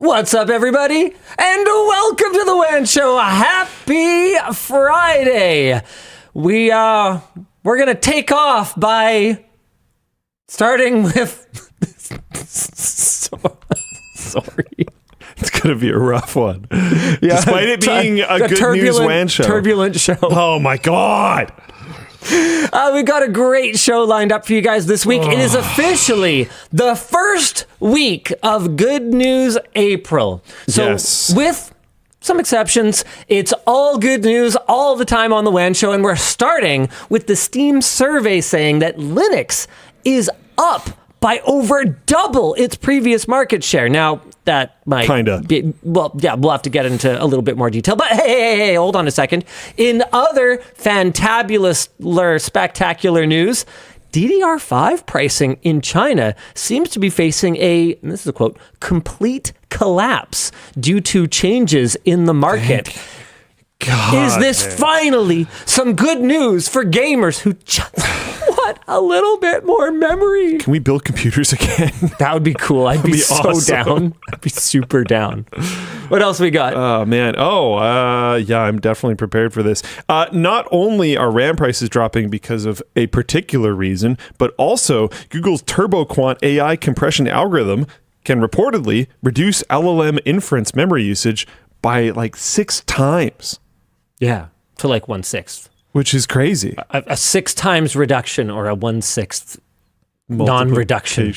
What's up, everybody? And welcome to the WAN Show. Happy Friday. We're gonna take off by starting with. Sorry. It's going to be a rough one. Yeah, despite it being a good news WAN show. Turbulent show. Oh, my God. We've got a great show lined up for you guys this week. It is officially the first week of Good News April. So yes. With some exceptions, it's all good news all the time on the WAN Show. And we're starting with the Steam survey saying that Linux is up by over double its previous market share. Now, that might be, well, yeah, we'll have to get into a little bit more detail. But hey, hold on a second. In other fantabulous, spectacular news, DDR5 pricing in China seems to be facing and this is a quote, complete collapse due to changes in the market. God, is this finally some good news for gamers who just want a little bit more memory? Can we build computers again? That would be cool. I'd be so awesome. Down. I'd be super down. What else we got? Oh, man. Yeah, I'm definitely prepared for this. Not only are RAM prices dropping because of a particular reason, but also Google's TurboQuant AI compression algorithm can reportedly reduce LLM inference memory usage by like 6 times. Yeah, to like 1/6. Which is crazy. A 6 times reduction or a 1/6 non-reduction.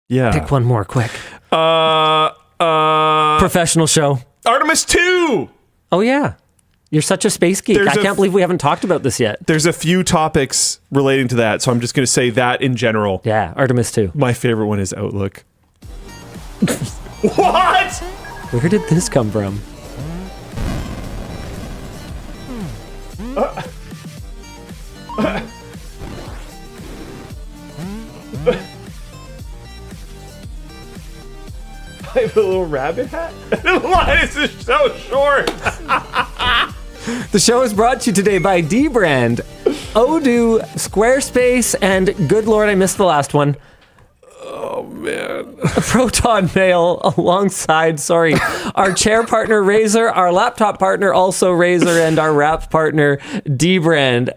Yeah. Pick one more quick. Professional show. Artemis II! Oh, yeah. You're such a space geek. I can't believe we haven't talked about this yet. There's a few topics relating to that, so I'm just going to say that in general. Yeah, Artemis II. My favorite one is Outlook. What? Where did this come from? I have a little rabbit hat. Linus is so short. The show is brought to you today by dBrand, Odoo, Squarespace, and good Lord, I missed the last one. Oh, man. Proton Mail alongside, our chair partner Razer, our laptop partner also Razer, and our wrap partner dBrand.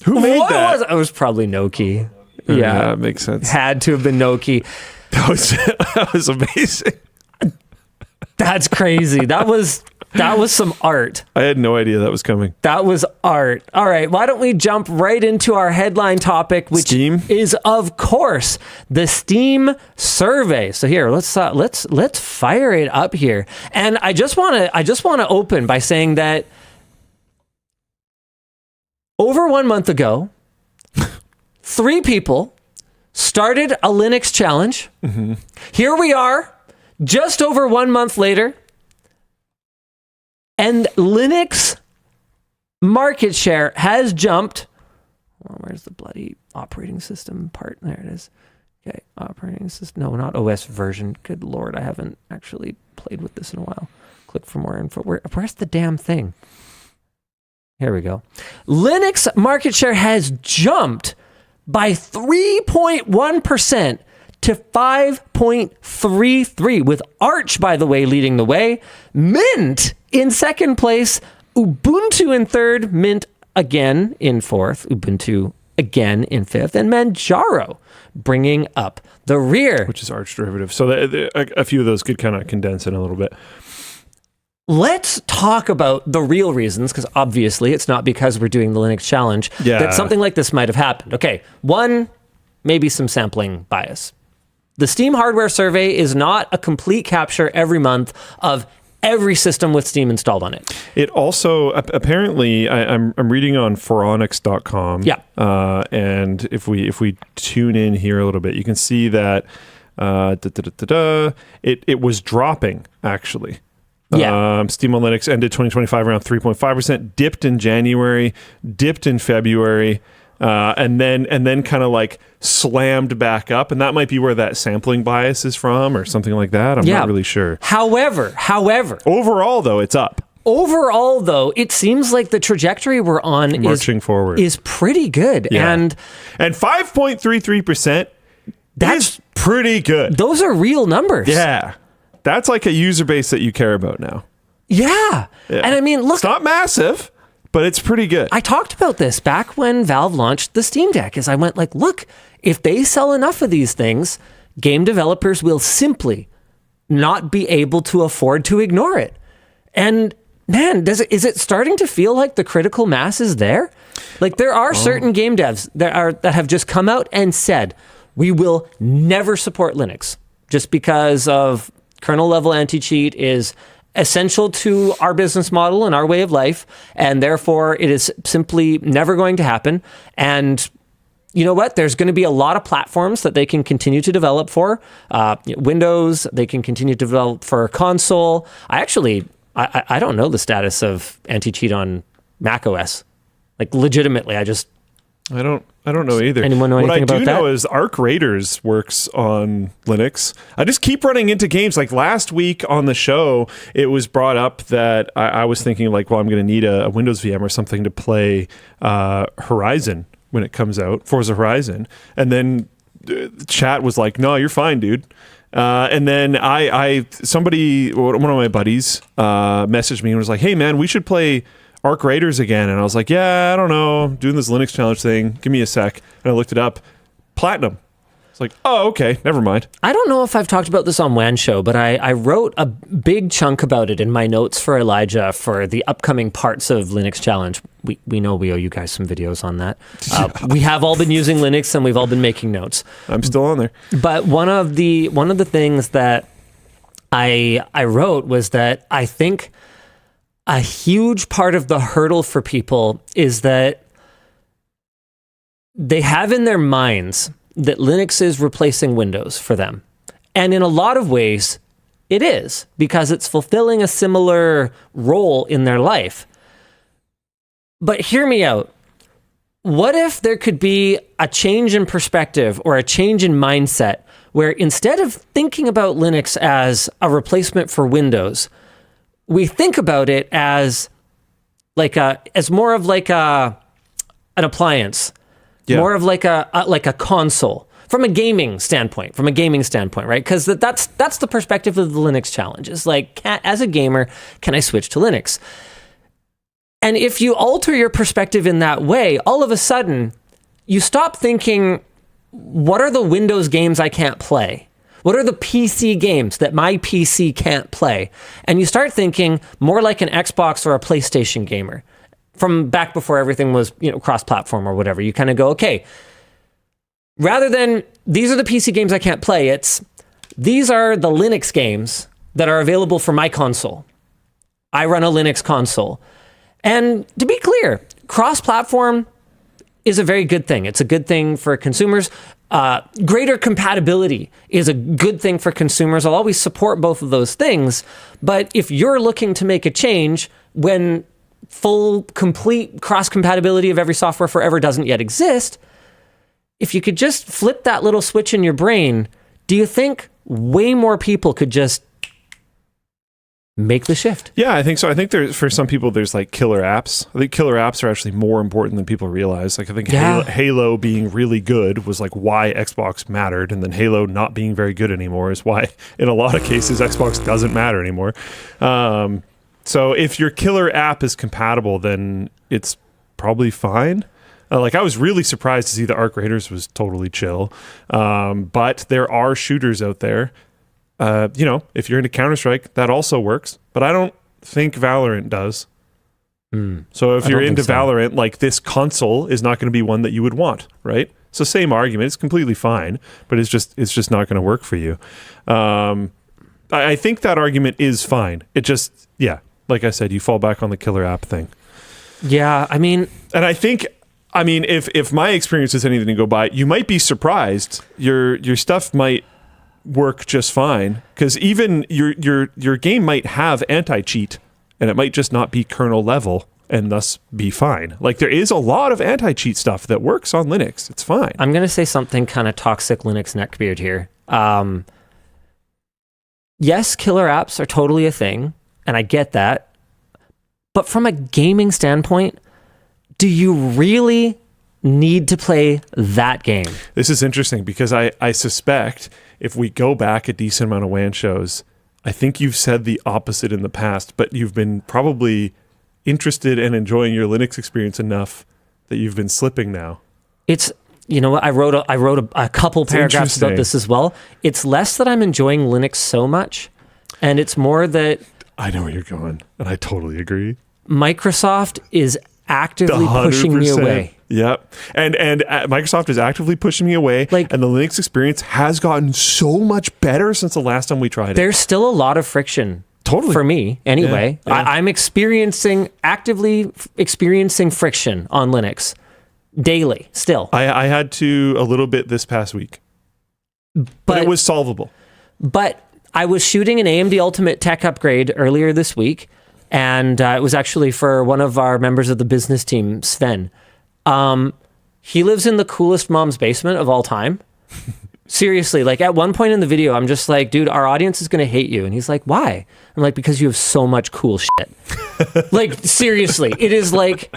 Who made that? It was probably Nokia. Yeah, it makes sense. Had to have been Nokia. That was amazing. That's crazy. That was some art. I had no idea that was coming. That was art. All right, why don't we jump right into our headline topic, which is, of course, the Steam survey. So here, let's fire it up here. And I just want to open by saying that over 1 month ago, 3 people started a Linux challenge. Mm-hmm. Here we are, just over 1 month later. And Linux market share has jumped. Well, where's the bloody operating system part? There it is. Okay, operating system. No, not OS version. Good Lord, I haven't actually played with this in a while. Click for more info. Where's the damn thing? Here we go. Linux market share has jumped by 3.1% to 5.33, with Arch, by the way, leading the way. Mint in second place, Ubuntu in third, Mint again in fourth, Ubuntu again in fifth, and Manjaro bringing up the rear. Which is Arch derivative. So a few of those could kind of condense in a little bit. Let's talk about the real reasons, because obviously it's not because we're doing the Linux challenge that something like this might have happened. Okay, one, maybe some sampling bias. The Steam hardware survey is not a complete capture every month of every system with Steam installed on it. It also, apparently, I'm reading on Phoronix.com. Yeah. And if we tune in here a little bit, you can see that it was dropping, actually. Yeah. Steam on Linux ended 2025 around 3.5%, dipped in January, dipped in February, and then kind of like slammed back up. And that might be where that sampling bias is from or something like that. I'm not really sure. However. Overall, though, it's up. Overall, though, it seems like the trajectory we're on forward is pretty good. Yeah. And 5.33%. That's pretty good. Those are real numbers. Yeah. That's like a user base that you care about now. Yeah. And I mean, look. It's not massive, but it's pretty good. I talked about this back when Valve launched the Steam Deck, is I went like, look, if they sell enough of these things, game developers will simply not be able to afford to ignore it. And man, is it starting to feel like the critical mass is there? Like there are certain game devs that have just come out and said, we will never support Linux just because of kernel level anti-cheat is essential to our business model and our way of life. And therefore it is simply never going to happen. And you know what? There's going to be a lot of platforms that they can continue to develop for. Windows, they can continue to develop for console. I don't know the status of anti-cheat on Mac OS. Like legitimately, I don't know either. Anyone know anything about that? What I do know is Arc Raiders works on Linux. I just keep running into games. Like last week on the show, it was brought up that I was thinking like, well, I'm going to need a Windows VM or something to play Horizon when it comes out, Forza Horizon. And then chat was like, no, you're fine, dude. And then somebody, one of my buddies messaged me and was like, hey man, we should play Arc Raiders again. And I was like, yeah, I don't know. I'm doing this Linux challenge thing. Give me a sec. And I looked it up. Platinum. It's like, oh, okay, never mind. I don't know if I've talked about this on WAN Show, but I wrote a big chunk about it in my notes for Elijah for the upcoming parts of Linux Challenge. We know we owe you guys some videos on that. We have all been using Linux and we've all been making notes. I'm still on there. But one of the things that I wrote was that I think a huge part of the hurdle for people is that they have in their minds that Linux is replacing Windows for them. And in a lot of ways, it is, because it's fulfilling a similar role in their life. But hear me out. What if there could be a change in perspective or a change in mindset where instead of thinking about Linux as a replacement for Windows, we think about it as more of like an appliance. Yeah. More of like a console from a gaming standpoint, right? Because that's the perspective of the Linux challenge. Is like, as a gamer, can I switch to Linux? And if you alter your perspective in that way, all of a sudden, you stop thinking, what are the Windows games I can't play? What are the PC games that my PC can't play? And you start thinking more like an Xbox or a PlayStation gamer. From back before everything was, cross-platform or whatever, you kind of go, okay, rather than these are the PC games I can't play, it's these are the Linux games that are available for my console. I run a Linux console. And to be clear, cross-platform is a very good thing. It's a good thing for consumers. Greater compatibility is a good thing for consumers. I'll always support both of those things. But if you're looking to make a change when full, complete cross-compatibility of every software forever doesn't yet exist, if you could just flip that little switch in your brain, do you think way more people could just make the shift? Yeah, I think so. I think for some people, there's like killer apps. I think killer apps are actually more important than people realize. Like I think Halo being really good was like why Xbox mattered, and then Halo not being very good anymore is why, in a lot of cases, Xbox doesn't matter anymore. So if your killer app is compatible, then it's probably fine. I was really surprised to see the Arc Raiders was totally chill. But there are shooters out there. If you're into Counter-Strike, that also works. But I don't think Valorant does. So if you're into Valorant, like this console is not going to be one that you would want, right? It's the same argument. It's completely fine, but it's just not going to work for you. I think that argument is fine. It just, like I said, you fall back on the killer app thing. Yeah, I mean... And I think, if my experience is anything to go by, you might be surprised. Your stuff might work just fine, because even your game might have anti-cheat, and it might just not be kernel level, and thus be fine. Like, there is a lot of anti-cheat stuff that works on Linux. It's fine. I'm going to say something kind of toxic Linux neckbeard here. Yes, killer apps are totally a thing, and I get that. But from a gaming standpoint, do you really need to play that game. This is interesting because I suspect if we go back a decent amount of WAN shows, I think you've said the opposite in the past, but you've been probably interested and enjoying your Linux experience enough that you've been slipping now. It's, you know what, I wrote a couple paragraphs about this as well. It's less that I'm enjoying Linux so much, and it's more that... I know where you're going, and I totally agree. Microsoft is actively pushing me away. Yep. And Microsoft is actively pushing me away, and the Linux experience has gotten so much better since the last time we tried it. There's still a lot of friction. Totally. For me, anyway. Yeah. I'm actively experiencing friction on Linux daily, still. I had to a little bit this past week. But it was solvable. But I was shooting an AMD Ultimate Tech upgrade earlier this week, and it was actually for one of our members of the business team, Sven. He lives in the coolest mom's basement of all time. Seriously, like at one point in the video, I'm just like, dude, our audience is going to hate you. And he's like, why? I'm like, because you have so much cool shit. Like, seriously, it is like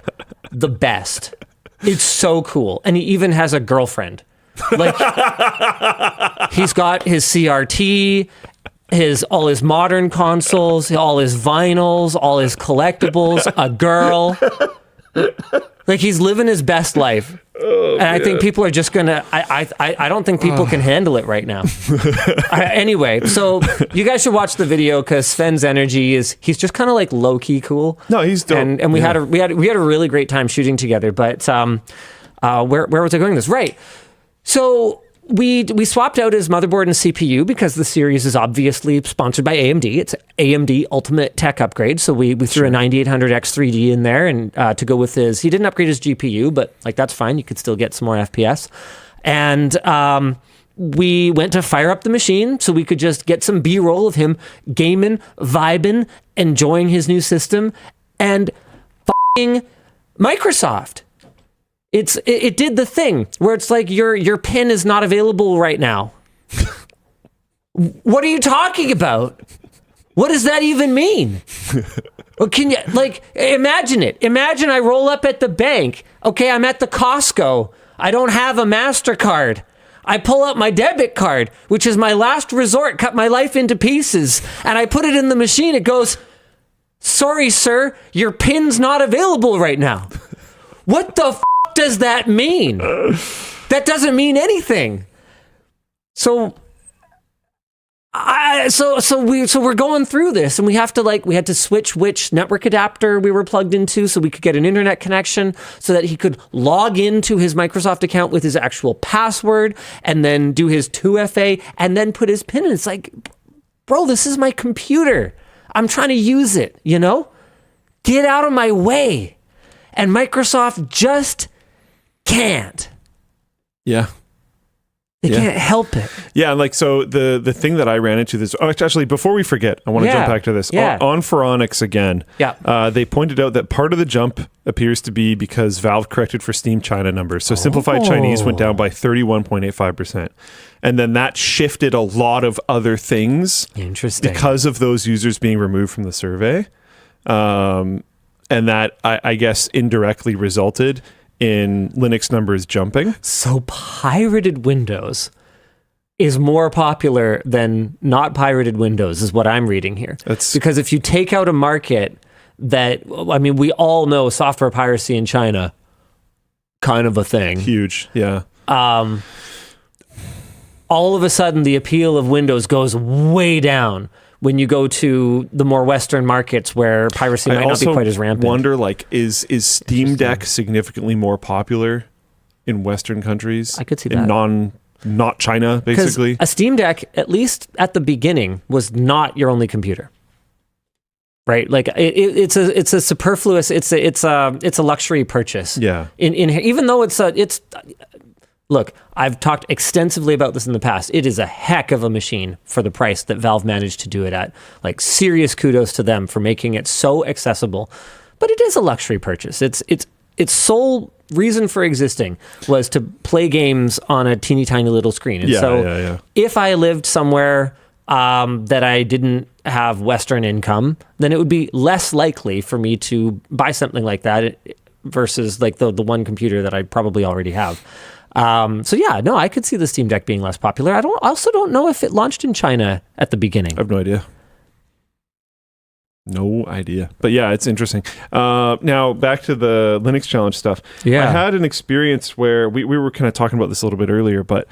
the best. It's so cool. And he even has a girlfriend. Like, he's got his CRT, all his modern consoles, all his vinyls, all his collectibles, a girl. Like, he's living his best life. And I think people are just gonna. I don't think people can handle it right now. Anyway, so you guys should watch the video because Sven's energy he's just kind of like low key cool. No, he's dope. And we had a really great time shooting together. But where was I going with this? Right. So we swapped out his motherboard and CPU because the series is obviously sponsored by AMD. It's AMD Ultimate Tech Upgrade. So we threw a 9800X3D in there and to go with his. He didn't upgrade his GPU, but like that's fine. You could still get some more FPS. And we went to fire up the machine so we could just get some B-roll of him gaming, vibing, enjoying his new system, and f***ing Microsoft. It did the thing where it's like your pin is not available right now. What are you talking about? What does that even mean? Well, can you imagine it? Imagine I roll up at the bank. Okay, I'm at the Costco. I don't have a MasterCard. I pull out my debit card, which is my last resort, cut my life into pieces, and I put it in the machine. It goes, "Sorry, sir, your pin's not available right now." What the f*** does that mean? That doesn't mean anything. So we're going through this, and we had to switch which network adapter we were plugged into so we could get an internet connection so that he could log into his Microsoft account with his actual password and then do his 2FA and then put his PIN in. It's like, bro, this is my computer. I'm trying to use it, you know? Get out of my way. And Microsoft just can't. Yeah. They can't help it. Yeah, like, so the thing that I ran into this... Oh, actually, before we forget, I want to jump back to this. Yeah. On Phoronix again, they pointed out that part of the jump appears to be because Valve corrected for Steam China numbers. So simplified Chinese went down by 31.85%. And then that shifted a lot of other things. Interesting. Because of those users being removed from the survey. And that, I guess, indirectly resulted in Linux numbers jumping. So pirated Windows is more popular than not pirated Windows, is what I'm reading here. Because if you take out a market that, I mean, we all know software piracy in China, kind of a thing. Huge, yeah. All of a sudden, the appeal of Windows goes way down when you go to the more Western markets where piracy might not be quite as rampant. I wonder, like, is Steam Deck significantly more popular in Western countries? I could see that. Not China, basically. A Steam Deck, at least at the beginning, was not your only computer. Right? Like, it's a superfluous, it's a luxury purchase. Yeah. Even though it's look, I've talked extensively about this in the past. It is a heck of a machine for the price that Valve managed to do it at. Like, serious kudos to them for making it so accessible. But it is a luxury purchase. Its sole reason for existing was to play games on a teeny tiny little screen. And if I lived somewhere that I didn't have Western income, then it would be less likely for me to buy something like that versus like the one computer that I probably already have. So yeah, no, I could see the Steam Deck being less popular. I also don't know if it launched in China at the beginning. I have no idea. No idea. But yeah, it's interesting. Now, back to the Linux challenge stuff. Yeah. I had an experience where we were kind of talking about this a little bit earlier, but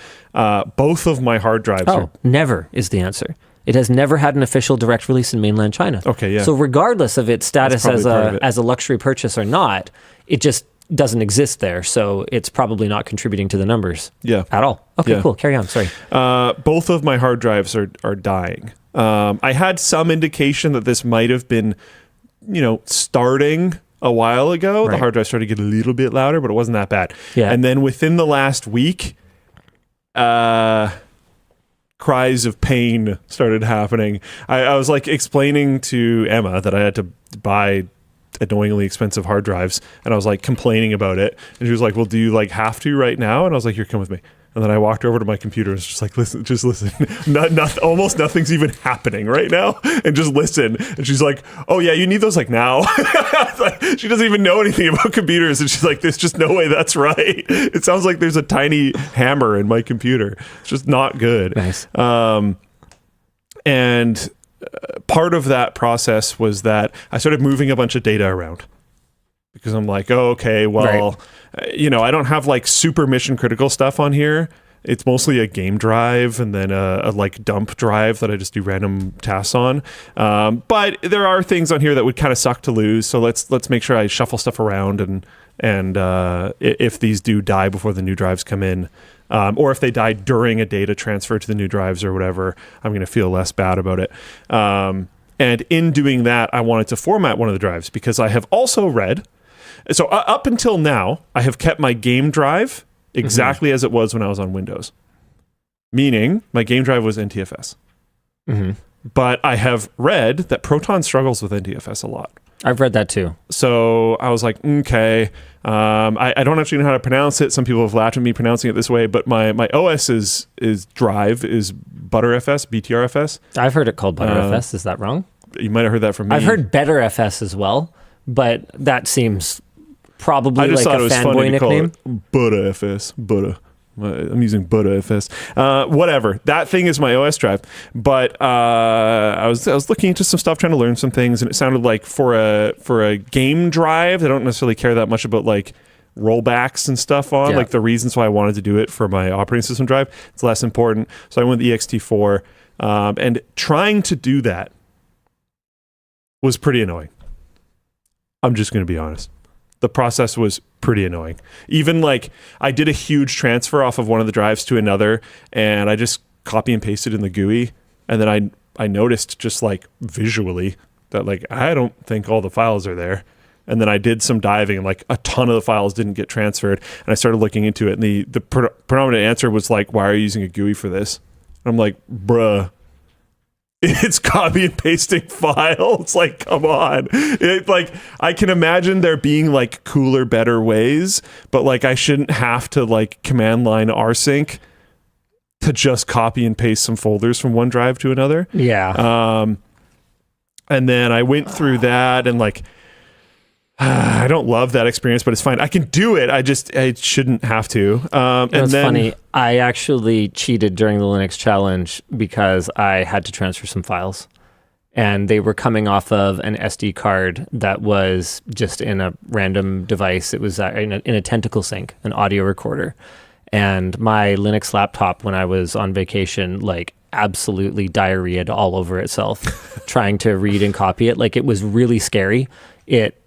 both of my hard drives are... never is the answer. It has never had an official direct release in mainland China. Okay, yeah. So regardless of its status as a luxury purchase or not, it just doesn't exist there. So it's probably not contributing to the numbers at all. Okay, cool. Carry on. Sorry. Both of my hard drives are dying. I had some indication that this might have been, starting a while ago. Right. The hard drive started to get a little bit louder, but it wasn't that bad. Yeah. And then within the last week, cries of pain started happening. I was like explaining to Emma that I had to buy annoyingly expensive hard drives, and I was like complaining about it, and she was like, well, do you like have to right now? And I was like, here, come with me. And then I walked over to my computer and was just like, listen. Almost nothing's even happening right now. And just listen. And she's like, oh yeah, you need those like now. She doesn't even know anything about computers. And she's like, there's just no way that's right. It sounds like there's a tiny hammer in my computer. It's just not good. Nice. And part of that process was that I started moving a bunch of data around. Because I'm like, oh, okay, well, I don't have like super mission critical stuff on here. It's mostly a game drive and then a like dump drive that I just do random tasks on. But there are things on here that would kind of suck to lose. So let's make sure I shuffle stuff around and if these do die before the new drives come in, or if they die during a data transfer to the new drives or whatever, I'm going to feel less bad about it. And in doing that, I wanted to format one of the drives because I have also read. So up until now, I have kept my game drive exactly as it was when I was on Windows. Meaning, my game drive was NTFS. Mm-hmm. But I have read that Proton struggles with NTFS a lot. I've read that too. So I was like, okay. I don't actually know how to pronounce it. Some people have laughed at me pronouncing it this way, but my OS drive is ButterFS, BTRFS. I've heard it called ButterFS. Is that wrong? You might have heard that from me. I've heard BetterFS as well, but that seems... probably like a fanboy nickname. ButterFS. Butter. I'm using ButterFS. Whatever. That thing is my OS drive. But I was looking into some stuff, trying to learn some things, and it sounded like for a game drive, I don't necessarily care that much about like rollbacks and stuff on, like the reasons why I wanted to do it for my operating system drive. It's less important. So I went with the ext4, and trying to do that was pretty annoying. I'm just going to be honest. The process was pretty annoying. Even like I did a huge transfer off of one of the drives to another, and I just copy and pasted in the GUI, and then I noticed just like visually that like I don't think all the files are there. And then I did some diving, and like a ton of the files didn't get transferred. And I started looking into it, and the predominant answer was like, "Why are you using a GUI for this?" And I'm like, "Bruh, it's copy and pasting files. Like, come on." Like, I can imagine there being like cooler, better ways, but like I shouldn't have to like command line rsync to just copy and paste some folders from one drive to another. Yeah. And then I went through that, and like I don't love that experience, but it's fine. I can do it. I shouldn't have to. And it's then, funny. I actually cheated during the Linux challenge because I had to transfer some files, and they were coming off of an SD card that was just in a random device. It was in a tentacle sync, an audio recorder. And my Linux laptop, when I was on vacation, like absolutely diarrheaed all over itself trying to read and copy it. Like, it was really scary. It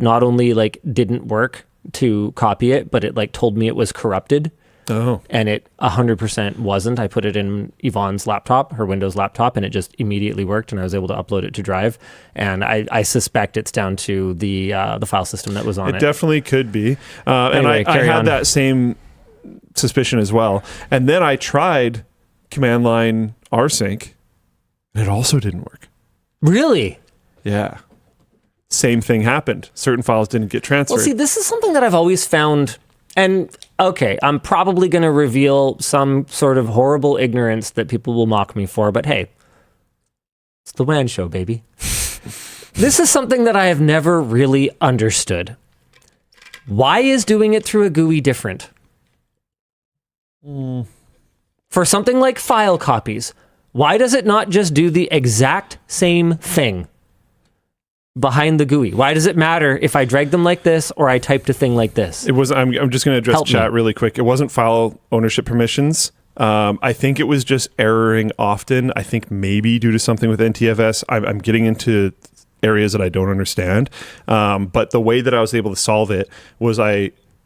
not only like didn't work to copy it, but it like told me it was corrupted. Oh. And it 100% wasn't. I put it in Yvonne's laptop, her Windows laptop, and it just immediately worked, and I was able to upload it to Drive. And I suspect it's down to the file system that was on it. It definitely could be. Anyway, and I had that same suspicion as well. And then I tried command line rsync, and it also didn't work. Really? Yeah. Same thing happened. Certain files didn't get transferred. Well, see, this is something that I've always found, and okay, I'm probably going to reveal some sort of horrible ignorance that people will mock me for, but hey, it's the WAN Show, baby. This is something that I have never really understood. Why is doing it through a GUI different? For something like file copies, why does it not just do the exact same thing behind the GUI? Why does it matter if I drag them like this or I typed a thing like this? It was. I'm just going to address chat really quick. It wasn't file ownership permissions. I think it was just erroring often. I think maybe due to something with NTFS. I'm getting into areas that I don't understand. But the way that I was able to solve it was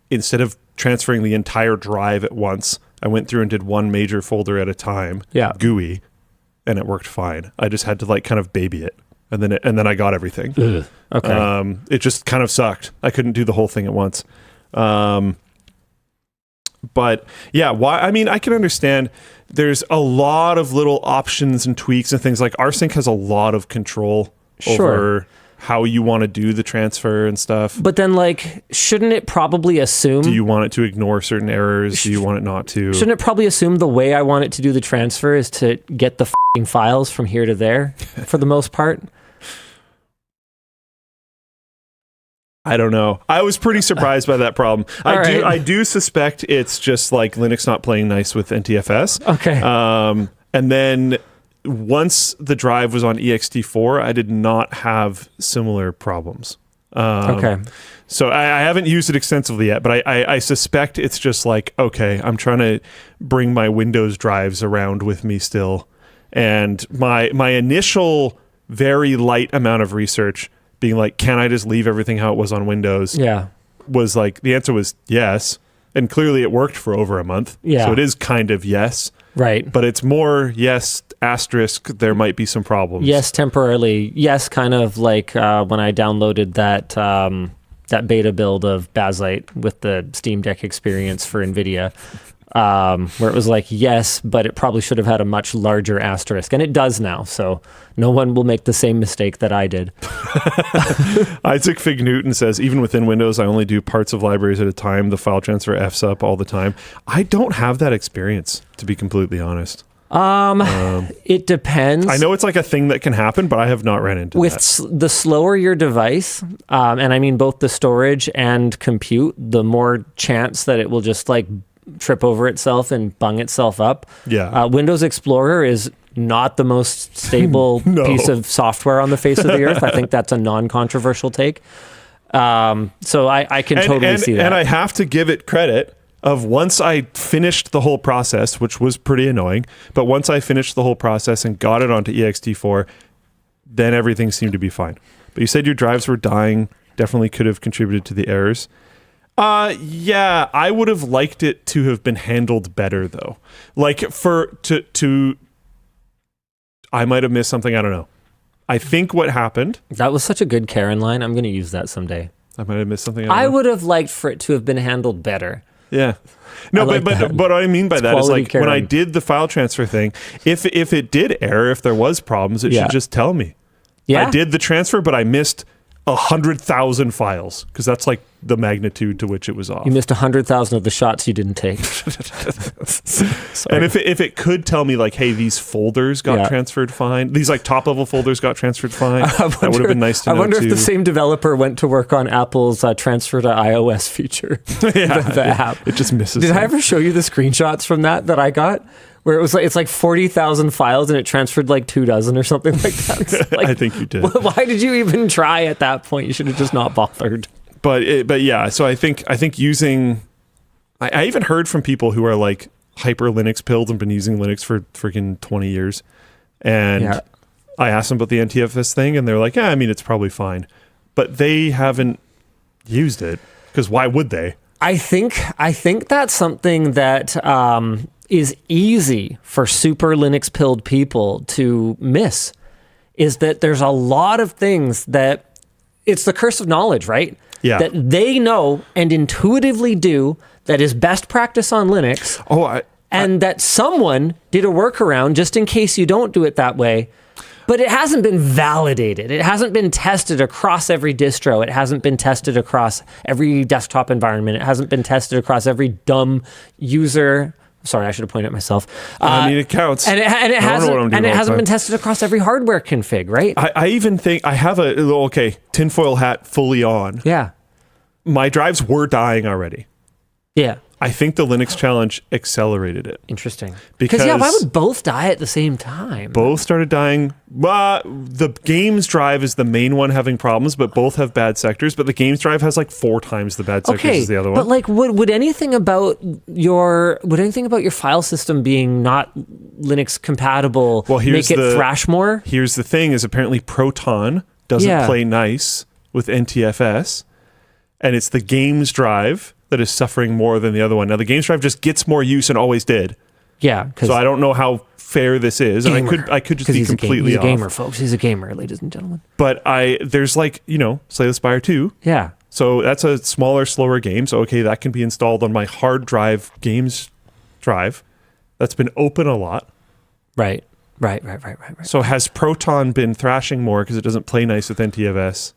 instead of transferring the entire drive at once, I went through and did one major folder at a time, GUI, and it worked fine. I just had to like kind of baby it, and then I got everything. Ugh. Okay. It just kind of sucked. I couldn't do the whole thing at once. But yeah, why? I mean, I can understand. There's a lot of little options and tweaks and things. Like rsync has a lot of control over how you want to do the transfer and stuff. But then, like, shouldn't it probably assume... Do you want it to ignore certain errors? Do you want it not to? Shouldn't it probably assume the way I want it to do the transfer is to get the f***ing files from here to there, for the most part? I don't know. I was pretty surprised by that problem. I do suspect it's just like Linux not playing nice with NTFS. Okay. And then... once the drive was on ext4, I did not have similar problems. Okay. So I haven't used it extensively yet, but I suspect it's just like, okay, I'm trying to bring my Windows drives around with me still. And my initial very light amount of research being like, can I just leave everything how it was on Windows? Yeah. Was like, the answer was yes. And clearly it worked for over a month. Yeah. So it is kind of yes. Right. But it's more yes, asterisk, there might be some problems. Yes, temporarily. Yes, kind of like when I downloaded that beta build of Baslite with the Steam Deck experience for Nvidia, where it was like, yes, but it probably should have had a much larger asterisk. And it does now, so no one will make the same mistake that I did. Isaac Fig Newton says, even within Windows, I only do parts of libraries at a time. The file transfer F's up all the time. I don't have that experience, to be completely honest. It depends. I know it's like a thing that can happen, but I have not ran into that. The slower your device, and I mean both the storage and compute, the more chance that it will just like trip over itself and bung itself up. Yeah. Windows Explorer is not the most stable piece of software on the face of the earth. I think that's a non-controversial take. So I can totally see that. And I have to give it credit of once I finished the whole process, which was pretty annoying, but once I finished the whole process and got it onto ext4, then everything seemed to be fine. But you said your drives were dying, definitely could have contributed to the errors. Yeah, I would have liked it to have been handled better though. Like I might have missed something, I don't know. I think what happened... That was such a good Karen line. I'm going to use that someday. I might have missed something. I would have liked for it to have been handled better. Yeah. No, but what I mean by that is like Karen. when I did the file transfer thing, if it did error, if there was problems, it should just tell me. Yeah. I did the transfer, but I missed 100,000 files because that's like the magnitude to which it was off. You missed 100,000 of the shots you didn't take. And if it could tell me like, hey, these folders got transferred fine, these like top level folders got transferred fine, that would have been nice to know. I wonder too. if the same developer went to work on Apple's transfer to iOS feature. the app. It just misses. Did I ever show you the screenshots from that I got? Where it was like, it's like 40,000 files and it transferred like 24 or something like that. Like, I think you did. Why did you even try at that point? You should have just not bothered. But yeah, so I think using, I even heard from people who are like hyper Linux pilled and been using Linux for freaking 20 years. And I asked them about the NTFS thing and they're like, yeah, I mean, it's probably fine. But they haven't used it because why would they? I think that's something that is easy for super Linux pilled people to miss, is that there's a lot of things that it's the curse of knowledge, right? Yeah. That they know and intuitively do that is best practice on Linux. And that someone did a workaround just in case you don't do it that way. But it hasn't been validated. It hasn't been tested across every distro. It hasn't been tested across every desktop environment. It hasn't been tested across every dumb user. Sorry, I should have pointed at myself. I mean, it counts. And it hasn't been tested across every hardware config, right? I even think I have a tinfoil hat fully on. Yeah. my drives were dying already. Yeah. I think the Linux challenge accelerated it. Interesting. Because why would both die at the same time? Both started dying. The games drive is the main one having problems, but both have bad sectors. But the games drive has like 4 times the bad sectors as the other one. But like, would anything about your file system being not Linux compatible make it thrash more? Here's the thing: is apparently Proton doesn't play nice with NTFS, and it's the games drive that is suffering more than the other one. Now the games drive just gets more use and always did. Yeah. So I don't know how fair this is, and I could just be completely off. He's a gamer, folks. He's a gamer, ladies and gentlemen. But there's like, Slay the Spire 2. Yeah. So that's a smaller, slower game. So okay, that can be installed on my hard drive games drive. That's been open a lot. Right. So has Proton been thrashing more because it doesn't play nice with NTFS?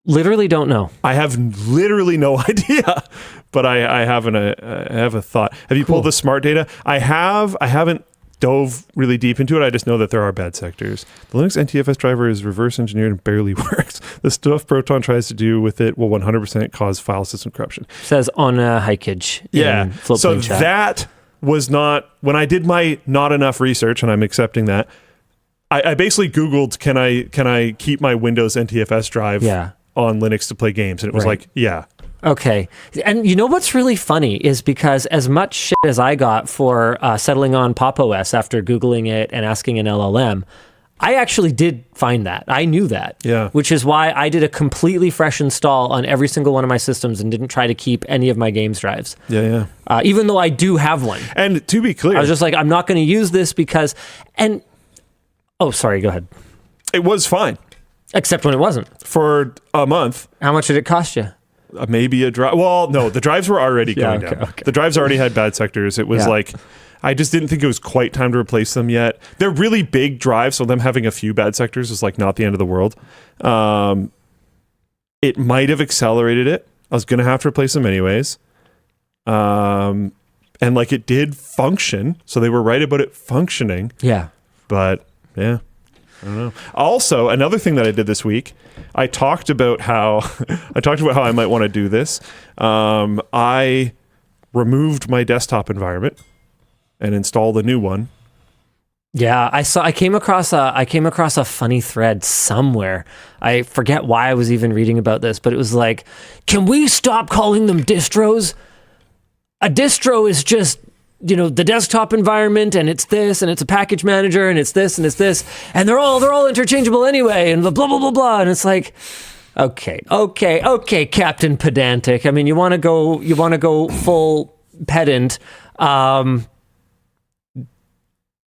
Literally don't know. I have literally no idea, but I have a thought. Have you pulled the smart data? I haven't dove really deep into it. I just know that there are bad sectors. The Linux NTFS driver is reverse engineered and barely works. The stuff Proton tries to do with it will 100% cause file system corruption. Says on Hikage. Yeah. So chat. That was not when I did my not enough research, and I'm accepting that. I basically Googled, can I keep my Windows NTFS drive on Linux to play games? And it was like, yeah. Okay. And you know what's really funny is because as much shit as I got for settling on Pop! OS after Googling it and asking an LLM, I actually did find that. I knew that. Yeah. Which is why I did a completely fresh install on every single one of my systems and didn't try to keep any of my games drives. Yeah. Even though I do have one. And to be clear, I was just like, I'm not going to use this because... Oh, sorry, go ahead. It was fine. Except when it wasn't. For a month. How much did it cost you? Maybe a drive. Well, no, the drives were already going down. Okay. The drives already had bad sectors. It was like, I just didn't think it was quite time to replace them yet. They're really big drives, so them having a few bad sectors is like not the end of the world. It might have accelerated it. I was going to have to replace them anyways. And like it did function, so they were right about it functioning. Yeah. But yeah. I don't know. Also, another thing that I did this week, I talked about how I might want to do this. I removed my desktop environment and installed a new one. Yeah, I came across a funny thread somewhere. I forget why I was even reading about this, but it was like, can we stop calling them distros? A distro is just the desktop environment, and it's this, and it's a package manager, and it's this, and it's this, and they're all interchangeable anyway, and blah blah blah blah. And it's like, okay, Captain Pedantic. I mean, you want to go full pedant,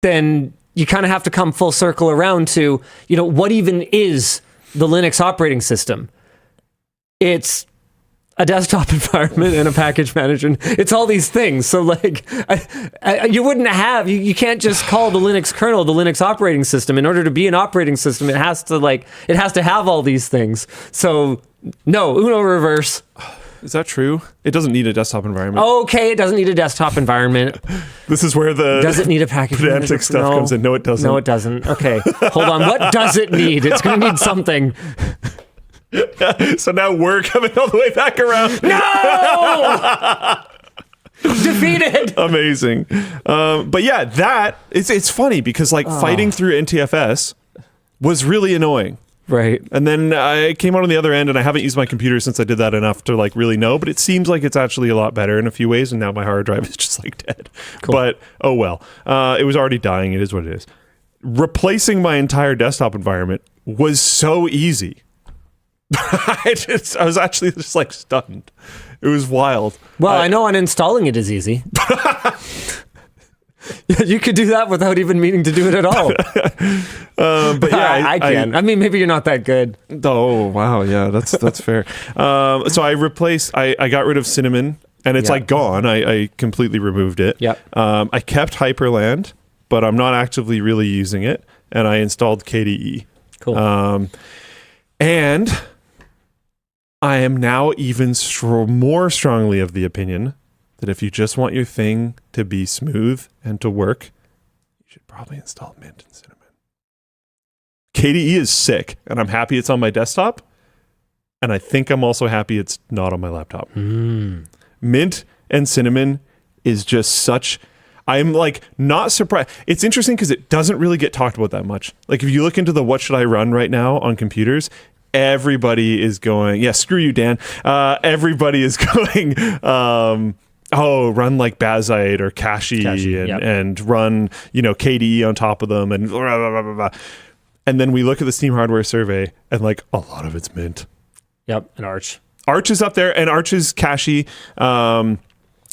then you kind of have to come full circle around to what even is the Linux operating system. It's a desktop environment and a package manager. It's all these things. So like, you wouldn't have, you can't just call the Linux kernel the Linux operating system. In order to be an operating system, it has to have all these things. So no, Uno reverse. Is that true? It doesn't need a desktop environment. Okay, it doesn't need a desktop environment. This is where the does it need a package manager? Stuff comes in. No, it doesn't. No, it doesn't. Okay, hold on. What does it need? It's going to need something. So now we're coming all the way back around. No! Defeated. Amazing. But yeah, it's funny because fighting through NTFS was really annoying. Right. And then I came out on the other end, and I haven't used my computer since I did that enough to really know, but it seems like it's actually a lot better in a few ways, and now my hard drive is just dead. Cool. But oh well. It was already dying. It is what it is. Replacing my entire desktop environment was so easy. I was actually just stunned. It was wild. Well, I know uninstalling it is easy. You could do that without even meaning to do it at all. But yeah, I can. I mean, maybe you're not that good. Oh wow, yeah, that's fair. So I got rid of Cinnamon, and it's gone. I completely removed it. Yep. I kept Hyperland, but I'm not actively really using it, and I installed KDE. Cool. And I am now even more strongly of the opinion that if you just want your thing to be smooth and to work, you should probably install Mint and Cinnamon. KDE is sick, and I'm happy it's on my desktop, And I think I'm also happy it's not on my laptop. Mint and cinnamon is just such... I'm like not surprised. It's interesting because it doesn't really get talked about that much. Like if you look into the what should I run right now on computers, everybody is going, yeah, screw you, Dan. Everybody is going, run like Bazite or Cache and run, KDE on top of them and blah, blah, blah, blah, blah. And then we look at the Steam hardware survey and like a lot of it's Mint. Yep, and Arch. Arch is up there, and Arch is Cache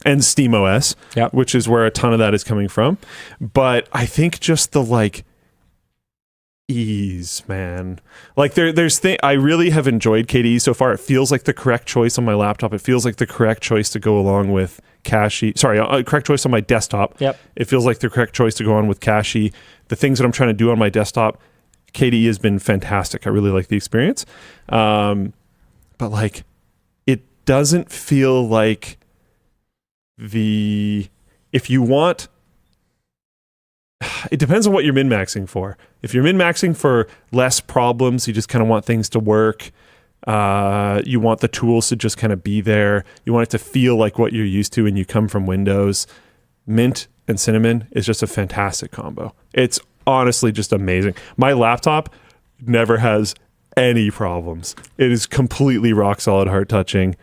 and SteamOS, which is where a ton of that is coming from. But I think just the like ease, man. Like I really have enjoyed KDE so far. It feels like the correct choice on my laptop. It feels like the correct choice to go along with Cache. Sorry, correct choice on my desktop. Yep. It feels like the correct choice to go on with Cache. The things that I'm trying to do on my desktop, KDE has been fantastic. I really like the experience. But like, it doesn't feel like if you want, it depends on what you're min-maxing for. If you're min-maxing for less problems, you just kind of want things to work. You want the tools to just kind of be there. You want it to feel like what you're used to when you come from Windows. Mint and cinnamon is just a fantastic combo. It's honestly just amazing. My laptop never has any problems. It is completely rock solid, heart touching.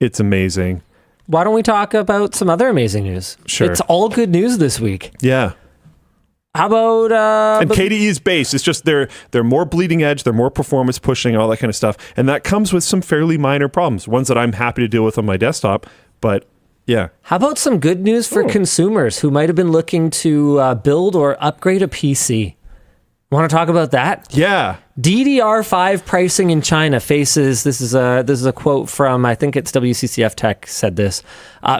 It's amazing. Why don't we talk about some other amazing news? Sure. It's all good news this week. Yeah. How about and KDE's base? It's just they're more bleeding edge, they're more performance pushing, all that kind of stuff, and that comes with some fairly minor problems. Ones that I'm happy to deal with on my desktop, but yeah. How about some good news for consumers who might have been looking to build or upgrade a PC? Want to talk about that? Yeah. DDR5 pricing in China faces, this is a quote from, I think it's WCCF Tech said this,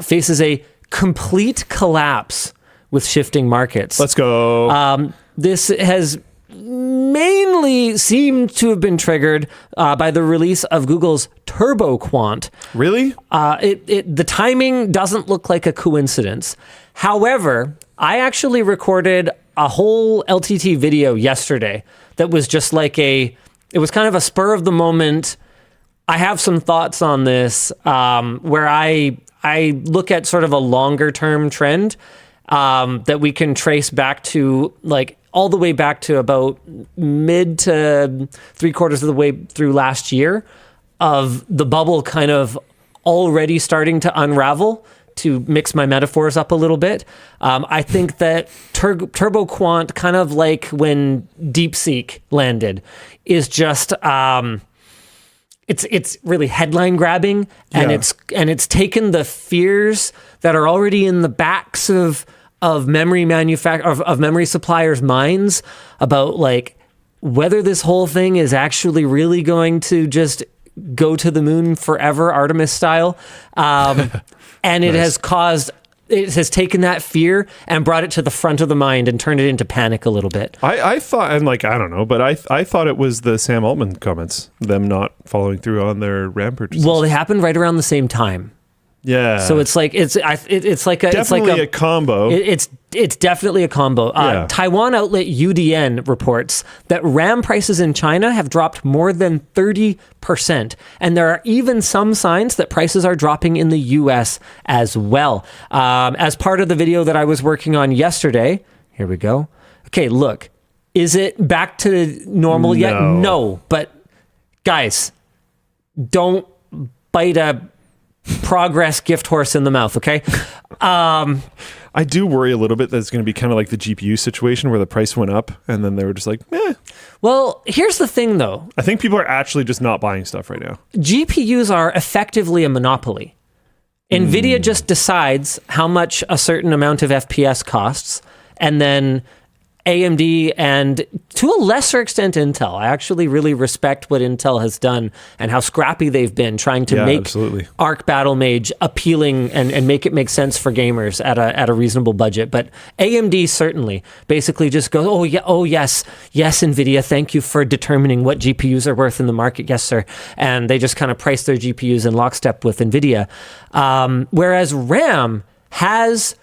faces a complete collapse with shifting markets. Let's go. This has mainly seemed to have been triggered by the release of Google's TurboQuant. Really? The timing doesn't look like a coincidence. However, I actually recorded a whole LTT video yesterday that was just like it was kind of a spur of the moment. I have some thoughts on this where I look at sort of a longer term trend that we can trace back to like all the way back to about mid to 3/4 of the way through last year of the bubble kind of already starting to unravel. To mix my metaphors up a little bit, I think that TurboQuant, kind of like when DeepSeek landed, is just it's really headline grabbing, and it's taken the fears that are already in the backs of memory of memory suppliers' minds about like whether this whole thing is actually really going to just go to the moon forever, Artemis style. And it has taken that fear and brought it to the front of the mind and turned it into panic a little bit. I thought, and like, I don't know, but I thought it was the Sam Altman comments, them not following through on their RAM purchases. Well, they happened right around the same time. Yeah. So it's like a combo. It's definitely a combo. Taiwan outlet UDN reports that RAM prices in China have dropped more than 30%, and there are even some signs that prices are dropping in the US as well. As part of the video that I was working on yesterday, here we go. Okay, look, is it back to normal yet? No, but guys, don't bite a progress gift horse in the mouth, okay? I do worry a little bit that it's going to be kind of like the GPU situation where the price went up and then they were just like, eh. Well, here's the thing, though. I think people are actually just not buying stuff right now. GPUs are effectively a monopoly. Nvidia just decides how much a certain amount of FPS costs, and then AMD and to a lesser extent Intel. I actually really respect what Intel has done and how scrappy they've been trying to make Arc Battle Mage appealing and make it make sense for gamers at a reasonable budget. But AMD certainly basically just goes, yes, Nvidia, thank you for determining what GPUs are worth in the market. Yes, sir. And they just kind of price their GPUs in lockstep with Nvidia. Whereas RAM has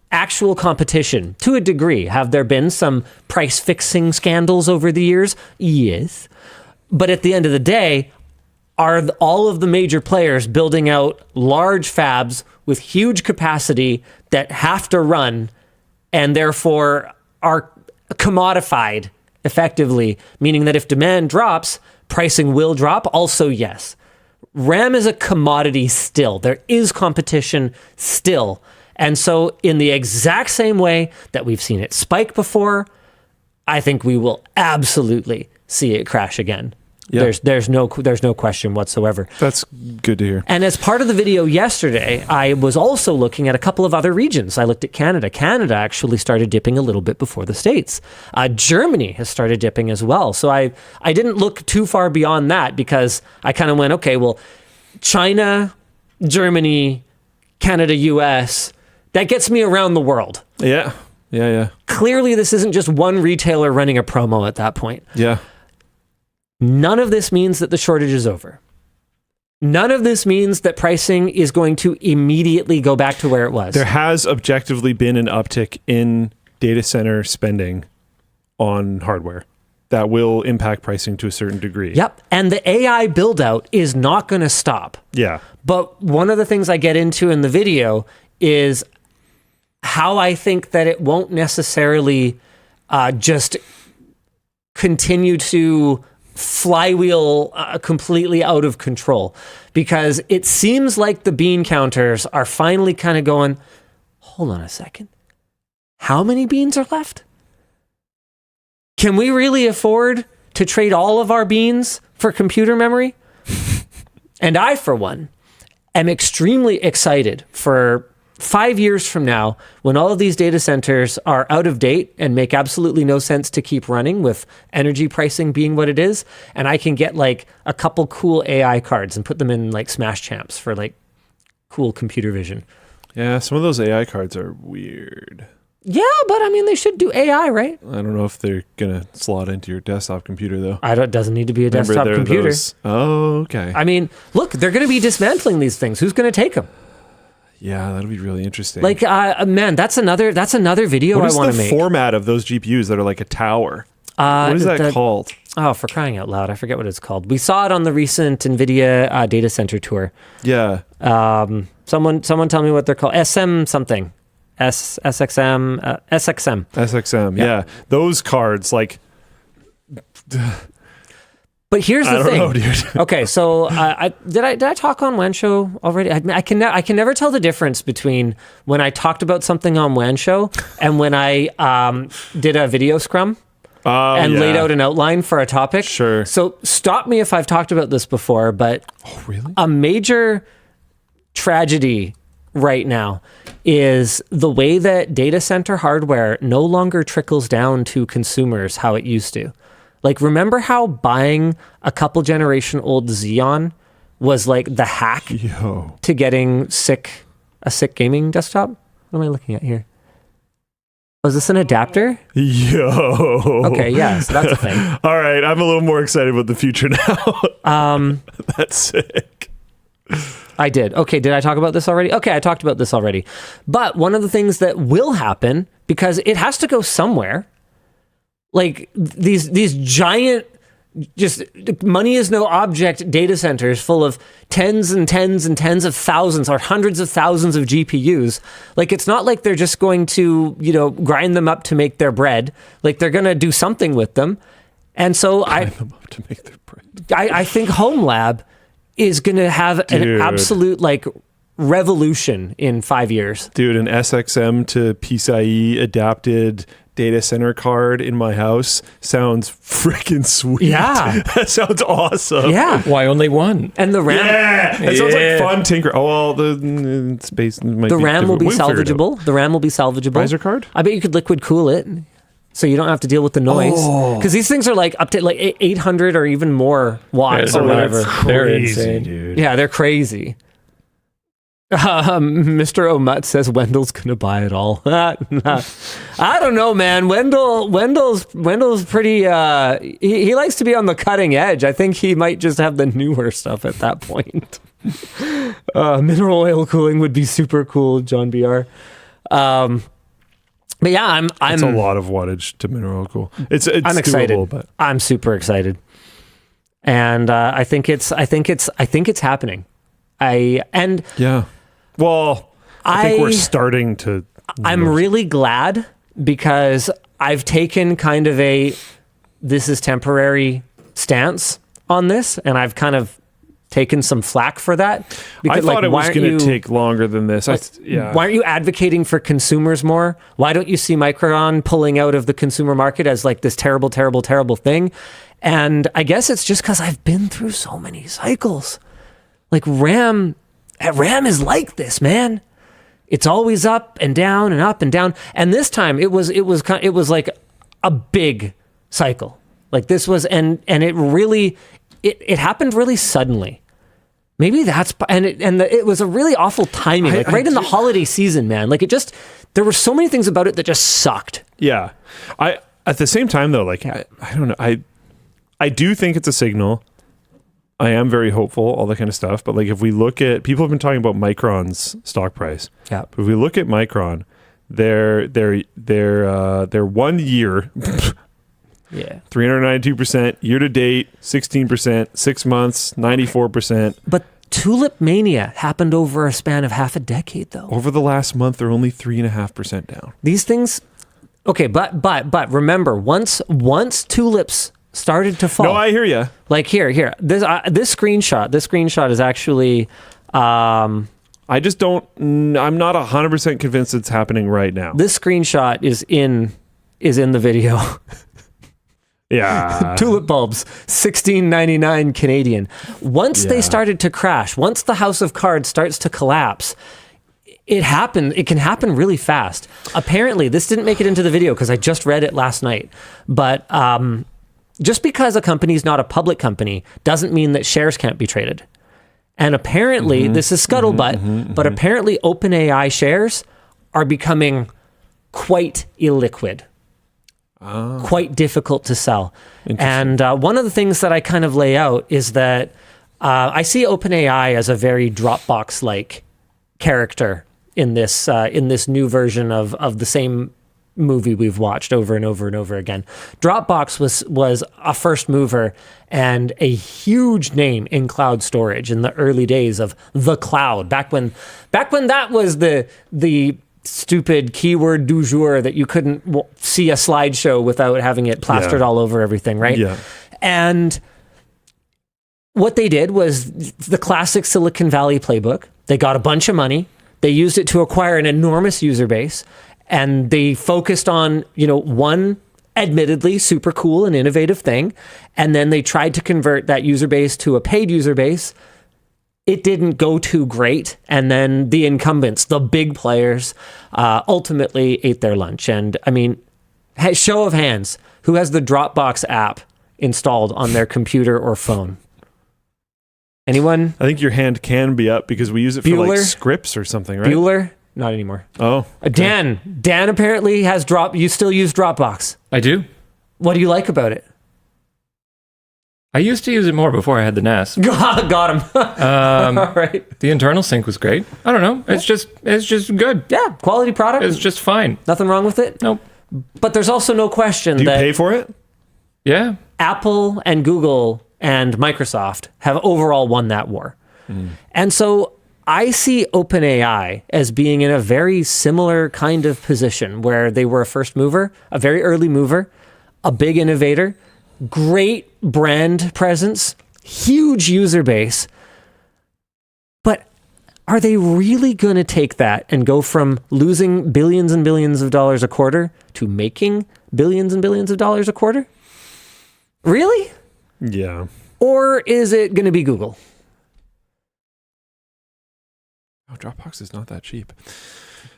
actual competition to a degree. Have there been some price fixing scandals over the years? Yes. But at the end of the day, are all of the major players building out large fabs with huge capacity that have to run and therefore are commodified effectively, meaning that if demand drops, pricing will drop? Also, yes. RAM is a commodity still. There is competition still. And so in the exact same way that we've seen it spike before, I think we will absolutely see it crash again. Yeah. There's no question whatsoever. That's good to hear. And as part of the video yesterday, I was also looking at a couple of other regions. I looked at Canada. Canada actually started dipping a little bit before the States. Germany has started dipping as well. So I didn't look too far beyond that because I kind of went, okay, well, China, Germany, Canada, US, that gets me around the world. Yeah. Clearly, this isn't just one retailer running a promo at that point. Yeah. None of this means that the shortage is over. None of this means that pricing is going to immediately go back to where it was. There has objectively been an uptick in data center spending on hardware that will impact pricing to a certain degree. Yep. And the AI build out is not going to stop. Yeah. But one of the things I get into in the video is how I think that it won't necessarily just continue to flywheel completely out of control, because it seems like the bean counters are finally kind of going, hold on a second, how many beans are left? Can we really afford to trade all of our beans for computer memory? And I, for one, am extremely excited for 5 years from now, when all of these data centers are out of date and make absolutely no sense to keep running, with energy pricing being what it is, and I can get like a couple cool AI cards and put them in like Smash Champs for like cool computer vision. Yeah, some of those AI cards are weird. Yeah, but I mean, they should do AI, right? I don't know if they're going to slot into your desktop computer, though. It doesn't need to be a desktop computer. Oh, okay. I mean, look, they're going to be dismantling these things. Who's going to take them? Yeah, that'll be really interesting. Like, man, that's another video I want to make. What is the format of those GPUs that are like a tower? What is that called? Oh, for crying out loud, I forget what it's called. We saw it on the recent Nvidia data center tour. Yeah. Someone tell me what they're called. SM something. SXM. SXM, yeah. Those cards, like... But here's the thing. I don't know, dude. Okay, so did I talk on WAN Show already? I can never tell the difference between when I talked about something on WAN Show and when I did a video scrum and laid out an outline for a topic. Sure. So stop me if I've talked about this before, but really? A major tragedy right now is the way that data center hardware no longer trickles down to consumers how it used to. Like, remember how buying a couple generation old Xeon was like the hack to getting a sick gaming desktop? What am I looking at here? Oh, is this an adapter? Okay, yeah, so that's a thing. All right, I'm a little more excited about the future now. That's sick. I did. Okay, did I talk about this already? Okay, I talked about this already. But one of the things that will happen, because it has to go somewhere, like these giant, just money is no object data centers full of tens and tens and tens of thousands or hundreds of thousands of GPUs. Like, it's not like they're just going to, grind them up to make their bread. Like, they're going to do something with them. And so grind them up to make their bread. I think Home Lab is going to have an absolute revolution in 5 years. Dude, an SXM to PCIe adapted data center card in my house sounds freaking sweet. Yeah. That sounds awesome. Yeah. Why only one? And the RAM... Yeah! That sounds like fun tinker. Oh, well, the space might the be RAM will be different. salvageable. The RAM will be salvageable. Riser card? I bet you could liquid cool it, so you don't have to deal with the noise. Because these things are like up to like 800 or even more watts or whatever. They're Crazy, insane. dude. Yeah, they're crazy. Mr. Omut says Wendell's gonna buy it all. I don't know, man. Wendell's pretty. He likes to be on the cutting edge. I think he might just have the newer stuff at that point. Mineral oil cooling would be super cool, John BR. But yeah, It's a lot of wattage to mineral cool. I'm excited. Doable, but I'm super excited. and I think it's happening. Yeah. Well, I think we're starting to. I'm really glad, because I've taken kind of this is temporary stance on this, and I've kind of taken some flack for that. Because, I thought it was going to take longer than this. Why aren't you advocating for consumers more? Why don't you see Micron pulling out of the consumer market as like this terrible, terrible, terrible thing? And I guess it's just because I've been through so many cycles. Like RAM is like this, man. It's always up and down and up and down. And this time it was like a big cycle. Like this was, and it really, it happened really suddenly. Maybe that's, it was a really awful timing, like right in the holiday season, man. Like there were so many things about it that just sucked. Yeah. At the same time though, like, I don't know. I do think it's a signal. I am very hopeful, all that kind of stuff. But like, if we look at, people have been talking about Micron's stock price. Yeah. If we look at Micron, their 1 year, yeah, 392%, year to date, 16%, 6 months, 94%. But Tulip Mania happened over a span of half a decade, though. Over the last month, they're only 3.5% down. These things, okay, but remember, once tulips started to fall. No, I hear you. Like here. This screenshot is actually. I just don't. I'm not 100% convinced it's happening right now. This screenshot is in the video. Yeah. Tulip bulbs, $16.99 Canadian. Once they started to crash, once the house of cards starts to collapse, it can happen really fast. Apparently, this didn't make it into the video because I just read it last night. But just because a company is not a public company doesn't mean that shares can't be traded. And apparently, this is scuttlebutt, but apparently OpenAI shares are becoming quite illiquid. Quite difficult to sell. And one of the things that I kind of lay out is that I see OpenAI as a very Dropbox-like character in this new version of the same movie we've watched over and over and over again. Dropbox was a first mover and a huge name in cloud storage in the early days of the cloud. Back when that was the stupid keyword du jour that you couldn't see a slideshow without having it plastered all over everything, right? Yeah. And what they did was the classic Silicon Valley playbook. They got a bunch of money. They used it to acquire an enormous user base, and they focused on, one admittedly super cool and innovative thing, and then they tried to convert that user base to a paid user base. It didn't go too great, and then the incumbents, the big players, ultimately ate their lunch. And I mean, show of hands, who has the Dropbox app installed on their computer or phone? Anyone? I think your hand can be up because we use it for like scripts or something, right? Bueller? Not anymore. Oh. Okay. Dan apparently has you still use Dropbox. I do. What do you like about it? I used to use it more before I had the NAS. Got him. All right. The internal sync was great. I don't know. It's just good. Yeah, quality product. It's just fine. Nothing wrong with it? Nope. But there's also no question that... Do you that pay for it? Yeah. Apple and Google and Microsoft have overall won that war. And so I see OpenAI as being in a very similar kind of position where they were a first mover, a very early mover, a big innovator, great brand presence, huge user base. But are they really going to take that and go from losing billions and billions of dollars a quarter to making billions and billions of dollars a quarter? Really? Yeah. Or is it going to be Google? Oh, Dropbox is not that cheap.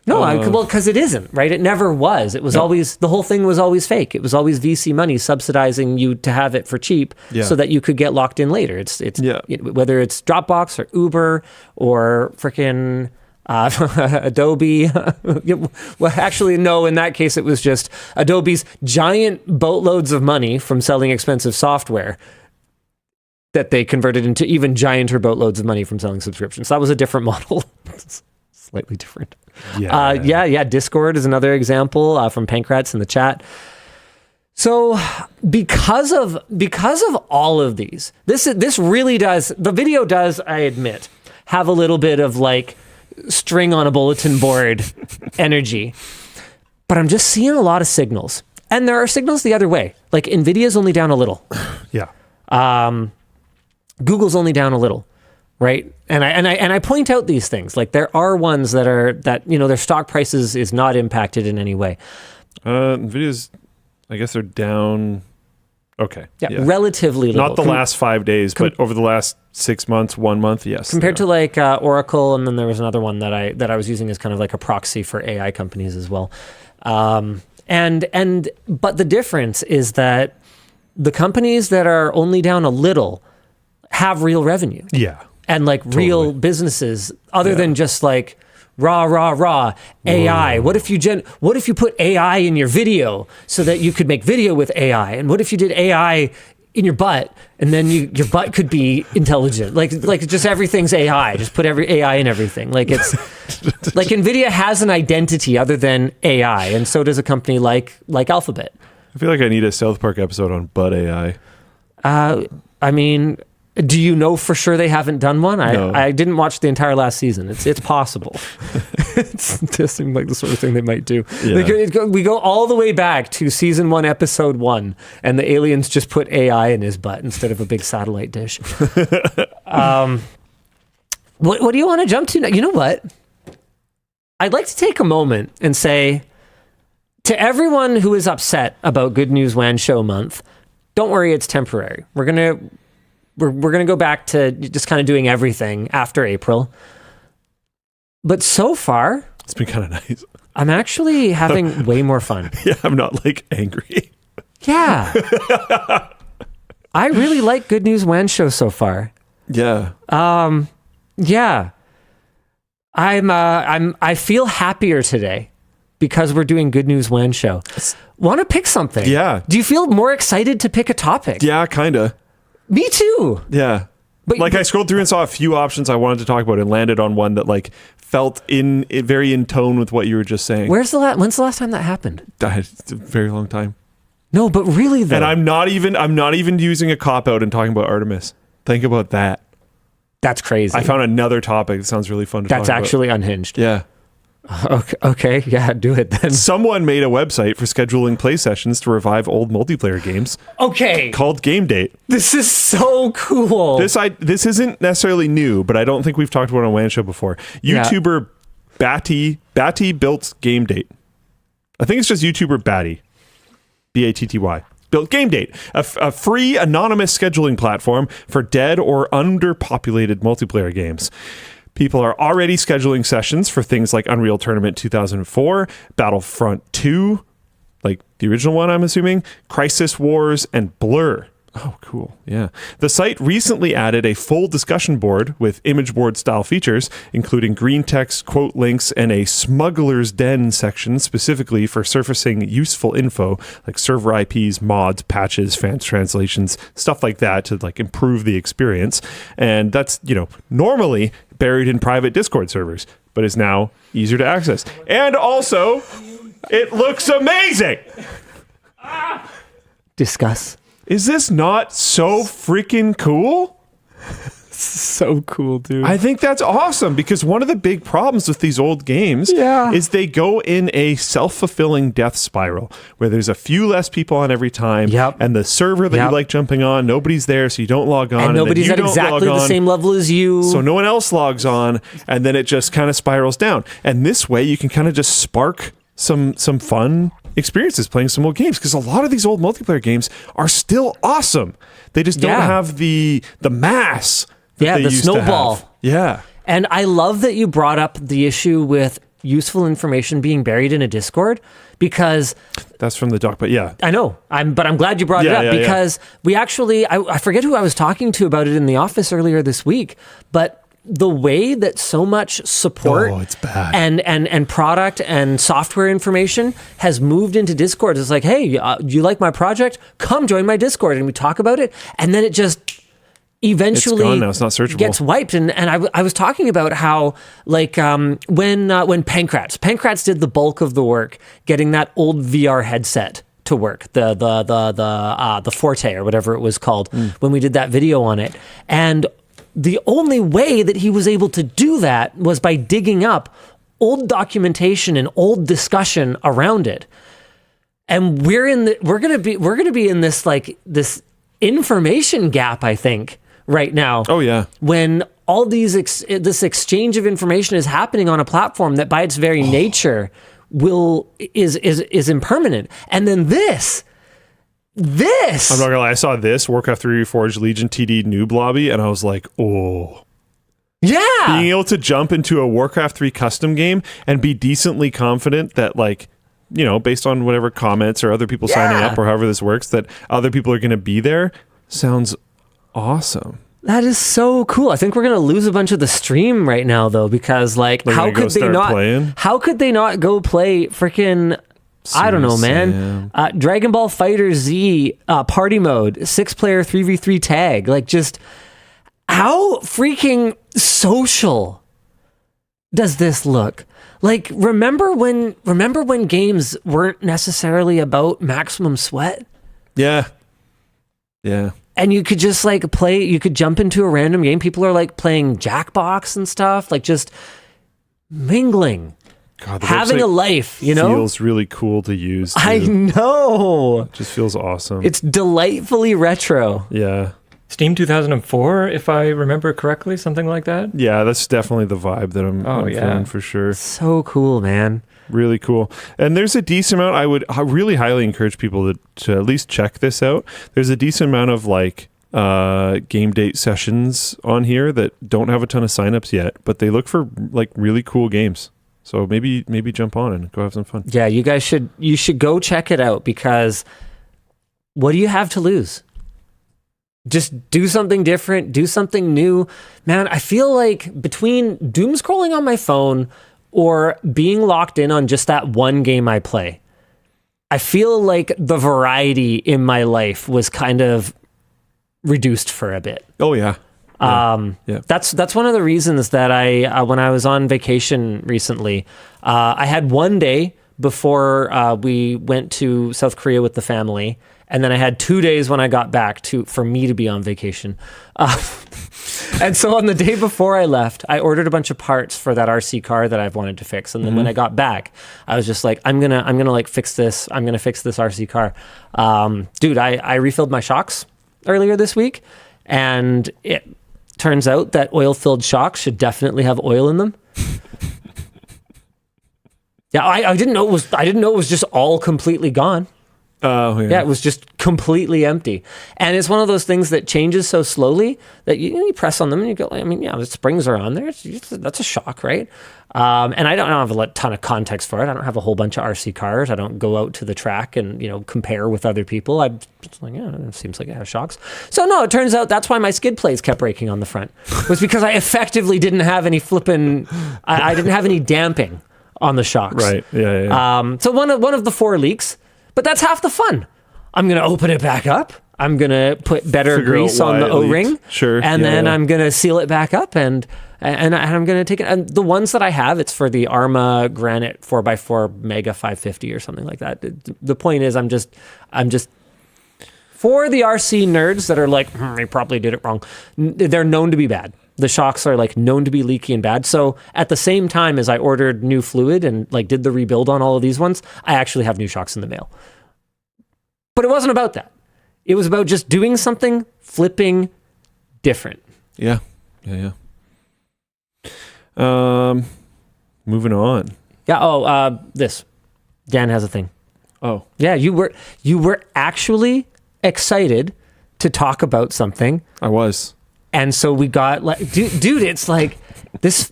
No, well, because it isn't, right? It never was. It was always, the whole thing was always fake. It was always VC money subsidizing you to have it for cheap so that you could get locked in later. It's whether it's Dropbox or Uber or frickin' Adobe. Well, actually, no, in that case, it was just Adobe's giant boatloads of money from selling expensive software that they converted into even gianter boatloads of money from selling subscriptions. So that was a different model. Slightly different. Yeah. Discord is another example from Pankratz in the chat. So because of all of these, this really does, the video does, I admit, have a little bit of like string on a bulletin board energy. But I'm just seeing a lot of signals. And there are signals the other way. Like Nvidia's only down a little. Yeah. Google's only down a little, right? And I point out these things. Like there are ones that their stock prices is not impacted in any way. Nvidia's, I guess they're down. Okay. Yeah. Relatively little. Not the last 5 days, but over the last 6 months, 1 month, yes. Compared to like Oracle, and then there was another one that I was using as kind of like a proxy for AI companies as well. But the difference is that the companies that are only down a little have real revenue. Yeah. And like real businesses, other than just like raw AI. Whoa. What if you put AI in your video so that you could make video with AI? And what if you did AI in your butt and then your butt could be intelligent? Like just everything's AI. Just put every AI in everything. Like it's like Nvidia has an identity other than AI, and so does a company like Alphabet. I feel like I need a South Park episode on butt AI. I mean, do you know for sure they haven't done one? No. I didn't watch the entire last season. It's possible. It just seemed like the sort of thing they might do. Yeah. We go all the way back to season 1, episode 1, and the aliens just put AI in his butt instead of a big satellite dish. What do you want to jump to now? You know what? I'd like to take a moment and say to everyone who is upset about Good News WAN Show month, don't worry, it's temporary. We're gonna go back to just kind of doing everything after April. But so far, it's been kind of nice. I'm actually having way more fun. Yeah, I'm not like angry. Yeah. I really like Good News WAN Show so far. Yeah. Yeah. I feel happier today because we're doing Good News WAN Show. Want to pick something? Yeah. Do you feel more excited to pick a topic? Yeah, kind of. Me too. Yeah. But I scrolled through and saw a few options I wanted to talk about and landed on one that like felt very in tone with what you were just saying. when's the last time that happened? It's a very long time. No, but really though. And I'm not even using a cop out and talking about Artemis. Think about that. That's crazy. I found another topic that sounds really fun to talk about. That's actually unhinged. Yeah. Okay, yeah, do it then. Someone made a website for scheduling play sessions to revive old multiplayer games Okay. called GameDate. This is so cool. This isn't necessarily new, but I don't think we've talked about it on WAN Show before. YouTuber Batty built GameDate. I think it's just YouTuber Batty. Batty. Built GameDate, a free anonymous scheduling platform for dead or underpopulated multiplayer games. People are already scheduling sessions for things like Unreal Tournament 2004, Battlefront 2, like the original one, I'm assuming, Crisis Wars, and Blur. Oh, cool. Yeah. The site recently added a full discussion board with image board style features, including green text, quote links, and a smuggler's den section specifically for surfacing useful info like server IPs, mods, patches, fans translations, stuff like that to like improve the experience. And that's, normally buried in private Discord servers, but is now easier to access. And also, it looks amazing. Discuss. Is this not so freaking cool? So cool, dude. I think that's awesome because one of the big problems with these old games is they go in a self-fulfilling death spiral where there's a few less people on every time and the server that you like jumping on, nobody's there, so you don't log on. And nobody's at exactly the same level as you. So no one else logs on, and then it just kind of spirals down. And this way you can kind of just spark some fun experiences playing some old games because a lot of these old multiplayer games are still awesome. They just don't have the mass that they the used snowball. to have. Yeah. And I love that you brought up the issue with useful information being buried in a Discord because that's from the doc, but yeah. I know. But I'm glad you brought it up because we actually I forget who I was talking to about it in the office earlier this week, but the way that so much support it's bad. And product and software information has moved into Discord. It's like, hey, you like my project? Come join my Discord and we talk about it. And then it just eventually it's gone now. It's not searchable. Gets wiped. And I was talking about how like when Pancrats did the bulk of the work getting that old VR headset to work, the Forte or whatever it was called, when we did that video on it. And the only way that he was able to do that was by digging up old documentation and old discussion around it. And we're gonna be in this this information gap, I think, right now. Oh yeah. When all these this exchange of information is happening on a platform that by its very nature is impermanent. And then this I'm not gonna lie, I saw this Warcraft 3 Reforged Legion TD noob lobby, and I was like, oh. Yeah. Being able to jump into a Warcraft 3 custom game and be decently confident that, like, you know, based on whatever comments or other people signing up or however this works, that other people are going to be there, sounds awesome. That is so cool. I think we're going to lose a bunch of the stream right now, though, because, like, how could they not go play freaking... I don't know, man. Dragon Ball Fighter Z party mode, 6-player 3v3 tag. Like, just how freaking social does this look? Like, remember when games weren't necessarily about maximum sweat? Yeah. Yeah. And you could just like you could jump into a random game. People are like playing Jackbox and stuff, like just mingling. God, having a life, you know? Feels really cool to use, too. I know. It just feels awesome. It's delightfully retro. Yeah. Steam 2004, if I remember correctly, something like that. Yeah, that's definitely the vibe that I'm feeling for sure. So cool, man. Really cool. And there's a decent amount, I really highly encourage people to at least check this out. There's a decent amount of like GameDate sessions on here that don't have a ton of signups yet, but they look for like really cool games. So maybe jump on and go have some fun. Yeah, you should go check it out, because what do you have to lose? Just do something different, do something new. Man, I feel like between doom scrolling on my phone or being locked in on just that one game I play, I feel like the variety in my life was kind of reduced for a bit. Oh yeah. Yeah. That's one of the reasons that I when I was on vacation recently, I had one day before we went to South Korea with the family, and then I had 2 days when I got back for me to be on vacation. And so on the day before I left, I ordered a bunch of parts for that RC car that I've wanted to fix. And then when I got back, I was just like, I'm gonna like fix this. I'm gonna fix this RC car. Dude, I refilled my shocks earlier this week, and it turns out that oil-filled shocks should definitely have oil in them. Yeah, I didn't know it was just all completely gone. Oh, yeah. Yeah, it was just completely empty. And it's one of those things that changes so slowly that you press on them and you go, I mean, yeah, the springs are on there. That's a shock, right? And I don't have a ton of context for it. I don't have a whole bunch of RC cars. I don't go out to the track and, compare with other people. I'm just like, yeah, it seems like it has shocks. So no, it turns out that's why my skid plates kept breaking on the front. Was because I effectively didn't have any I didn't have any damping on the shocks. Right, yeah. So one of the 4 leaks. But that's half the fun. I'm going to open it back up. I'm going to put better grease on the O-ring. Sure. And then I'm going to seal it back up and I'm going to take it. And the ones that I have, it's for the Arma Granite 4x4 Mega 550 or something like that. The point is I'm just for the RC nerds that are like, they probably did it wrong. They're known to be bad. The shocks are like known to be leaky and bad. So at the same time as I ordered new fluid and like did the rebuild on all of these ones, I actually have new shocks in the mail. But it wasn't about that. It was about just doing something flipping different. Yeah. Moving on. Yeah. This. Dan has a thing. Oh. Yeah. You were actually excited to talk about something. I was. And so we got like, dude, it's like this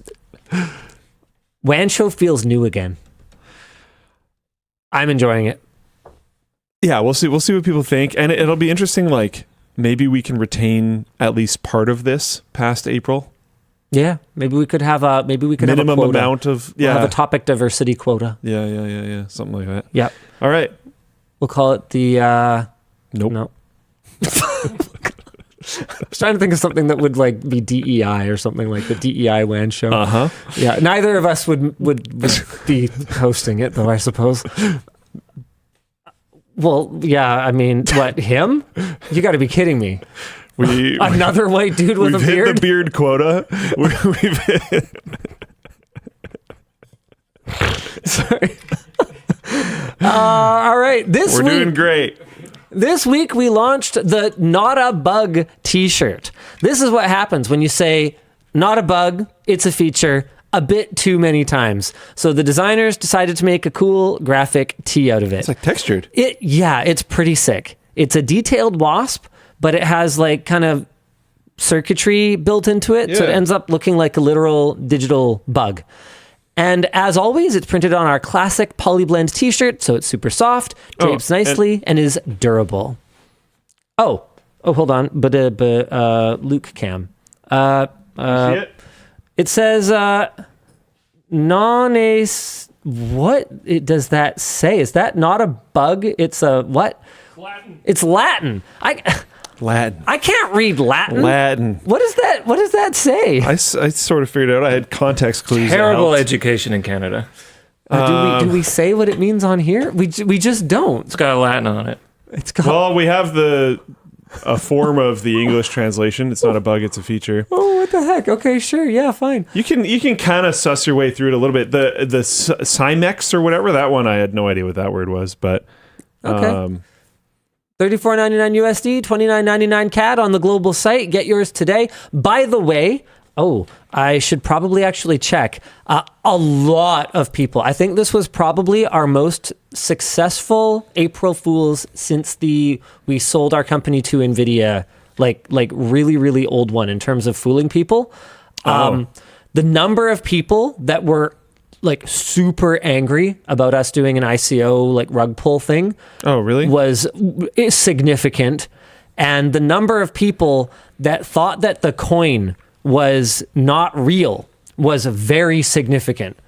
WAN Show feels new again. I'm enjoying it. Yeah, we'll see what people think, and it'll be interesting. Like maybe we can retain at least part of this past April. Yeah, maybe we could have a minimum have a quota. Amount of We'll have a topic diversity quota. Yeah, something like that. Yep. All right. We'll call it the. Nope. No. I was trying to think of something that would like be DEI or something like the DEI WAN Show. Uh-huh. Yeah, neither of us would be hosting it, though, I suppose. Well, yeah, I mean, what, him? You got to be kidding me. Another white dude with a beard? We've hit the beard quota. We've hit... Sorry. All right. We're doing great. This week we launched the Not a Bug t-shirt. This is what happens when you say, not a bug, it's a feature, a bit too many times. So the designers decided to make a cool graphic tee out of it. It's like textured. It's pretty sick. It's a detailed wasp, but it has like kind of circuitry built into it. So it ends up looking like a literal digital bug. And as always, it's printed on our classic polyblend t-shirt. So it's super soft, drapes nicely, and is durable. Oh, hold on. But Luke Cam. See it? It says what does that say? Is that not a bug? It's a what? Latin. It's Latin. Latin. I can't read Latin. Latin. What does that say? I sort of figured it out. I had context clues. Terrible education in Canada. Do we say what it means on here? We just don't. It's got Latin on it. Well, we have a form of the English translation. It's not a bug, it's a feature. Oh, what the heck? Okay, sure. Yeah, fine. You can kind of suss your way through it a little bit. The Cymex or whatever, that one, I had no idea what that word was, but okay. $34.99 USD, $29.99 CAD on the global site. Get yours today. By the way, I should probably actually check. A lot of people, I think this was probably our most successful April Fools since we sold our company to Nvidia, like really, really old one in terms of fooling people. The number of people that were like super angry about us doing an ICO like rug pull thing. Oh, really? Was significant. And the number of people that thought that the coin was not real was very significant.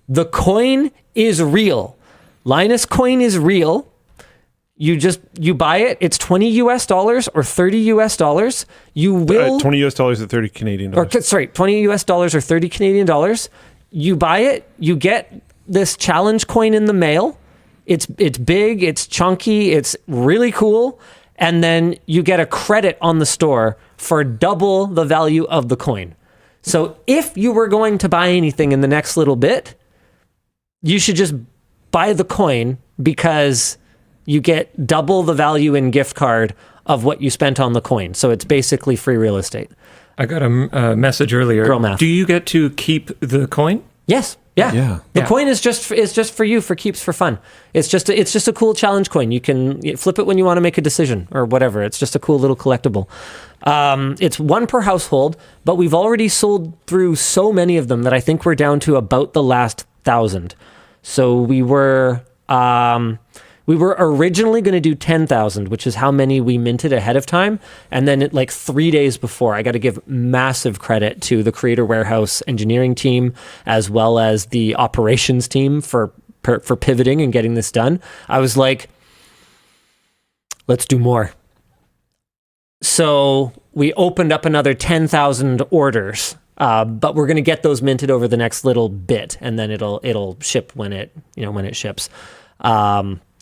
The coin is real. Linus Coin is real. You buy it. It's $20 US or $30 US. You will $20 US or 30 Canadian dollars. $20 US or 30 Canadian dollars. You buy it. You get this challenge coin in the mail. It's big. It's chunky. It's really cool. And then you get a credit on the store for double the value of the coin. So if you were going to buy anything in the next little bit, you should just buy the coin because you get double the value in gift card of what you spent on the coin. So it's basically free real estate. I got a message earlier. Girl math. Do you get to keep the coin? Yes. Yeah. The coin is just for you, for keeps, for fun. It's just a cool challenge coin. You can flip it when you want to make a decision or whatever. It's just a cool little collectible. It's one per household, but we've already sold through so many of them that I think we're down to about the last 1,000. So we were originally going to do 10,000, which is how many we minted ahead of time. And then 3 days before, I got to give massive credit to the Creator Warehouse engineering team, as well as the operations team for pivoting and getting this done. I was like, let's do more. So we opened up another 10,000 orders, but we're going to get those minted over the next little bit, and then it'll ship when it ships.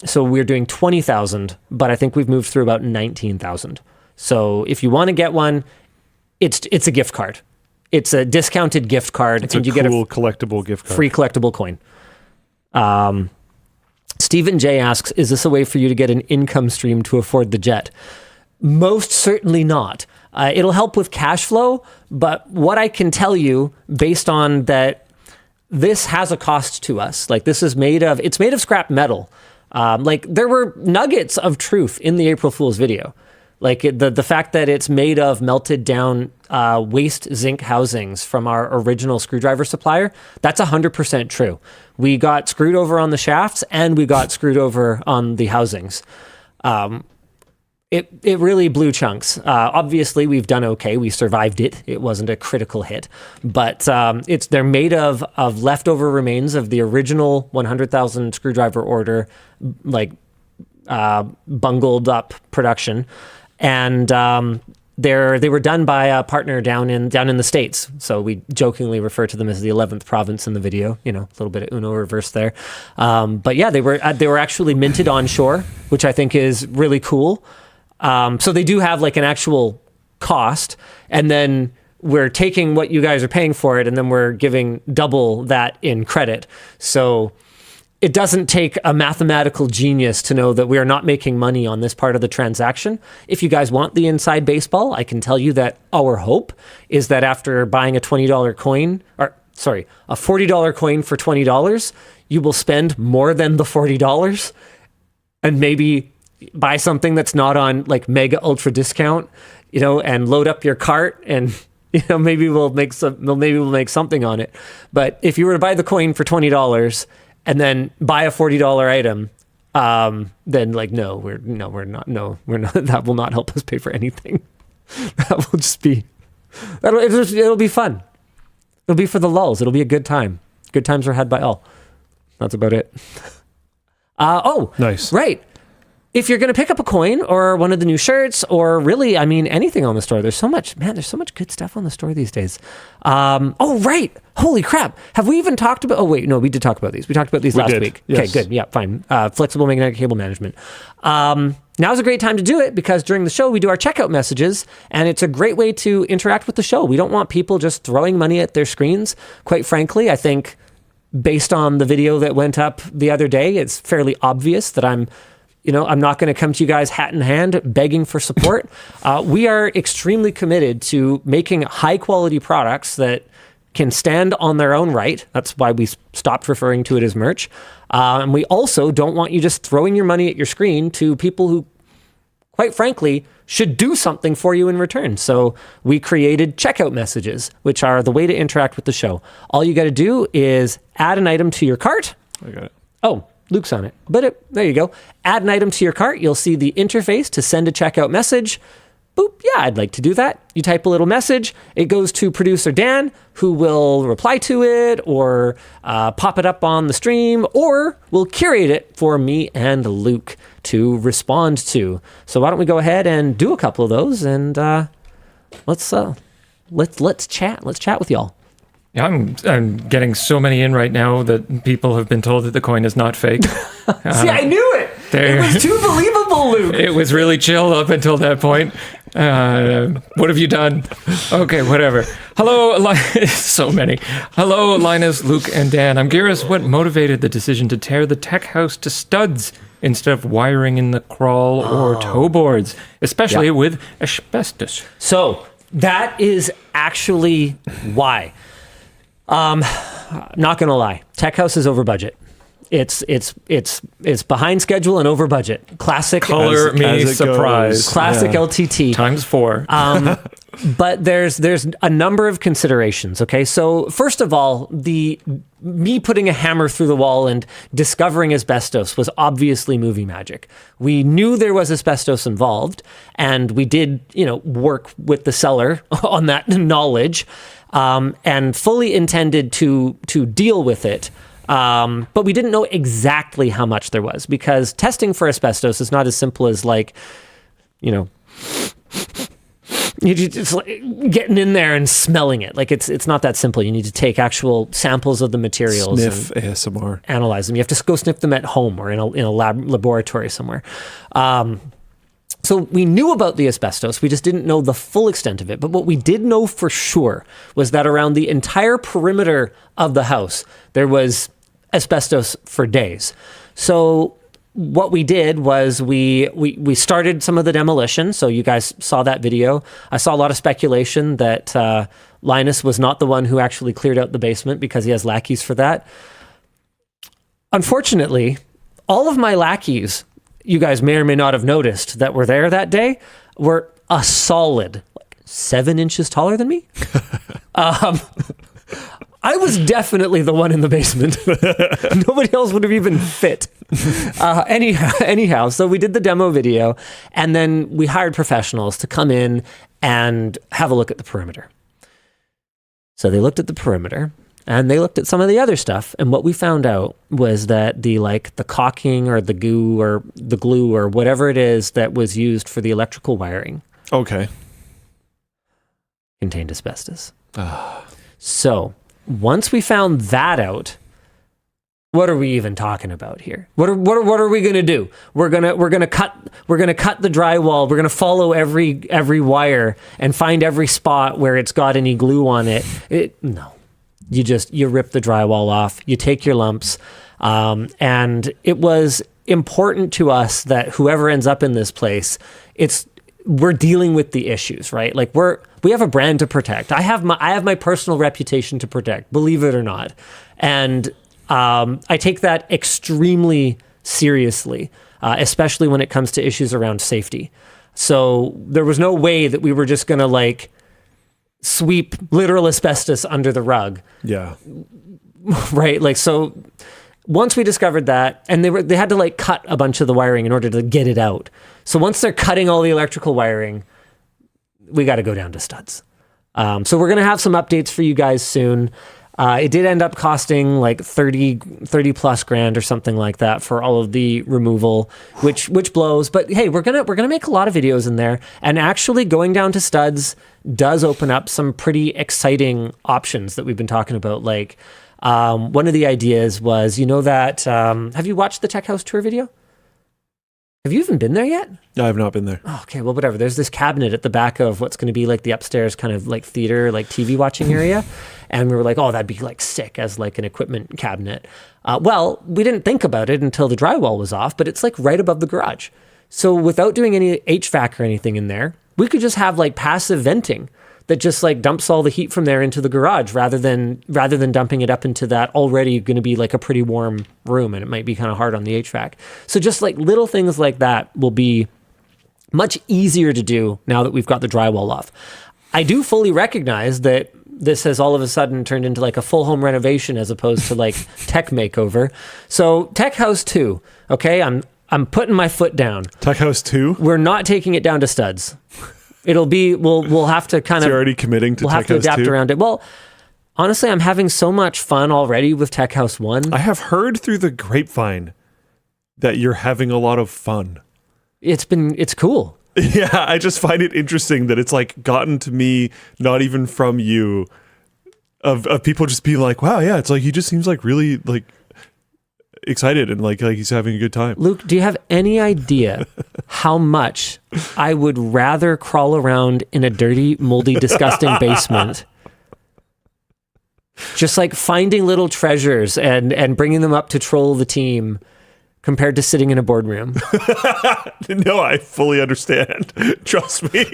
So we're doing 20,000, but I think we've moved through about 19,000. So if you want to get one, it's a gift card. It's a discounted gift card, and you get a collectible gift card. Free collectible coin. Stephen J asks, is this a way for you to get an income stream to afford the jet? Most certainly not. It'll help with cash flow, but what I can tell you based on that, this has a cost to us. It's made of scrap metal. There were nuggets of truth in the April Fool's video. The fact that it's made of melted down waste zinc housings from our original screwdriver supplier, that's 100% true. We got screwed over on the shafts and we got screwed over on the housings. It really blew chunks. Obviously, we've done okay. We survived it. It wasn't a critical hit, but they're made of leftover remains of the original 100,000 screwdriver order, bungled up production, and They were done by a partner down in the States. So we jokingly refer to them as the 11th province in the video. A little bit of Uno reverse there. But yeah, they were actually minted onshore, which I think is really cool. So they do have like an actual cost, and then we're taking what you guys are paying for it, and then we're giving double that in credit. So it doesn't take a mathematical genius to know that we are not making money on this part of the transaction. If you guys want the inside baseball, I can tell you that our hope is that after buying a $20 coin, a $40 coin for $20, you will spend more than the $40 and maybe buy something that's not on like mega ultra discount, and load up your cart, and maybe we'll make something on it. But if you were to buy the coin for $20 and then buy a $40 item, then like we're not. That will not help us pay for anything. That will just be it'll be fun. It'll be for the lulz. It'll be a good time. Good times are had by all. That's about it. Nice. Right. If you're going to pick up a coin or one of the new shirts, or really, anything on the store, there's so much good stuff on the store these days. Right. Holy crap. Have we even talked about, we did talk about these. We talked about these last week. Yes. Okay, good. Yeah, fine. Flexible magnetic cable management. Now's a great time to do it because during the show, we do our checkout messages, and it's a great way to interact with the show. We don't want people just throwing money at their screens. Quite frankly, I think based on the video that went up the other day, it's fairly obvious that I'm not going to come to you guys hat in hand begging for support. We are extremely committed to making high quality products that can stand on their own right. That's why we stopped referring to it as merch. And we also don't want you just throwing your money at your screen to people who, quite frankly, should do something for you in return. So we created checkout messages, which are the way to interact with the show. All you got to do is add an item to your cart. I got it. Oh, Luke's on it. But there you go. Add an item to your cart. You'll see the interface to send a checkout message. Boop. Yeah, I'd like to do that. You type a little message. It goes to producer Dan, who will reply to it or pop it up on the stream, or will curate it for me and Luke to respond to. So why don't we go ahead and do a couple of those, and let's chat. Let's chat with y'all. Yeah, I'm getting so many in right now that people have been told that the coin is not fake. See, I knew it. It was too believable, Luke. It was really chill up until that point. What have you done? Okay, whatever. Hello, so many. Hello, Linus, Luke, and Dan. I'm curious what motivated the decision to tear the tech house to studs instead of wiring in the crawl or toe boards, especially with asbestos. So that is actually why. Not gonna lie, tech house is over budget. It's behind schedule and over budget. Classic Color me surprised. Classic LTT times 4. But there's a number of considerations. Okay, so first of all, me putting a hammer through the wall and discovering asbestos was obviously movie magic. We knew there was asbestos involved, and we did work with the seller on that knowledge. And fully intended to deal with it. But we didn't know exactly how much there was, because testing for asbestos is not as simple as you just getting in there and smelling it. Like it's not that simple. You need to take actual samples of the materials, sniff ASMR, analyze them. You have to go sniff them at home or in a laboratory somewhere. So we knew about the asbestos, we just didn't know the full extent of it. But what we did know for sure was that around the entire perimeter of the house, there was asbestos for days. So what we did was we started some of the demolition. So you guys saw that video. I saw a lot of speculation that Linus was not the one who actually cleared out the basement because he has lackeys for that. Unfortunately, all of my lackeys, you guys may or may not have noticed, that were there that day were a solid 7 inches taller than me. I was definitely the one in the basement. Nobody else would have even fit. Anyhow, so we did the demo video, and then we hired professionals to come in and have a look at the perimeter. So they looked at the perimeter, and they looked at some of the other stuff, and what we found out was that the caulking or the glue or whatever it is that was used for the electrical wiring. Okay. contained asbestos. So once we found that out, what are we even talking about here? What are we gonna do? We're gonna cut the drywall. We're gonna follow every wire and find every spot where it's got any glue on it. No, you rip the drywall off. You take your lumps, and it was important to us that whoever ends up in this place, we're dealing with the issues, right? Like we have a brand to protect. I have my personal reputation to protect, believe it or not, and I take that extremely seriously, especially when it comes to issues around safety. So there was no way that we were just going to like sweep literal asbestos under the rug. Yeah. Right. Like, so once we discovered that, and they had to like cut a bunch of the wiring in order to get it out. So once they're cutting all the electrical wiring, we got to go down to studs. So we're going to have some updates for you guys soon. It did end up costing like 30 plus grand or something like that for all of the removal, which blows. But hey, we're gonna make a lot of videos in there, and actually going down to studs does open up some pretty exciting options that we've been talking about. Like one of the ideas was, that have you watched the Tech House tour video? Have you even been there yet? No, I have not been there. Oh, okay, well, whatever. There's this cabinet at the back of what's going to be like the upstairs kind of like theater, like TV watching area. And we were like, oh, that'd be like sick as like an equipment cabinet. Well, we didn't think about it until the drywall was off, but it's like right above the garage. So without doing any HVAC or anything in there, we could just have like passive venting that just like dumps all the heat from there into the garage rather than dumping it up into that already going to be like a pretty warm room, and it might be kind of hard on the HVAC. So just like little things like that will be much easier to do now that we've got the drywall off. I do fully recognize that this has all of a sudden turned into like a full home renovation as opposed to like tech makeover. So Tech House 2, okay, I'm putting my foot down. Tech House 2? We're not taking it down to studs. It'll be, we'll have to kind of... You're already committing to We'll Tech have to House adapt 2? around it. Well, honestly, I'm having so much fun already with Tech House 1. I have heard through the grapevine that you're having a lot of fun. It's cool. Yeah, I just find it interesting that it's like gotten to me, not even from you, of people just being like, wow, yeah, it's like he just seems like really like excited and like he's having a good time. Luke, do you have any idea how much I would rather crawl around in a dirty, moldy, disgusting basement, just like finding little treasures and bringing them up to troll the team, compared to sitting in a boardroom? No, I fully understand. Trust me.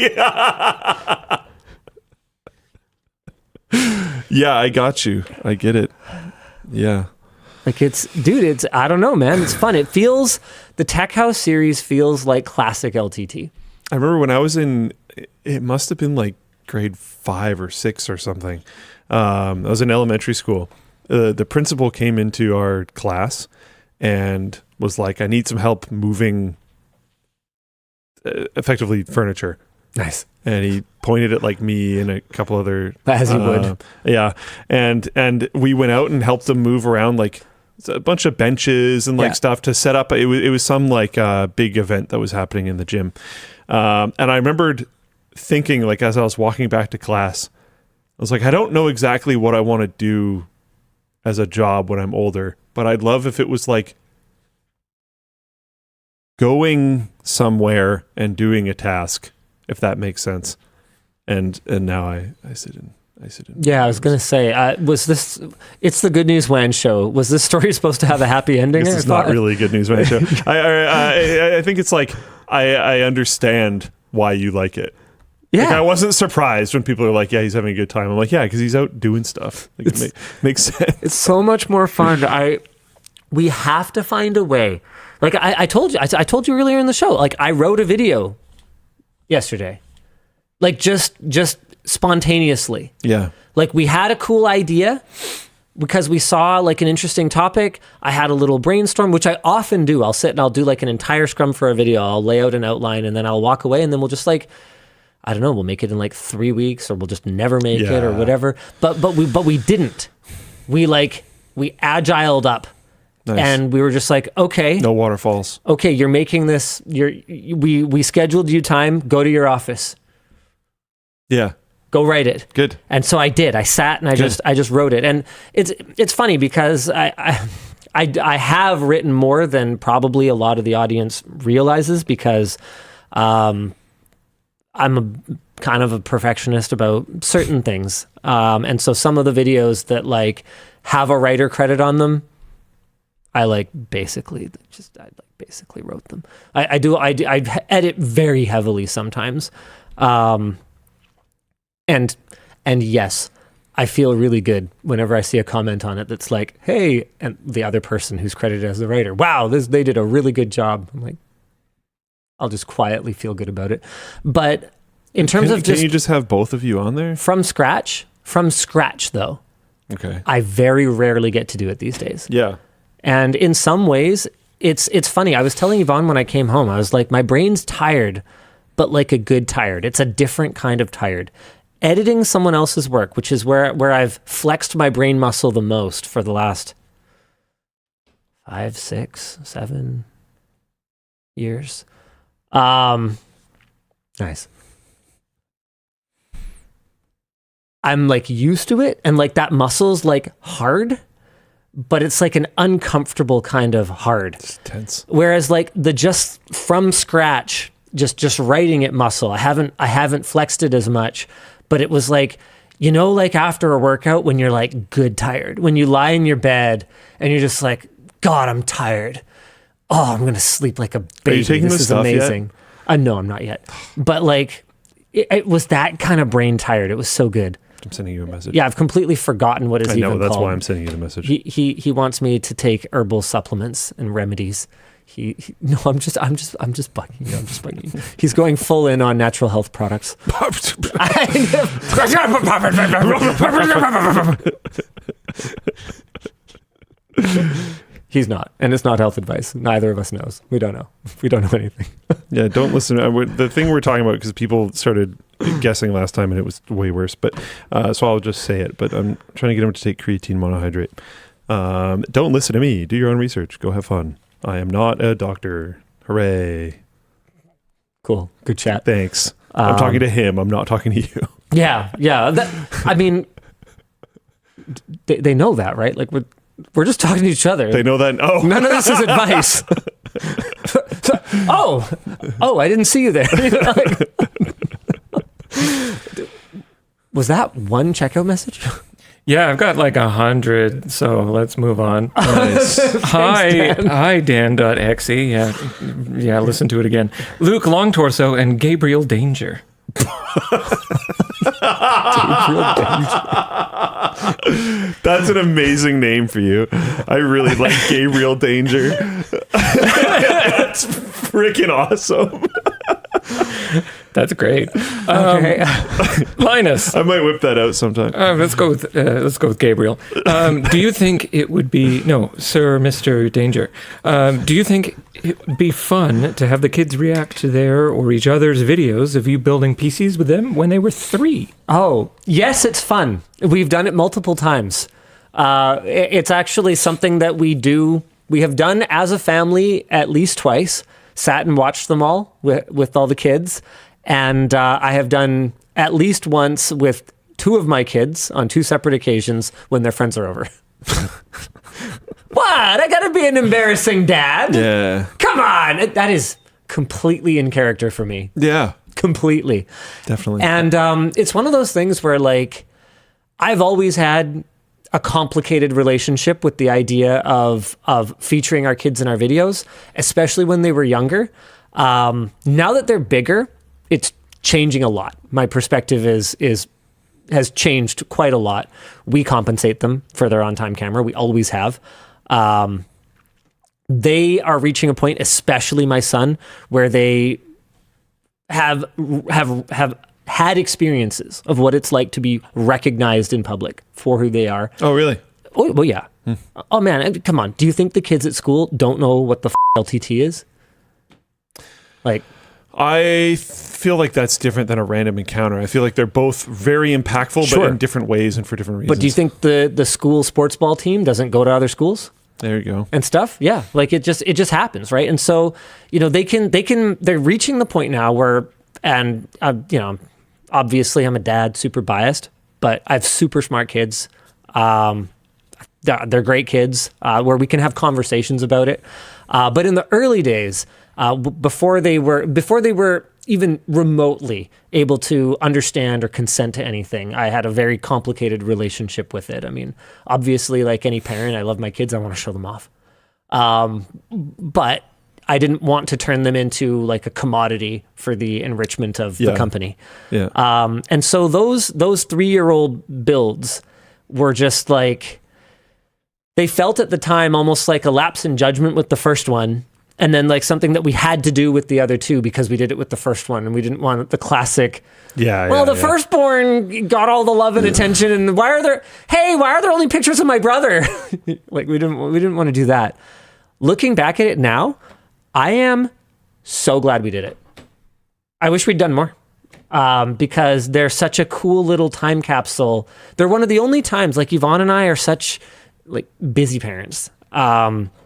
Yeah, I got you. I get it. Yeah. Like I don't know, man. It's fun. The Tech House series feels like classic LTT. I remember when I was it must have been like grade 5 or 6 or something. I was in elementary school. The principal came into our class and was like, I need some help moving effectively furniture. Nice. And he pointed at like me and a couple other... As he would. Yeah. And we went out and helped them move around like a bunch of benches and like stuff to set up. It was some like big event that was happening in the gym. And I remembered thinking like as I was walking back to class, I was like, I don't know exactly what I want to do as a job when I'm older, but I'd love if it was like going somewhere and doing a task, if that makes sense. And now I sit in. Yeah, I was going to say, it's the Good News WAN Show. Was this story supposed to have a happy ending? This is not really a Good News WAN Show. I think it's like, I understand why you like it. Yeah. Like, I wasn't surprised when people are like, yeah, he's having a good time. I'm like, yeah, because he's out doing stuff. Like, it makes sense. It's so much more fun. We have to find a way. Like I told you earlier in the show, like I wrote a video yesterday, like just spontaneously. Yeah. Like we had a cool idea because we saw like an interesting topic. I had a little brainstorm, which I often do. I'll sit and I'll do like an entire scrum for a video. I'll lay out an outline and then I'll walk away and then we'll just like, I don't know, we'll make it in like 3 weeks or we'll just never make it or whatever. But we didn't. We agiled up. Nice. And we were just like, okay. No waterfalls. Okay, you're making this. We scheduled you time. Go to your office. Yeah. Go write it. Good. And so I did. I sat and I just wrote it. And it's funny because I have written more than probably a lot of the audience realizes because I'm kind of a perfectionist about certain things. And so some of the videos that like have a writer credit on them, I basically wrote them. I edit very heavily sometimes. And yes, I feel really good whenever I see a comment on it that's like, hey, and the other person who's credited as the writer, wow, they did a really good job. I'm like, I'll just quietly feel good about it. But in terms of can you just have both of you on there? From scratch though. Okay. I very rarely get to do it these days. Yeah. And in some ways, it's funny. I was telling Yvonne when I came home, I was like, my brain's tired, but like a good tired. It's a different kind of tired. Editing someone else's work, which is where I've flexed my brain muscle the most for the last 5, 6, 7 years. Nice. I'm like used to it, and like that muscle's like hard, but it's like an uncomfortable kind of hard. It's tense. Whereas like the just from scratch, just writing it muscle, I haven't flexed it as much, but it was like, like after a workout when you're like good tired, when you lie in your bed and you're just like, God, I'm tired. Oh, I'm going to sleep like a baby. Are you taking this is amazing. No, I'm not yet. But like, it was that kind of brain tired. It was so good. I'm sending you a message. Yeah, I've completely forgotten what it's even called. I know, that's why I'm sending you the message. He wants me to take herbal supplements and remedies. No, I'm just bugging you. I'm just bugging you. He's going full in on natural health products. He's not, and it's not health advice. Neither of us knows. We don't know. We don't know anything. Yeah, don't listen. The thing we're talking about, because people started guessing last time, and it was way worse. But so I'll just say it. But I'm trying to get him to take creatine monohydrate. Don't listen to me. Do your own research. Go have fun. I am not a doctor. Hooray. Cool. Good chat. Thanks. I'm talking to him. I'm not talking to you. Yeah. I mean, they know that, right? Like we're just talking to each other. They know that. Oh, none of this is advice. I didn't see you there. Was that one checkout message? Yeah, I've got like 100, so let's move on. Nice. Hi, Dan.exe. Yeah, listen to it again. Luke Long Torso and Gabriel Danger. That's an amazing name for you. I really like Gabriel Danger. That's freaking awesome. That's great. Okay. Linus, I might whip that out sometime. let's go with Gabriel. Do you think it would be Sir Mr. Danger? Do you think it would be fun to have the kids react to their or each other's videos of you building PCs with them when they were 3? Oh, yes, it's fun. We've done it multiple times. It's actually something that we have done as a family at least twice. Sat and watched them all with all the kids. And I have done at least once with 2 of my kids on 2 separate occasions when their friends are over. What? I gotta be an embarrassing dad? Yeah. Come on. That is completely in character for me. Yeah. Completely. Definitely. And it's one of those things where like I've always had a complicated relationship with the idea of featuring our kids in our videos, especially when they were younger. Now that they're bigger, it's changing a lot. My perspective has changed quite a lot. We compensate them for their on-time camera. We always have. They are reaching a point, especially my son, where they have had experiences of what it's like to be recognized in public for who they are. Oh, really? Oh, well, yeah. Oh, man, come on. Do you think the kids at school don't know what the LTT is? Like, I feel like that's different than a random encounter. I feel like they're both very impactful, Sure. but in different ways and for different reasons. But do you think the school sports ball team doesn't go to other schools? There you go. And stuff? Yeah. Like it just happens, right? And so, they're reaching the point now where, and, obviously I'm a dad, super biased, but I have super smart kids. They're great kids where we can have conversations about it. But in the early days, before they were even remotely able to understand or consent to anything, I had a very complicated relationship with it. I mean, obviously, like any parent, I love my kids. I want to show them off. But I didn't want to turn them into like a commodity for the enrichment of the company. Yeah. And so those 3-year-old builds were just like, they felt at the time almost like a lapse in judgment with the first one, and then like something that we had to do with the other two because we did it with the first one, and we didn't want the classic. The firstborn got all the love and attention, and why are there only pictures of my brother? Like we didn't want to do that. Looking back at it now, I am so glad we did it. I wish we'd done more. Because they're such a cool little time capsule. They're one of the only times, like Yvonne and I are such like busy parents.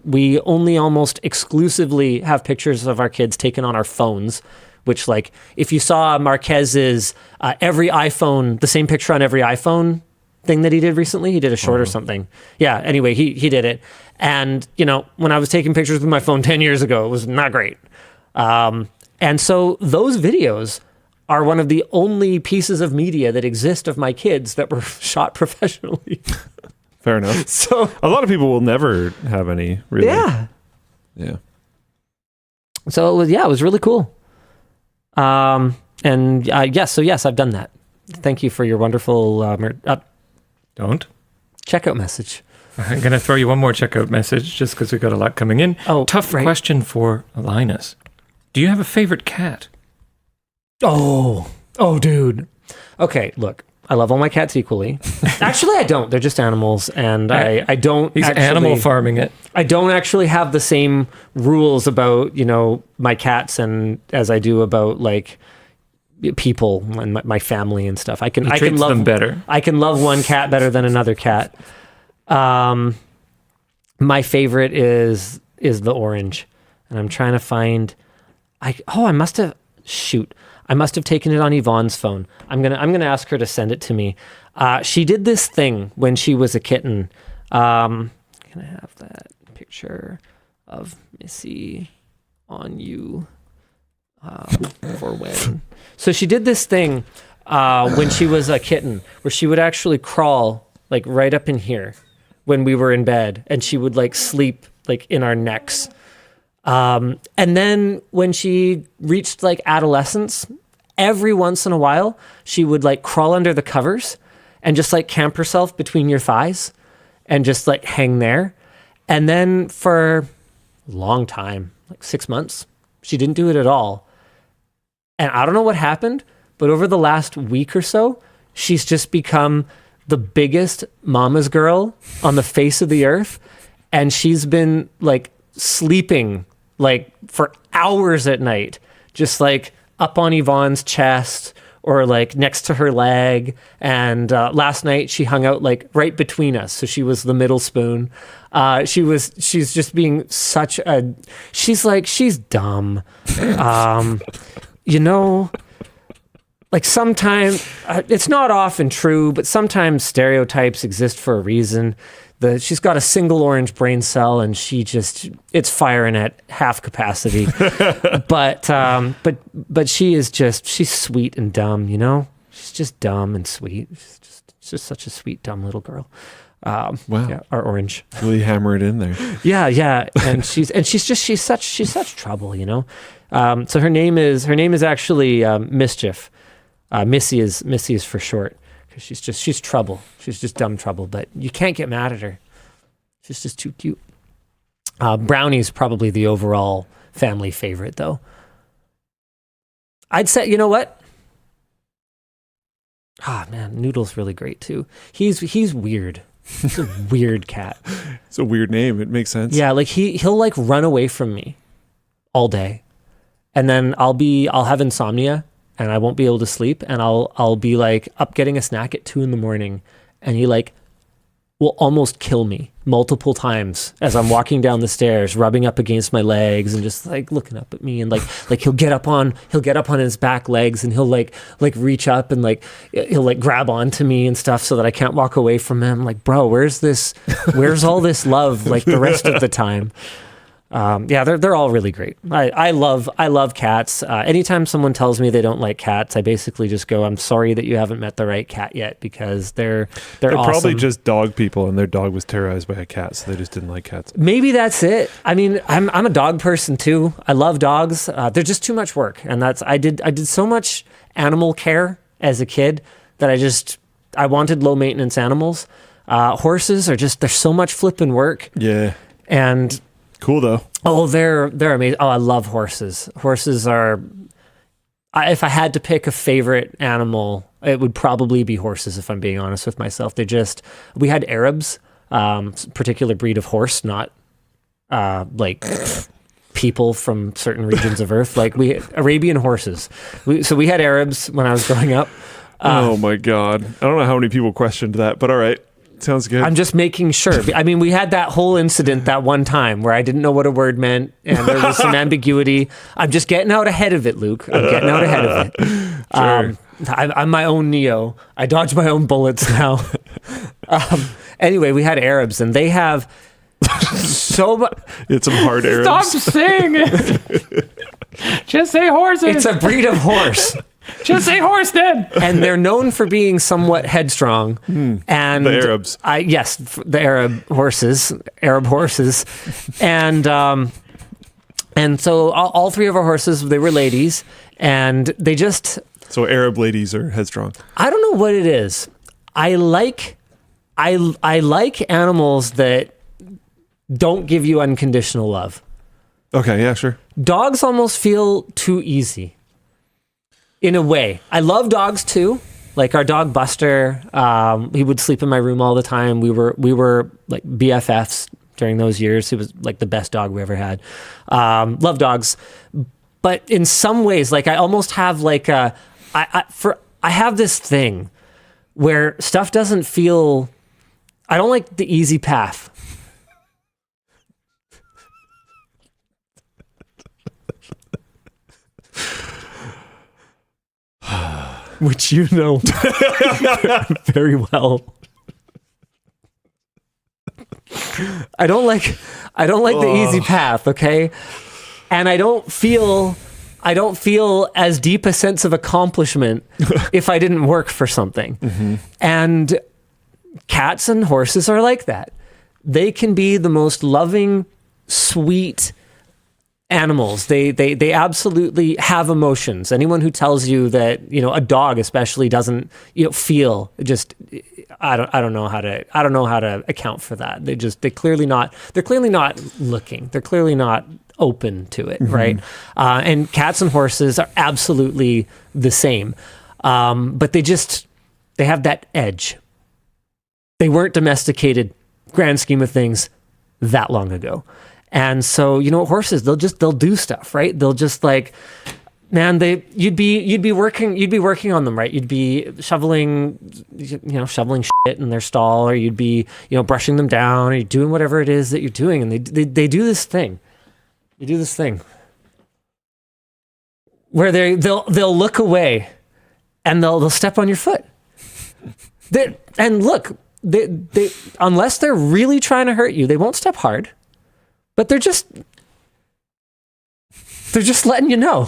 We only almost exclusively have pictures of our kids taken on our phones, which like if you saw Marquez's every iPhone, the same picture on every iPhone thing that he did recently, he did a short or something. Yeah, anyway, he did it. And, you know, when I was taking pictures with my phone 10 years ago, it was not great. And so those videos are one of the only pieces of media that exist of my kids that were shot professionally. Fair enough. So a lot of people will never have any, really. Yeah. Yeah. So it was really cool. Yes, I've done that. Thank you for your wonderful Don't. checkout message. I'm going to throw you one more checkout message just because we've got a lot coming in. Oh, tough question for Linus. Do you have a favorite cat? Oh, dude. Okay, look, I love all my cats equally. Actually, I don't. They're just animals, and I don't. He's animal farming it. I don't actually have the same rules about, you know, my cats and as I do about like people and my family and stuff. I can love them better. I can love one cat better than another cat. My favorite is the orange, and I'm trying to find. I must have taken it on Yvonne's phone. I'm gonna ask her to send it to me. She did this thing when she was a kitten. Can I have that picture of Missy on you for when? So she did this thing when she was a kitten, where she would actually crawl like right up in here when we were in bed, and she would like sleep like in our necks. And then when she reached like adolescence, every once in a while, she would like crawl under the covers and just like camp herself between your thighs and just like hang there. And then for a long time, like 6 months, she didn't do it at all. And I don't know what happened, but over the last week or so, she's just become the biggest mama's girl on the face of the earth. And she's been like sleeping like for hours at night, just like up on Yvonne's chest or like next to her leg. And last night she hung out like right between us. So she was the middle spoon. She's just being she's dumb. You know, like sometimes, it's not often true, but sometimes stereotypes exist for a reason. She's got a single orange brain cell, and it's firing at half capacity. but she's sweet and dumb, you know? She's just dumb and sweet. She's just such a sweet, dumb little girl. Wow. Yeah, our orange. Really hammer it in there. Yeah. And she's such trouble, you know? So her name is actually Mischief. Missy is for short. She's trouble. She's just dumb trouble, but you can't get mad at her. She's just too cute. Brownie's probably the overall family favorite, though. I'd say, you know what? Man, Noodle's really great too. He's weird. He's a weird cat. It's a weird name. It makes sense. Yeah, like he'll like run away from me all day, and then I'll have insomnia. And I won't be able to sleep, and I'll be like up getting a snack at 2 a.m, and he like will almost kill me multiple times as I'm walking down the stairs, rubbing up against my legs and just like looking up at me, and like he'll get up on his back legs and he'll like reach up and like he'll like grab onto me and stuff so that I can't walk away from him. Like, bro, where's all this love like the rest of the time? They're all really great. I love cats. Anytime someone tells me they don't like cats, I basically just go, I'm sorry that you haven't met the right cat yet, because they're awesome. Probably just dog people, and their dog was terrorized by a cat, so they just didn't like cats. Maybe that's it. I mean, I'm a dog person too. I love dogs. They're just too much work, and I did so much animal care as a kid that I wanted low maintenance animals. Horses they're so much flipping work. Yeah. And cool though. Oh, they're amazing. Oh, I love horses. Horses are. If I had to pick a favorite animal, it would probably be horses. If I'm being honest with myself, we had Arabs, particular breed of horse, not like people from certain regions of Earth. Like Arabian horses. So we had Arabs when I was growing up. Oh my God, I don't know how many people questioned that, but all right. Sounds good. I'm just making sure. I mean, we had that whole incident that one time where I didn't know what a word meant and there was some ambiguity. I'm just getting out ahead of it, Luke. I'm getting out ahead of it. Sure. I'm my own Neo. I dodge my own bullets now. Anyway, we had Arabs, and they have so much. It's some hard Arabs. Stop saying it. Just say horses. It's a breed of horse. Just say horse then. And they're known for being somewhat headstrong. And the Arabs. Yes, the Arab horses. And so all three of our horses, they were ladies, and they just... So Arab ladies are headstrong. I don't know what it is. I like animals that don't give you unconditional love. Okay, yeah, sure. Dogs almost feel too easy. In a way. I love dogs too. Like our dog Buster, he would sleep in my room all the time. We were like BFFs during those years. He was like the best dog we ever had. Love dogs. But in some ways, like I almost have like I have this thing where stuff doesn't feel, I don't like the easy path. Which you know very well. I don't like the easy path, okay? And I don't feel as deep a sense of accomplishment if I didn't work for something. Mm-hmm. And cats and horses are like that. They can be the most loving, sweet animals. They absolutely have emotions. Anyone who tells you that, a dog especially doesn't, feel, just I don't know how to account for that. They're clearly not looking. They're clearly not open to it, mm-hmm. right? And cats and horses are absolutely the same. But they have that edge. They weren't domesticated, grand scheme of things, that long ago. And so, horses, they'll do stuff, right? They'll just like, man, you'd be working on them, right? You'd be shoveling shit in their stall, or you'd be, brushing them down, or you're doing whatever it is that you're doing. And they do this thing. They do this thing where they'll look away and they'll step on your foot. And look, they unless they're really trying to hurt you, they won't step hard. But they're just letting you know.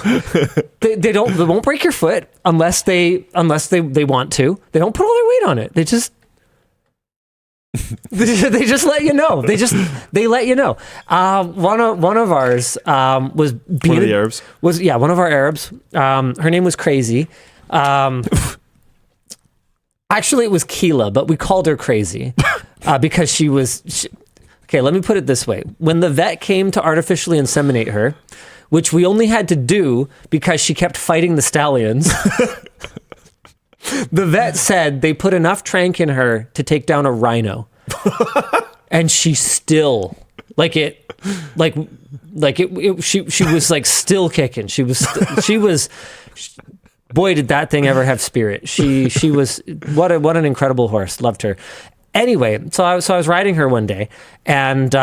They won't break your foot unless they want to. They don't put all their weight on it. They just let you know. They let you know. One of ours was being one of the Arabs. One of our Arabs. Her name was Crazy. Actually, it was Keela, but we called her Crazy because she was. Okay, let me put it this way. When the vet came to artificially inseminate her, which we only had to do because she kept fighting the stallions, the vet said they put enough tranq in her to take down a rhino. And she still, she was like still kicking. She was, boy, did that thing ever have spirit. She was, what an incredible horse. Loved her. Anyway, so I was riding her one day, and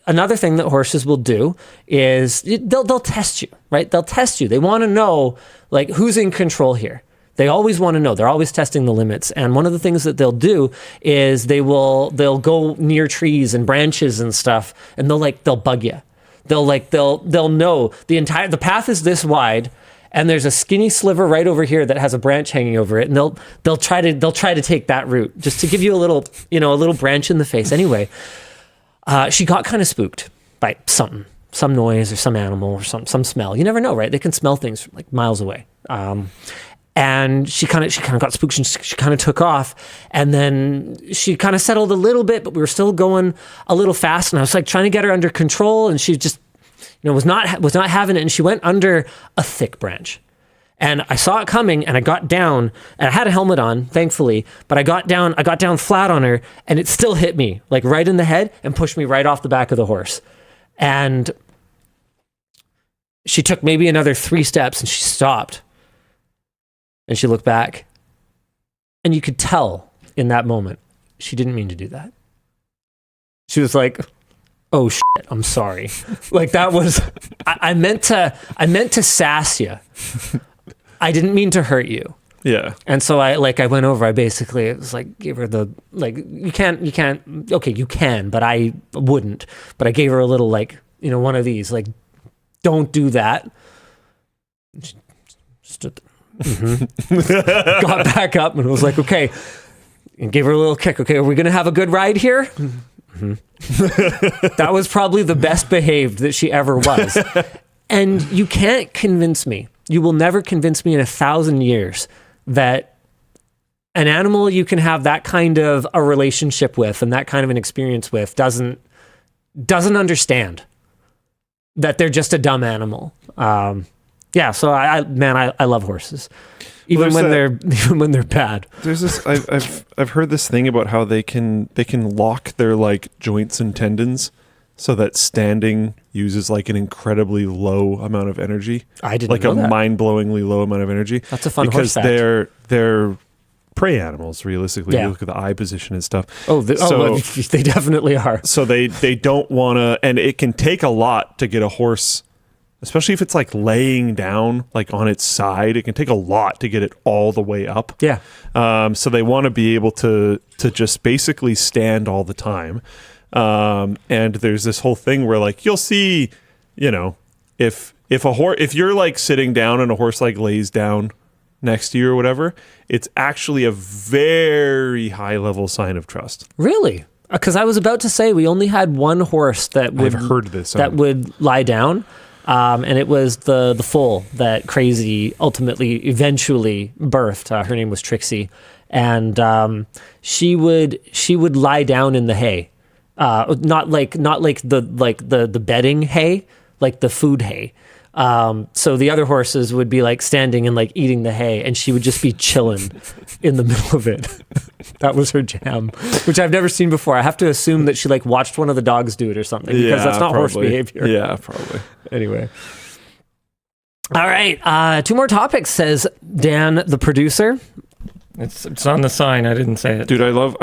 another thing that horses will do is they'll test you, right? They'll test you. They want to know, like, who's in control here. They always want to know. They're always testing the limits. And one of the things that they'll do is they'll go near trees and branches and stuff, and they'll bug you. They'll know the path is this wide, and there's a skinny sliver right over here that has a branch hanging over it, and they'll try to take that route just to give you a little branch in the face. Anyway, she got kind of spooked by something, some noise or some animal or some smell. You never know, right? They can smell things from like miles away. And she kind of got spooked, and she kind of took off, and then she kind of settled a little bit, but we were still going a little fast, and I was like trying to get her under control, and she just, was not having it, and she went under a thick branch. And I saw it coming, and I got down, and I had a helmet on, thankfully, but I got down flat on her, and it still hit me, like right in the head, and pushed me right off the back of the horse. And she took maybe another 3 steps, and she stopped. And she looked back, and you could tell in that moment, she didn't mean to do that. She was like, "Oh shit, I'm sorry." Like that was, I meant to sass you. I didn't mean to hurt you. Yeah. And so I went over, it was like, gave her the, like, you can't, okay, you can, but I wouldn't. But I gave her a little, like, one of these, like, don't do that. She stood there. Mm-hmm. Got back up and was like, okay, and gave her a little kick. Okay, are we going to have a good ride here? Mm-hmm. That was probably the best behaved that she ever was. And you can't convince me. You will never convince me in 1,000 years that an animal you can have that kind of a relationship with and that kind of an experience with doesn't understand that they're just a dumb animal. Yeah, so I love horses, even when they're bad. There's this. I've heard this thing about how they can lock their like joints and tendons, so that standing uses like an incredibly low amount of energy. I didn't like know a that. mind-blowingly low amount of energy. That's a fun because horse fact. they're prey animals. Realistically, Yeah. you look at the eye position and stuff. They definitely are. So they don't want to, and it can take a lot to get a horse. Especially if it's like laying down, like on its side, it can take a lot to get it all the way up. Yeah. So they want to be able to just basically stand all the time. And there's this whole thing where like you'll see, if you're like sitting down and a horse like lays down next to you or whatever, it's actually a very high level sign of trust. Really? Because I was about to say we only had one horse that would I've heard this would lie down. And it was the foal that Crazy eventually birthed. Her name was Trixie, and she would lie down in the hay, not like the bedding hay, like the food hay. So the other horses would be like standing and like eating the hay, and she would just be chilling in the middle of it. That was her jam, which I've never seen before. I have to assume that she like watched one of the dogs do it or something, because that's not horse behavior. Yeah, probably. Anyway. All right. 2 more topics, says Dan, the producer. It's on the sign. I didn't say it. Dude, I love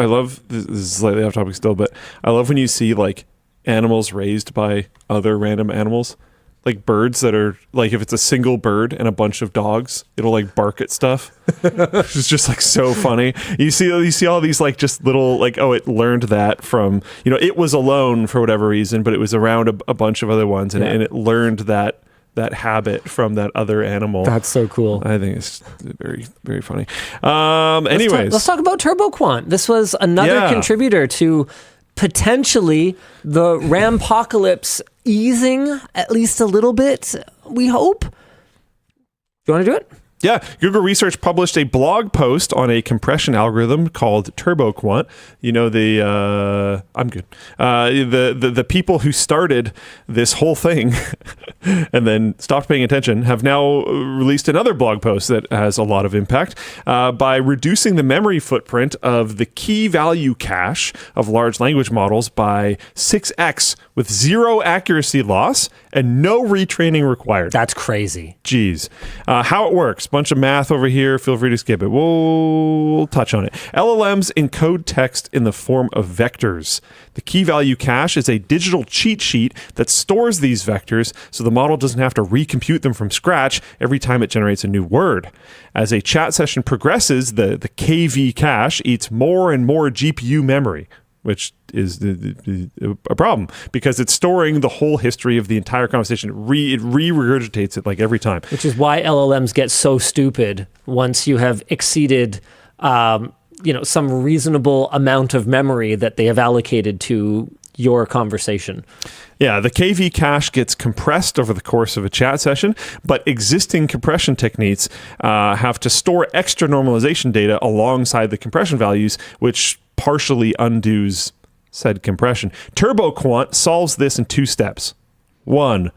this is slightly off topic still, but I love when you see like animals raised by other random animals. Like birds that are like, if it's a single bird and a bunch of dogs, it'll like bark at stuff. It's just like so funny. You see all these like just little like, oh, it learned that from, it was alone for whatever reason, but it was around a bunch of other ones, and it learned that habit from that other animal. That's so cool. I think it's very, very funny. Anyways, let's talk about TurboQuant. This was another contributor to potentially the Rampocalypse easing at least a little bit, we hope. You want to do it? Yeah, Google Research published a blog post on a compression algorithm called TurboQuant. I'm good. The people who started this whole thing and then stopped paying attention have now released another blog post that has a lot of impact by reducing the memory footprint of the key value cache of large language models by 6x with 0 accuracy loss and no retraining required. That's crazy. Geez. How it works. course, bunch of math over here. Feel free to skip it. We'll touch on it. LLMs encode text in the form of vectors. The key value cache is a digital cheat sheet that stores these vectors so the model doesn't have to recompute them from scratch every time it generates a new word. As a chat session progresses, the KV cache eats more and more GPU memory, which is a problem because it's storing the whole history of the entire conversation. It re-regurgitates it like every time. Which is why LLMs get so stupid once you have exceeded some reasonable amount of memory that they have allocated to your conversation. Yeah, the KV cache gets compressed over the course of a chat session, but existing compression techniques have to store extra normalization data alongside the compression values, which partially undoes said compression. TurboQuant solves this in 2 steps. 1,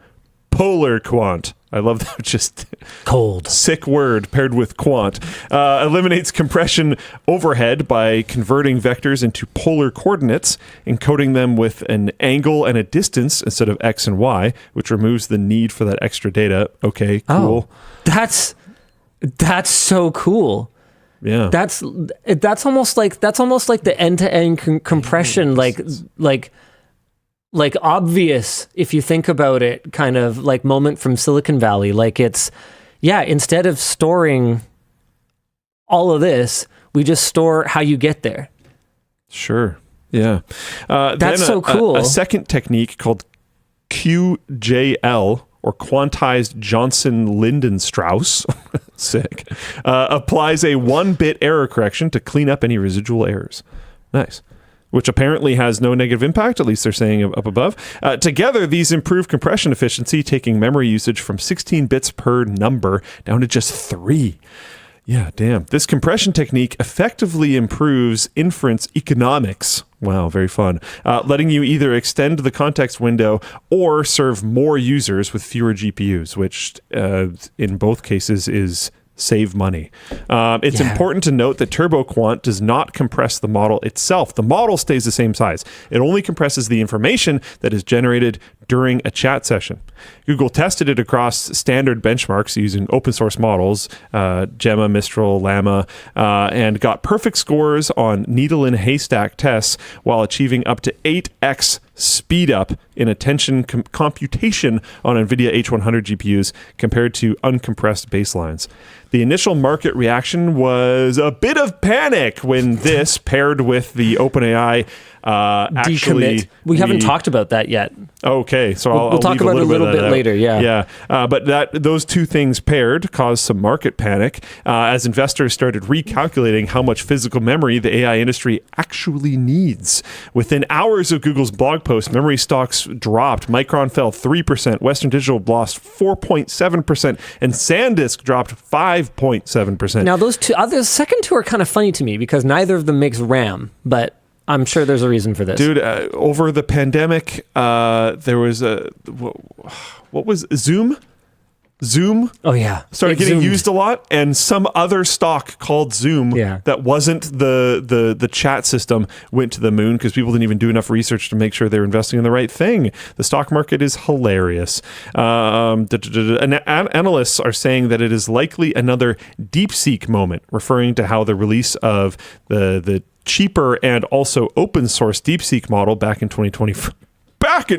polar quant. I love that, just cold, sick word paired with quant. Eliminates compression overhead by converting vectors into polar coordinates, encoding them with an angle and a distance instead of x and y, which removes the need for that extra data. Okay, cool. Oh, that's so cool. Yeah, that's almost like the end-to-end compression, like obvious if you think about it, kind of like moment from Silicon Valley. Like instead of storing all of this, we just store how you get there. Sure. Yeah. That's so cool. A second technique called QJL, or quantized Johnson-Linden-Strauss, sick, applies a 1-bit error correction to clean up any residual errors. Nice. Which apparently has no negative impact, at least they're saying up above. Together, these improve compression efficiency, taking memory usage from 16 bits per number down to just 3. Yeah, damn. This compression technique effectively improves inference economics. Wow, very fun. Letting you either extend the context window or serve more users with fewer GPUs, which in both cases is save money. It's important to note that TurboQuant does not compress the model itself. The model stays the same size. It only compresses the information that is generated during a chat session. Google tested it across standard benchmarks using open source models, Gemma, Mistral, Llama, and got perfect scores on needle in haystack tests while achieving up to 8x speed up in attention computation on Nvidia H100 GPUs compared to uncompressed baselines. The initial market reaction was a bit of panic when this paired with the OpenAI decommit. We haven't talked about that yet. Okay, so we'll talk about it a little bit later. Yeah. But those two things paired caused some market panic as investors started recalculating how much physical memory the AI industry actually needs. Within hours of Google's blog post, memory stocks dropped. Micron fell 3%, Western Digital lost 4.7%, and SanDisk dropped 5.7%. Now those second 2 are kind of funny to me because neither of them makes RAM, but I'm sure there's a reason for this. Dude, over the pandemic, there was what was Zoom? Zoom started getting used a lot, and some other stock called Zoom that wasn't the chat system went to the moon because people didn't even do enough research to make sure they were investing in the right thing. The stock market is hilarious. Analysts are saying that it is likely another DeepSeek moment, referring to how the release of the cheaper and also open source DeepSeek model back in 2025 back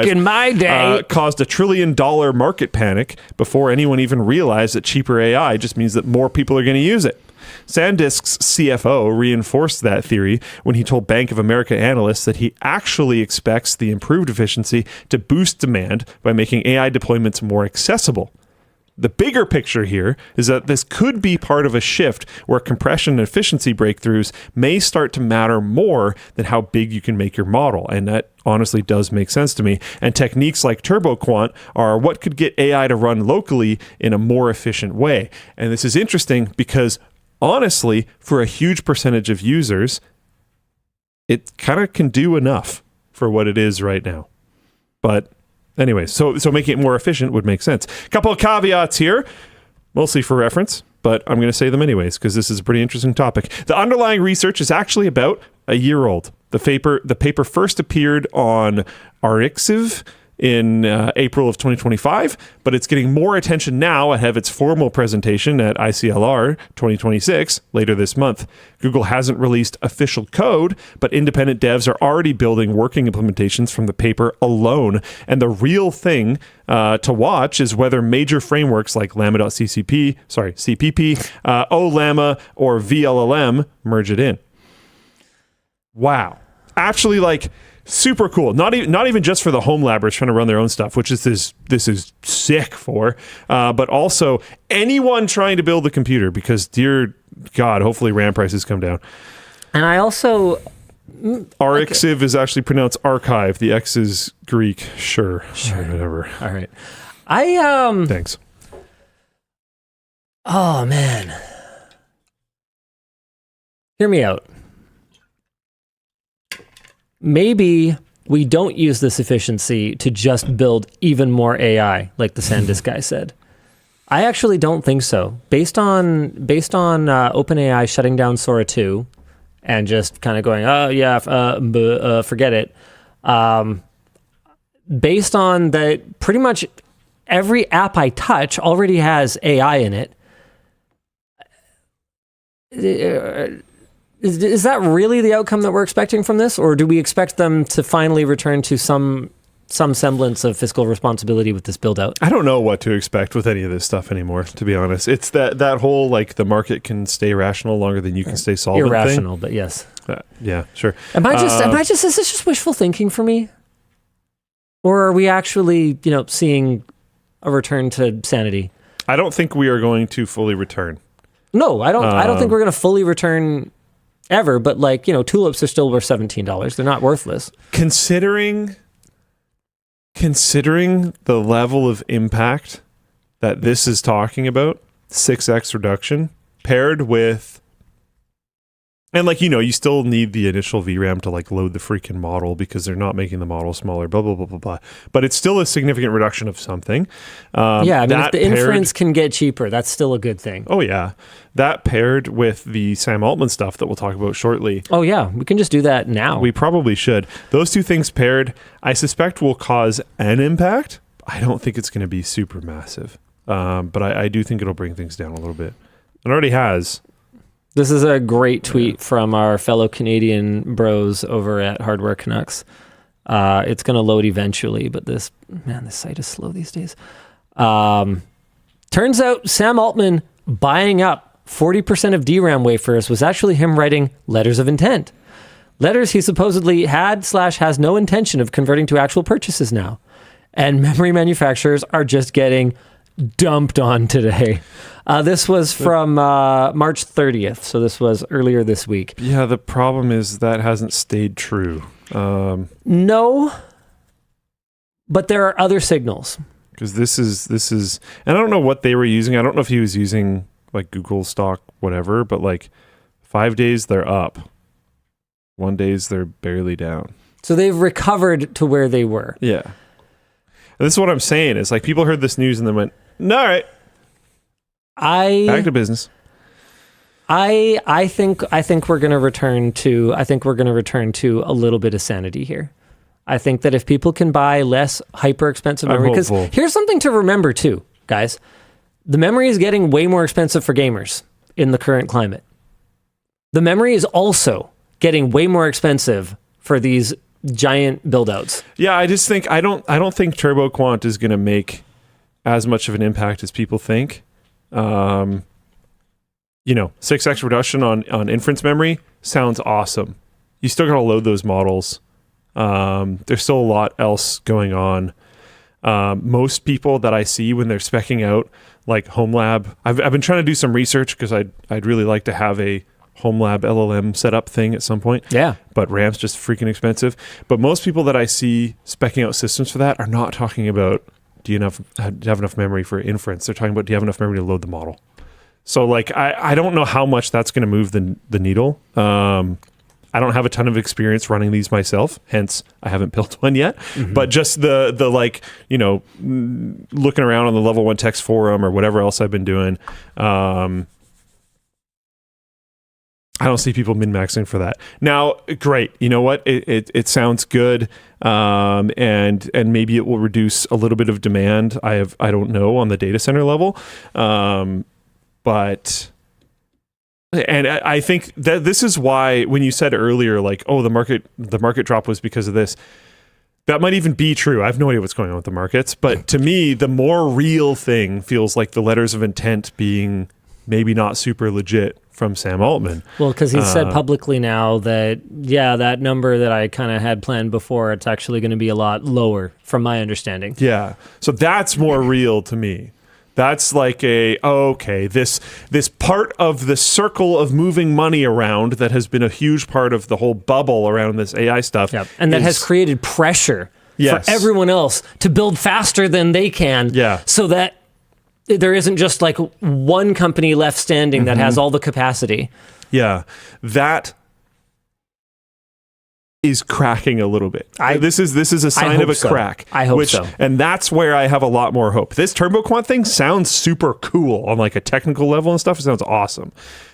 in my day caused $1 trillion market panic before anyone even realized that cheaper AI just means that more people are going to use it. SanDisk's CFO reinforced that theory when he told Bank of America analysts that he actually expects the improved efficiency to boost demand by making AI deployments more accessible. The bigger picture here is that this could be part of a shift where compression and efficiency breakthroughs may start to matter more than how big you can make your model. And that honestly does make sense to me. And techniques like TurboQuant are what could get AI to run locally in a more efficient way. And this is interesting because honestly, for a huge percentage of users, it kind of can do enough for what it is right now. But anyway, so making it more efficient would make sense. A couple of caveats here, mostly for reference, but I'm going to say them anyways because this is a pretty interesting topic. The underlying research is actually about a year old. The paper first appeared on Arxiv in April of 2025, but it's getting more attention now ahead of its formal presentation at ICLR 2026 later this month. Google hasn't released official code, but independent devs are already building working implementations from the paper alone. And the real thing to watch is whether major frameworks like Llama.CCP, CPP, OLlama, or VLLM merge it in. Wow. Actually, like, super cool. Not even just for the home labbers trying to run their own stuff, which is this is sick for, but also anyone trying to build a computer, because dear God, hopefully RAM prices come down. And I also... Arxiv is actually pronounced archive. The X is Greek. Sure. Whatever. All right. Thanks. Oh, man. Hear me out. Maybe we don't use this efficiency to just build even more AI, like the SanDisk guy said. I actually don't think so. Based on OpenAI shutting down Sora 2 and just kind of going, oh yeah, forget it. Based on that, pretty much every app I touch already has AI in it. Is that really the outcome that we're expecting from this, or do we expect them to finally return to some semblance of fiscal responsibility with this build out? I don't know what to expect with any of this stuff anymore, to be honest. It's that whole, like, the market can stay rational longer than you can stay solvent irrational thing. But yes. Yeah, sure. Am I just is this just wishful thinking for me? Or are we actually, seeing a return to sanity? I don't think we are going to fully return. No, I don't think we're going to fully return ever, but tulips are still worth $17. They're not worthless. Considering the level of impact that this is talking about, 6x reduction, paired with, and you still need the initial VRAM to load the freaking model because they're not making the model smaller, blah, blah, blah, blah, blah. But it's still a significant reduction of something. If the inference can get cheaper, that's still a good thing. Oh, yeah. That paired with the Sam Altman stuff that we'll talk about shortly. Oh, yeah. We can just do that now. We probably should. Those two things paired, I suspect, will cause an impact. I don't think it's going to be super massive. But I do think it'll bring things down a little bit. It already has. This is a great tweet from our fellow Canadian bros over at Hardware Canucks. It's going to load eventually, but this site is slow these days. Turns out Sam Altman buying up 40% of DRAM wafers was actually him writing letters of intent. Letters he supposedly had/has no intention of converting to actual purchases now. And memory manufacturers are just getting dumped on today. This was from March 30th, so this was earlier this week. Yeah, the problem is that hasn't stayed true. No, but there are other signals. Because this is, and I don't know what they were using. I don't know if he was using Google stock, whatever, but 5 days they're up. 1 days they're barely down. So they've recovered to where they were. Yeah. And this is what I'm saying is people heard this news and then went, no, all right. Back to business. I think we're going to return to a little bit of sanity here. I think that if people can buy less hyper expensive memory, because here's something to remember too, guys. The memory is getting way more expensive for gamers in the current climate. The memory is also getting way more expensive for these giant build-outs. Yeah, I just think I don't think TurboQuant is going to make as much of an impact as people think. 6x reduction on inference memory sounds awesome. You still got to load those models. There's still a lot else going on. Most people that I see when they're speccing out home lab, I've been trying to do some research because I'd really like to have a home lab LLM setup thing at some point. Yeah. But RAM's just freaking expensive. But most people that I see speccing out systems for that are not talking about do you have enough memory for inference. They're talking about do you have enough memory to load the model. So I don't know how much that's going to move the needle. I don't have a ton of experience running these myself, hence I haven't built one yet. Mm-hmm. But just the looking around on the Level 1 Text forum or whatever else I've been doing, I don't see people min-maxing for that. Now, great. You know what? It sounds good, and maybe it will reduce a little bit of demand. I don't know on the data center level, but I think that this is why when you said earlier, like, oh, the market drop was because of this. That might even be true. I have no idea what's going on with the markets, but to me, the more real thing feels like the letters of intent being maybe not super legit from Sam Altman. Well, because he said publicly now that, yeah, that number that I kind of had planned before, it's actually going to be a lot lower from my understanding. Yeah. So that's more real to me. That's like this part of the circle of moving money around that has been a huge part of the whole bubble around this AI stuff. Yep. And that has created pressure for everyone else to build faster than they can. Yeah. So that there isn't just like one company left standing that has all the capacity. Yeah. That is cracking a little bit. This is a sign of a crack. I hope so. And that's where I have a lot more hope. This TurboQuant thing sounds super cool on like a technical level and stuff. It sounds awesome.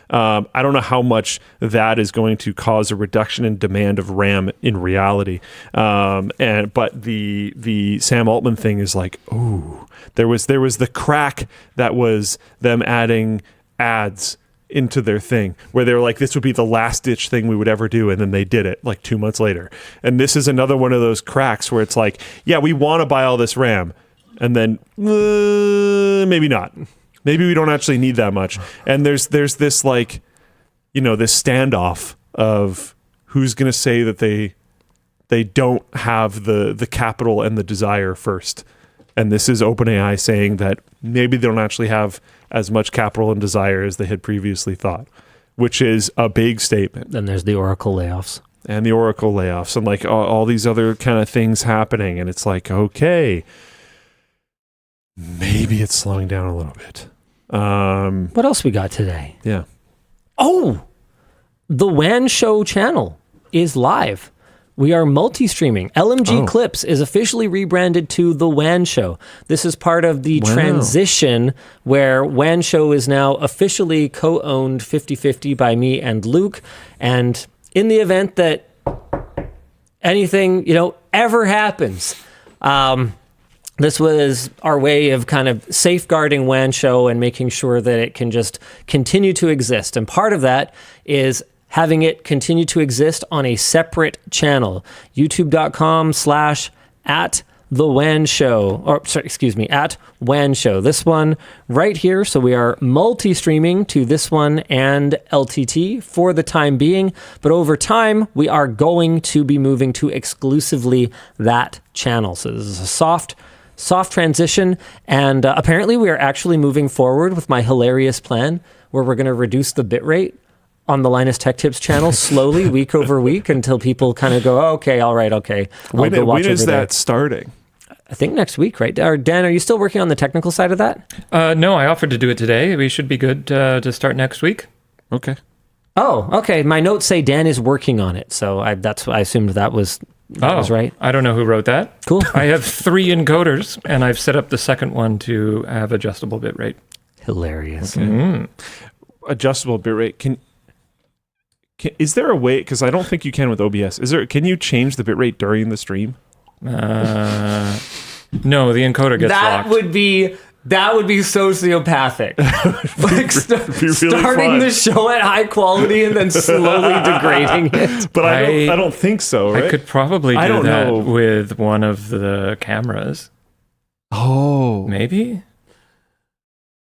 I don't know how much that is going to cause a reduction in demand of RAM in reality. But the Sam Altman thing is like, ooh, there was the crack that was them adding ads into their thing where they were like, this would be the last ditch thing we would ever do, and then they did it like 2 months later. And this is another one of those cracks where it's like, yeah, we want to buy all this RAM, and then maybe not. Maybe we don't actually need that much. And there's this like, you know, this standoff of who's going to say that they don't have the capital and the desire first. And this is OpenAI saying that maybe they don't actually have as much capital and desire as they had previously thought, which is a big statement. Then there's the Oracle layoffs. And the Oracle layoffs and like all these other kind of things happening. And it's like, okay, maybe it's slowing down a little bit. What else we got today? Yeah. Oh, the WAN Show channel is live. We are multi-streaming. LMG Clips is officially rebranded to the WAN Show. This is part of the transition where WAN Show is now officially co-owned 50-50 by me and Luke. And in the event that anything, ever happens, this was our way of kind of safeguarding WAN Show and making sure that it can just continue to exist. And part of that is having it continue to exist on a separate channel, youtube.com/@WAN Show, at WAN Show. This one right here. So we are multi-streaming to this one and LTT for the time being, but over time we are going to be moving to exclusively that channel. So this is a soft transition, and apparently we are actually moving forward with my hilarious plan where we're going to reduce the bitrate on the Linus Tech Tips channel slowly, week over week, until people kind of go, oh, okay, all right, okay. When is that starting? I think next week, right? Or Dan, are you still working on the technical side of that? No, I offered to do it today. We should be good to start next week. Okay. Oh, okay. My notes say Dan is working on it, so I assumed that was right. I don't know who wrote that. Cool. I have 3 encoders, and I've set up the second one to have adjustable bitrate. Hilarious. Okay. Mm. Adjustable bitrate. Is there a way? Because I don't think you can with OBS. Can you change the bitrate during the stream? No, the encoder gets locked. That would be sociopathic. Like really starting fun. the show at high quality and then slowly degrading it. But I don't think so, right? I could probably do that with one of the cameras. Oh. Maybe?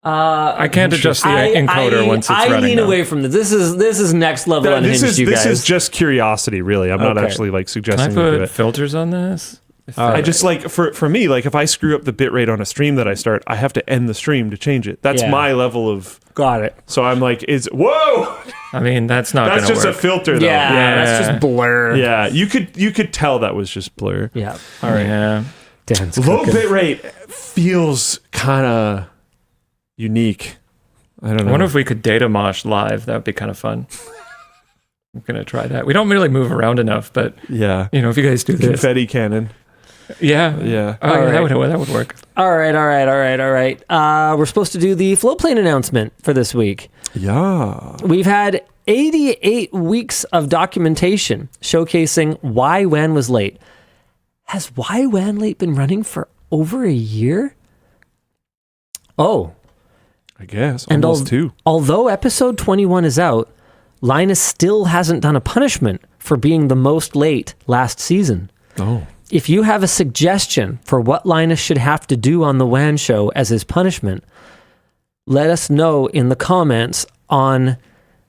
I can't adjust the encoder once it's running. I lean away from this. This is next level unhinged, you guys. This is just curiosity, really. I'm not actually like suggesting Can I you do put it. filters on this? I just like for me, like if I screw up the bitrate on a stream that I start, I have to end the stream to change it. That's my level of. Got it. So I'm like, whoa. I mean, that's not going to work. That's just a filter, though. Yeah, that's just blur. Yeah, you could tell that was just blur. Yeah. All right. Yeah. Dan's low cooking. bitrate feels kind of unique. I don't know. I wonder if we could data mosh live. That would be kind of fun. I'm going to try that. We don't really move around enough, but yeah, if you guys do this. Confetti cannon. Yeah. Yeah. Oh, yeah, that would work. All right. We're supposed to do the Floatplane announcement for this week. Yeah. We've had 88 weeks of documentation showcasing why WAN was late. Has why WAN Late been running for over a year? Oh. I guess. And almost 2. Although episode 21 is out, Linus still hasn't done a punishment for being the most late last season. Oh. If you have a suggestion for what Linus should have to do on the WAN show as his punishment, let us know in the comments on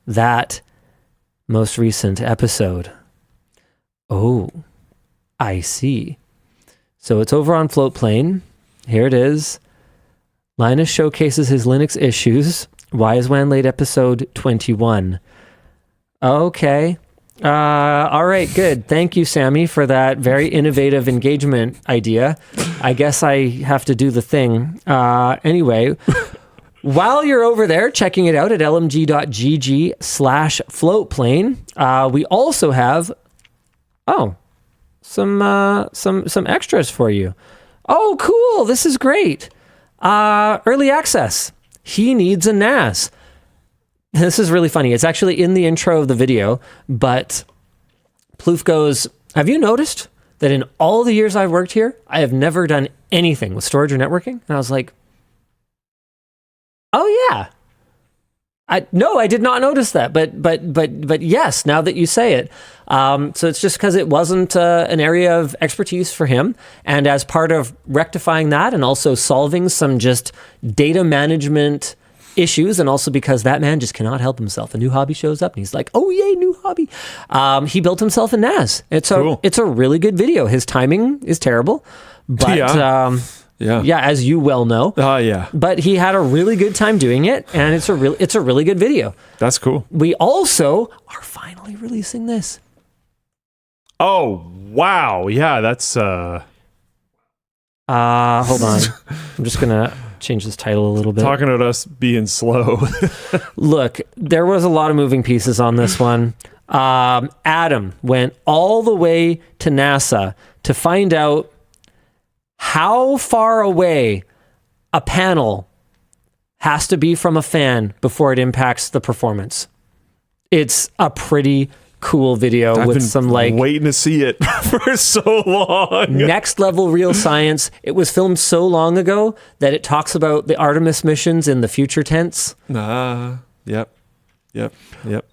that most recent episode. Oh, I see. So it's over on Floatplane. Here it is. Linus showcases his Linux issues. Why is WAN Late episode 21? Okay. All right, good. Thank you, Sammy, for that very innovative engagement idea. I guess I have to do the thing. Anyway, while you're over there checking it out at lmg.gg/floatplane, we also have, some extras for you. Oh, cool. This is great. Early access. He needs a NAS. This is really funny. It's actually in the intro of the video, but Plouffe goes, have you noticed that in all the years I've worked here, I have never done anything with storage or networking? And I was like, oh yeah. No, I did not notice that, but yes, now that you say it. So it's just because it wasn't an area of expertise for him. And as part of rectifying that and also solving some just data management issues, and also because that man just cannot help himself. A new hobby shows up and he's like, oh yay, new hobby. He built himself a NAS. It's a really good video. His timing is terrible, but yeah, as you well know. Yeah. But he had a really good time doing it, and it's a really good video. That's cool. We also are finally releasing this. Oh, wow. Yeah, that's hold on. I'm just going to change this title a little bit. Talking about us being slow. Look, there was a lot of moving pieces on this one. Adam went all the way to NASA to find out how far away a panel has to be from a fan before it impacts the performance. It's a pretty cool video I've with been some waiting to see it for so long. Next level real science. It was filmed so long ago that it talks about the Artemis missions in the future tense. Yep.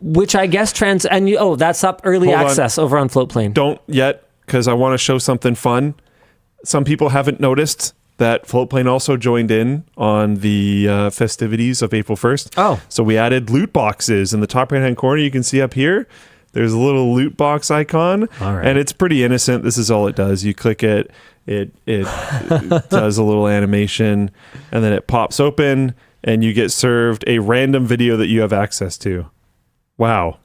Which I guess that's up early access over on Floatplane. Don't yet, because I want to show something fun. Some people haven't noticed that Floatplane also joined in on the festivities of April 1st. Oh. So we added loot boxes in the top right-hand corner. You can see up here, there's a little loot box icon. All right. And it's pretty innocent. This is all it does. You click it, it does a little animation, and then it pops open, and you get served a random video that you have access to. Wow.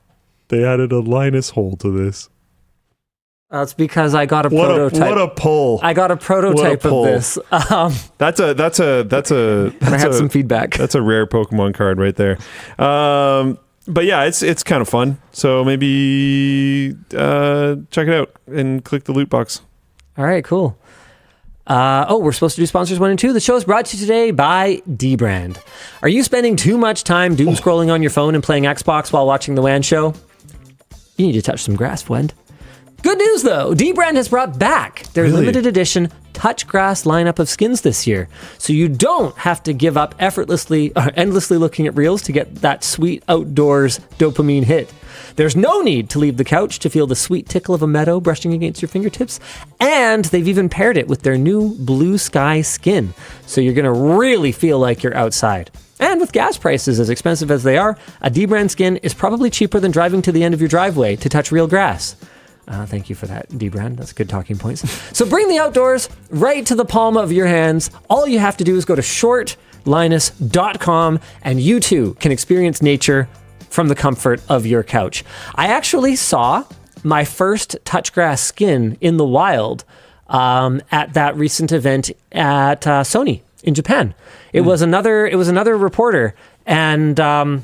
They added a Linus hole to this. That's because I got a prototype. What a pull! I got a prototype of this. That's a. I had some feedback. That's a rare Pokemon card right there. But yeah, it's kind of fun. So maybe check it out and click the loot box. All right, cool. We're supposed to do sponsors 1 and 2. The show is brought to you today by dBrand. Are you spending too much time doom scrolling on your phone and playing Xbox while watching the WAN show? You need to touch some grass, friend. Good news, though. dBrand has brought back their limited edition touch grass lineup of skins this year. So you don't have to give up endlessly looking at reels to get that sweet outdoors dopamine hit. There's no need to leave the couch to feel the sweet tickle of a meadow brushing against your fingertips. And they've even paired it with their new blue sky skin. So you're going to really feel like you're outside. And with gas prices as expensive as they are, a dBrand skin is probably cheaper than driving to the end of your driveway to touch real grass. Thank you for that, dBrand. That's good talking points. So bring the outdoors right to the palm of your hands. All you have to do is go to shortlinus.com, and you too can experience nature from the comfort of your couch. I actually saw my first touchgrass skin in the wild at that recent event at Sony in Japan. It was another reporter, and I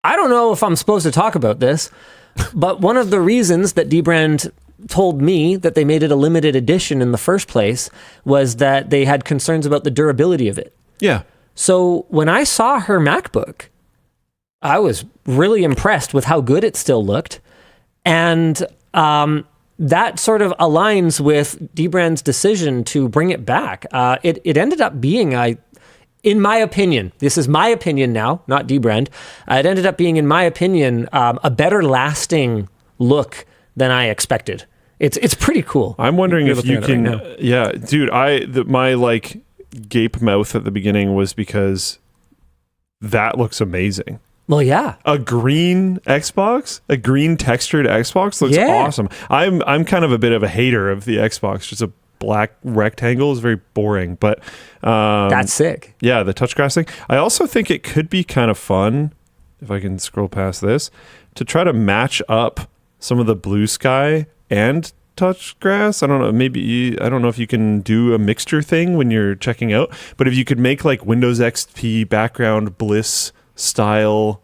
don't know if I'm supposed to talk about this, but one of the reasons that dBrand told me that they made it a limited edition in the first place was that they had concerns about the durability of it. Yeah. So when I saw her MacBook, I was really impressed with how good it still looked. And that sort of aligns with dBrand's decision to bring it back. It ended up being, in my opinion, this is my opinion now, not dBrand, it ended up being, in my opinion, a better lasting look than I expected. It's pretty cool. I'm wondering if you can, right yeah, dude, my like gape mouth at the beginning was because that looks amazing. Well, yeah. A green Xbox, a green textured Xbox looks awesome. I'm kind of a bit of a hater of the Xbox. Just a black rectangle is very boring, but that's sick. Yeah, the touch grass thing. I also think it could be kind of fun, if I can scroll past this, to try to match up some of the blue sky and touch grass. I don't know. I don't know if you can do a mixture thing when you're checking out, but if you could make like Windows XP background bliss style,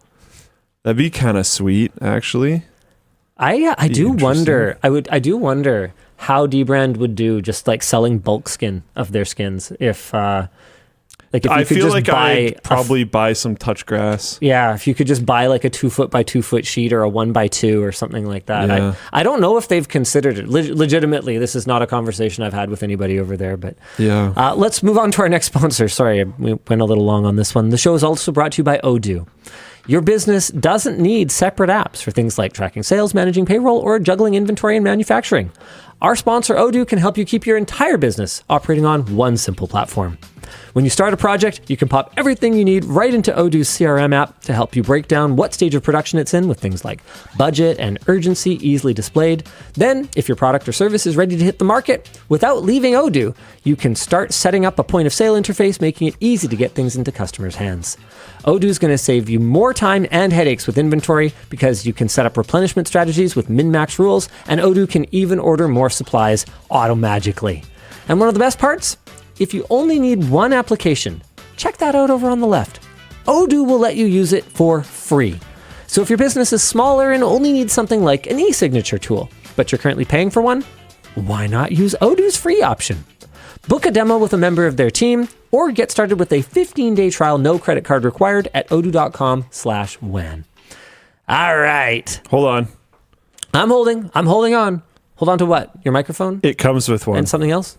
that'd be kind of sweet, actually. I do wonder how dBrand would do just like selling bulk skin of their skins if like if you I could feel just like buy I'd probably buy some touch grass. Yeah, if you could just buy like a 2 foot by 2 foot sheet or a 1 by 2 or something like that. Yeah. I don't know if they've considered it. Legitimately, this is not a conversation I've had with anybody over there. But yeah, let's move on to our next sponsor. Sorry, we went a little long on this one. The show is also brought to you by Odoo. Your business doesn't need separate apps for things like tracking sales, managing payroll, or juggling inventory and manufacturing. Our sponsor, Odoo, can help you keep your entire business operating on one simple platform. When you start a project, you can pop everything you need right into Odoo's CRM app to help you break down what stage of production it's in with things like budget and urgency easily displayed. Then, if your product or service is ready to hit the market, without leaving Odoo, you can start setting up a point of sale interface, making it easy to get things into customers' hands. Odoo is going to save you more time and headaches with inventory because you can set up replenishment strategies with min-max rules, and Odoo can even order more supplies auto-magically. And one of the best parts? If you only need one application, check that out over on the left. Odoo will let you use it for free. So if your business is smaller and only needs something like an e-signature tool, but you're currently paying for one, why not use Odoo's free option? Book a demo with a member of their team or get started with a 15-day trial, no credit card required at odoo.com/WAN. All right. hold on. I'm holding on. Hold on to what? Your microphone? It comes with one. And something else?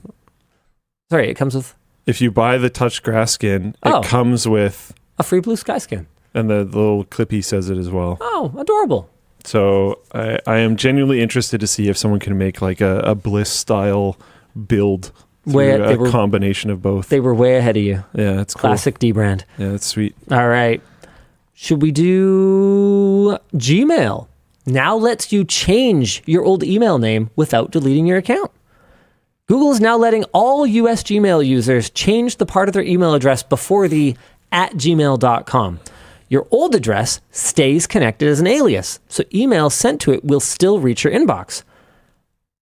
Sorry, it comes with If you buy the touch grass skin, Oh. it comes with, a free blue sky skin. and the little clippy says it as well. Oh, adorable. So I am genuinely interested to see if someone can make like a Bliss style build through a combination of both. They were way ahead of you. Yeah, it's cool. Classic dBrand. Yeah, that's sweet. All right. Should we do Gmail? Now lets you change your old email name without deleting your account. Google is now letting all US Gmail users change the part of their email address before the @gmail.com. Your old address stays connected as an alias, so emails sent to it will still reach your inbox.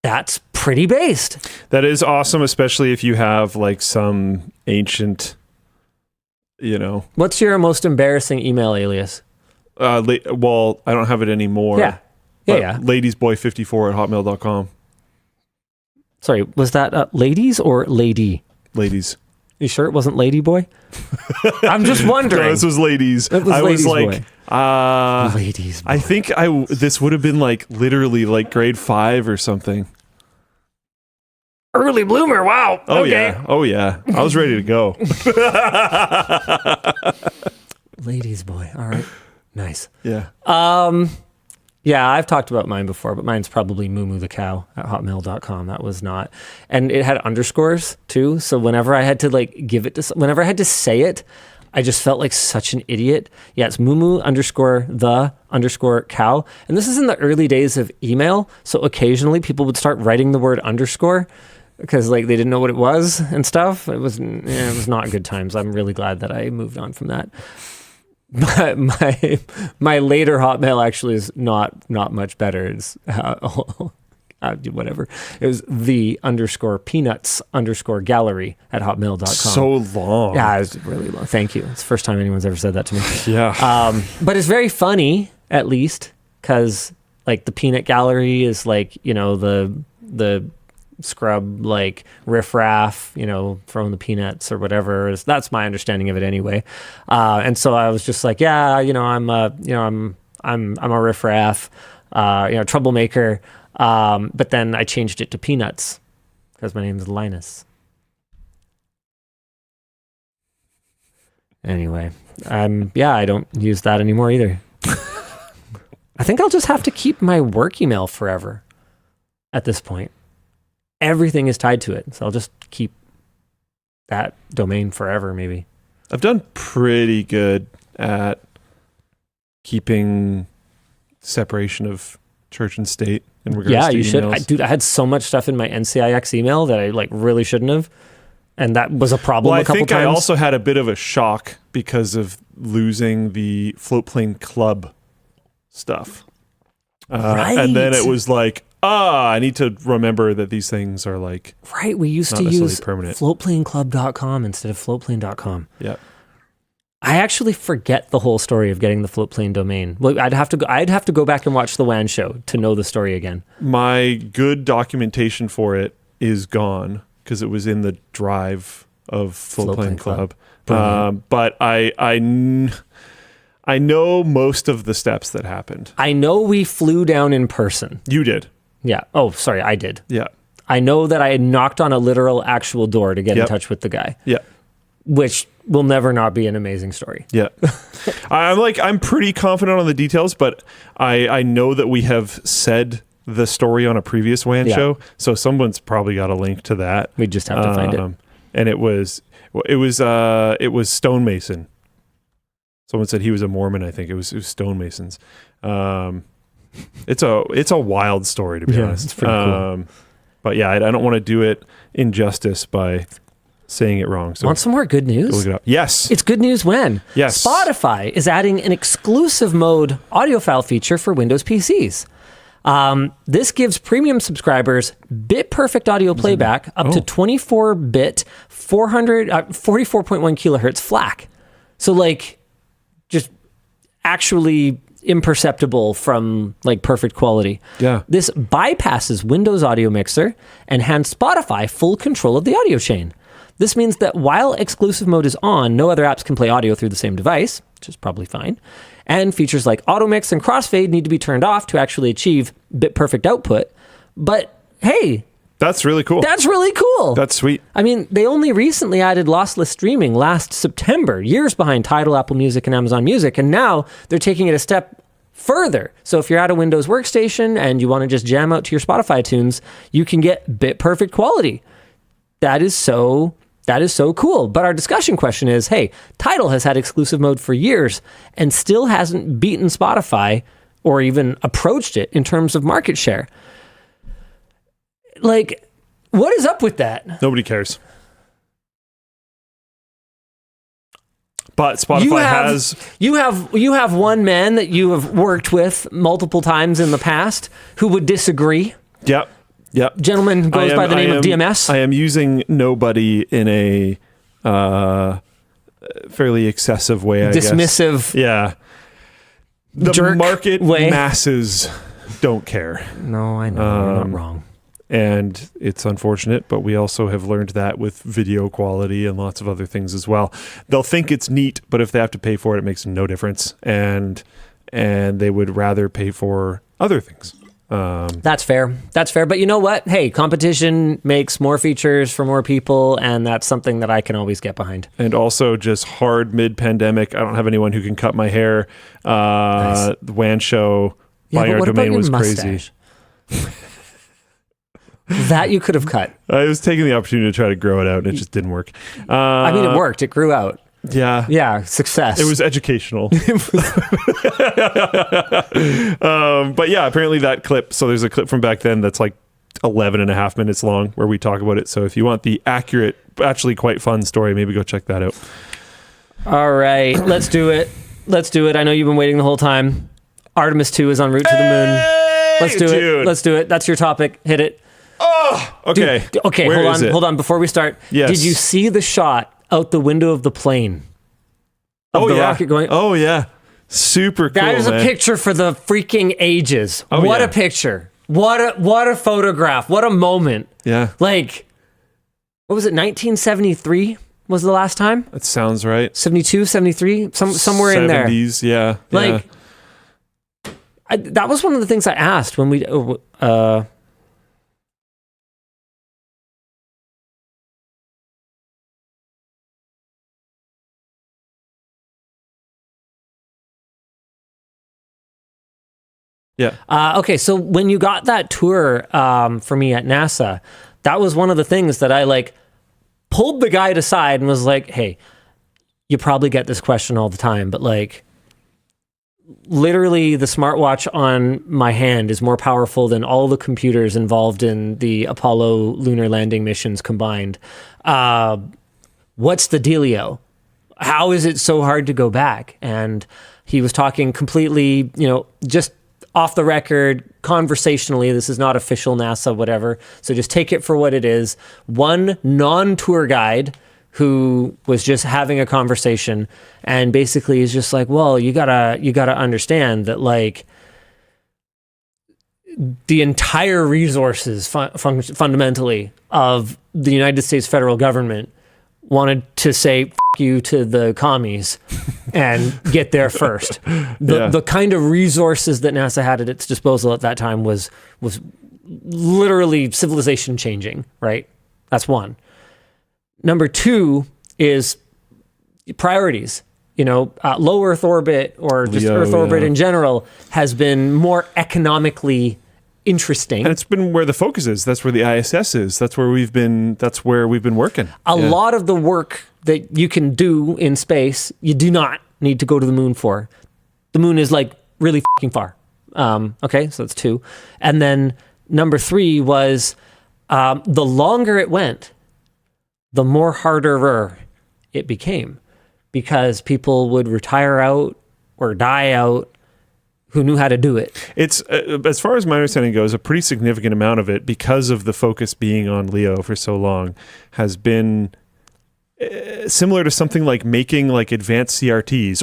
That's pretty based. That is awesome, especially if you have like some ancient, What's your most embarrassing email alias? well, I don't have it anymore. Yeah. ladiesboy54@hotmail.com. Sorry, was that ladies or lady? Ladies. You sure it wasn't Lady Boy? I'm just wondering. No, this was ladies. It was I Ladies was like, Ladies Boy. I think this would have been like literally like grade 5 or something. Early bloomer, wow. Oh okay. yeah. Oh yeah. I was ready to go. Ladies Boy, all right. Nice. Yeah. Yeah, I've talked about mine before, but mine's probably Moo the Cow at hotmail.com. That was not. And it had underscores too. So whenever I had to whenever I had to say it, I just felt like such an idiot. Yeah, it's moo_the_cow. And this is in the early days of email. So occasionally people would start writing the word underscore because like they didn't know what it was and stuff. It was not good times. I'm really glad that I moved on from that. But my later Hotmail actually is not much better. It's whatever. It was the_peanuts_gallery at hotmail.com. So long. Yeah, it was really long. Thank you. It's the first time anyone's ever said that to me. Yeah. But it's very funny, at least, because like the peanut gallery is like, the scrub like riffraff, throwing the peanuts or whatever. That's my understanding of it anyway. And so I was just like, yeah, I'm a riffraff, troublemaker. But then I changed it to peanuts because my name is Linus. Anyway, I don't use that anymore either. I think I'll just have to keep my work email forever at this point. Everything is tied to it. So I'll just keep that domain forever, maybe. I've done pretty good at keeping separation of church and state in regards to emails. Yeah, you should. I had so much stuff in my NCIX email that I really shouldn't have. And that was a problem a couple times. I also had a bit of a shock because of losing the Floatplane Club stuff. Right. And then it was like, I need to remember that these things are like right. We used to use floatplaneclub.com instead of floatplane.com. Yeah. I actually forget the whole story of getting the Floatplane domain. Well, I'd have to go back and watch the WAN show to know the story again. My good documentation for it is gone because it was in the drive of Floatplane Club. But I know most of the steps that happened. I know we flew down in person. You did. Yeah. Oh, sorry, I did. Yeah. I know that I had knocked on a literal actual door to get in touch with the guy. Yeah. Which will never not be an amazing story. Yeah. I'm pretty confident on the details, but I know that we have said the story on a previous WAN show, so someone's probably got a link to that. We just have to find it. And it was stonemason. Someone said he was a Mormon. I think it was stonemasons. It's a wild story, to be honest. It's pretty cool. But yeah, I don't want to do it injustice by saying it wrong. So want some more good news? Look it up. Yes. It's good news when Yes. Spotify is adding an exclusive mode audio file feature for Windows PCs. This gives premium subscribers bit-perfect audio playback up to 24-bit 44.1 kilohertz FLAC. So just actually imperceptible from perfect quality. Yeah. This bypasses Windows Audio Mixer and hands Spotify full control of the audio chain. This means that while exclusive mode is on, no other apps can play audio through the same device, which is probably fine. And features like auto mix and crossfade need to be turned off to actually achieve bit perfect output. But hey, that's really cool. That's really cool. That's sweet. I mean, they only recently added lossless streaming last September, years behind Tidal, Apple Music, and Amazon Music. And now they're taking it a step further. So if you're at a Windows workstation and you want to just jam out to your Spotify tunes, you can get bit perfect quality. That is so cool. But our discussion question is, hey, Tidal has had exclusive mode for years and still hasn't beaten Spotify or even approached it in terms of market share. What is up with that? Nobody cares. But Spotify You have one man that you have worked with multiple times in the past who would disagree. Yep. Gentleman goes by the name of DMS. I am using nobody in a fairly excessive way, I guess. Dismissive. Yeah. The jerk market way. Masses don't care. No, I know. You're not wrong. And it's unfortunate, but we also have learned that with video quality and lots of other things as well. They'll think it's neat, but if they have to pay for it, it makes no difference. And they would rather pay for other things. That's fair. But you know what? Hey, competition makes more features for more people, and that's something that I can always get behind. And also just hard mid-pandemic. I don't have anyone who can cut my hair. Nice. The WAN Show buying our domain was crazy. That you could have cut. I was taking the opportunity to try to grow it out, and it just didn't work. I mean, it worked. It grew out. Yeah, success. It was educational. But yeah, apparently that clip, so there's a clip from back then that's 11 and a half minutes long where we talk about it. So if you want the accurate, actually quite fun story, maybe go check that out. All right, let's do it. I know you've been waiting the whole time. Artemis II is en route to the moon. Let's do it. That's your topic. Hit it. Oh, okay. Dude, okay, Where hold on. Before we start, yes. Did you see the shot out the window of the plane? Of the rocket going? Oh, yeah. Super cool, That is a picture for the freaking ages. What a picture. What a photograph. What a moment. Yeah. Like, what was it, 1973 was the last time? That sounds right. 72, 73, somewhere in there. 70s, yeah. Like, that was one of the things I asked when we... okay, so when you got that tour for me at NASA, that was one of the things that I like pulled the guide aside and was like, hey, you probably get this question all the time, but like literally the smartwatch on my hand is more powerful than all the computers involved in the Apollo lunar landing missions combined. What's the dealio? How is it so hard to go back? And he was talking completely, just off the record, conversationally. This is not official NASA, whatever. So just take it for what it is. One non-tour guide who was just having a conversation and basically is just like, well, you gotta understand that like the entire resources fundamentally of the United States federal government wanted to say F you to the commies and get there first. The kind of resources that NASA had at its disposal at that time was literally civilization changing, right? That's one. Number two is priorities. Low Earth orbit or just Earth orbit in general has been more economically interesting. And it's been where the focus is. That's where the ISS is. That's where we've been working. A lot of the work that you can do in space, you do not need to go to the moon for. The moon is like really fucking far. Okay, so that's two. And then number three was the longer it went, the more harder it became because people would retire out or die out who knew how to do it. It's, as far as my understanding goes, a pretty significant amount of it, because of the focus being on LEO for so long, has been similar to something like making like advanced CRTs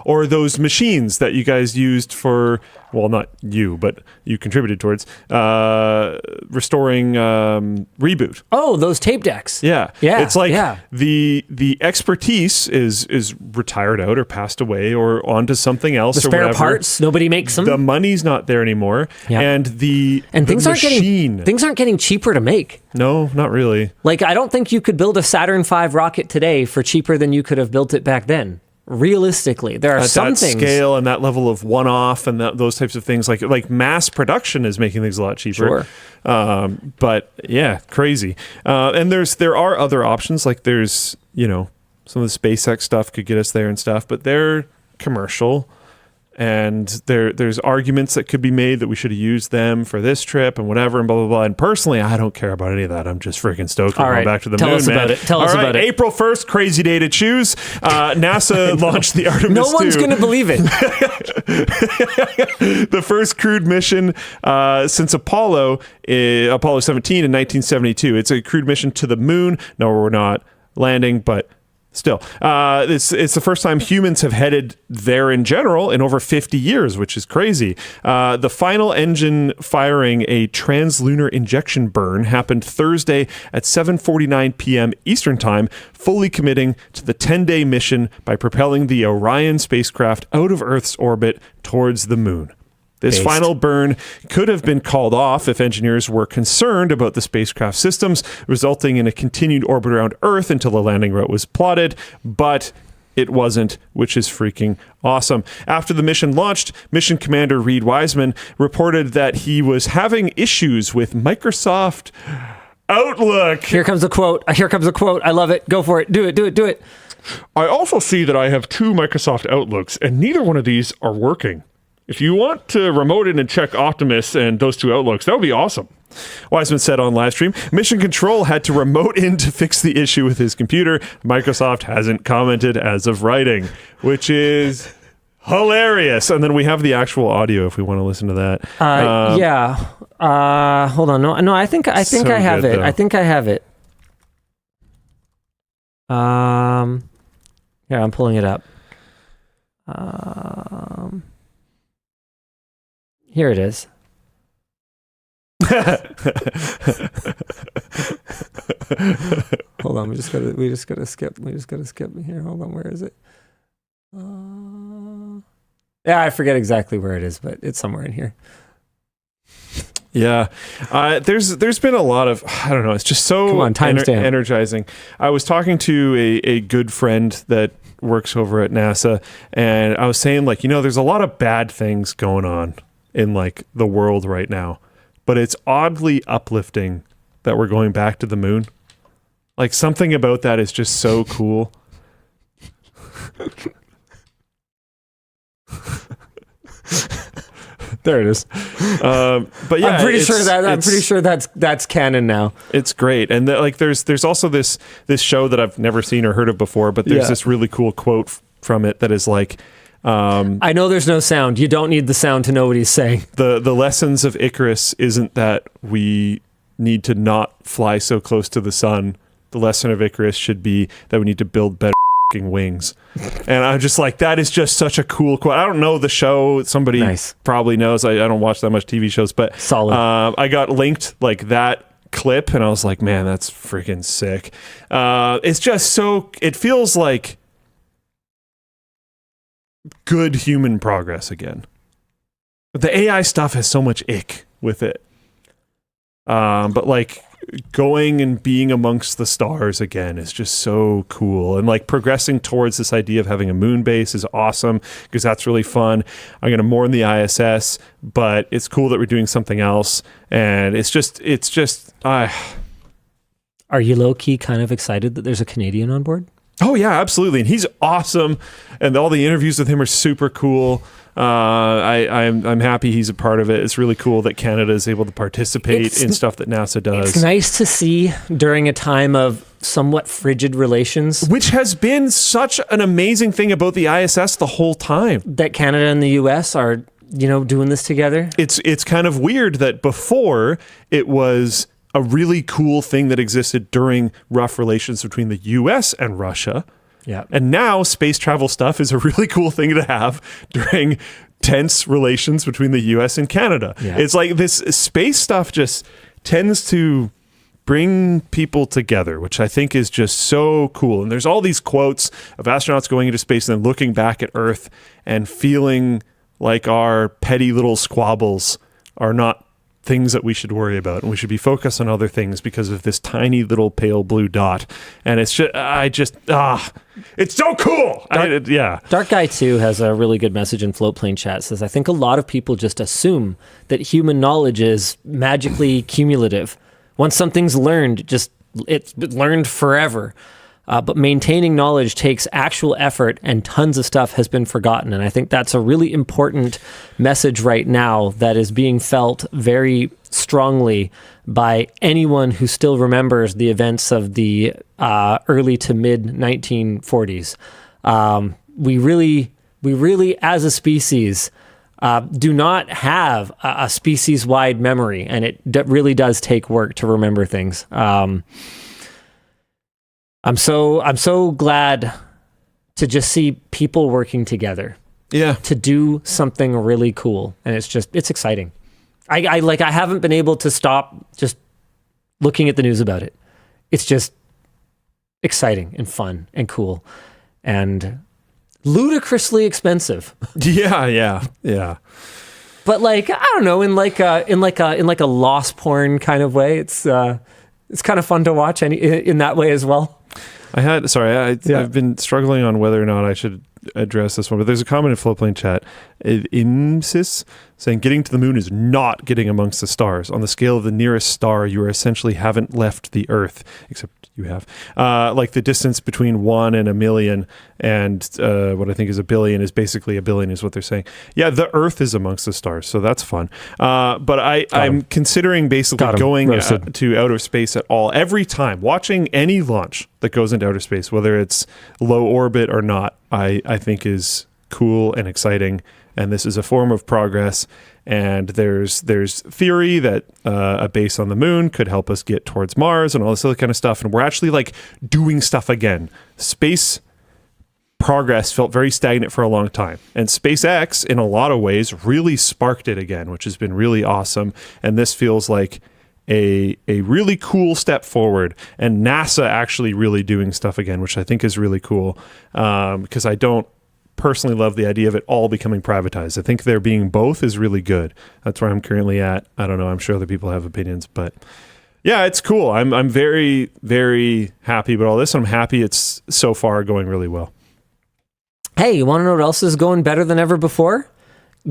or those machines that you guys used for, well, not you, but you contributed towards restoring Reboot. Oh, those tape decks. Yeah. It's like the expertise is retired out or passed away or onto something else. The spare parts, nobody makes them. The money's not there anymore. Yeah. And things aren't getting cheaper to make. No, not really. Like, I don't think you could build a Saturn V rocket today for cheaper than you could have built it back then. Realistically, there are some things. That scale and that level of one-off and those types of things, like mass production is making things a lot cheaper. Sure. But yeah, crazy. And there are other options. Like there's, some of the SpaceX stuff could get us there and stuff, but they're commercial. And there's arguments that could be made that we should have used them for this trip and whatever and blah, blah, blah. And personally, I don't care about any of that. I'm just freaking stoked to go back to the moon, us man. About it. Tell us about it. April 1st, crazy day to choose. NASA launched the Artemis II. No one's going to believe it. The first crewed mission since Apollo 17 in 1972. It's a crewed mission to the moon. No, we're not landing, but... Still, it's the first time humans have headed there in general in over 50 years, which is crazy. The final engine firing a translunar injection burn happened Thursday at 7:49 p.m. Eastern Time, fully committing to the 10-day mission by propelling the Orion spacecraft out of Earth's orbit towards the moon. This final burn could have been called off if engineers were concerned about the spacecraft systems, resulting in a continued orbit around Earth until the landing route was plotted, but it wasn't, which is freaking awesome. After the mission launched, mission commander Reed Wiseman reported that he was having issues with Microsoft Outlook. Here comes a quote. I love it. Go for it. Do it. I also see that I have two Microsoft Outlooks, and neither one of these are working. If you want to remote in and check Optimus and those two Outlooks, that would be awesome. Wiseman said on live stream, Mission Control had to remote in to fix the issue with his computer. Microsoft hasn't commented as of writing, which is hilarious. And then we have the actual audio if we want to listen to that. Hold on. No, I think I have it. Though. I think I have it. Yeah, I'm pulling it up. Here it is. Hold on, we just gotta skip here. Hold on, where is it? Yeah, I forget exactly where it is, but it's somewhere in here. Yeah, there's been a lot of, I don't know, it's just so energizing. I was talking to a good friend that works over at NASA, and I was saying, like, there's a lot of bad things going on in like the world right now, but it's oddly uplifting that we're going back to the moon. Like, something about that is just so cool. There it is. But yeah, I'm pretty sure that's canon now. It's great, and there's also this show that I've never seen or heard of before, but there's this really cool quote from it that is like, I know there's no sound. You don't need the sound to know what he's saying. The lessons of Icarus isn't that we need to not fly so close to the sun. The lesson of Icarus should be that we need to build better wings. And I'm just like, that is just such a cool quote. I don't know the show. Somebody probably knows. I don't watch that much TV shows, but solid. I got linked like that clip, and I was like, man, that's freaking sick. It's just so, it feels like good human progress again. But the AI stuff has so much ick with it. But like, going and being amongst the stars again is just so cool, and like progressing towards this idea of having a moon base is awesome because that's really fun. I'm going to mourn the ISS, but it's cool that we're doing something else, and it's just Are you low-key kind of excited that there's a Canadian on board? Oh yeah, absolutely, and he's awesome, and all the interviews with him are super cool. I'm happy he's a part of it. It's really cool that Canada is able to participate in stuff that NASA does. It's nice to see during a time of somewhat frigid relations, which has been such an amazing thing about the ISS the whole time, that Canada and the US are, doing this together. It's kind of weird that before it was a really cool thing that existed during rough relations between the US and Russia. Yeah. And now space travel stuff is a really cool thing to have during tense relations between the US and Canada. Yeah. It's like this space stuff just tends to bring people together, which I think is just so cool. And there's all these quotes of astronauts going into space and then looking back at Earth and feeling like our petty little squabbles are not things that we should worry about, and we should be focused on other things because of this tiny little pale blue dot. And it's just, it's so cool. Dark Guy 2 has a really good message in Floatplane chat. Says, I think a lot of people just assume that human knowledge is magically cumulative. Once something's learned, it's learned forever. But maintaining knowledge takes actual effort, and tons of stuff has been forgotten. And I think that's a really important message right now that is being felt very strongly by anyone who still remembers the events of the early to mid 1940s. We really, as a species, do not have a species-wide memory, and it really does take work to remember things. I'm so glad to just see people working together. Yeah. To do something really cool. And it's exciting. I haven't been able to stop just looking at the news about it. It's just exciting and fun and cool and ludicrously expensive. Yeah. But like, I don't know, in like a lost porn kind of way, it's kind of fun to watch in that way as well. I've been struggling on whether or not I should address this one, but there's a comment in Floatplane chat, IMSIS, saying getting to the moon is not getting amongst the stars. On the scale of the nearest star, you essentially haven't left the Earth, except you have. Like the distance between 1 and a million and what I think is a billion is basically a billion is what they're saying. Yeah, the Earth is amongst the stars, so that's fun. But I'm considering basically going to outer space at all. Every time, watching any launch that goes into outer space, whether it's low orbit or not, I think is cool and exciting. And this is a form of progress. And there's theory that a base on the moon could help us get towards Mars and all this other kind of stuff. And we're actually like doing stuff again. Space progress felt very stagnant for a long time. And SpaceX, in a lot of ways, really sparked it again, which has been really awesome. And this feels like a really cool step forward, and NASA actually really doing stuff again, which I think is really cool, because I don't personally love the idea of it all becoming privatized. I think there being both is really good. That's where I'm currently at. I don't know. I'm sure other people have opinions, but yeah, it's cool. I'm very, very happy about all this. I'm happy it's so far going really well. Hey, you want to know what else is going better than ever before?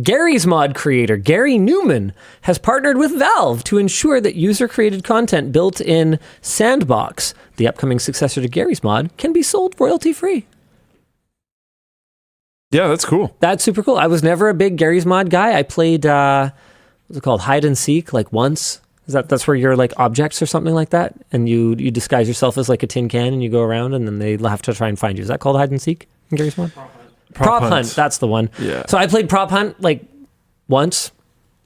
Garry's mod creator, Garry Newman, has partnered with Valve to ensure that user-created content built in s&box, the upcoming successor to Garry's mod, can be sold royalty-free. Yeah, that's cool. That's super cool. I was never a big Garry's mod guy. I played, what's it called, hide and seek, like once. That's where you're like objects or something like that, and you disguise yourself as like a tin can, and you go around, and then they have to try and find you. Is that called hide and seek in Garry's mod? Prop Hunt. That's the one. Yeah. So I played Prop Hunt like once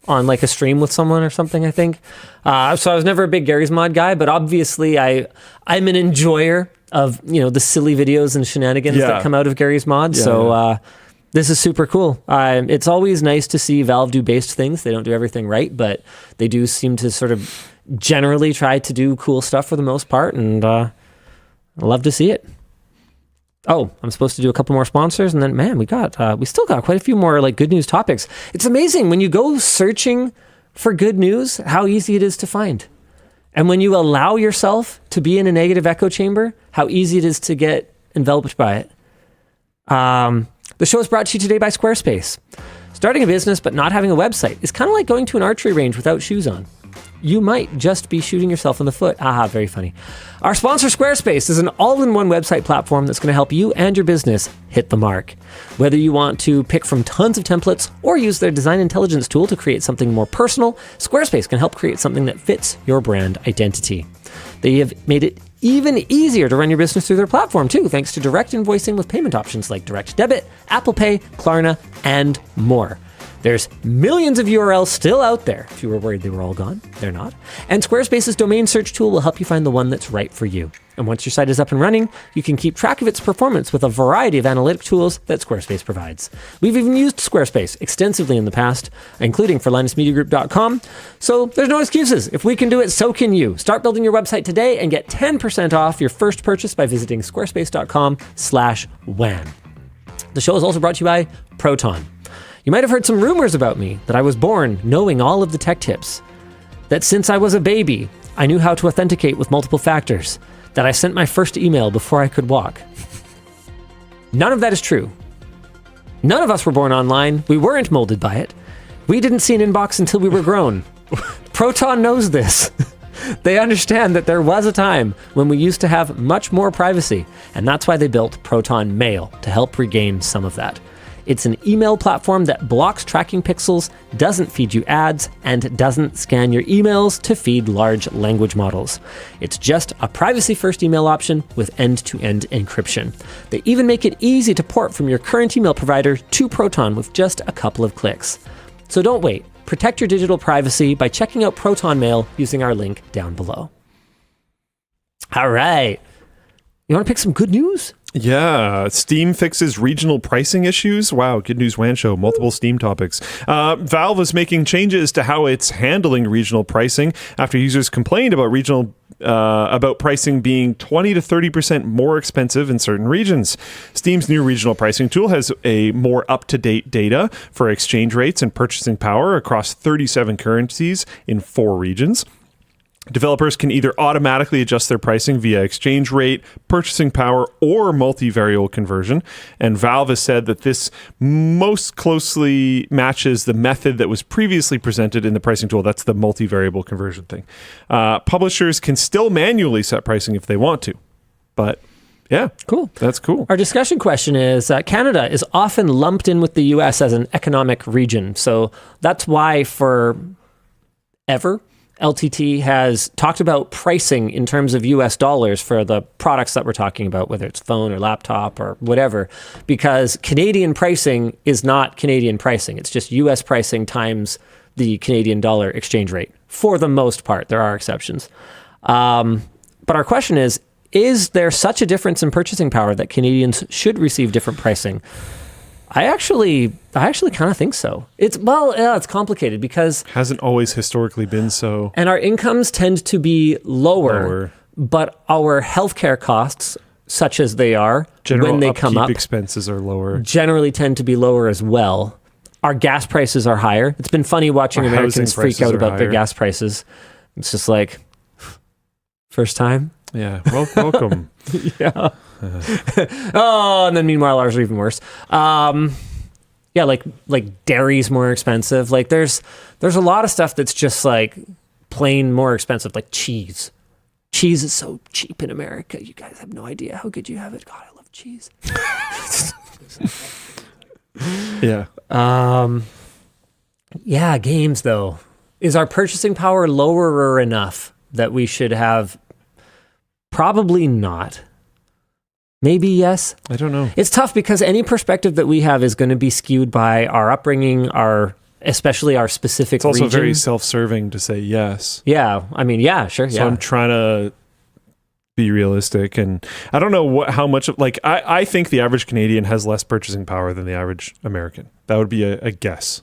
on like a stream with someone or something, I think. So I was never a big Garry's mod guy, but obviously I'm an enjoyer of, the silly videos and shenanigans that come out of Garry's mod. This is super cool. It's always nice to see Valve do based things. They don't do everything right, but they do seem to sort of generally try to do cool stuff for the most part, and I love to see it. Oh, I'm supposed to do a couple more sponsors, and then, man, we still got quite a few more like good news topics. It's amazing when you go searching for good news, how easy it is to find. And when you allow yourself to be in a negative echo chamber, how easy it is to get enveloped by it. The show is brought to you today by SquareSpace. Starting a business but not having a website is kind of like going to an archery range without shoes on. You might just be shooting yourself in the foot. Aha, very funny. Our sponsor, SquareSpace, is an all-in-one website platform that's going to help you and your business hit the mark. Whether you want to pick from tons of templates or use their design intelligence tool to create something more personal, SquareSpace can help create something that fits your brand identity. They have made it even easier to run your business through their platform, too, thanks to direct invoicing with payment options like Direct Debit, Apple Pay, Klarna, and more. There's millions of URLs still out there. If you were worried they were all gone, they're not. And Squarespace's domain search tool will help you find the one that's right for you. And once your site is up and running, you can keep track of its performance with a variety of analytic tools that Squarespace provides. We've even used Squarespace extensively in the past, including for LinusMediaGroup.com. So there's no excuses. If we can do it, so can you. Start building your website today and get 10% off your first purchase by visiting squarespace.com/WAN. The show is also brought to you by Proton. You might have heard some rumors about me, that I was born knowing all of the tech tips, that since I was a baby, I knew how to authenticate with multiple factors, that I sent my first email before I could walk. None of that is true. None of us were born online. We weren't molded by it. We didn't see an inbox until we were grown. Proton knows this. They understand that there was a time when we used to have much more privacy, and that's why they built Proton Mail, to help regain some of that. It's an email platform that blocks tracking pixels, doesn't feed you ads, and doesn't scan your emails to feed large language models. It's just a privacy-first email option with end-to-end encryption. They even make it easy to port from your current email provider to Proton with just a couple of clicks. So don't wait. Protect your digital privacy by checking out Proton Mail using our link down below. All right. You want to pick some good news? Yeah, Steam fixes regional pricing issues. Wow, good news, WAN Show, multiple Steam topics. Valve is making changes to how it's handling regional pricing after users complained about pricing being 20 to 30% more expensive in certain regions. Steam's new regional pricing tool has a more up-to-date data for exchange rates and purchasing power across 37 currencies in 4 regions. Developers can either automatically adjust their pricing via exchange rate, purchasing power, or multivariable conversion. And Valve has said that this most closely matches the method that was previously presented in the pricing tool. That's the multivariable conversion thing. Publishers can still manually set pricing if they want to. But yeah, cool. That's cool. Our discussion question is, Canada is often lumped in with the US as an economic region. So that's why forever, LTT has talked about pricing in terms of US dollars for the products that we're talking about, whether it's phone or laptop or whatever, because Canadian pricing is not Canadian pricing. It's just US pricing times the Canadian dollar exchange rate. For the most part, there are exceptions. But our question is there such a difference in purchasing power that Canadians should receive different pricing? I actually kind of think so. It's complicated because Hasn't always historically been so. and our incomes tend to be lower. But our healthcare costs, such as they are, General when they upkeep come up, expenses are lower. generally tend to be lower as well. Our gas prices are higher. It's been funny watching Our Americans housing freak prices out are about their higher. gas prices. It's just like, first time? Yeah. Well, welcome. Yeah. Oh, and then meanwhile ours are even worse. Yeah, like dairy's more expensive. Like there's a lot of stuff that's just like plain more expensive, like cheese. Cheese is so cheap in America. You guys have no idea how good you have it. God, I love cheese. Yeah. Yeah, games though. Is our purchasing power lower enough that we should have? Probably not. Maybe yes. I don't know. It's tough because any perspective that we have is going to be skewed by our upbringing, especially our specific It's also region. very self-serving to say yes. Yeah, I mean, yeah, sure, So yeah. I'm trying to be realistic, and I don't know how much of, like, I think the average Canadian has less purchasing power than the average American. That would be a guess.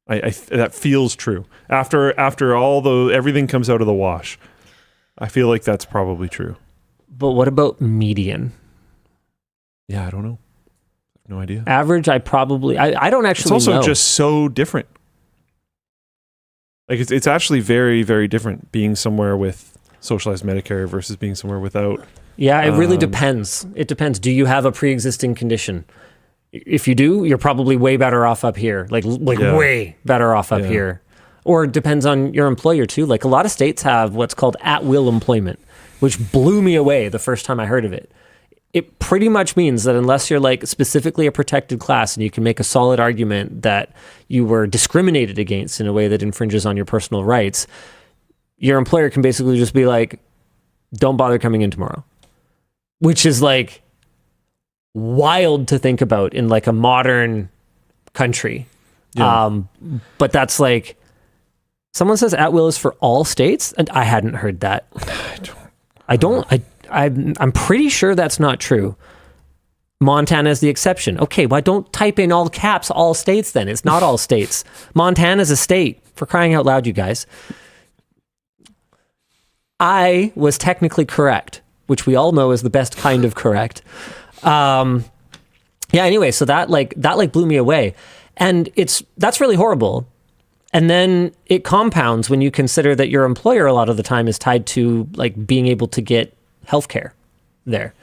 That feels true. After everything comes out of the wash, I feel like that's probably true. But what about median? Yeah, I don't know. No idea. Average, I don't actually It's also know. just so different. Like it's actually very, very different being somewhere with socialized Medicare versus being somewhere without. Yeah, it really depends. It depends. Do you have a pre-existing condition? If you do, you're probably way better off up here. Like Yeah. way better off up Yeah. here. Or it depends on your employer too. Like a lot of states have what's called at-will employment, which blew me away the first time I heard of it. It pretty much means that unless you're like specifically a protected class and you can make a solid argument that you were discriminated against in a way that infringes on your personal rights, your employer can basically just be like, don't bother coming in tomorrow. Which is like wild to think about in like a modern country. Yeah. But that's like, someone says at will is for all states, and I hadn't heard that. I'm pretty sure that's not true. Montana is the exception. Okay, why don't type in all caps all states then? It's not all states. Montana's a state, for crying out loud, you guys. I was technically correct, which we all know is the best kind of correct. Yeah, anyway, so that blew me away. And that's really horrible. And then it compounds when you consider that your employer a lot of the time is tied to like being able to get healthcare there.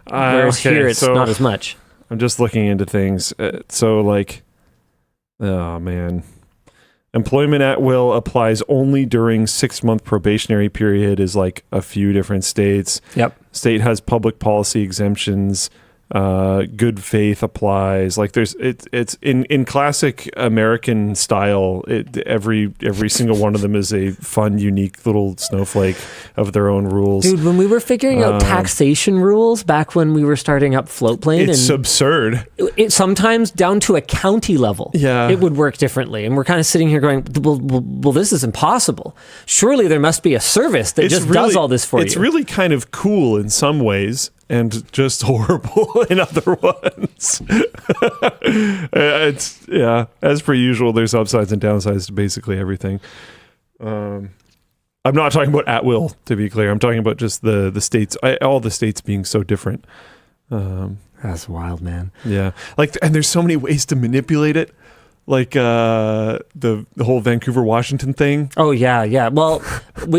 Whereas here it's not as much. I'm just looking into things. So like, oh man. Employment at will applies only during 6-month probationary period is like a few different states. Yep. State has public policy exemptions. Good faith applies. Like it's in classic American style. Every single one of them is a fun, unique little snowflake of their own rules. Dude, when we were figuring out taxation rules back when we were starting up Floatplane, It's absurd. it sometimes down to a county level, Yeah. it would work differently. And we're kind of sitting here going, well, this is impossible. Surely there must be a service that just does all this for you. It's really kind of cool in some ways and just horrible in other ones. It's, yeah, as per usual, there's upsides and downsides to basically everything. I'm not talking about at will, to be clear. I'm talking about just the states, all the states being so different. That's wild, man. Yeah. Like, and there's so many ways to manipulate it. Like the whole Vancouver, Washington thing. Oh, yeah. Well,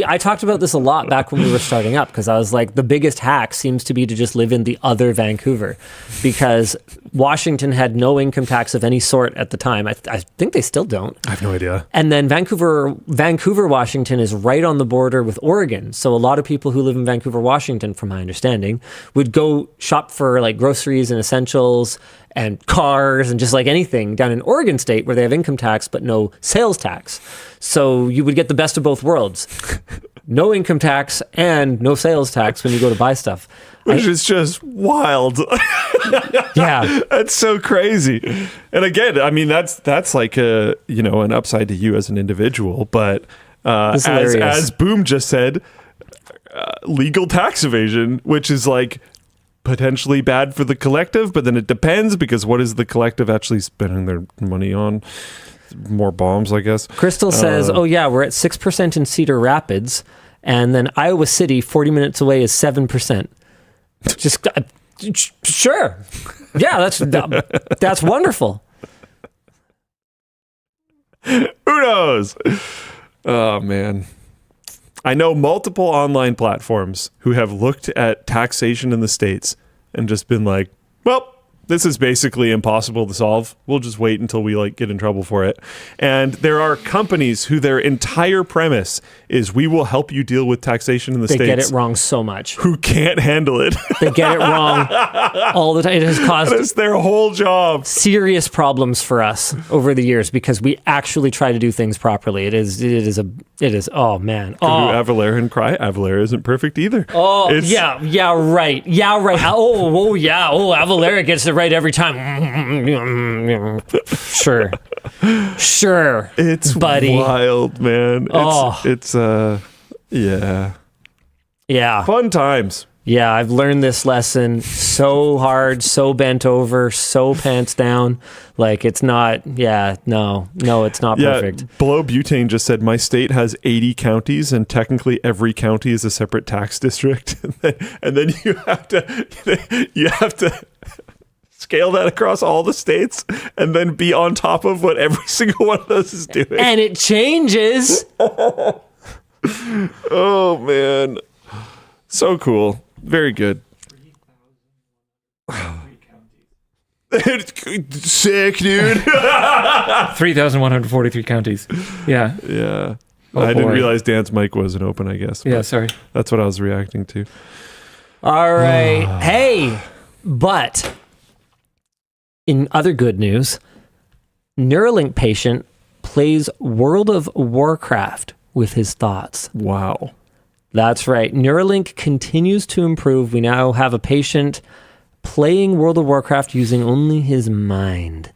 I talked about this a lot back when we were starting up because I was like, the biggest hack seems to be to just live in the other Vancouver because Washington had no income tax of any sort at the time. I think they still don't. I have no idea. And then Vancouver, Washington is right on the border with Oregon. So a lot of people who live in Vancouver, Washington, from my understanding, would go shop for like groceries and essentials and cars and just like anything down in Oregon State where they have income tax but no sales tax. So you would get the best of both worlds. No income tax and no sales tax when you go to buy stuff. Which is just wild. Yeah. That's so crazy. And again, I mean, that's like an upside to you as an individual. But as Boom just said, legal tax evasion, which is like potentially bad for the collective, but then it depends, because what is the collective actually spending their money on? More bombs, I guess. Crystal says, oh yeah, we're at 6% in Cedar Rapids, and then Iowa City, 40 minutes away, is 7%. Just, sure. Yeah, that's wonderful. Who knows? Oh, man. I know multiple online platforms who have looked at taxation in the States and just been like, well, this is basically impossible to solve. We'll just wait until we get in trouble for it. And there are companies who their entire premise is we will help you deal with taxation in the States. They get it wrong so much. Who can't handle it. They get it wrong all the time. It has caused That's their whole job. serious problems for us over the years because we actually try to do things properly. It is, oh man. Oh. Avalara and cry. Avalara isn't perfect either. Oh, yeah, right. Oh, yeah. Oh, Avalara gets it right every time. Sure. It's buddy. Wild, man. It's yeah. Fun times. Yeah, I've learned this lesson so hard, so bent over, so pants down. It's not, no, it's not perfect. Below Butane just said, my state has 80 counties and technically every county is a separate tax district. and then you have to scale that across all the states and then be on top of what every single one of those is doing. And it changes. Oh, man. So cool. Very good. Sick, dude. 3,143 counties. Yeah. Yeah. Oh, I didn't boy. realize Dan's mic wasn't open, I guess. Yeah, sorry. That's what I was reacting to. All right. Hey, but in other good news, Neuralink patient plays World of Warcraft with his thoughts. Wow. That's right. Neuralink continues to improve. We now have a patient playing World of Warcraft using only his mind.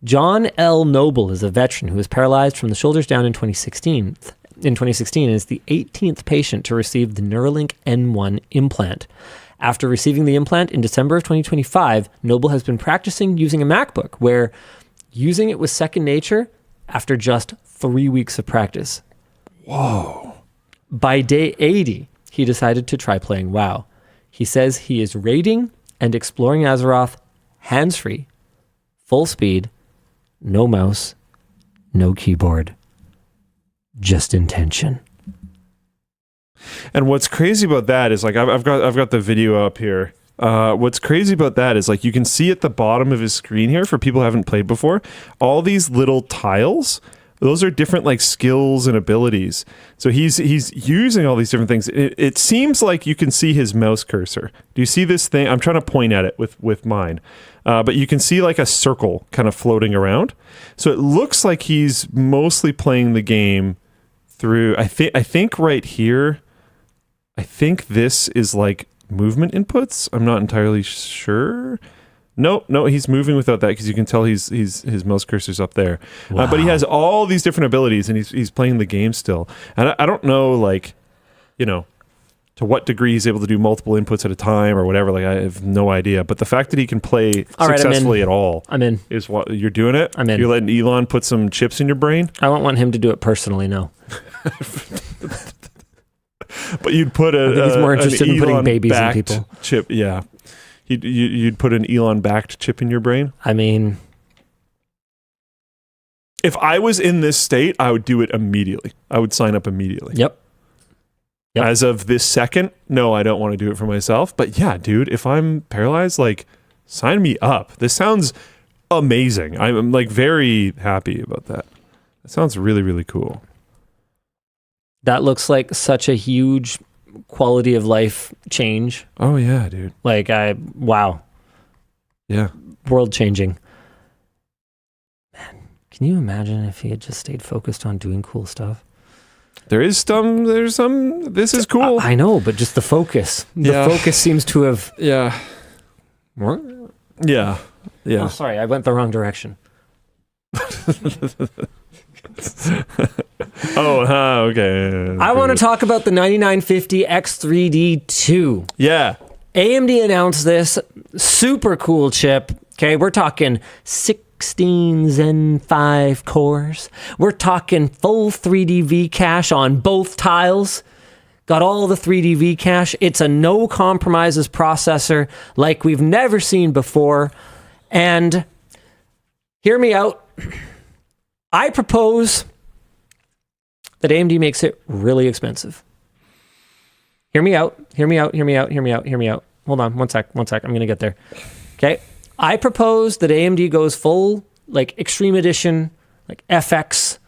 John L. Noble is a veteran who was paralyzed from the shoulders down in 2016. And is the 18th patient to receive the Neuralink N1 implant. After receiving the implant in December of 2025, Noble has been practicing using a MacBook, where using it was second nature after just 3 weeks of practice. Whoa. By day 80, he decided to try playing WoW. He says he is raiding and exploring Azeroth hands-free, full speed, no mouse, no keyboard, just intention. And what's crazy about that is I've got the video up here. What's crazy about that is you can see at the bottom of his screen here, for people who haven't played before, all these little tiles. Those are different skills and abilities. So he's using all these different things. It seems like you can see his mouse cursor. Do you see this thing? I'm trying to point at it with mine. But you can see a circle kind of floating around. So it looks like he's mostly playing the game through, I think right here, I think this is movement inputs. I'm not entirely sure. No, he's moving without that because you can tell his mouse cursor's up there. Wow. But he has all these different abilities and he's playing the game still. And I don't know, to what degree he's able to do multiple inputs at a time or whatever. I have no idea. But the fact that he can play successfully at all, I'm in. Is what you're doing it. I'm in. You're letting Elon put some chips in your brain. I don't want him to do it personally. No. But you'd put I think he's more interested in putting babies in people. Chip, yeah. You'd put an Elon-backed chip in your brain? I mean, if I was in this state, I would do it immediately. I would sign up immediately. Yep. As of this second, no, I don't want to do it for myself. But yeah, dude, if I'm paralyzed, sign me up. This sounds amazing. I'm very happy about that. That sounds really, really cool. that looks like such a huge quality of life change. Oh yeah, dude. Wow. Yeah. World changing. Man, can you imagine if he had just stayed focused on doing cool stuff? There's some, this is cool. I know, but just the focus. The focus seems to have... Yeah. What? Yeah. Yeah. Oh, sorry, I went the wrong direction. Okay. I want to talk about the 9950 X3D2. Yeah. AMD announced this super cool chip. Okay, we're talking 16 Zen 5 cores. We're talking full 3D V cache on both tiles. Got all the 3D V cache. It's a no compromises processor like we've never seen before. And hear me out. I propose that AMD makes it really expensive. Hear me out. Hold on, one sec. I'm going to get there. Okay. I propose that AMD goes full, like, Extreme Edition, like FX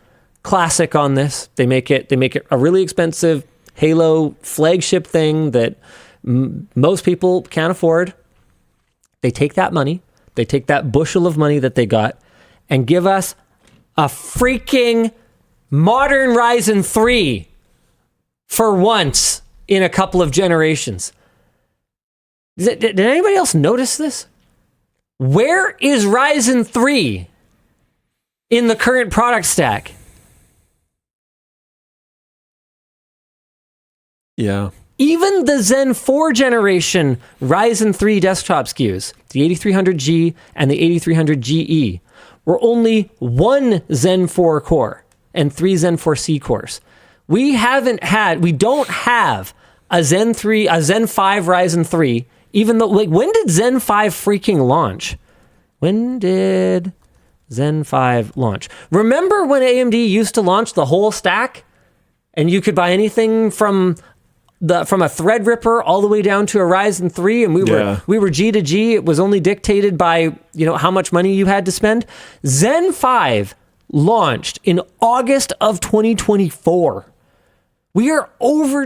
Classic on this. They make it a really expensive Halo flagship thing that most people can't afford. They take that money, they take that bushel of money that they got, and give us a freaking modern Ryzen 3 for once in a couple of generations. Did anybody else notice this? Where is Ryzen 3 in the current product stack? Yeah. Even the Zen 4 generation Ryzen 3 desktop SKUs, the 8300G and the 8300GE, were only one Zen 4 core and 3 Zen 4C cores. We don't have a Zen 5 Ryzen 3, even though, like, when did Zen 5 freaking launch? When did Zen 5 launch? Remember when AMD used to launch the whole stack and you could buy anything from a Threadripper all the way down to a Ryzen 3, and we were G to G. It was only dictated by, how much money you had to spend. Zen 5 launched in August of 2024. We are over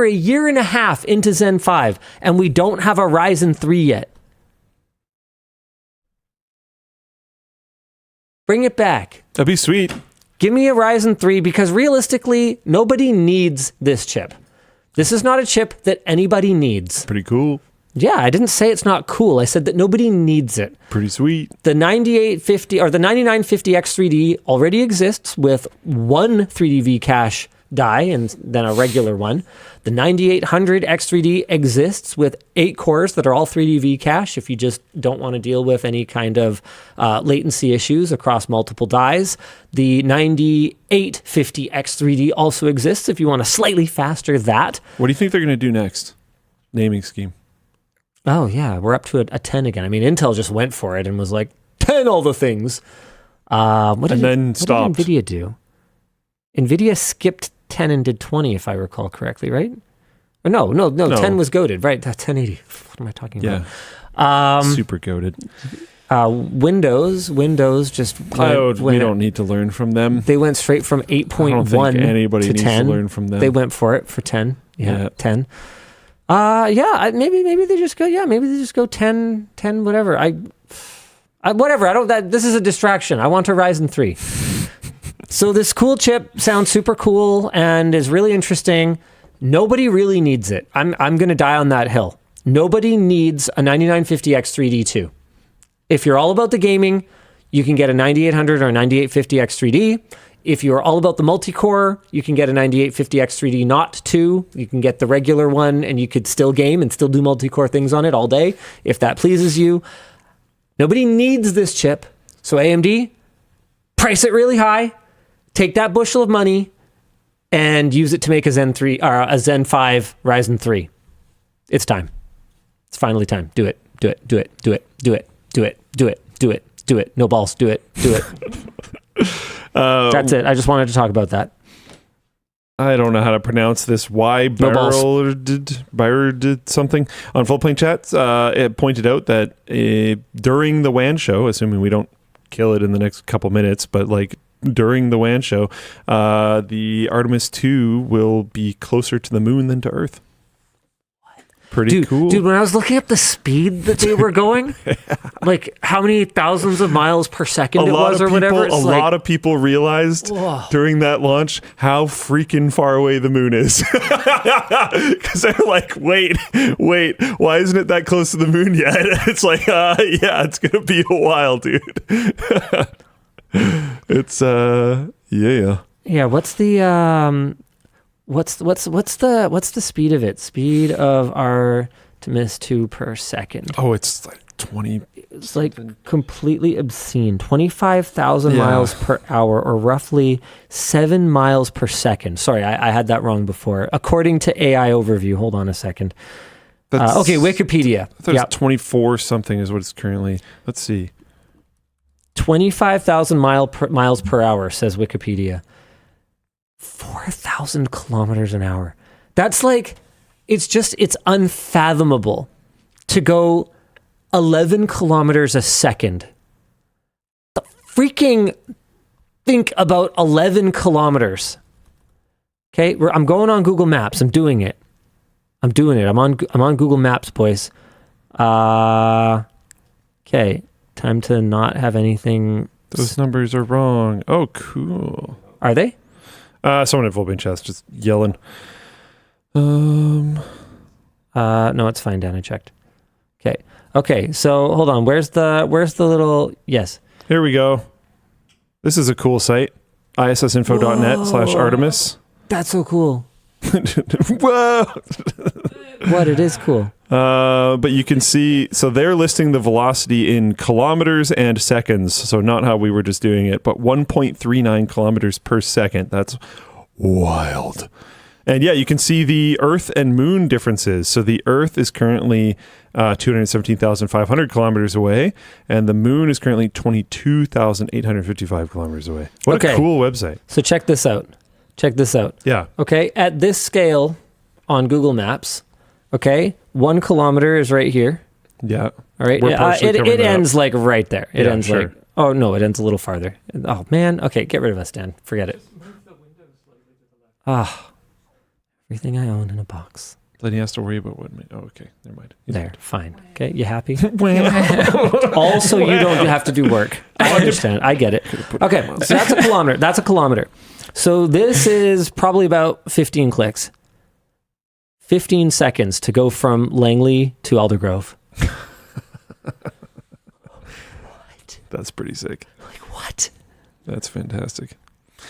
a year and a half into Zen 5, and we don't have a Ryzen 3 yet. Bring it back. That'd be sweet. Give me a Ryzen 3, because realistically, nobody needs this chip. This is not a chip that anybody needs. Pretty cool. Yeah, I didn't say it's not cool. I said that nobody needs it. Pretty sweet. The 9850 or the 9950X3D already exists with one 3D V cache die and then a regular one. The 9800X3D exists with 8 cores that are all 3D V cache if you just don't want to deal with any kind of latency issues across multiple dies. The 9850X3D also exists if you want a slightly faster that. What do you think they're going to do next? Naming scheme. Oh, yeah, we're up to a 10 again. I mean, Intel just went for it and was like, 10 all the things. What did Nvidia do? Nvidia skipped 10 and did 20, if I recall correctly, right? Or no, 10 was goated, right? 1080. What am I talking about? Super goated. Windows just we don't need to learn from them. They went straight from 8.1 I don't think anybody to needs 10. to learn from them. They went for it for 10. Yeah. 10. Maybe they just go. Yeah, maybe they just go 10, whatever. Whatever. This is a distraction. I want a Ryzen 3. So this cool chip sounds super cool and is really interesting. Nobody really needs it. I'm going to die on that hill. Nobody needs a 9950X3D2. If you're all about the gaming, you can get a 9800 or a 9850X3D. If you're all about the multi-core, you can get a 9850X3D not 2. You can get the regular one and you could still game and still do multi-core things on it all day if that pleases you. Nobody needs this chip. So AMD, price it really high, take that bushel of money and use it to make a Zen 5 Ryzen 3. It's time. It's finally time. Do it. No balls. Do it. That's it. I just wanted to talk about that. I don't know how to pronounce this. Why Byron did something on Floatplane chats. It pointed out that during the WAN show, assuming we don't kill it in the next couple minutes, but like during the WAN show, the Artemis II will be closer to the moon than to Earth. Pretty cool. Dude, when I was looking up the speed that they were going, like how many thousands of miles per second it was or whatever. A lot of people realized during that launch how freaking far away the moon is. Because they're like, wait, why isn't it that close to the moon yet? It's like, yeah, it's going to be a while, dude. It's, yeah. Yeah, what's the... what's the speed of it? Speed of Artemis II per second. Oh, it's like 20. It's like completely obscene. 25,000 Yeah. miles per hour, or roughly 7 miles per second. Sorry, I had that wrong before. According to AI Overview. Hold on a second. Okay, Wikipedia. I thought it was 24 something is what it's currently. Let's see. 25,000 miles per hour, says Wikipedia. 4,000 kilometers an hour. That's like, it's unfathomable to go 11 kilometers a second. Freaking think about 11 kilometers. Okay, I'm going on Google Maps. I'm doing it. I'm on Google Maps, boys. Okay, time to not have anything. Those numbers are wrong. Oh, cool. Are they? Someone at Volbean Chest just yelling. No, it's fine, Dan. I checked. Okay. So hold on. Where's the little? Yes. Here we go. This is a cool site. issinfo.net/Artemis. That's so cool. Whoa. What? It is cool. But you can see, so they're listing the velocity in kilometers and seconds. So not how we were just doing it, but 1.39 kilometers per second. That's wild. And yeah, you can see the Earth and Moon differences. So the Earth is currently 217,500 kilometers away, and the Moon is currently 22,855 kilometers away. What a cool website. So check this out. Yeah. Okay, at this scale on Google Maps, okay, 1 kilometer is right here. Yeah. All right. We're partially It covering that ends up. like right there. It ends sure. like, oh no, it ends a little farther. Oh man. Okay, get rid of us, Dan. Forget it. Everything I own in a box. Then he has to worry about what. Oh, okay. Never mind. There, fine. Okay, you happy? Also, you don't have to do work. I understand. I get it. Okay, so that's a kilometer. So this is probably about 15 clicks. 15 seconds to go from Langley to Aldergrove. What? That's pretty sick. Like what? That's fantastic.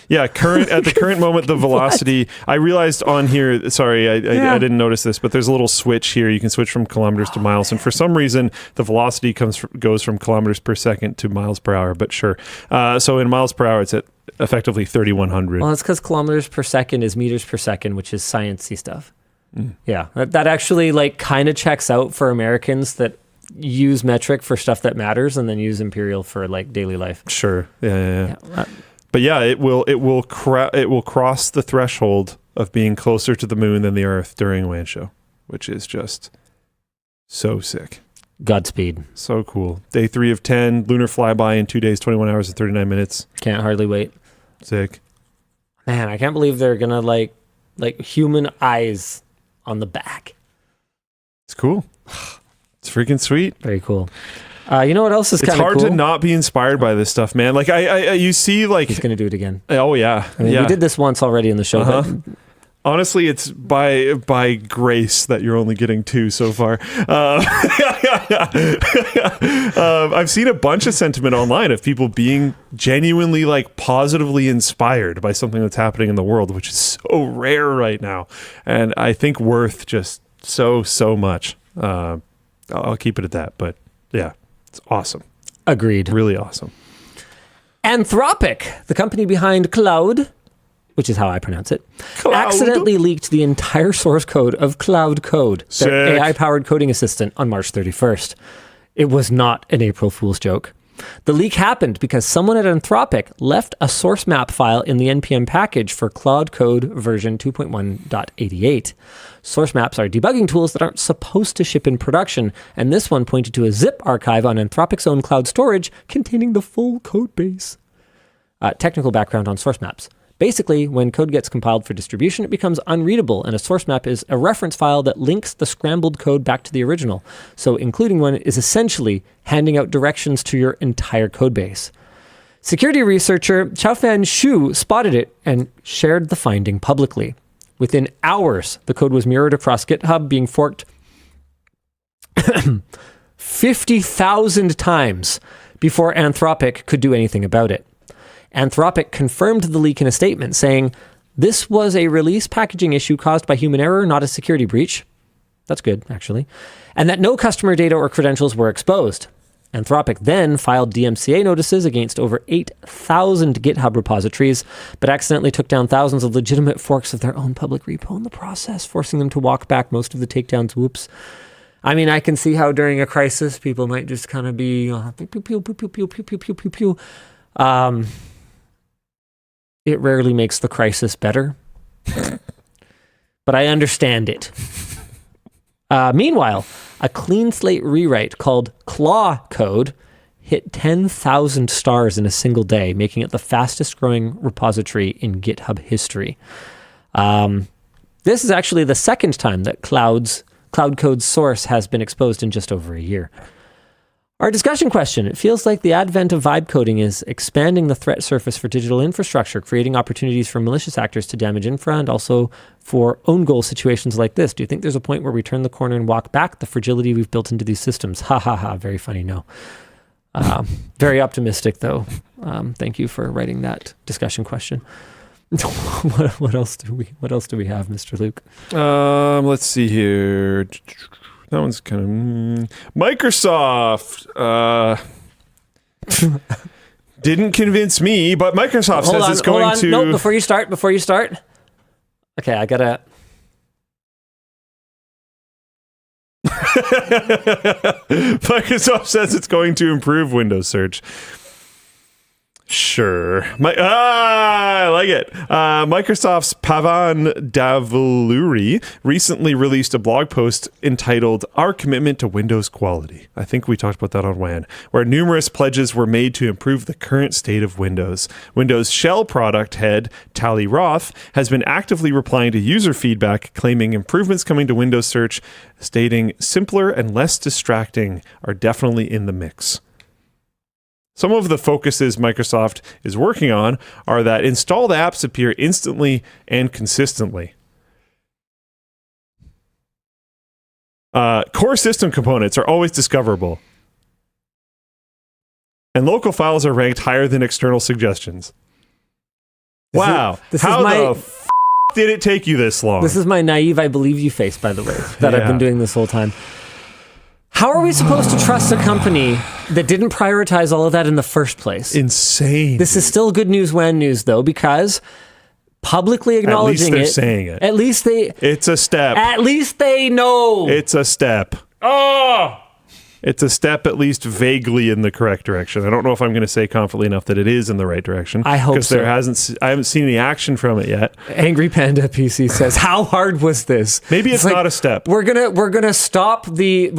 Yeah, at the current moment, the velocity, I realized on here, sorry, I didn't notice this, but there's a little switch here. You can switch from kilometers to miles. And for some reason, the velocity goes from kilometers per second to miles per hour, but sure. So in miles per hour, it's at effectively 3,100. Well, it's because kilometers per second is meters per second, which is sciencey stuff. Yeah, that actually like kind of checks out for Americans that use metric for stuff that matters and then use imperial for like daily life. Sure. Yeah. But yeah, it will cross the threshold of being closer to the moon than the Earth during WAN Show, which is just so sick. Godspeed. So cool. Day 3 of 10, lunar flyby in 2 days, 21 hours and 39 minutes. Can't hardly wait. Sick. Man, I can't believe they're gonna like human eyes on the back. It's cool. It's freaking sweet. Very cool. You know what else is kind of cool? It's hard to not be inspired by this stuff, man. Like you see, like he's gonna do it again. Oh yeah, I mean, yeah. we did this once already in the show. But honestly, it's by grace that you're only getting 2 so far. I've seen a bunch of sentiment online of people being genuinely like positively inspired by something that's happening in the world, which is so rare right now, and I think worth just so much. I'll keep it at that, but yeah, it's awesome. Agreed. Really awesome. Anthropic, the company behind Claude, which is how I pronounce it, accidentally leaked the entire source code of Claude Code, their AI-powered coding assistant, on March 31st. It was not an April Fool's joke. The leak happened because someone at Anthropic left a source map file in the NPM package for Claude Code version 2.1.88. Source maps are debugging tools that aren't supposed to ship in production, and this one pointed to a zip archive on Anthropic's own cloud storage containing the full code base. Technical background on source maps. Basically, when code gets compiled for distribution, it becomes unreadable, and a source map is a reference file that links the scrambled code back to the original. So including one is essentially handing out directions to your entire code base. Security researcher Chaofan Xu spotted it and shared the finding publicly. Within hours, the code was mirrored across GitHub, being forked 50,000 times before Anthropic could do anything about it. Anthropic confirmed the leak in a statement, saying, This was a release packaging issue caused by human error, not a security breach. That's good, actually. And that no customer data or credentials were exposed. Anthropic then filed DMCA notices against over 8,000 GitHub repositories, but accidentally took down thousands of legitimate forks of their own public repo in the process, forcing them to walk back most of the takedowns. Whoops. I mean, I can see how during a crisis, people might just kind of be pew, pew, pew, pew, pew, pew, pew, pew, pew, pew. It rarely makes the crisis better, but I understand it. Meanwhile, a clean slate rewrite called Claude hit 10,000 stars in a single day, making it the fastest growing repository in GitHub history. This is actually the second time that Cloud Code's source has been exposed in just over a year. Our discussion question: it feels like the advent of vibe coding is expanding the threat surface for digital infrastructure, creating opportunities for malicious actors to damage infra and also for own goal situations like this. Do you think there's a point where we turn the corner and walk back the fragility we've built into these systems? Ha ha ha. Very funny. No. Very optimistic though. Thank you for writing that discussion question. What else do we have, Mr. Luke? Let's see here. That one's kind of... Microsoft didn't convince me, but Microsoft says it's going to... No, before you start. Okay, I gotta... Microsoft says it's going to improve Windows search. Sure. I like it. Microsoft's Pavan Davuluri recently released a blog post entitled Our Commitment to Windows Quality. I think we talked about that on WAN, where numerous pledges were made to improve the current state of Windows. Windows Shell product head Tally Roth has been actively replying to user feedback, claiming improvements coming to Windows search, stating simpler and less distracting are definitely in the mix. Some of the focuses Microsoft is working on are that installed apps appear instantly and consistently. Core system components are always discoverable. And local files are ranked higher than external suggestions. Wow. How the f*** did it take you this long? This is my naive I believe you face, by the way, that I've been doing this whole time. How are we supposed to trust a company that didn't prioritize all of that in the first place? Insane. This is still good news WAN news, though, because publicly acknowledging at least they're saying it. At least they... It's a step. At least they know. It's a step. Oh! It's a step at least vaguely in the correct direction. I don't know if I'm going to say confidently enough that it is in the right direction. I hope so. Because I haven't seen any action from it yet. Angry Panda PC says, "How hard was this?" Maybe it's not a step. We're gonna stop the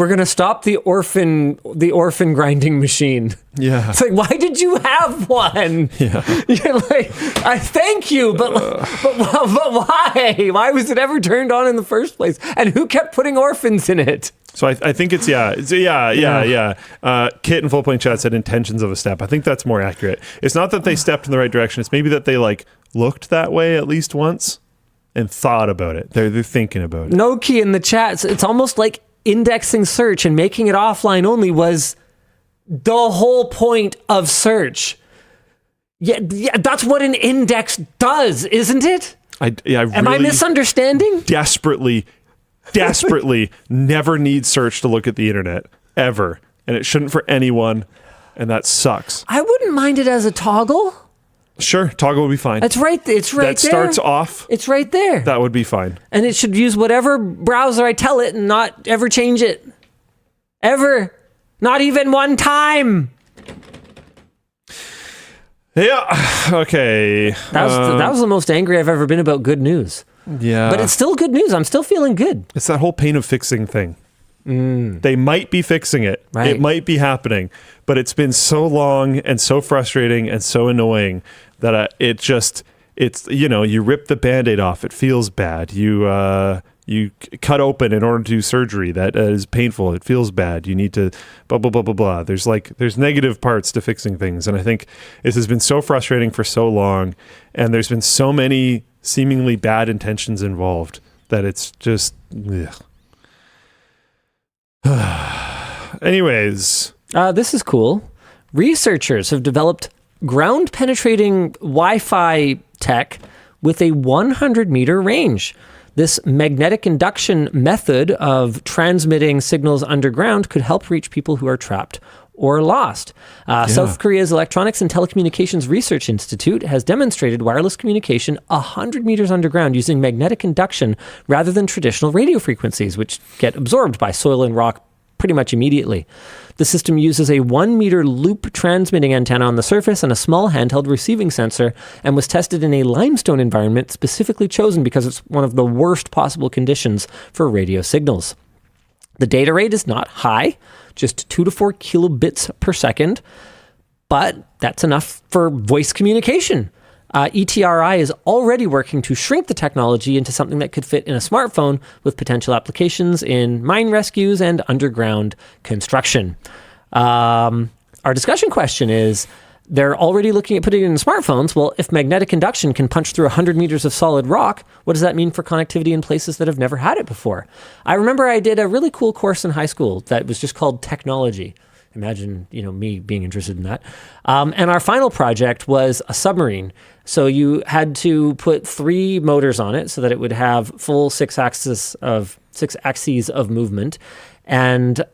orphan grinding machine. Yeah. It's like, why did you have one? Yeah. You're like, I thank you, but why? Why was it ever turned on in the first place? And who kept putting orphans in it? So I think it's yeah. Kit in Floatplane chat said intentions of a step. I think that's more accurate. It's not that they stepped in the right direction. It's maybe that they looked that way at least once and thought about it. They're thinking about it. No key in the chat. It's almost like indexing search and making it offline only was the whole point of search. Yeah, that's what an index does, isn't it? Am I misunderstanding? Desperately never need search to look at the internet ever, and it shouldn't for anyone, and that sucks. I wouldn't mind it as a toggle. Sure, toggle would be fine. It's right there. That starts off. It's right there. That would be fine. And it should use whatever browser I tell it and not ever change it. Ever. Not even one time. Yeah. Okay. That was the most angry I've ever been about good news. Yeah. But it's still good news. I'm still feeling good. It's that whole pain of fixing thing. They might be fixing it. Right. It might be happening. But it's been so long and so frustrating and so annoying that you rip the Band-Aid off. It feels bad. You cut open in order to do surgery. That is painful. It feels bad. You need to blah, blah, blah, blah, blah. There's negative parts to fixing things. And I think this has been so frustrating for so long. And there's been so many seemingly bad intentions involved that it's just... Anyways. This is cool. Researchers have developed ground-penetrating Wi-Fi tech with a 100-meter range. This magnetic induction method of transmitting signals underground could help reach people who are trapped or lost. South Korea's Electronics and Telecommunications Research Institute has demonstrated wireless communication 100 meters underground using magnetic induction rather than traditional radio frequencies, which get absorbed by soil and rock pretty much immediately. The system uses a 1-meter loop transmitting antenna on the surface and a small handheld receiving sensor, and was tested in a limestone environment specifically chosen because it's one of the worst possible conditions for radio signals. The data rate is not high, just 2 to 4 kilobits per second, but that's enough for voice communication. ETRI is already working to shrink the technology into something that could fit in a smartphone, with potential applications in mine rescues and underground construction. Our discussion question is, they're already looking at putting it in smartphones. Well, if magnetic induction can punch through 100 meters of solid rock, what does that mean for connectivity in places that have never had it before? I remember I did a really cool course in high school that was just called Technology. Imagine, me being interested in that. And our final project was a submarine. So you had to put 3 motors on it so that it would have full 6 axes of movement. And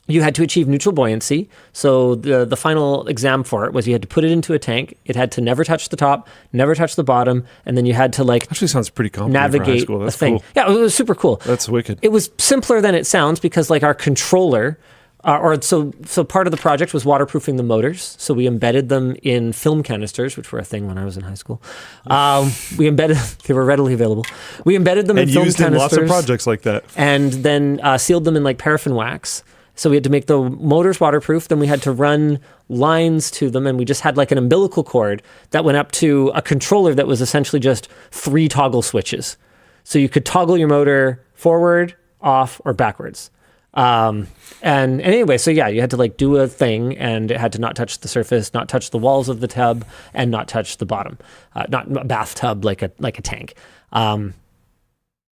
you had to achieve neutral buoyancy. So the final exam for it was you had to put it into a tank. It had to never touch the top, never touch the bottom, and then you had to actually sounds pretty complicated navigate for high school. That's a thing. Cool. Yeah, it was super cool. That's wicked. It was simpler than it sounds because our controller, so part of the project was waterproofing the motors. So we embedded them in film canisters, which were a thing when I was in high school. They were readily available. We embedded them in film canisters. And used in lots of projects like that. And then sealed them in paraffin wax. So we had to make the motors waterproof. Then we had to run lines to them. And we just had an umbilical cord that went up to a controller that was essentially just 3 toggle switches. So you could toggle your motor forward, off, or backwards. And anyway, so yeah, you had to do a thing, and it had to not touch the surface, not touch the walls of the tub, and not touch the bottom, not a bathtub like a tank.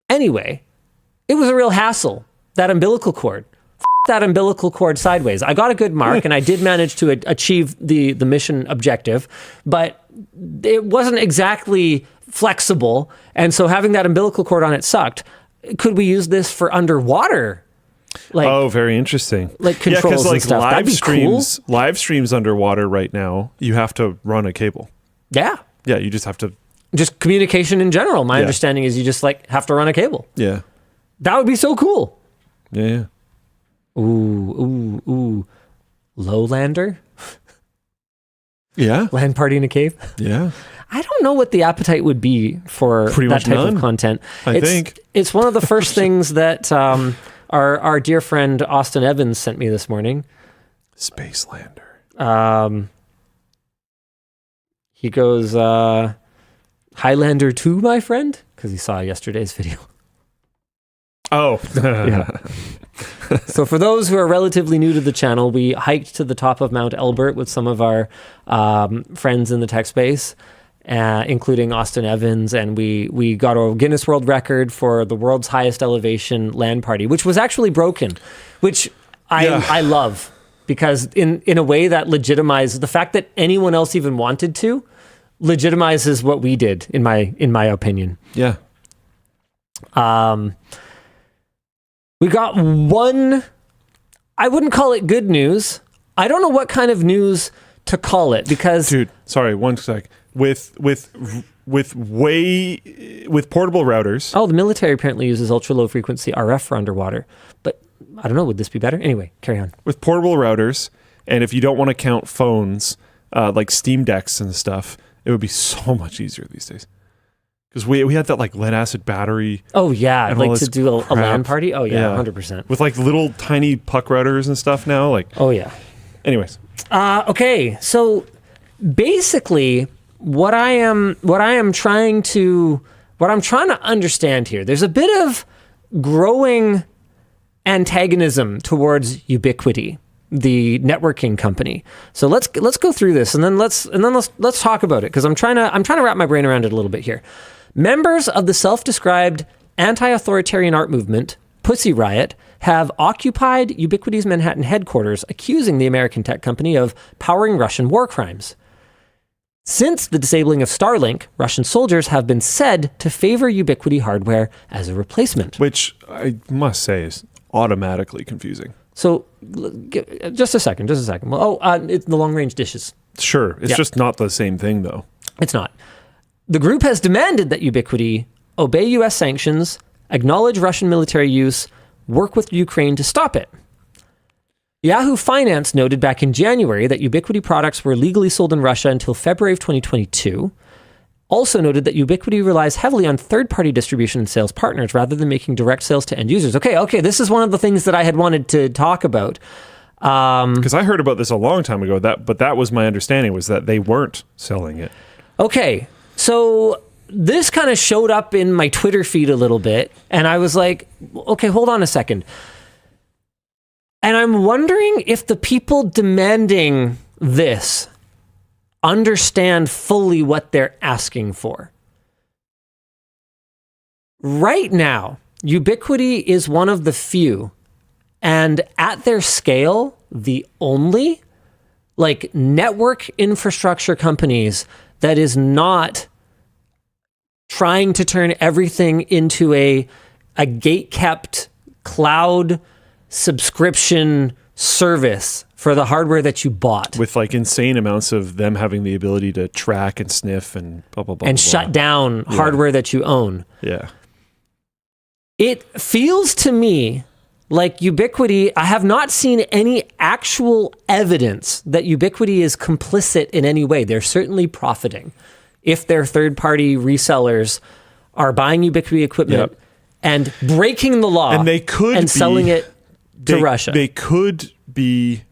Anyway, it was a real hassle. That umbilical cord, that umbilical cord sideways. I got a good mark, and I did manage to achieve the mission objective, but it wasn't exactly flexible, and so having that umbilical cord on it sucked. Could we use this for underwater? Very interesting. Controls and stuff. That'd be cool. Live streams underwater right now, you have to run a cable. Yeah. Yeah, you just have to. Just communication in general. My understanding is you just have to run a cable. Yeah. That would be so cool. Yeah. Ooh. Lowlander? Yeah. Land party in a cave? Yeah. I don't know what the appetite would be for that type of content. I think it's one of the first things that our dear friend Austin Evans sent me this morning. Spacelander. He goes, Highlander 2, my friend, because he saw yesterday's video. Oh. Yeah. So for those who are relatively new to the channel, we hiked to the top of Mount Elbert with some of our friends in the tech space, including Austin Evans, and we got a Guinness World Record for the world's highest elevation land party, which was actually broken, which I love, because in a way that legitimizes the fact that anyone else even wanted to, legitimizes what we did, in my opinion. Yeah. We got one, I wouldn't call it good news. I don't know what kind of news to call it, because... Dude, sorry, one sec. With portable routers... Oh, the military apparently uses ultra-low frequency RF for underwater. But I don't know, would this be better? Anyway, carry on. With portable routers, and if you don't want to count phones, like Steam Decks and stuff, it would be so much easier these days. Because we had that lead acid battery. Oh yeah, to do a LAN party. Oh yeah, 100%. With little tiny puck routers and stuff now. Oh yeah. Anyways. Okay, so basically, what I'm trying to understand here, there's a bit of growing antagonism towards Ubiquiti, the networking company. So let's go through this, and then let's talk about it, because I'm trying to wrap my brain around it a little bit here. Members of the self-described anti-authoritarian art movement, Pussy Riot, have occupied Ubiquiti's Manhattan headquarters, accusing the American tech company of powering Russian war crimes. Since the disabling of Starlink, Russian soldiers have been said to favor Ubiquiti hardware as a replacement. Which I must say is automatically confusing. So, just a second. Well, it's the long-range dishes. Sure. It's just not the same thing, though. It's not. The group has demanded that Ubiquiti obey U.S. sanctions, acknowledge Russian military use, work with Ukraine to stop it. Yahoo Finance noted back in January that Ubiquiti products were legally sold in Russia until February of 2022. Also noted that Ubiquiti relies heavily on third-party distribution and sales partners rather than making direct sales to end users. Okay, this is one of the things that I had wanted to talk about. Because I heard about this a long time ago, but that was my understanding, was that they weren't selling it. Okay, so this kind of showed up in my Twitter feed a little bit, and I was like, okay, hold on a second. And I'm wondering if the people demanding this understand fully what they're asking for. Right now, Ubiquiti is one of the few, and at their scale, the only, network infrastructure companies that is not trying to turn everything into a gate-kept cloud subscription service for the hardware that you bought. With insane amounts of them having the ability to track and sniff and blah, blah, blah. And blah, shut blah. down hardware that you own. Yeah. It feels to me like Ubiquiti, I have not seen any actual evidence that Ubiquiti is complicit in any way. They're certainly profiting. If their third-party resellers are buying Ubiquiti equipment and breaking the law and they could and selling it to Russia. They could be,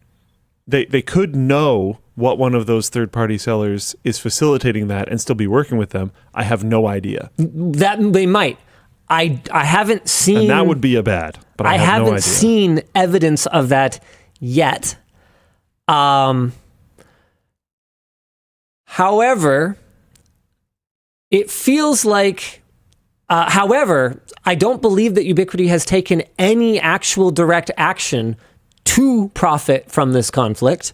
they could know what one of those third-party sellers is facilitating that and still be working with them. I have no idea. That they might. I haven't seen... And that would be a bad, but I have no idea. haven't seen evidence of that yet. However, it feels like... however, I don't believe that Ubiquiti has taken any actual direct action to profit from this conflict.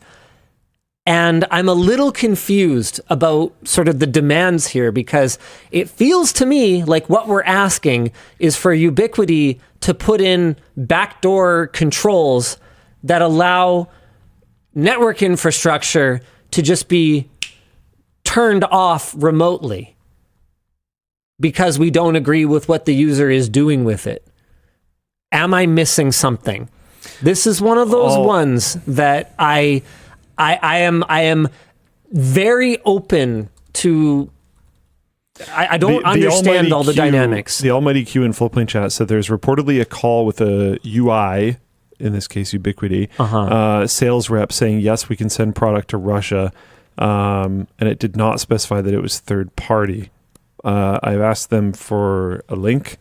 And I'm a little confused about sort of the demands here, because it feels to me like what we're asking is for Ubiquiti to put in backdoor controls that allow network infrastructure to just be turned off remotely because we don't agree with what the user is doing with it. Am I missing something? This is one of those ones that I am very open to. I don't understand all the dynamics. The Almighty Q in Floatplane chat said there's reportedly a call with a UI, in this case Ubiquiti, sales rep saying, yes, we can send product to Russia. And it did not specify that it was third party. I've asked them for a link.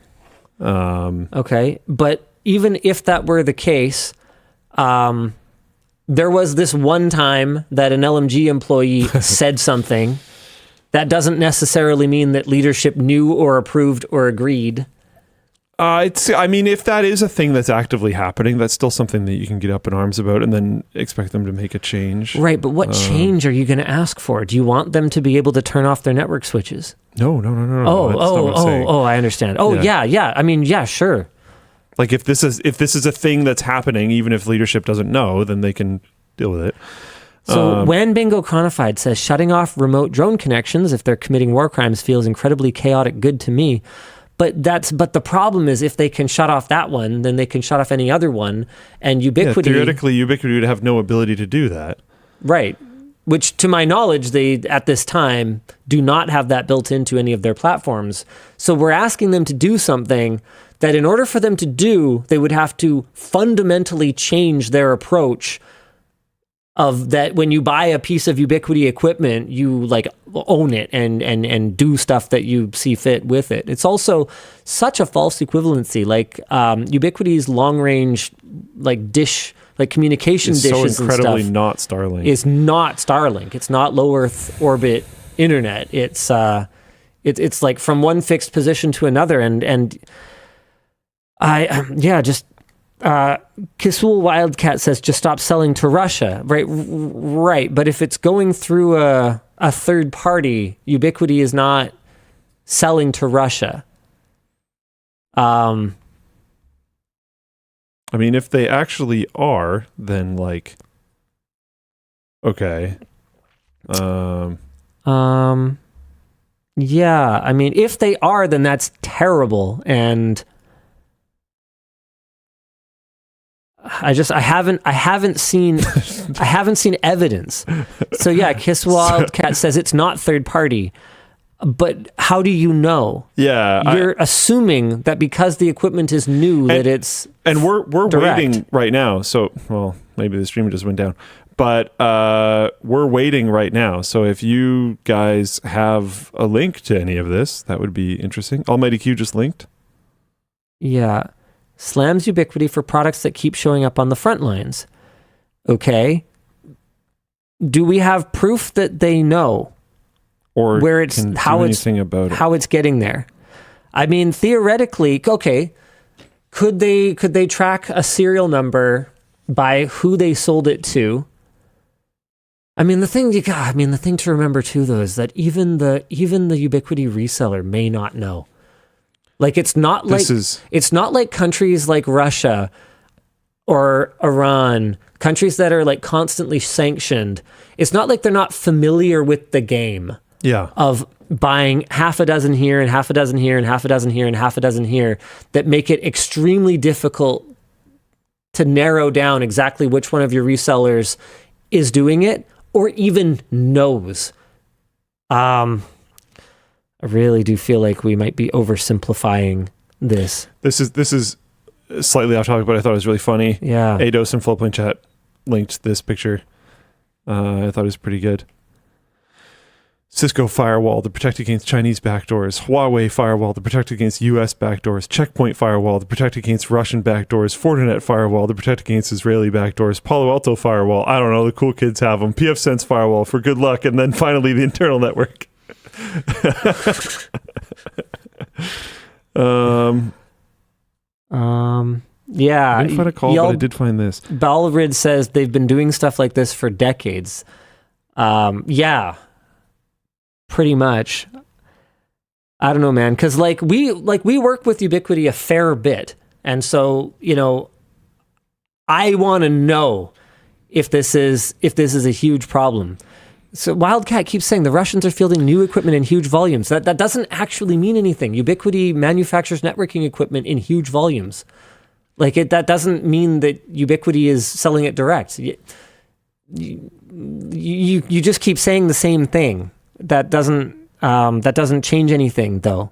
Okay, but even if that were the case, there was this one time that an LMG employee said something. That doesn't necessarily mean that leadership knew or approved or agreed. If that is a thing that's actively happening, that's still something that you can get up in arms about and then expect them to make a change. Right, but what change are you going to ask for? Do you want them to be able to turn off their network switches? No. I understand. Yeah, sure. Like if this is a thing that's happening, even if leadership doesn't know, then they can deal with it. So WAN Bingo Chronofied says, shutting off remote drone connections if they're committing war crimes feels incredibly chaotic good to me. But the problem is if they can shut off that one, then they can shut off any other one. And Ubiquiti... Yeah, theoretically, Ubiquiti would have no ability to do that. Right. Which, to my knowledge, they, at this time, do not have that built into any of their platforms. So we're asking them to do something that in order for them to do, they would have to fundamentally change their approach of that when you buy a piece of Ubiquiti equipment, you own it and do stuff that you see fit with it. It's also such a false equivalency. Ubiquiti's long range dish communication dishes and stuff. So incredibly not Starlink. Is not Starlink. It's not low Earth orbit internet. It's like from one fixed position to another, and Kisul Wildcat says just stop selling to Russia. Right. But if it's going through a a third party. Ubiquiti is not selling to Russia. I mean, if they actually are, then like, okay. Yeah, I mean, if they are, then that's terrible. And I haven't seen evidence. So yeah, Kiss Wildcat says it's not third party. But how do you know? Yeah, you're assuming that because the equipment is new that it's we're direct. waiting right now. So well, maybe the stream just went down, but we're waiting right now. So if you guys have a link to any of this, that would be interesting. Almighty Q just linked. Yeah, slams Ubiquiti for products that keep showing up on the front lines. Okay, do we have proof that they know? Or where it's how it's getting there. I mean, theoretically, okay, could they track a serial number by who they sold it to? I mean, the thing to remember too, though, is that even the Ubiquiti reseller may not know. Like it's not like countries like Russia or Iran, countries that are like constantly sanctioned. It's not like they're not familiar with the game. Yeah. Of buying half a dozen here and half a dozen here and half a dozen here and half a dozen here that make it extremely difficult to narrow down exactly which one of your resellers is doing it or even knows. I really do feel like we might be oversimplifying this. This is slightly off topic, but I thought it was really funny. Yeah. Ados in Floatplane chat linked this picture. I thought it was pretty good. Cisco firewall to protect against Chinese backdoors. Huawei firewall to protect against US backdoors. Checkpoint firewall to protect against Russian backdoors. Fortinet firewall to protect against Israeli backdoors. Palo Alto firewall. I don't know. The cool kids have them. PFSense firewall for good luck. And then finally the internal network. Yeah. I didn't find a call, but I did find this. Balrid says they've been doing stuff like this for decades. Yeah. Pretty much. I don't know, man, because we work with Ubiquiti a fair bit, and so I want to know if this is a huge problem. So Wildcat keeps saying the Russians are fielding new equipment in huge volumes. That doesn't actually mean anything. Ubiquiti manufactures networking equipment in huge volumes. That doesn't mean that Ubiquiti is selling it direct. You just keep saying the same thing. That doesn't change anything, though.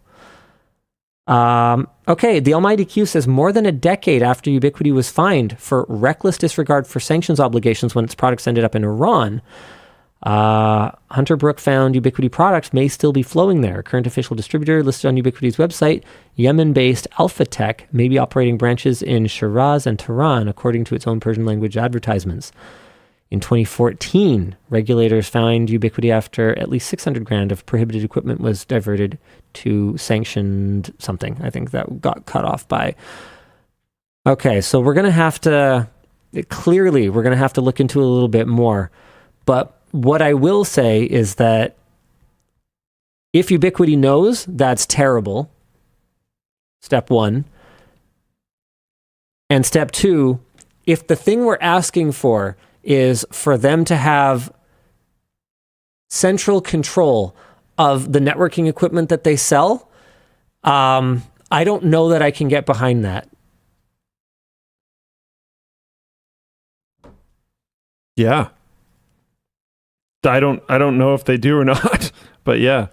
Okay, the Almighty Q says more than a decade after Ubiquiti was fined for reckless disregard for sanctions obligations when its products ended up in Iran, Hunter Brook found Ubiquiti products may still be flowing there. A current official distributor listed on Ubiquiti's website, Yemen-based Alpha Tech, may be operating branches in Shiraz and Tehran, according to its own Persian language advertisements. In 2014, regulators fined Ubiquiti after at least $600,000 of prohibited equipment was diverted to sanctioned something. I think that got cut off by. Okay, so we're going to have to look into it a little bit more. But what I will say is that if Ubiquiti knows, that's terrible. Step one. And step two, if the thing we're asking for is for them to have central control of the networking equipment that they sell, I don't know that I can get behind that. Yeah. I don't know if they do or not, but yeah.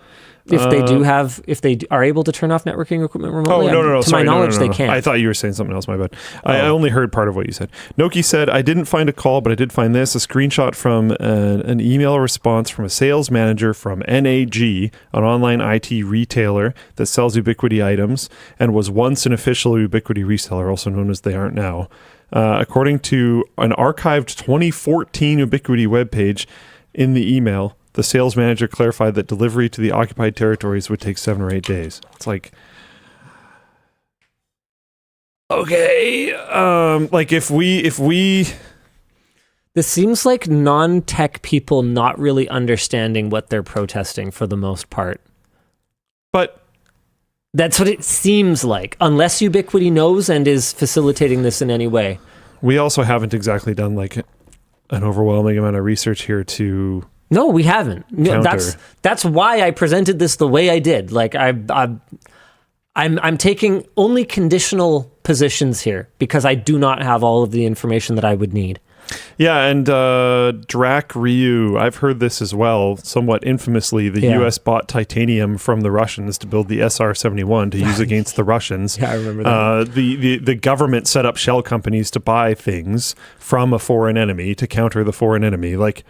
If they are able to turn off networking equipment remotely, to my knowledge, they can. I thought you were saying something else. My bad. I only heard part of what you said. Noki said, I didn't find a call, but I did find this, a screenshot from an email response from a sales manager from NAG, an online IT retailer that sells Ubiquiti items and was once an official Ubiquiti reseller, also known as they aren't now. According to an archived 2014 Ubiquiti webpage, in the email, the sales manager clarified that delivery to the occupied territories would take 7 or 8 days. It's like, okay, like if we This seems like non-tech people not really understanding what they're protesting for the most part. But that's what it seems like, unless Ubiquiti knows and is facilitating this in any way. we also haven't exactly done like an overwhelming amount of research here to... No, we haven't. No, Counter. that's why I presented this the way I did. Like I'm taking only conditional positions here because I do not have all of the information that I would need. Yeah, and Drac Ryu, I've heard this as well. Somewhat infamously, the U.S. bought titanium from the Russians to build the SR-71 to use against the Russians. Yeah, I remember that. The government set up shell companies to buy things from a foreign enemy to counter the foreign enemy. Like,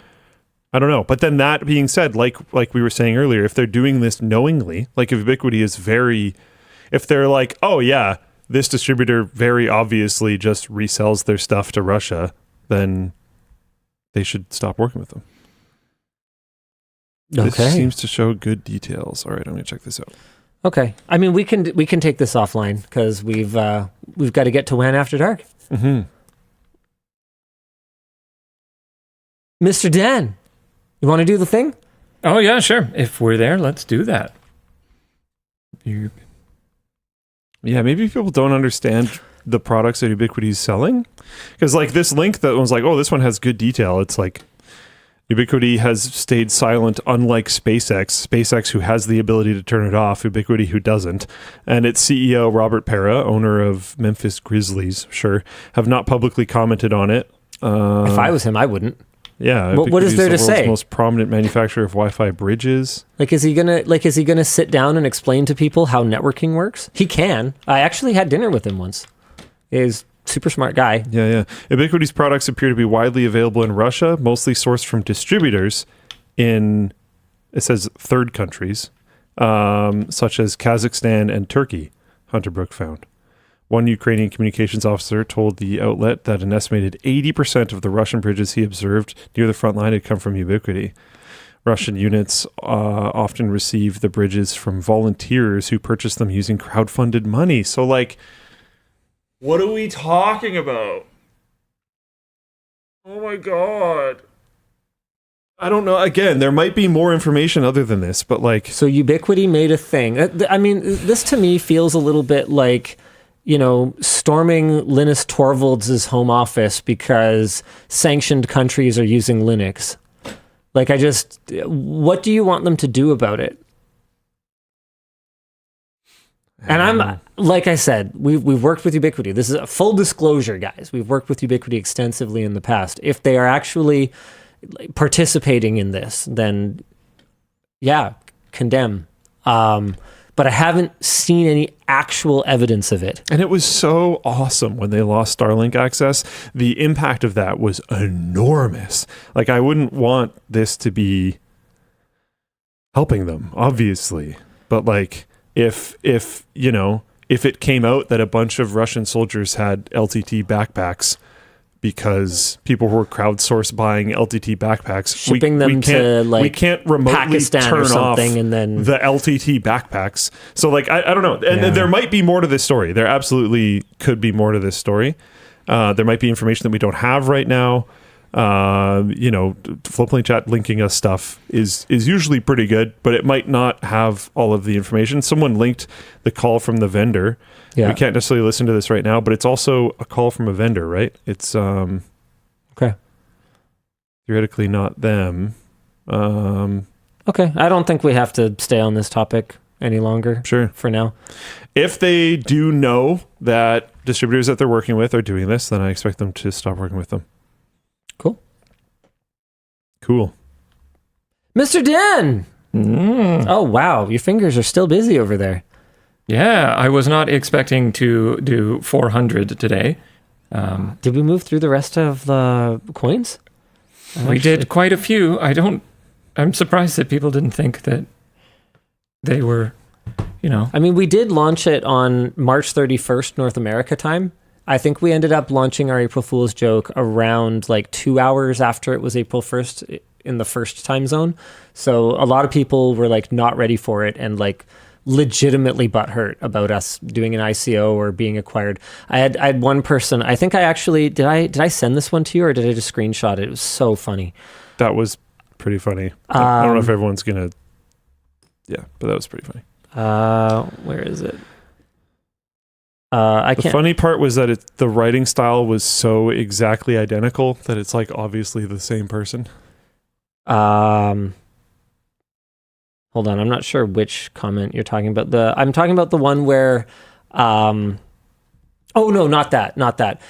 I don't know. But then that being said, like we were saying earlier, if they're doing this knowingly, like if Ubiquiti is if they're like, oh yeah, this distributor very obviously just resells their stuff to Russia, then they should stop working with them. Okay. This seems to show good details. All right, I'm going to check this out. Okay. I mean, we can take this offline because we've got to get to WAN After Dark. Mm-hmm. Mr. Dan, you want to do the thing? Oh, yeah, sure. If we're there, let's do that. Yeah, maybe people don't understand the products that Ubiquiti is selling. Because like this link that was like, oh, this one has good detail. It's like Ubiquiti has stayed silent, unlike SpaceX, who has the ability to turn it off, Ubiquiti who doesn't. And its CEO, Robert Pera, owner of Memphis Grizzlies, have not publicly commented on it. If I was him, I wouldn't. Yeah. What is there to say? The most prominent manufacturer of Wi-Fi bridges. Is he gonna sit down and explain to people how networking works? He can. I actually had dinner with him once. He's a super smart guy. Yeah. Ubiquiti's products appear to be widely available in Russia, mostly sourced from distributors in, it says, third countries, such as Kazakhstan and Turkey, Hunter Brook found. One Ukrainian communications officer told the outlet that an estimated 80% of the Russian bridges he observed near the front line had come from Ubiquiti. Russian units often receive the bridges from volunteers who purchase them using crowdfunded money. So, like, what are we talking about? Oh my God. I don't know. Again, there might be more information other than this, but like... So Ubiquiti made a thing. I mean, this to me feels a little bit like, storming Linus Torvalds' home office because sanctioned countries are using Linux. Like, what do you want them to do about it? And I'm, like I said, we've worked with Ubiquiti. This is a full disclosure, guys. We've worked with Ubiquiti extensively in the past. If they are actually participating in this, then yeah, condemn. But I haven't seen any actual evidence of it. And it was so awesome when they lost Starlink access. The impact of that was enormous. Like, I wouldn't want this to be helping them, obviously. But like, if it came out that a bunch of Russian soldiers had LTT backpacks because people were crowdsourced buying LTT backpacks, shipping them to like we can't remotely Pakistan turn or something, off and then the LTT backpacks. So like, I don't know. And there might be more to this story. There absolutely could be more to this story. There might be information that we don't have right now. Floatplane chat linking us stuff is usually pretty good, but it might not have all of the information. Someone linked the call from the vendor. Yeah. We can't necessarily listen to this right now, but it's also a call from a vendor, right? It's okay. Theoretically not them. Okay. I don't think we have to stay on this topic any longer. Sure. For now. If they do know that distributors that they're working with are doing this, then I expect them to stop working with them. Cool. Mr. Dan! Oh, wow. Your fingers are still busy over there. Yeah, I was not expecting to do 400 today. Did we move through the rest of the coins? We did quite a few. I'm surprised that people didn't think that they were, I mean, we did launch it on March 31st, North America time. I think we ended up launching our April Fool's joke around like 2 hours after it was April 1st in the first time zone. So a lot of people were like not ready for it and like legitimately butthurt about us doing an ICO or being acquired. I had one person, I think I actually, did I send this one to you or did I just screenshot it? It was so funny. That was pretty funny. I don't know if everyone's going to, yeah, but that was pretty funny. Where is it? The funny part was that the writing style was so exactly identical that it's like obviously the same person. Hold on, I'm not sure which comment you're talking about. I'm talking about the one where, oh no, not that.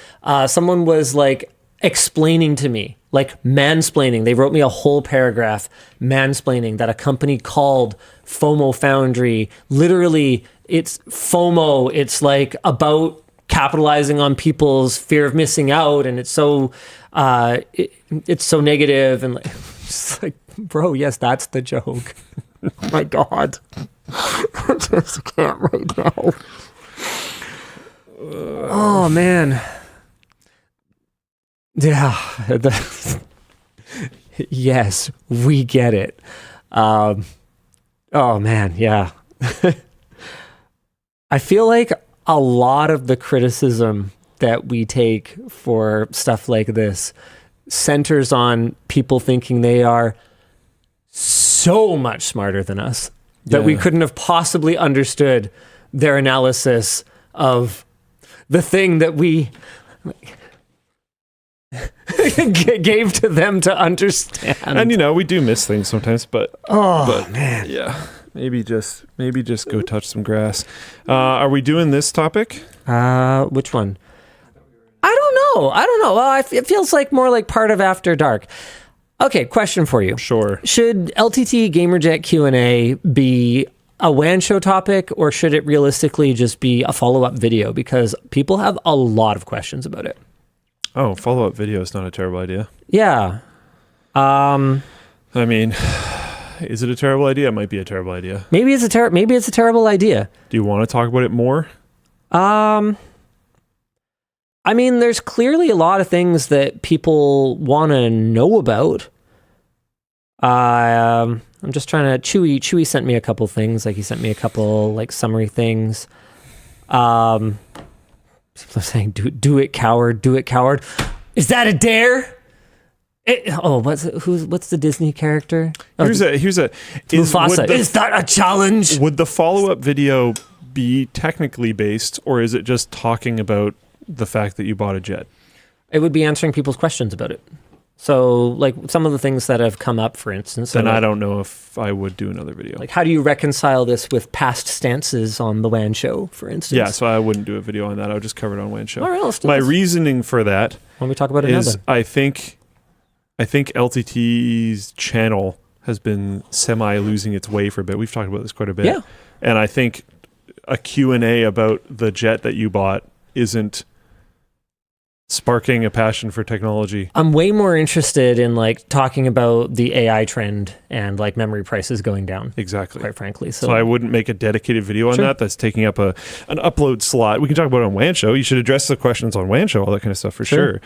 Someone was like explaining to me, like mansplaining. They wrote me a whole paragraph mansplaining that a company called FOMO Foundry, literally it's FOMO. It's like about capitalizing on people's fear of missing out. And it's so, it's so negative and like, just like, bro, yes, that's the joke. Oh my God. I just can't right now. Oh, man. Yeah. Yes, we get it. Oh, man, yeah. I feel like a lot of the criticism that we take for stuff like this centers on people thinking they are so much smarter than us that we couldn't have possibly understood their analysis of the thing that we gave to them to understand. And we do miss things sometimes, but man, yeah, maybe just go touch some grass. Are we doing this topic? Which one? I don't know. Well, it feels like more like part of After Dark. Okay, question for you. Sure. Should LTT Gamerjet Q&A be a WAN Show topic, or should it realistically just be a follow-up video? Because people have a lot of questions about it. Oh, follow-up video is not a terrible idea. Yeah. I mean, is it a terrible idea? It might be a terrible idea. Maybe it's a terrible idea. Do you want to talk about it more? I mean, there's clearly a lot of things that people want to know about. I'm just trying to... Chewy sent me a couple things. Like, he sent me a couple, like, summary things. People are saying, do it, coward. Do it, coward. Is that a dare? What's the Disney character? Here's a... Mufasa. Is that a challenge? Would the follow-up video be technically based, or is it just talking about the fact that you bought a jet? It would be answering people's questions about it. So, like, some of the things that have come up, for instance. Then I don't know if I would do another video. Like, how do you reconcile this with past stances on the WAN Show, for instance? Yeah, so I wouldn't do a video on that. I would just cover it on WAN Show. All right, let's do My this. reasoning for that When we talk about it is now, then. I think LTT's channel has been semi-losing its way for a bit. We've talked about this quite a bit. Yeah. And I think a Q&A about the jet that you bought isn't sparking a passion for technology. I'm way more interested in like talking about the AI trend and like memory prices going down. Exactly. Quite frankly. So I wouldn't make a dedicated video on Sure. that. That's taking up an upload slot. We can talk about it on WAN Show. You should address the questions on WAN Show, all that kind of stuff for Sure.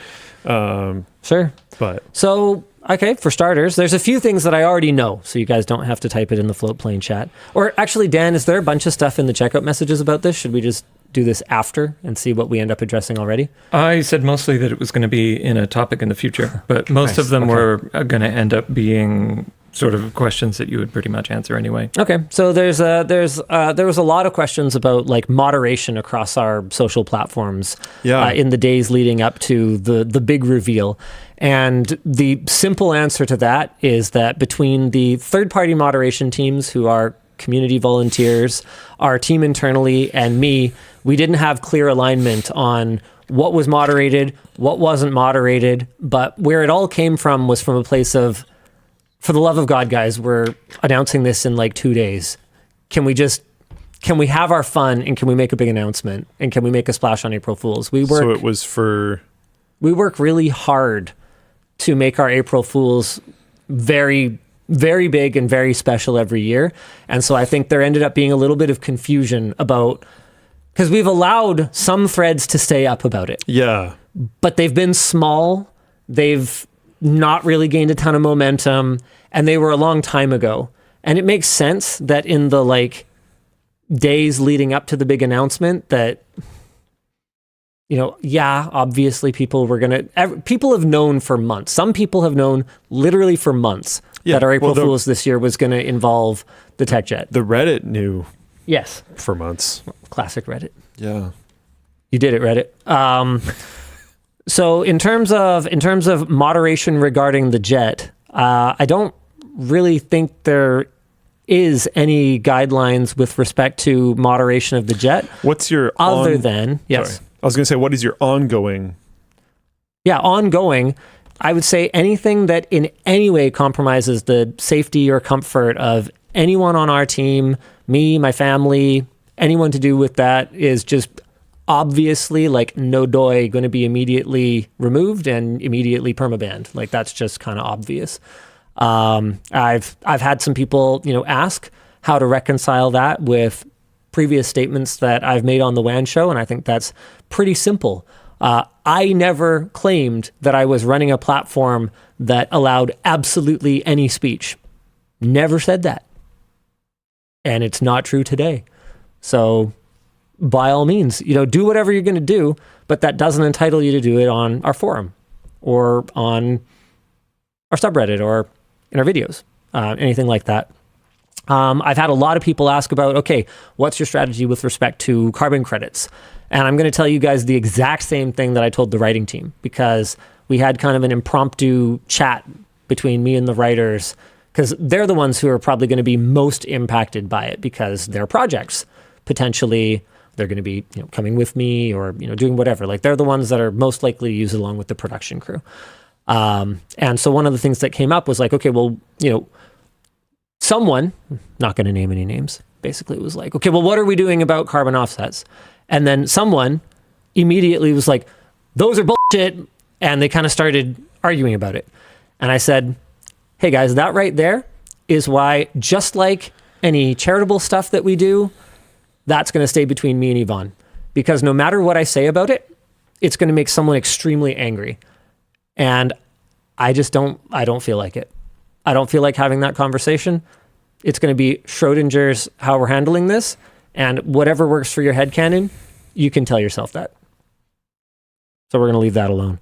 sure. Sure. But So, okay, for starters, there's a few things that I already know, so you guys don't have to type it in the Floatplane chat. Or actually, Dan, is there a bunch of stuff in the checkout messages about this? Should we just do this after and see what we end up addressing already? I said mostly that it was going to be in a topic in the future, but most Nice. of them Okay. were going to end up being sort of questions that you would pretty much answer anyway. Okay, so there was a lot of questions about like moderation across our social platforms in the days leading up to the big reveal. And the simple answer to that is that between the third-party moderation teams, who are community volunteers, our team internally, and me, we didn't have clear alignment on what was moderated, what wasn't moderated, but where it all came from was from a place of, for the love of God, guys, we're announcing this in like 2 days. Can we have our fun, and can we make a big announcement, and can we make a splash on April Fools? We work really hard to make our April Fools very, very big and very special every year. And so I think there ended up being a little bit of confusion about, because we've allowed some threads to stay up about it. yeah, But they've been small. They've not really gained a ton of momentum, and they were a long time ago. And it makes sense that in the like days leading up to the big announcement that, obviously people have known for months. Some people have known literally for months that our April Fools this year was going to involve the tech jet. The Reddit knew. Yes. For months. Classic Reddit. Yeah. You did it, Reddit. So in terms of moderation regarding the jet, I don't really think there is any guidelines with respect to moderation of the jet. What's your other than yes? Sorry. I was going to say, what is your ongoing? Yeah, ongoing. I would say anything that in any way compromises the safety or comfort of anyone on our team, me, my family, anyone to do with that is just obviously like no doy going to be immediately removed and immediately permabanned. Like that's just kind of obvious. I've had some people, ask how to reconcile that with previous statements that I've made on the WAN show, and I think that's pretty simple. I never claimed that I was running a platform that allowed absolutely any speech. Never said that. And it's not true today. So by all means, do whatever you're going to do, but that doesn't entitle you to do it on our forum or on our subreddit or in our videos, anything like that. I've had a lot of people ask about, okay, what's your strategy with respect to carbon credits? And I'm going to tell you guys the exact same thing that I told the writing team, because we had kind of an impromptu chat between me and the writers, because they're the ones who are probably going to be most impacted by it, because their projects potentially they're going to be coming with me or doing whatever. Like they're the ones that are most likely to use it along with the production crew. And so one of the things that came up was like, okay, well, someone, not going to name any names, basically was like, okay, well, what are we doing about carbon offsets? And then someone immediately was like, those are bullshit. And they kind of started arguing about it. And I said, hey guys, that right there is why, just like any charitable stuff that we do, that's going to stay between me and Yvonne. Because no matter what I say about it, it's going to make someone extremely angry. And I don't feel like it. I don't feel like having that conversation. It's going to be Schrodinger's how we're handling this, and whatever works for your headcanon, you can tell yourself that. So we're going to leave that alone.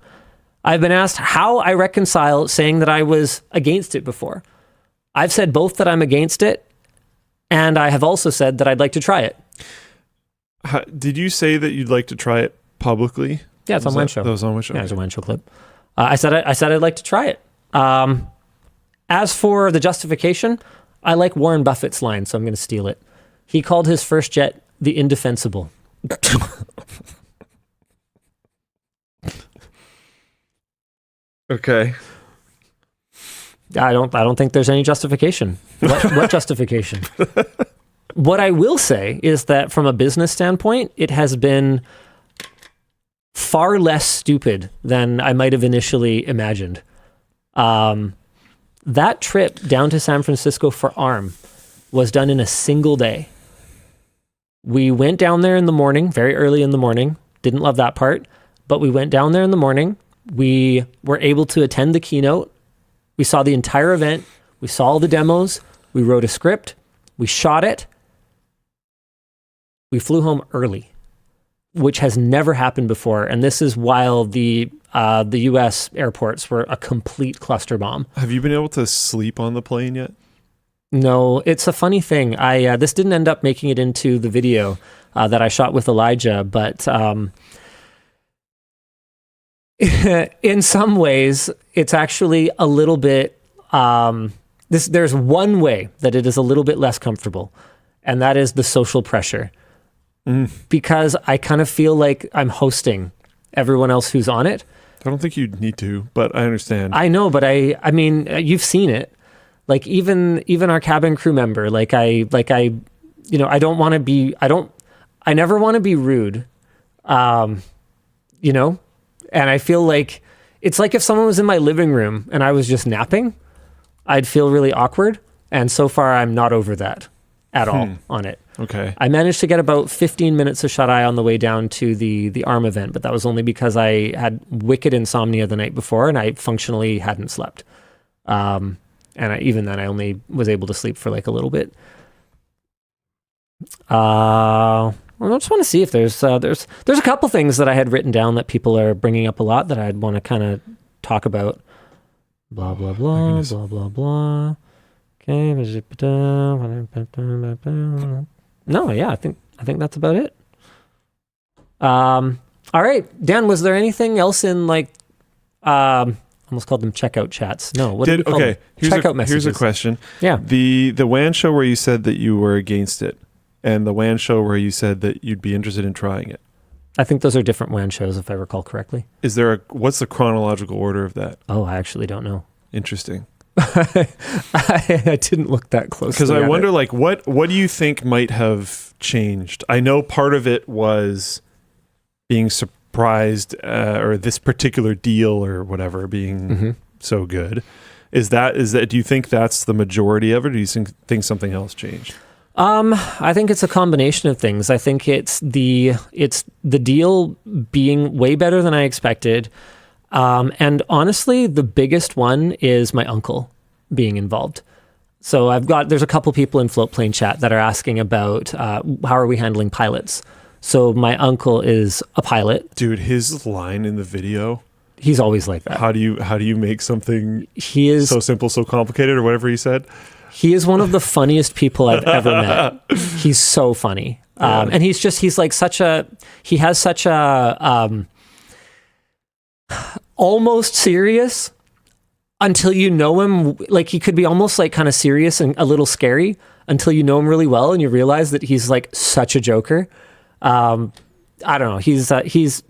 I've been asked how I reconcile saying that I was against it before. I've said both that I'm against it, and I have also said that I'd like to try it. Did you say that you'd like to try it publicly? Yeah, it's on WAN Show. That was on WAN Show. Yeah, it's a WAN Show clip. I said I'd like to try it. As for the justification, I like Warren Buffett's line, so I'm going to steal it. He called his first jet the indefensible. Okay. I don't think there's any justification. What justification? What I will say is that from a business standpoint, it has been far less stupid than I might have initially imagined. That trip down to San Francisco for ARM was done in a single day. We went down there in the morning, very early in the morning. Didn't love that part, but we went down there in the morning. We were able to attend the keynote. We saw the entire event. We saw all the demos. We wrote a script. We shot it. We flew home early, which has never happened before. And this is while the U.S. airports were a complete cluster bomb. Have you been able to sleep on the plane yet? No, it's a funny thing. This didn't end up making it into the video that I shot with Elijah, but in some ways, it's actually a little bit. There's one way that it is a little bit less comfortable, and that is the social pressure. Because I kind of feel like I'm hosting everyone else who's on it. I don't think you need to, but I understand. I know, but I mean, you've seen it. Like even our cabin crew member, I don't want to be, I never want to be rude, and I feel like it's like if someone was in my living room and I was just napping, I'd feel really awkward. And so far I'm not over that at all on it. Okay. I managed to get about 15 minutes of shut-eye on the way down to the ARM event, but that was only because I had wicked insomnia the night before and I functionally hadn't slept. Even then, I only was able to sleep for like a little bit. I just want to see if there's a couple things that I had written down that people are bringing up a lot that I'd want to kind of talk about. Blah blah blah blah blah blah. Okay. No, yeah, I think that's about it. All right, Dan, was there anything else in like almost called them checkout chats? No, what did we call them? Checkout messages. Here's a question. Yeah. The WAN show where you said that you were against it, and the WAN show where you said that you'd be interested in trying it. I think those are different WAN shows, if I recall correctly. What's the chronological order of that? Oh, I actually don't know. Interesting. I didn't look that closely. Because I wonder, like, what do you think might have changed? I know part of it was being surprised, or this particular deal or whatever being so good. Is that? Do you think that's the majority of it, or do you think something else changed? I think it's a combination of things. I think it's the deal being way better than I expected. And honestly, the biggest one is my uncle being involved. So there's a couple people in Floatplane chat that are asking about how are we handling pilots. So my uncle is a pilot. Dude, his line in the video. He's always like that. How do you make something so simple, so complicated, or whatever he said? He is one of the funniest people I've ever met. He's so funny. And he has such a almost serious until you know him. Like, he could be almost like kind of serious and a little scary until you know him really well and you realize that he's like such a joker. I don't know. He's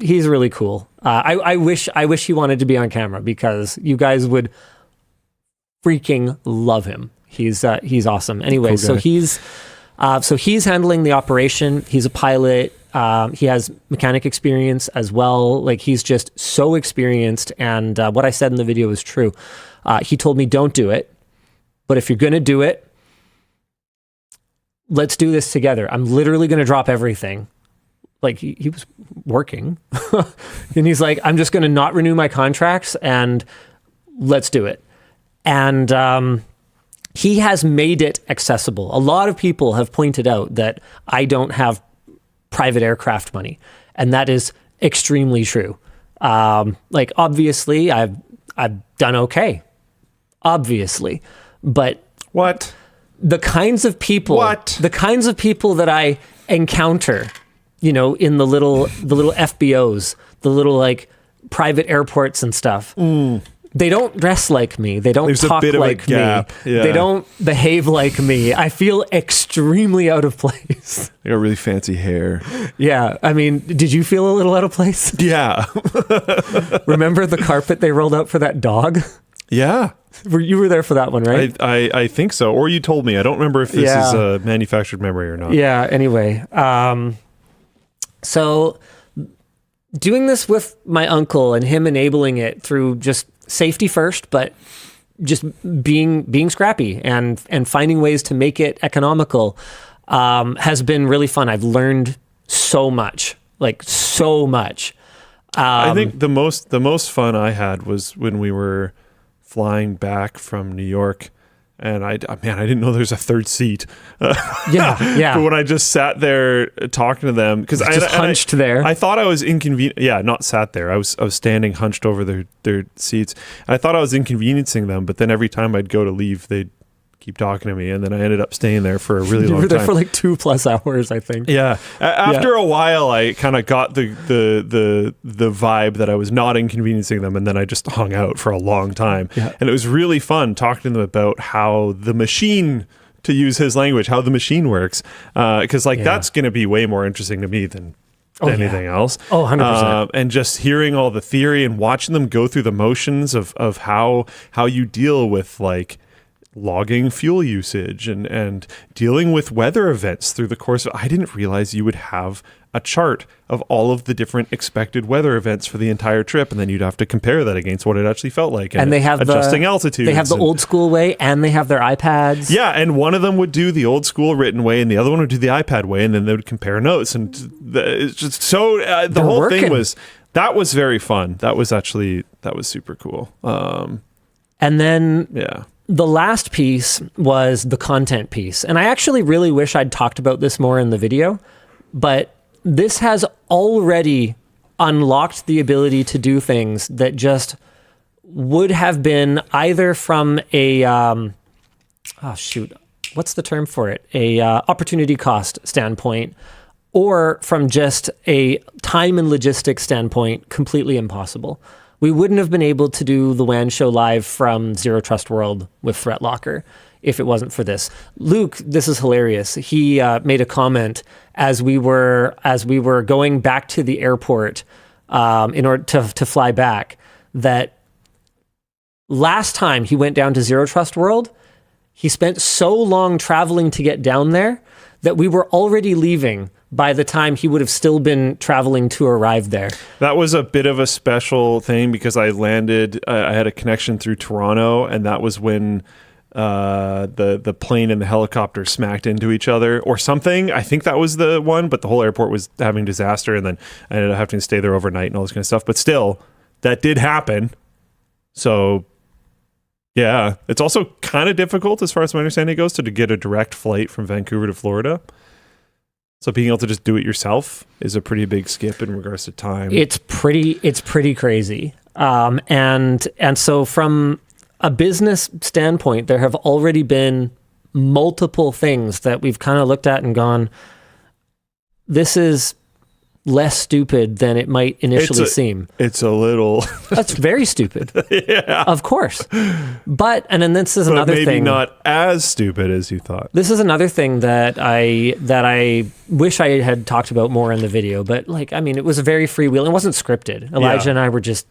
really cool. I wish he wanted to be on camera because you guys would freaking love him. He's awesome. Anyway, cool so he's handling the operation. He's a pilot. He has mechanic experience as well. Like, he's just so experienced. And what I said in the video is true. He told me, don't do it. But if you're going to do it, let's do this together. I'm literally going to drop everything. Like, he was working. And he's like, I'm just going to not renew my contracts and let's do it. And he has made it accessible. A lot of people have pointed out that I don't have private aircraft money, and that is extremely true. Like, obviously, I've done okay, obviously, but what the kinds of people that I encounter, you know, in the little FBOs, the little like private airports and stuff. They don't dress like me. They don't talk like me. Yeah. They don't behave like me. I feel extremely out of place. They got really fancy hair. Yeah. I mean, did you feel a little out of place? Yeah. Remember the carpet they rolled out for that dog? Yeah. You were there for that one, right? I think so. Or you told me. I don't remember if this is a manufactured memory or not. Yeah. Anyway. So doing this with my uncle and him enabling it through just safety first, but just being scrappy and finding ways to make it economical has been really fun. I've learned so much, like so much. I think the most fun I had was when we were flying back from New York, and I didn't know there's a third seat. Yeah. But when I just sat there talking to them, because I just hunched there. I thought I was inconvenient. Yeah, not sat there. I was standing hunched over their seats. I thought I was inconveniencing them, but then every time I'd go to leave, they'd keep talking to me, and then I ended up staying there for a really long time. You were there for like 2+ hours, I think. Yeah. After a while, I kind of got the vibe that I was not inconveniencing them, and then I just hung out for a long time. Yeah. And it was really fun talking to them about how the machine, to use his language, how the machine works, because that's going to be way more interesting to me than anything else. Oh, 100%. And just hearing all the theory and watching them go through the motions of how you deal with like logging fuel usage and dealing with weather events through the course of, I didn't realize you would have a chart of all of the different expected weather events for the entire trip, and then you'd have to compare that against what it actually felt like. And they have adjusting altitudes. They have the old school way, and they have their iPads. Yeah, and one of them would do the old school written way, and the other one would do the iPad way, and then they would compare notes. And it's just so the whole thing was very fun. That was super cool. And then the last piece was the content piece. And I actually really wish I'd talked about this more in the video, but this has already unlocked the ability to do things that just would have been either from a, what's the term for it? A opportunity cost standpoint, or from just a time and logistics standpoint, completely impossible. We wouldn't have been able to do the WAN show live from Zero Trust World with ThreatLocker if it wasn't for this. Luke, this is hilarious. He made a comment as we were going back to the airport in order to fly back, that last time he went down to Zero Trust World, he spent so long traveling to get down there that we were already leaving by the time he would have still been traveling to arrive there. That was a bit of a special thing because I landed, I had a connection through Toronto, and that was when the plane and the helicopter smacked into each other or something. I think that was the one, but the whole airport was having disaster, and then I ended up having to stay there overnight and all this kind of stuff. But still, that did happen. So yeah, it's also kind of difficult, as far as my understanding goes, to get a direct flight from Vancouver to Florida. So being able to just do it yourself is a pretty big skip in regards to time. It's pretty crazy. And so from a business standpoint, there have already been multiple things that we've kind of looked at and gone, this is less stupid than it might initially seem. It's a little... That's very stupid. Yeah. Of course. But then this is another maybe thing. Not as stupid as you thought. This is another thing that I wish I had talked about more in the video. But it was a very freewheeling. It wasn't scripted. Elijah and I were just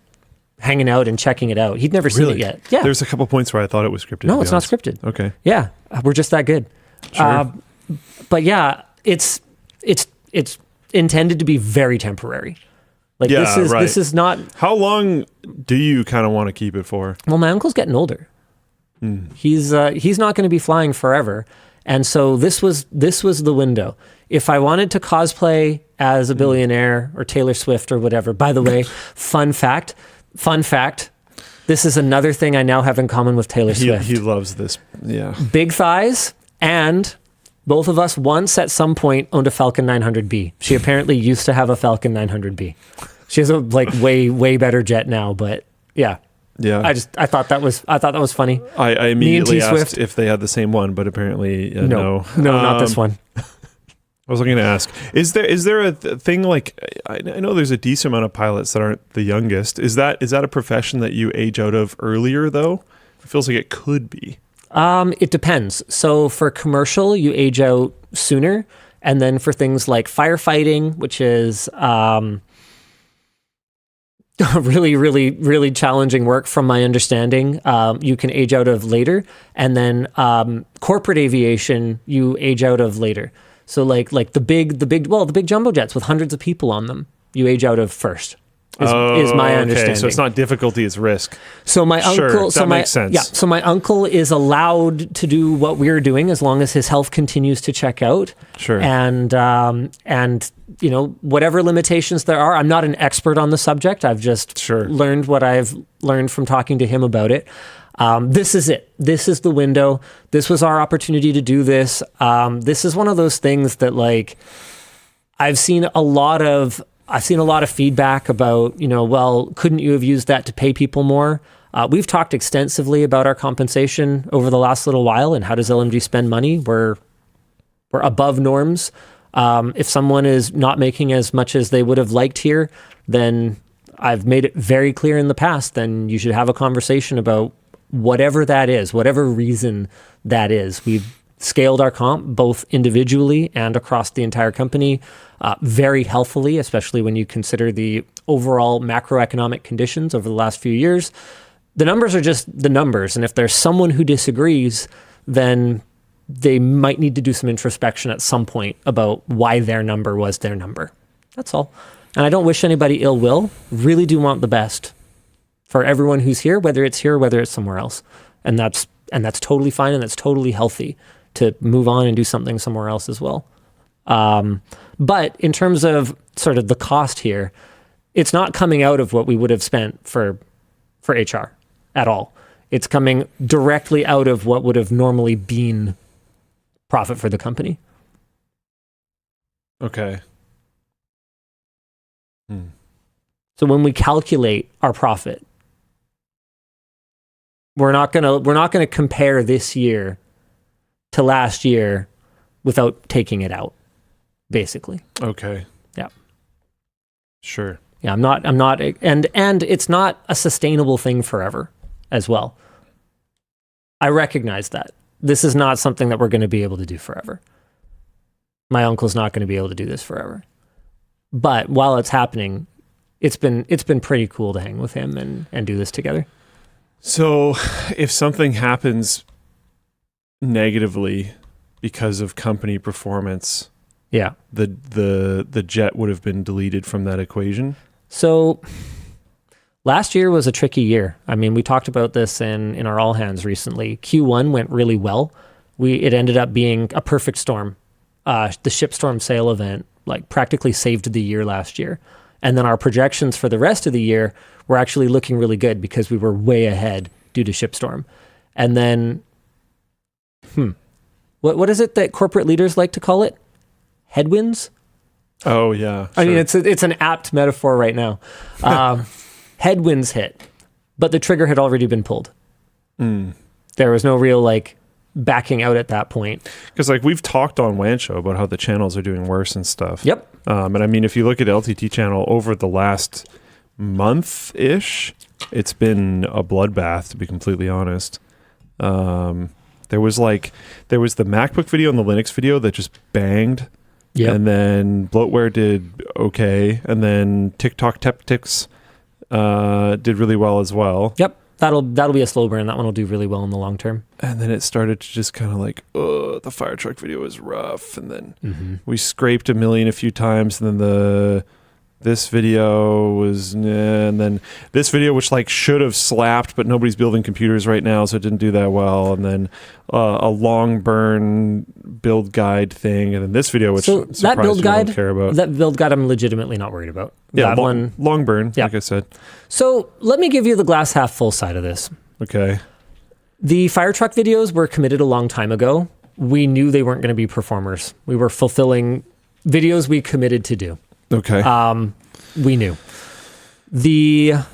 hanging out and checking it out. He'd never seen it yet. Yeah. There's a couple points where I thought it was scripted. No, it's not scripted. Okay. Yeah. We're just that good. Sure. But it's intended to be very temporary. This is not... How long do you kind of want to keep it for? Well, my uncle's getting older. He's not going to be flying forever. And so this was the window. If I wanted to cosplay as a billionaire or Taylor Swift or whatever, by the way, fun fact, this is another thing I now have in common with Taylor Swift. He loves this. Yeah. Big thighs, and both of us once at some point owned a Falcon 900B. She apparently used to have a Falcon 900B. She has a way better jet now, but yeah. Yeah. I thought that was funny. I immediately asked Swift. if they had the same one, but apparently no. No, not this one. I was looking to ask, is there a thing like, I know there's a decent amount of pilots that aren't the youngest. Is that a profession that you age out of earlier though? It feels like it could be. It depends. So for commercial, you age out sooner. And then for things like firefighting, which is really challenging work from my understanding, you can age out of later. And then corporate aviation, you age out of later. So like the big jumbo jets with hundreds of people on them, you age out of first. Is my understanding. So it's not difficulty, it's risk. So my uncle, makes sense. Yeah, so my uncle is allowed to do what we're doing as long as his health continues to check out. Sure. And whatever limitations there are, I'm not an expert on the subject. I've just learned what I've learned from talking to him about it. This is it. This is the window. This was our opportunity to do this. This is one of those things that I've seen a lot of feedback about, couldn't you have used that to pay people more? We've talked extensively about our compensation over the last little while and how does LMG spend money. We're above norms. If someone is not making as much as they would have liked here, then I've made it very clear in the past, then you should have a conversation about whatever that is, whatever reason that is. We've scaled our comp both individually and across the entire company very healthily, especially when you consider the overall macroeconomic conditions over the last few years. The numbers are just the numbers. And if there's someone who disagrees, then they might need to do some introspection at some point about why their number was their number. That's all. And I don't wish anybody ill will. Really do want the best for everyone who's here, whether it's here or whether it's somewhere else. And that's totally fine, and that's totally healthy to move on and do something somewhere else as well. But in terms of sort of the cost here, it's not coming out of what we would have spent for HR at all. It's coming directly out of what would have normally been profit for the company. Okay. So when we calculate our profit, we're not gonna compare this year to last year without taking it out, basically. Okay. Yeah. Sure. Yeah, I'm not, and it's not a sustainable thing forever as well. I recognize that. This is not something that we're going to be able to do forever. My uncle's not going to be able to do this forever. But while it's happening, it's been pretty cool to hang with him and do this together. So if something happens negatively because of company performance, Yeah. the jet would have been deleted from that equation. So last year was a tricky year. I mean, we talked about this in our all hands recently. Q1 went really well. It ended up being a perfect storm. The Shipstorm sale event like practically saved the year last year. And then our projections for the rest of the year were actually looking really good because we were way ahead due to Shipstorm. And then, what is it that corporate leaders like to call it? Headwinds? Oh yeah. I mean, sure. it's an apt metaphor right now. Headwinds hit, but the trigger had already been pulled. There was no real like backing out at that point. Because like we've talked on WAN Show about how the channels are doing worse and stuff. Yep. And I mean, if you look at LTT channel over the last month-ish, it's been a bloodbath, to be completely honest. There was the MacBook video and the Linux video that just banged. Yep. And then Bloatware did okay. And then TikTok Teptics did really well as well. Yep. That'll be a slow burn. That one will do really well in the long term. And then it started to just kind of like, oh, the fire truck video is rough. And then we scraped 1 million a few times. And then this video was, and then this video, which like should have slapped, but nobody's building computers right now, so it didn't do that well. And then a long burn build guide thing, and then this video, which so that build guide, don't care about. That build guide, I'm legitimately not worried about. Yeah, that one, long burn, yeah. like I said. So let me give you the glass half full side of this. Okay. The fire truck videos were committed a long time ago. We knew they weren't going to be performers. We were fulfilling videos we committed to do. Okay. We knew. Here,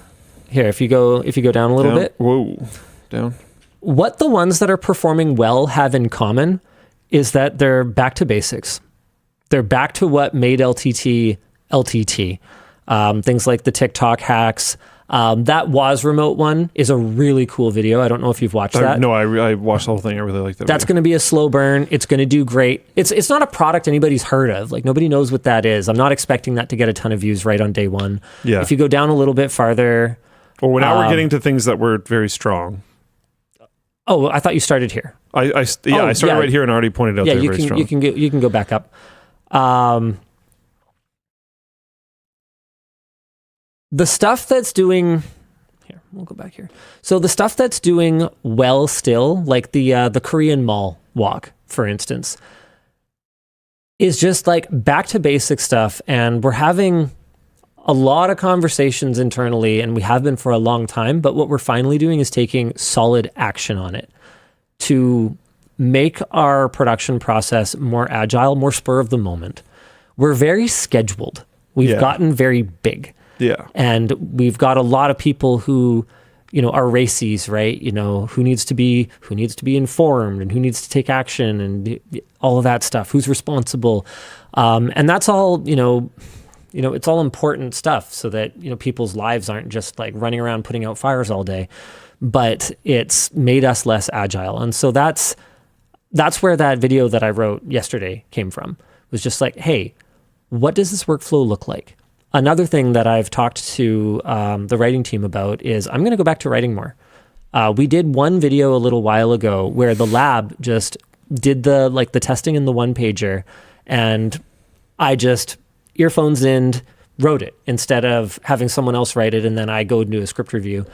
if you go down a little bit. Whoa. Down. What the ones that are performing well have in common is that they're back to basics. They're back to what made LTT. Things like the TikTok hacks. That was remote one is a really cool video. I don't know if you've watched that. No, I watched the whole thing. I really like that. That's going to be a slow burn. It's going to do great. It's not a product anybody's heard of. Like nobody knows what that is. I'm not expecting that to get a ton of views right on day one. Yeah. If you go down a little bit farther. Well, now we're getting to things that were very strong. Oh, I thought you started here. I started right here and already pointed out. Yeah, they're very strong. You can go back up. The stuff that's doing here, we'll go back here. So the stuff that's doing well still, like the Korean mall walk, for instance, is just like back to basic stuff, and we're having a lot of conversations internally, and we have been for a long time, but what we're finally doing is taking solid action on it to make our production process more agile, more spur of the moment. We're very scheduled. We've gotten very big. Yeah. And we've got a lot of people who, are racies, right? Who needs to be informed and who needs to take action and all of that stuff. Who's responsible? And that's all, it's all important stuff so that, people's lives aren't just like running around putting out fires all day, but it's made us less agile. And so that's where that video that I wrote yesterday came from. It was just like, hey, what does this workflow look like? Another thing that I've talked to the writing team about is I'm going to go back to writing more. We did one video a little while ago where the lab just did the testing in the one pager, and I just earphones in, wrote it instead of having someone else write it, and then I go and do a script review.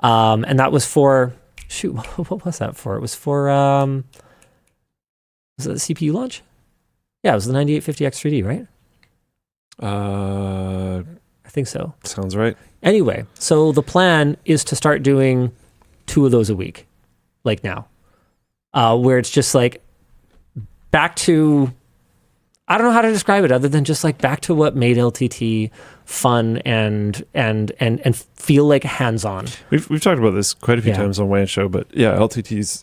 And that was for what was that for? It was for was it the CPU launch? Yeah, it was the 9850X3D, right? I think so. Sounds right. Anyway, so the plan is to start doing 2 of those a week, like now, where it's just like back to, I don't know how to describe it other than just like back to what made LTT fun and feel like hands-on. We've talked about this quite a few times on WAN Show, but yeah, LTT's,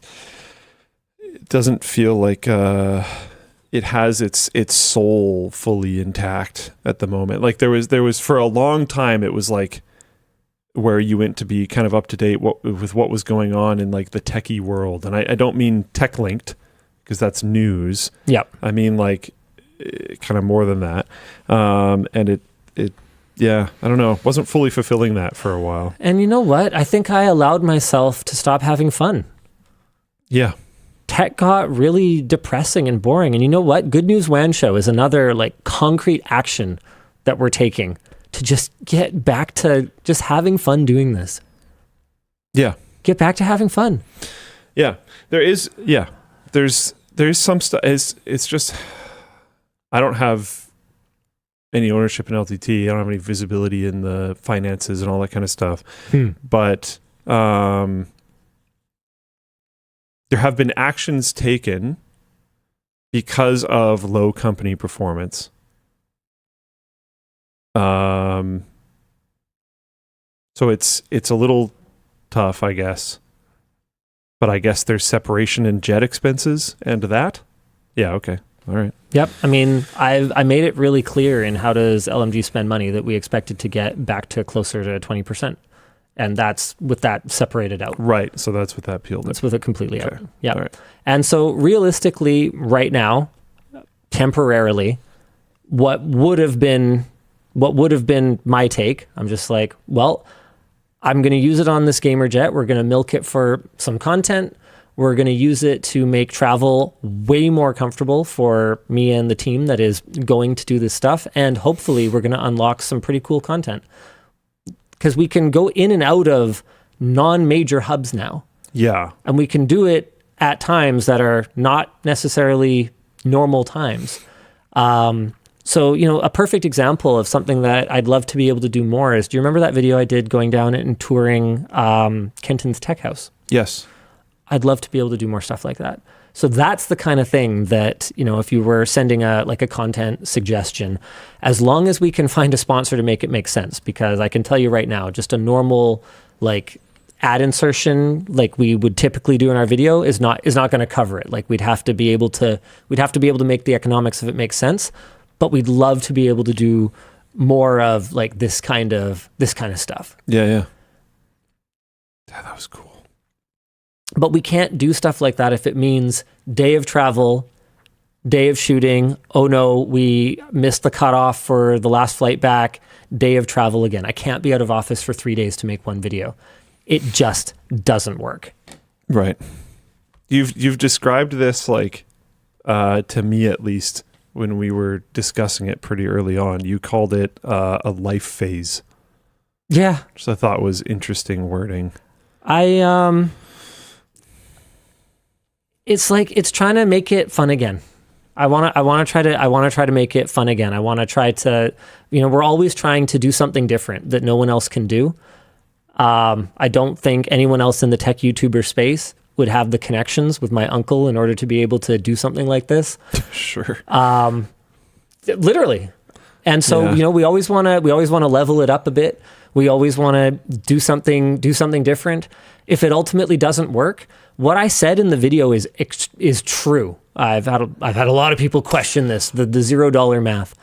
it doesn't feel like it has its soul fully intact at the moment. Like there was for a long time, it was like where you went to be kind of up to date with what was going on in like the techie world. And I don't mean tech linked because that's news. Yep. I mean like kind of more than that. And it yeah, I don't know. Wasn't fully fulfilling that for a while. And you know what? I think I allowed myself to stop having fun. Yeah. Tech got really depressing and boring. And you know what? Good News WAN Show is another like concrete action that we're taking to just get back to just having fun doing this. Yeah. Get back to having fun. Yeah. There's some stuff. It's just, I don't have any ownership in LTT. I don't have any visibility in the finances and all that kind of stuff. But there have been actions taken because of low company performance. So it's a little tough, I guess. But I guess there's separation in jet expenses and that. Yeah, okay. All right. Yep. I mean, I made it really clear in How Does LMG Spend Money that we expected to get back to closer to 20%. And that's with that separated out. Right. So that's with that peeled. That's with it completely out. Yeah. Right. And so realistically, right now, temporarily, what would have been my take, I'm just like, well, I'm going to use it on this gamer jet. We're going to milk it for some content. We're going to use it to make travel way more comfortable for me and the team that is going to do this stuff. And hopefully we're going to unlock some pretty cool content because we can go in and out of non-major hubs now. Yeah. And we can do it at times that are not necessarily normal times. So, you know, a perfect example of something that I'd love to be able to do more is, do you remember that video I did going down and touring Kenton's tech house? Yes. I'd love to be able to do more stuff like that. So that's the kind of thing that, you know, if you were sending a content suggestion, as long as we can find a sponsor to make it make sense, because I can tell you right now, just a normal like ad insertion like we would typically do in our video is not going to cover it. Like we'd have to be able to make the economics of it make sense, but we'd love to be able to do more of like this kind of stuff. Yeah. Yeah, that was cool. But we can't do stuff like that if it means day of travel, day of shooting. Oh no, we missed the cutoff for the last flight back, day of travel again. I can't be out of office for 3 days to make one video. It just doesn't work. Right. You've described this like, to me at least, when we were discussing it pretty early on, you called it a life phase. Yeah. Which I thought was interesting wording. It's like it's trying to make it fun again. I want to try to make it fun again. I want to try to, you know, we're always trying to do something different that no one else can do. I don't think anyone else in the tech YouTuber space would have the connections with my uncle in order to be able to do something like this. Sure. Literally. And so, you know, we always want to level it up a bit. We always want to do something different. If it ultimately doesn't work, what I said in the video is true. I've had a lot of people question this, the $0 math.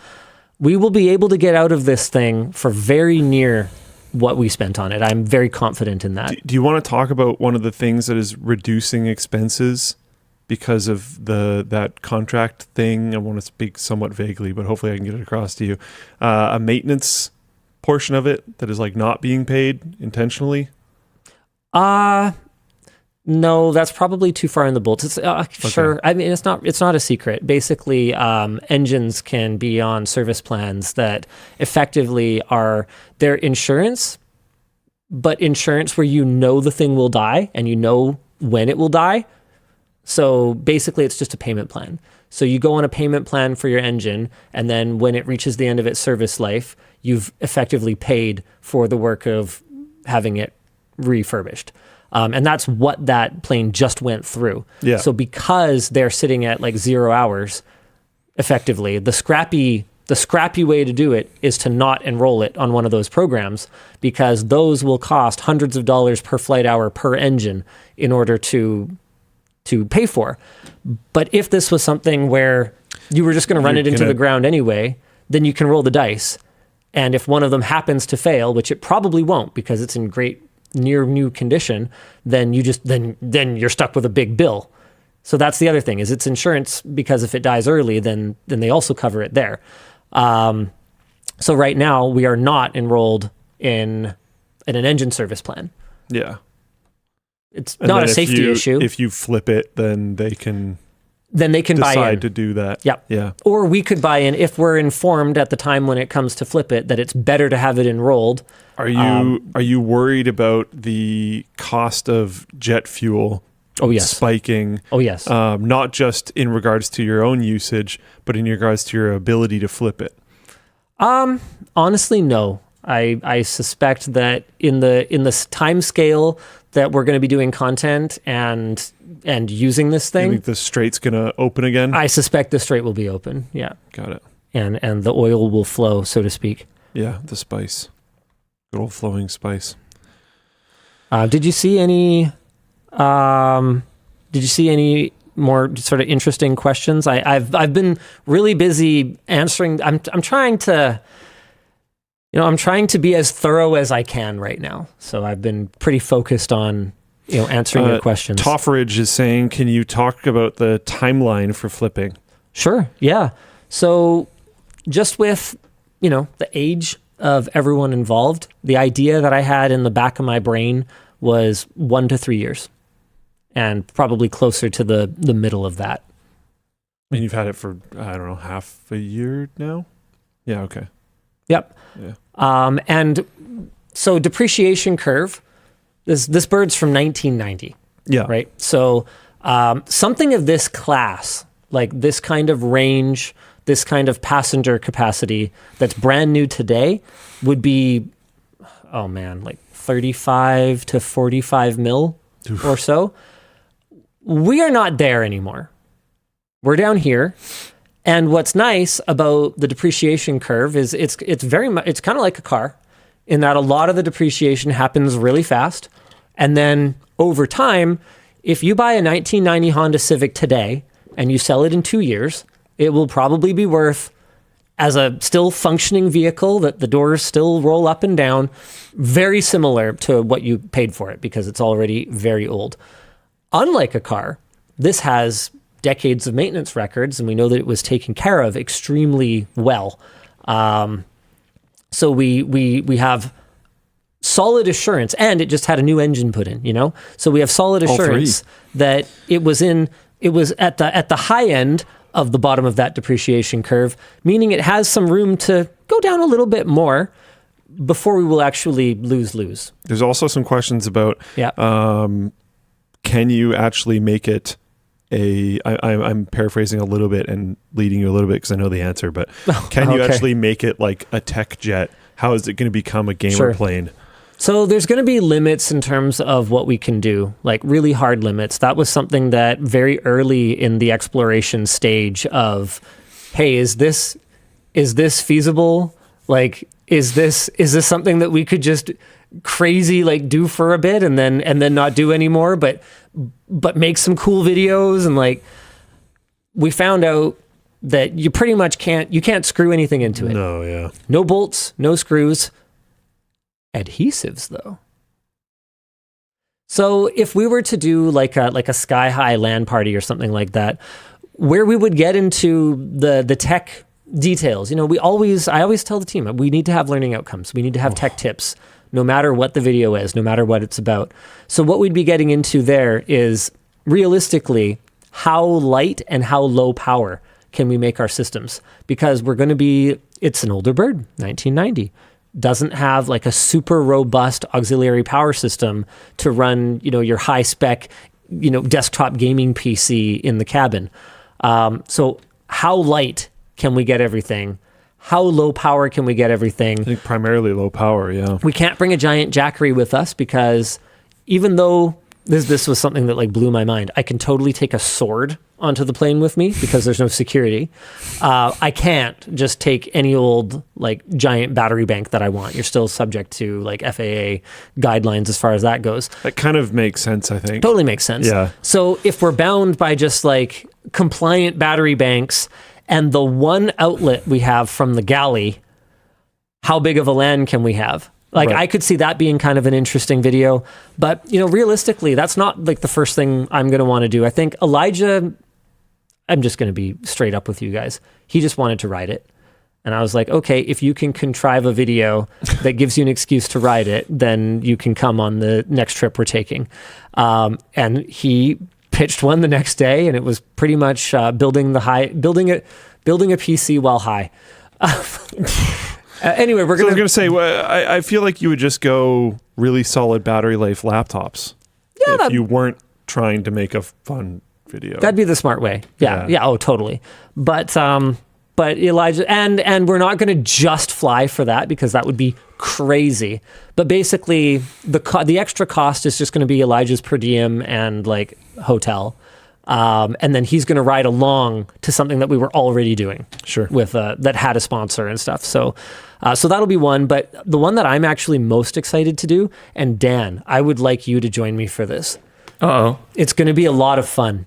We will be able to get out of this thing for very near what we spent on it. I'm very confident in that. Do you want to talk about one of the things that is reducing expenses because of that contract thing? I want to speak somewhat vaguely, but hopefully I can get it across to you. A maintenance portion of it that is like not being paid intentionally? No, that's probably too far in the bolts. It's sure. I mean, it's not a secret. Basically, engines can be on service plans that effectively are their insurance, but insurance where you know the thing will die and you know when it will die. So basically, it's just a payment plan. So you go on a payment plan for your engine, and then when it reaches the end of its service life, you've effectively paid for the work of having it refurbished. And that's what that plane just went through. Yeah. So because they're sitting at like 0 hours, effectively, the scrappy way to do it is to not enroll it on one of those programs, because those will cost hundreds of dollars per flight hour per engine in order to pay for. But if this was something where you were just going to run it into the ground anyway, then you can roll the dice. And if one of them happens to fail, which it probably won't because it's in great near new condition, then then you're stuck with a big bill. So that's the other thing, is it's insurance, because if it dies early, then they also cover it there. So right now we are not enrolled in an engine service plan. Yeah. It's not a safety issue. If you flip it, then they can buy in. Decide to do that. Yep. Yeah. Or we could buy in if we're informed at the time when it comes to flip it that it's better to have it enrolled. Are you worried about the cost of jet fuel spiking? Oh, yes. Not just in regards to your own usage, but in regards to your ability to flip it? Honestly, no. I suspect that in the time scale that we're going to be doing content and using this thing, You think the strait's going to open again? I suspect the strait will be open. Yeah. Got it. And the oil will flow, so to speak. Yeah, the spice. Good old flowing spice. Did you see any more sort of interesting questions? I've been really busy answering. I'm trying to be as thorough as I can right now. So I've been pretty focused on answering your questions. Tofferage is saying, can you talk about the timeline for flipping? Sure. Yeah. So just with the age of everyone involved, the idea that I had in the back of my brain was 1 to 3 years, and probably closer to the middle of that. And you've had it for, I don't know, half a year now? Yeah, okay. Yep. Yeah. And so depreciation curve, this bird's from 1990. Yeah. Right? So something of this class, like this kind of range, this kind of passenger capacity that's brand new today would be, like 35 to 45 mil or so. We are not there anymore. We're down here. And what's nice about the depreciation curve is it's kind of like a car, in that a lot of the depreciation happens really fast. And then over time, if you buy a 1990 Honda Civic today and you sell it in 2 years, it will probably be worth, as a still functioning vehicle that the doors still roll up and down, very similar to what you paid for it, because it's already very old. Unlike a car, this has decades of maintenance records, and we know that it was taken care of extremely well. So we have solid assurance, and it just had a new engine put in, So we have solid assurance that it was at the high end of the bottom of that depreciation curve, meaning it has some room to go down a little bit more before we will actually lose. There's also some questions about, can you actually make it I'm paraphrasing a little bit and leading you a little bit because I know the answer, but can you actually make it like a tech jet? How is it going to become a gamer plane? So there's going to be limits in terms of what we can do, like really hard limits. That was something that very early in the exploration stage of, hey, is this feasible? Like, is this something that we could just crazy like do for a bit and then not do anymore, but make some cool videos? And like, we found out that you pretty much can't screw anything into it. No, yeah. No bolts, no screws. Adhesives though. So if we were to do like a sky high LAN party or something like that, where we would get into the tech details, I always tell the team, we need to have learning outcomes. We need to have tech tips, no matter what the video is, no matter what it's about. So what we'd be getting into there is realistically how light and how low power can we make our systems? Because it's an older bird, 1990. Doesn't have like a super robust auxiliary power system to run, your high spec, desktop gaming PC in the cabin. So how light can we get everything? How low power can we get everything? I think primarily low power, yeah. We can't bring a giant Jackery with us because even though this was something that like blew my mind. I can totally take a sword onto the plane with me because there's no security. I can't just take any old like giant battery bank that I want. You're still subject to like FAA guidelines as far as that goes. That kind of makes sense, I think. Totally makes sense. Yeah. So if we're bound by just like compliant battery banks and the one outlet we have from the galley, how big of a LAN can we have? Like, Right. I could see that being kind of an interesting video, but, you know, realistically, that's not like the first thing I'm going to want to do. I think Elijah, I'm just going to be straight up with you guys. He just wanted to ride it. And I was like, okay, if you can contrive a video that gives you an excuse to ride it, then you can come on the next trip we're taking. And he pitched one the next day, and it was pretty much building a PC while high. Anyway, we're So I was going going to say, well, I feel like you would just go really solid battery life laptops if you weren't trying to make a fun video. That'd be the smart way. Yeah. Oh, totally. But Elijah, and we're not going to just fly for that because that would be crazy. But basically, the extra cost is just going to be Elijah's per diem and like hotel. And then he's going to ride along to something that we were already doing. Sure. With that had a sponsor and stuff. So that'll be one. But the one that I'm actually most excited to do, and Dan, I would like you to join me for this. Uh-oh. It's going to be a lot of fun.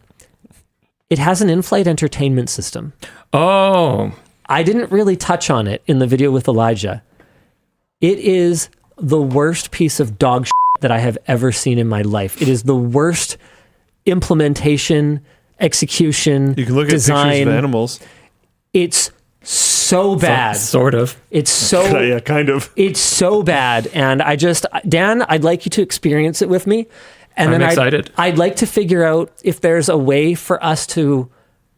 It has an in-flight entertainment system. Oh. I didn't really touch on it in the video with Elijah. It is the worst piece of dog shit that I have ever seen in my life. It is the worst implementation, execution, You can look design. at pictures of animals. It's so bad. Sort of. It's so Yeah, kind of. It's so bad. And Dan, I'd like you to experience it with me. And I'm then excited. I'd like to figure out if there's a way for us to,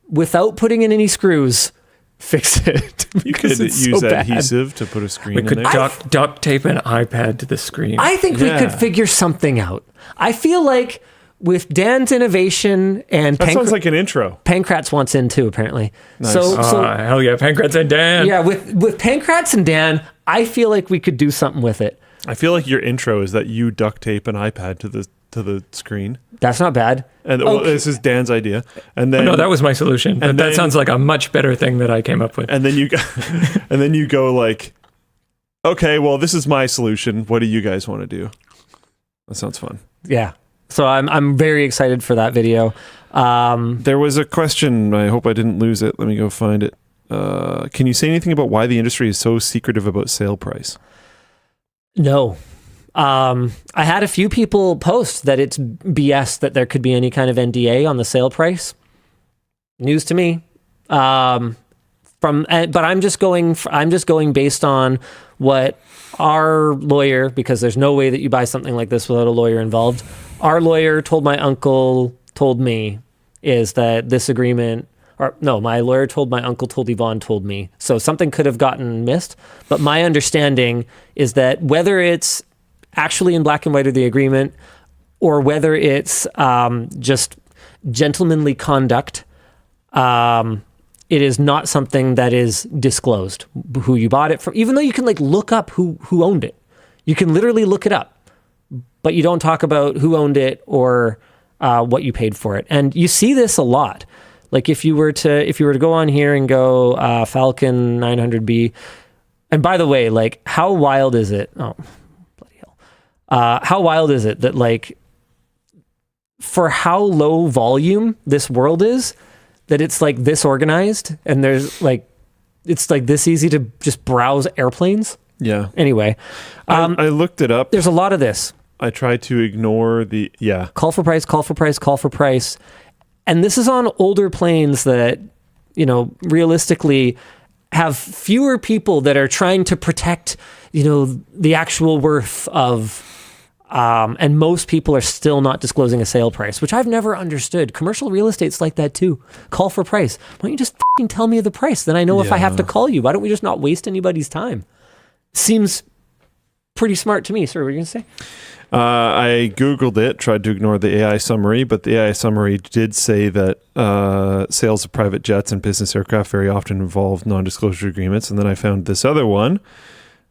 without putting in any screws, fix it. You could use adhesive to put a screen We in could there. duct tape an iPad to the screen. I think we Yeah. could figure something out. I feel like with Dan's innovation and That sounds like an intro. Pankratz wants in too, apparently. Nice. So Hell yeah, Pankratz and Dan. yeah, with Pankratz and Dan, I feel like we could do something with it. I feel like your intro is that you duct tape an iPad to the screen. That's not bad. And well, this is Dan's idea. And Oh, then no, that was my solution. But and that then- sounds like a much better thing that I came up with. and then you go, and then you go like, okay, well, this is my solution. What do you guys want to do? That sounds fun. Yeah. So I'm very excited for that video. There was a question. I hope I didn't lose it. Let me go find it. Can you say anything about why the industry is so secretive about sale price? No. I had a few people post that it's BS that there could be any kind of NDA on the sale price. News to me. But I'm just going based on what our lawyer, because there's no way that you buy something like this without a lawyer involved. Our lawyer told my uncle, told me, is that this agreement, or no, my lawyer told my uncle, told Yvonne, told me. So something could have gotten missed. But my understanding is that whether it's actually in black and white of the agreement, or whether it's just gentlemanly conduct, it is not something that is disclosed, who you bought it from, even though you can like look up who owned it. You can literally look it up, but you don't talk about who owned it or what you paid for it. And you see this a lot. Like if you were to go on here and go Falcon 900B, and by the way, like how wild is it? Oh, bloody hell. How wild is it that like for how low volume this world is, that it's like this organized and there's like, it's like this easy to just browse airplanes. Yeah. Anyway, I looked it up. there's a lot of this. I tried to ignore the, yeah. Call for price, call for price, call for price. And this is on older planes that, you know, realistically have fewer people that are trying to protect, you know, the actual worth of, and most people are still not disclosing a sale price, which I've never understood. Commercial real estate's like that too. Call for price. Why don't you just fucking tell me the price? Then I know if I have to call you. Why don't we just not waste anybody's time? Seems pretty smart to me. Sorry, what were you going to say? I Googled it, tried to ignore the AI summary, but the AI summary did say that sales of private jets and business aircraft very often involve non-disclosure agreements. And then I found this other one,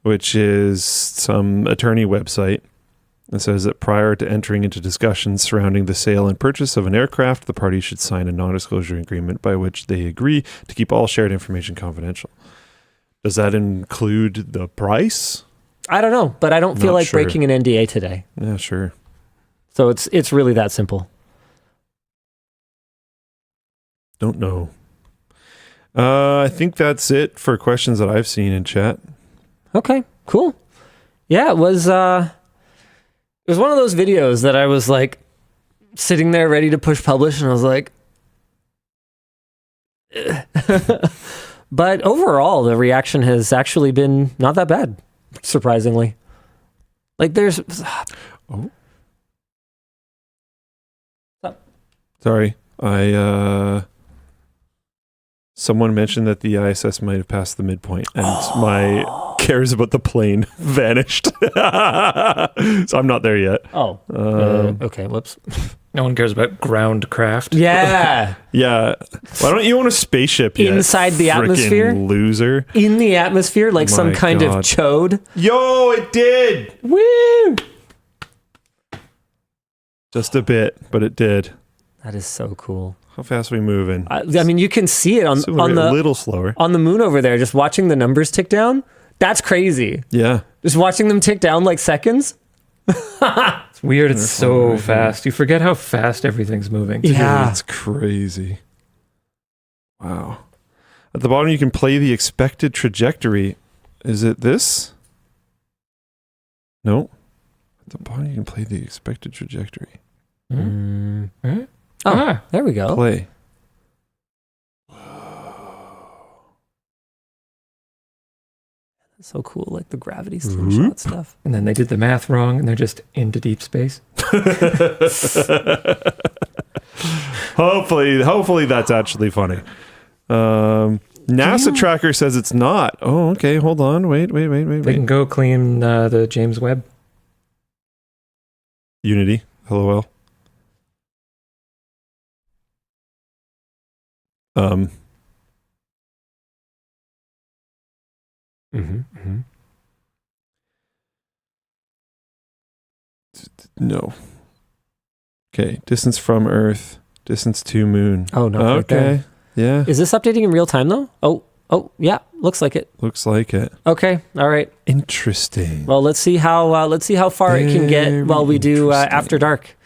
which is some attorney website. It says that prior to entering into discussions surrounding the sale and purchase of an aircraft, the parties should sign a non-disclosure agreement by which they agree to keep all shared information confidential. Does that include the price? I don't know, but I don't feel Not like sure. breaking an NDA today. Yeah, sure. So it's really that simple. Don't know. I think that's it for questions that I've seen in chat. Okay, cool. Yeah, it was one of those videos that I was like sitting there ready to push publish, and I was like, but overall, the reaction has actually been not that bad, surprisingly. Like there's, Sorry. Someone mentioned that the ISS might have passed the midpoint, and my cares about the plane vanished. So I'm not there yet. okay, whoops. No one cares about ground craft. Yeah, Yeah. Why don't you own a spaceship yet? Inside the frickin' atmosphere? Loser. in the atmosphere, like some My kind of God. chode. Yo, it did. Woo! Just a bit, but it did. That is so cool. How fast are we moving? I mean, you can see it on So we're a the little slower. on the moon over there. Just watching the numbers tick down. That's crazy. Yeah. Just watching them tick down like seconds. It's weird. It's so fast. You forget how fast everything's moving. Yeah. It's crazy. Wow. At the bottom, you can play the expected trajectory. Is it this? No. At the bottom, you can play the expected trajectory. Mm. Huh? Oh, Ah. there we go. Play. So cool, like the gravity slingshot stuff. And then they did the math wrong, and they're just into deep space. Hopefully that's actually funny. NASA tracker says it's not. Oh, okay. Hold on. Wait. They can go clean the James Webb. Unity. LOL. No. Okay. Distance from Earth. Distance to Moon. Oh, no. Right there. Okay. Yeah. Is this updating in real time though? Oh, yeah. Looks like it. Looks like it. Okay. All right. Interesting. Well, let's see how far it can get Very while we do interesting. After Dark.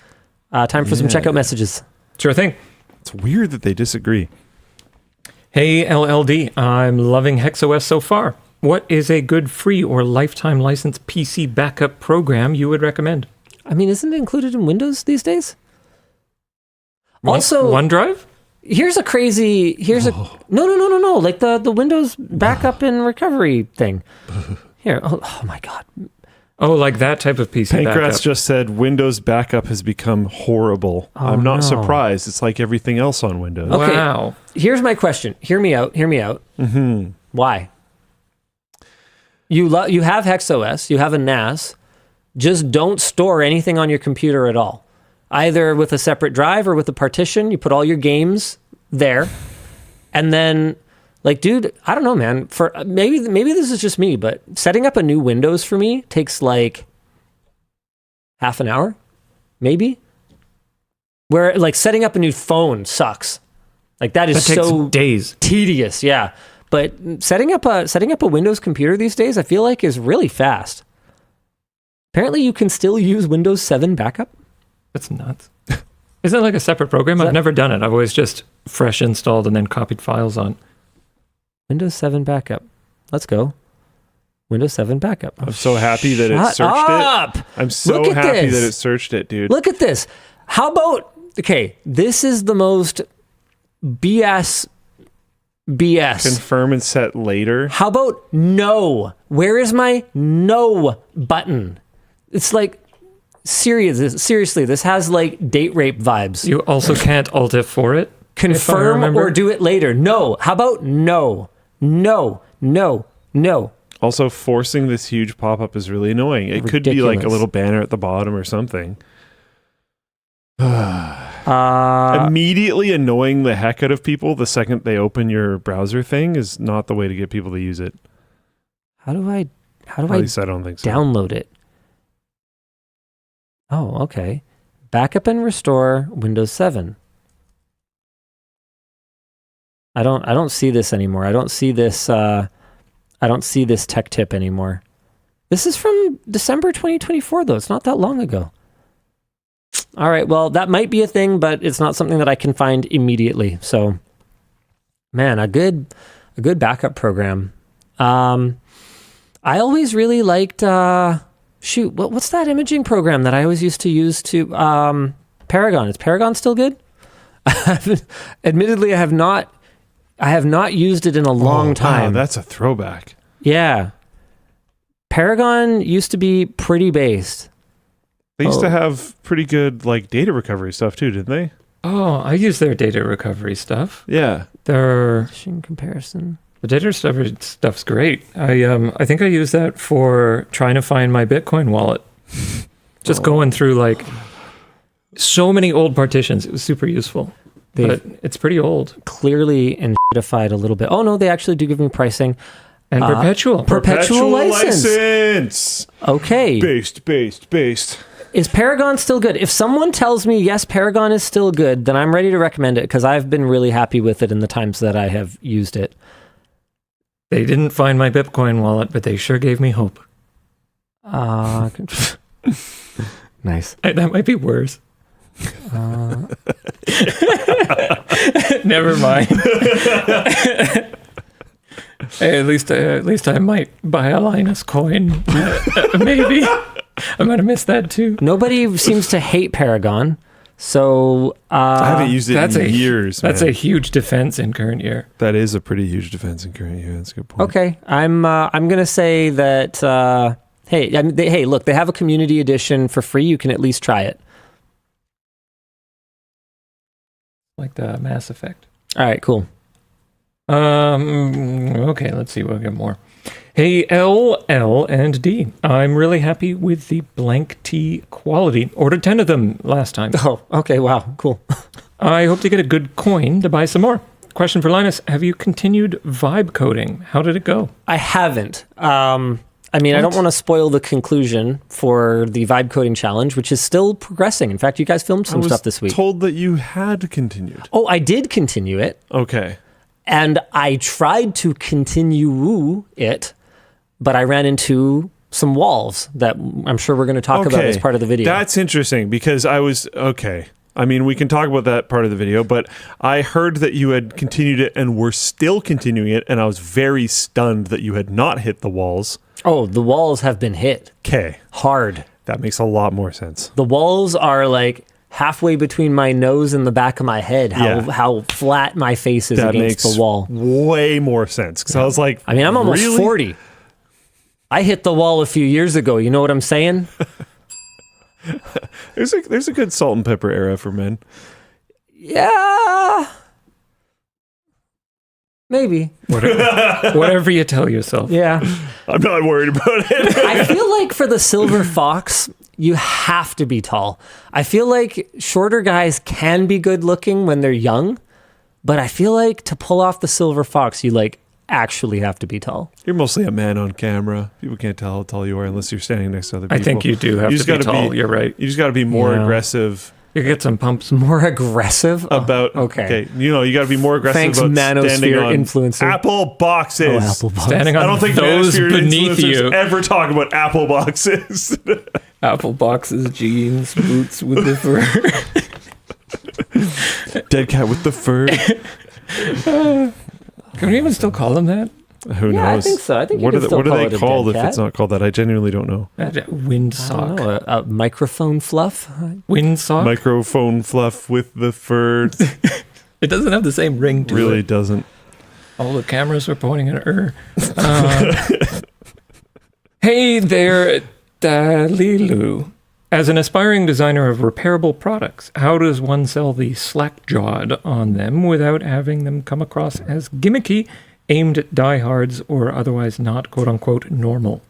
Time for some Yeah. checkout messages. Sure thing. It's weird that they disagree. Hey, LLD. I'm loving HexOS so far. What is a good free or lifetime license PC backup program you would recommend? I mean, isn't it included in Windows these days? Also, OneDrive? here's a no, like the Windows backup and recovery thing. Here, oh my God. Oh, like that type of PC Pancratz backup. just said Windows backup has become horrible. Oh, I'm not no. surprised. It's like everything else on Windows. Okay. Wow. Here's my question. Hear me out. Mm-hmm. Why? You have HexOS, you have a NAS. Just don't store anything on your computer at all. Either with a separate drive or with a partition. You put all your games there. And then, like, dude, I don't know, man. For maybe this is just me, but setting up a new Windows for me takes like half an hour, maybe. Where like setting up a new phone sucks. Like that is That takes so days. tedious, yeah. But setting up a Windows computer these days, I feel like is really fast. Apparently, you can still use Windows 7 backup. That's nuts. Is it like a separate program? I've never done it. I've always just fresh installed and then copied files on. Windows 7 backup. Let's go. Windows 7 backup. I'm so happy that it Shut searched up! it. I'm so Look at happy this. that it searched it, dude. Look at this. How about, okay, this is the most BS. Confirm and set later. How about no? Where is my no button? It's like, seriously, this has like date rape vibes. You also can't Alt F4 it? Confirm or do it later. No. How about no? No. Also, forcing this huge pop-up is really annoying. It could be like a Ridiculous. little banner at the bottom or something. Immediately annoying the heck out of people the second they open your browser thing is not the way to get people to use it. How do I At least I don't think so. download it? Oh, okay. Backup and restore Windows 7. I don't see this anymore. I don't see this tech tip anymore. This is from December 2024 though. It's not that long ago. All right, well, that might be a thing, but it's not something that I can find immediately. So, man, a good backup program. I always really liked what's that imaging program that I always used to use to Paragon? Is Paragon still good? Admittedly, I have not used it in a long time. Wow, that's a throwback. Yeah. Paragon used to be pretty based. They used to have pretty good like data recovery stuff too, didn't they? Oh, I use their data recovery stuff. Yeah. Their Machine comparison. The data recovery stuff's great. I think I use that for trying to find my Bitcoin wallet. Just going through like so many old partitions. It was super useful. But it's pretty old. Clearly enshittified a little bit. Oh no, they actually do give me pricing. And perpetual. Perpetual license. Okay. Based. Is Paragon still good? If someone tells me, yes, Paragon is still good, then I'm ready to recommend it because I've been really happy with it in the times that I have used it. They didn't find my Bitcoin wallet, but they sure gave me hope. Nice. That might be worse. Never mind. Hey, at least I might buy a Linus coin. Maybe. I might have missed that too. Nobody seems to hate Paragon, so I haven't used it in years. That's a huge defense in current year. That is a pretty huge defense in current year. That's a good point. Okay, I'm gonna say that. Hey, look, they have a community edition for free. You can at least try it. Like the Mass Effect. All right, cool. Okay, let's see. We'll get more. Hey, L, and D. I'm really happy with the blank T quality. Ordered 10 of them last time. Oh, okay, wow, cool. I hope to get a good coin to buy some more. Question for Linus. Have you continued vibe coding? How did it go? I haven't. I don't want to spoil the conclusion for the vibe coding challenge, which is still progressing. In fact, you guys filmed some stuff this week. Told that you had continued. Oh, I did continue it. Okay. And I tried to continue it, but I ran into some walls that I'm sure we're going to talk about as part of the video. That's interesting because I mean, we can talk about that part of the video, but I heard that you had continued it and were still continuing it, and I was very stunned that you had not hit the walls. Oh, the walls have been hit. Okay. Hard. That makes a lot more sense. The walls are like halfway between my nose and the back of my head, how flat my face is against the wall. Way more sense. Because I was like, I mean, I'm almost 40. I hit the wall a few years ago. You know what I'm saying? There's a good salt and pepper era for men. Yeah. Maybe. Whatever you tell yourself. Yeah. I'm not worried about it. I feel like for the silver fox, you have to be tall. I feel like shorter guys can be good looking when they're young, but I feel like to pull off the silver fox, you actually have to be tall. You're mostly a man on camera. People can't tell how tall you are unless you're standing next to other people. I think you do have to be tall. You're right. You just got to be more aggressive. You get some pumps. More aggressive? About, okay. You got to be more aggressive Thanks, about Manosphere standing on influencer. Apple boxes. Oh, Apple boxes. Standing on I don't think those Manosphere beneath influencers you. ever talk about Apple boxes. Apple boxes, jeans, boots with the fur. Dead cat with the fur. Can we even still call them that? Who knows? I think so. I think what you can still call are it they a called dead if cat. it's not called that? I genuinely don't know. Wind I sock. don't know, a microphone fluff? Wind sock? Microphone fluff with the fur. It doesn't have the same ring to it. Really doesn't. All the cameras are pointing at her. Hey there, Dalilu. As an aspiring designer of repairable products, how does one sell the slack-jawed on them without having them come across as gimmicky, aimed at diehards, or otherwise not quote-unquote normal?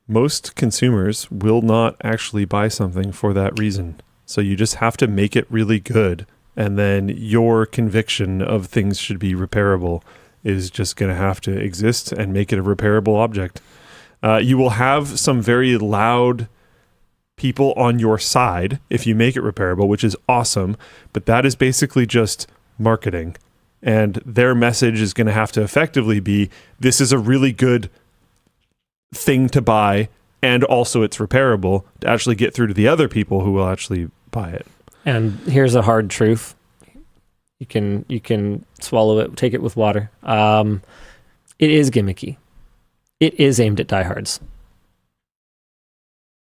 Most consumers will not actually buy something for that reason. So you just have to make it really good. And then your conviction of things should be repairable is just going to have to exist and make it a repairable object. You will have some very loud people on your side if you make it repairable, which is awesome, but that is basically just marketing. And their message is going to have to effectively be, this is a really good thing to buy, and also it's repairable, to actually get through to the other people who will actually buy it. And here's a hard truth. You can swallow it, take it with water. It is gimmicky. It is aimed at diehards.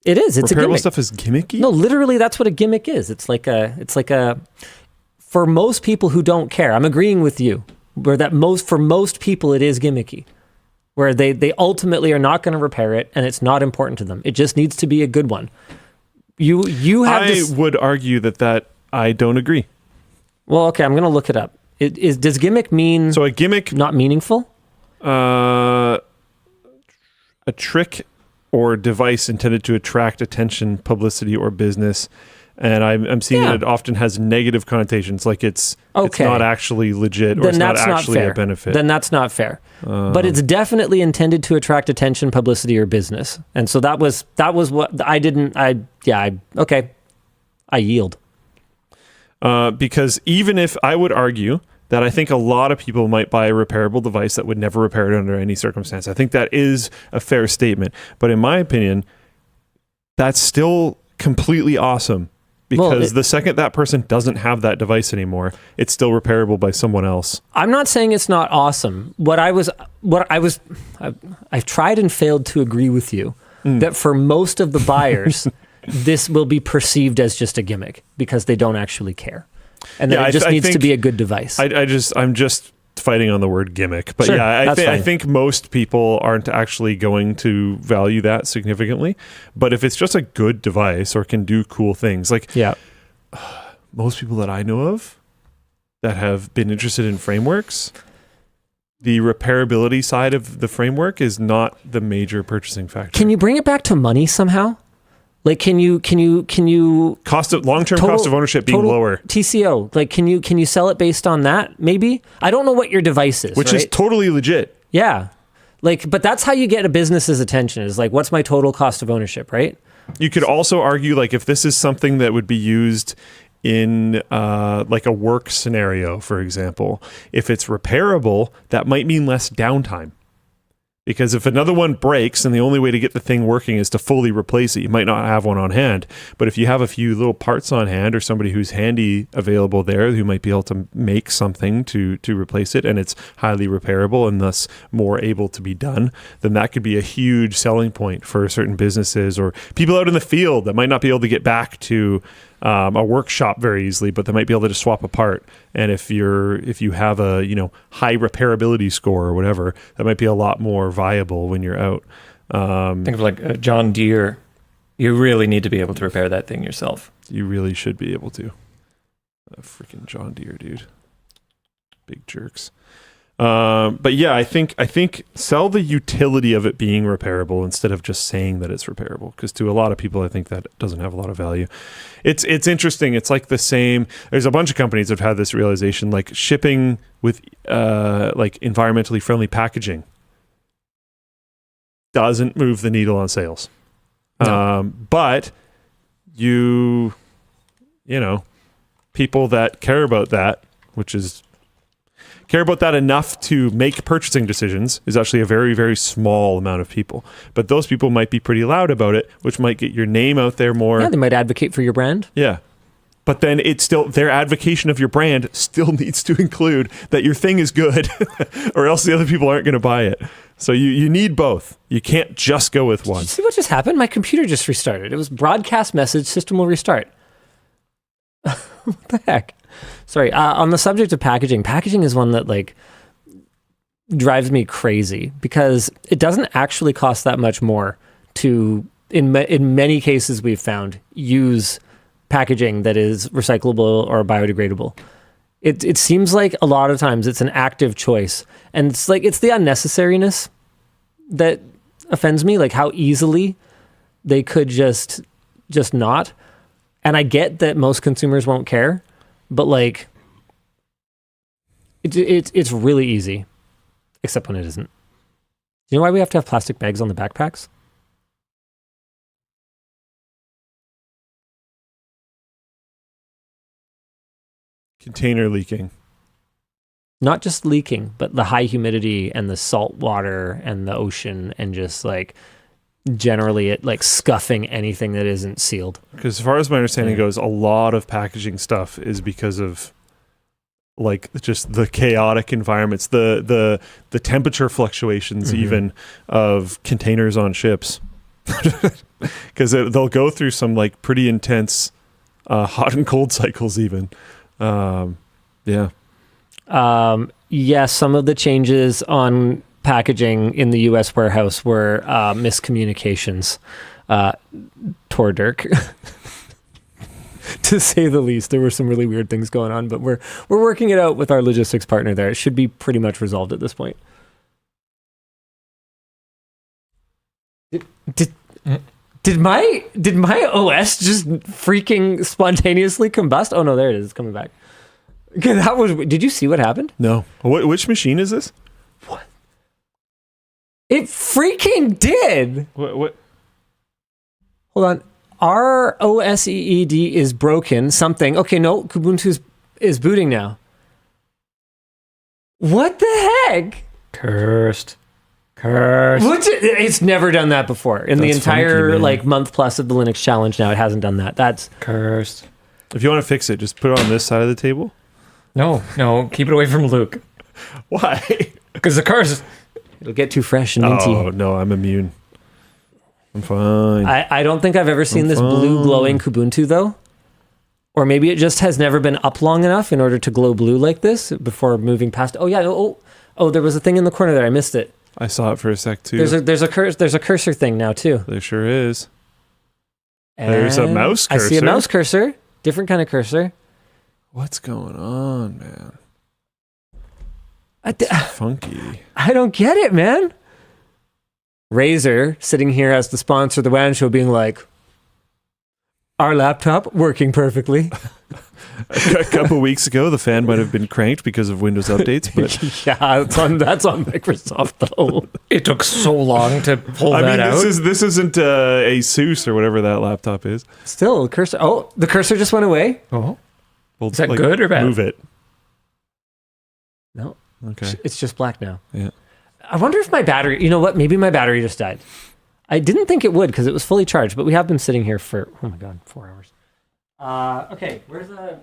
It is. It's a repairable gimmick. stuff is gimmicky? No, literally, that's what a gimmick is. It's like a. For most people who don't care, I'm agreeing with you. For most people, it is gimmicky, where they ultimately are not going to repair it, and it's not important to them. It just needs to be a good one. You have. I would argue that I don't agree. Well, okay, I'm going to look it up. Does gimmick mean so? A gimmick, not meaningful? A trick or device intended to attract attention, publicity, or business. And I'm seeing that it often has negative connotations, like it's not actually legit, or then it's not actually not fair. a benefit. Then that's not fair. But it's definitely intended to attract attention, publicity, or business. And so that was what I didn't. I yield. Because even if I would argue that I think a lot of people might buy a repairable device that would never repair it under any circumstance. I think that is a fair statement. But in my opinion, that's still completely awesome. Because the second that person doesn't have that device anymore, it's still repairable by someone else. I'm not saying it's not awesome. I've tried and failed to agree with you that for most of the buyers, this will be perceived as just a gimmick because they don't actually care. And that it just needs to be a good device. I'm just fighting on the word gimmick. But sure, I think most people aren't actually going to value that significantly. But if it's just a good device or can do cool things, like most people that I know of that have been interested in frameworks, the repairability side of the framework is not the major purchasing factor. Can you bring it back to money somehow? Like, can you long-term cost of ownership being lower? TCO, like, can you sell it based on that? Maybe. I don't know what your device is, which is totally legit. Yeah, like, but that's how you get a business's attention. Is like, what's my total cost of ownership, right? You could also argue, like, if this is something that would be used in like a work scenario, for example, if it's repairable, that might mean less downtime. Because if another one breaks and the only way to get the thing working is to fully replace it, you might not have one on hand. But if you have a few little parts on hand, or somebody who's handy available there who might be able to make something to replace it, and it's highly repairable and thus more able to be done, then that could be a huge selling point for certain businesses or people out in the field that might not be able to get back to a workshop very easily, but they might be able to just swap a part. And if you have a high repairability score or whatever, that might be a lot more viable when you're out. Think of like a John Deere. You really need to be able to repair that thing yourself. You really should be able to. Freaking John Deere, dude. Big jerks. But yeah, I think sell the utility of it being repairable instead of just saying that it's repairable. Because to a lot of people, I think that doesn't have a lot of value. It's interesting. It's like the same. There's a bunch of companies that have had this realization, like shipping with like environmentally friendly packaging doesn't move the needle on sales. No. But you know, people that care about that, which is care about that enough to make purchasing decisions, is actually a very, very small amount of people. But those people might be pretty loud about it, which might get your name out there more. Yeah, they might advocate for your brand. Yeah. But then it's still, their advocation of your brand still needs to include that your thing is good or else the other people aren't going to buy it. So you need both. You can't just go with one. Did you see what just happened? My computer just restarted. It was broadcast message, system will restart. What the heck? Sorry, on the subject of packaging is one that like drives me crazy because it doesn't actually cost that much more to, in many cases we've found, use packaging that is recyclable or biodegradable. It seems like a lot of times it's an active choice, and it's like it's the unnecessariness that offends me, like how easily they could just not. And I get that most consumers won't care, but like it's really easy, except when it isn't. Do you know why we have to have plastic bags on the backpacks? Container leaking. Not just leaking, but the high humidity and the salt water and the ocean and just like generally it like scuffing anything that isn't sealed. Because as far as my understanding goes, a lot of packaging stuff is because of like just the chaotic environments, the temperature fluctuations even of containers on ships. Because they'll go through some like pretty intense hot and cold cycles even. Yeah, some of the changes on packaging in the U.S. warehouse were miscommunications toward Dirk. To say the least, there were some really weird things going on, but we're working it out with our logistics partner there. It should be pretty much resolved at this point. Did my OS just freaking spontaneously combust? Oh no, there it is. It's coming back. Okay, did you see what happened? No. Which machine is this? What? It freaking did. What? Hold on. Our OSEED is broken. Something. Okay, no, Kubuntu is booting now. What the heck? Cursed. It's never done that before. In That's the entire funky, month plus of the Linux challenge now, it hasn't done that. That's cursed. If you want to fix it, just put it on this side of the table. No, keep it away from Luke. Why? Because the curse. It'll get too fresh and minty. Oh, no, I'm immune. I'm fine. I don't think I've ever seen this blue glowing Kubuntu, though. Or maybe it just has never been up long enough in order to glow blue like this before moving past. Oh, yeah. Oh, there was a thing in the corner there. I missed it. I saw it for a sec, too. There's a cursor thing now, too. There sure is. And there's a mouse cursor. I see a mouse cursor. Different kind of cursor. What's going on, man? Funky. I don't get it, man. Razer sitting here as the sponsor of the WAN Show being like, our laptop working perfectly. A couple weeks ago, the fan might have been cranked because of Windows updates, but yeah, that's on Microsoft though. It took so long to pull that out. This isn't Asus or whatever that laptop is. Still, cursor. Oh, the cursor just went away. Oh, Well, is that good or bad? Move it. No. Okay. It's just black now. Yeah. I wonder if my battery, you know what? Maybe my battery just died. I didn't think it would because it was fully charged, but we have been sitting here for, oh my God, 4 hours. Okay, there's a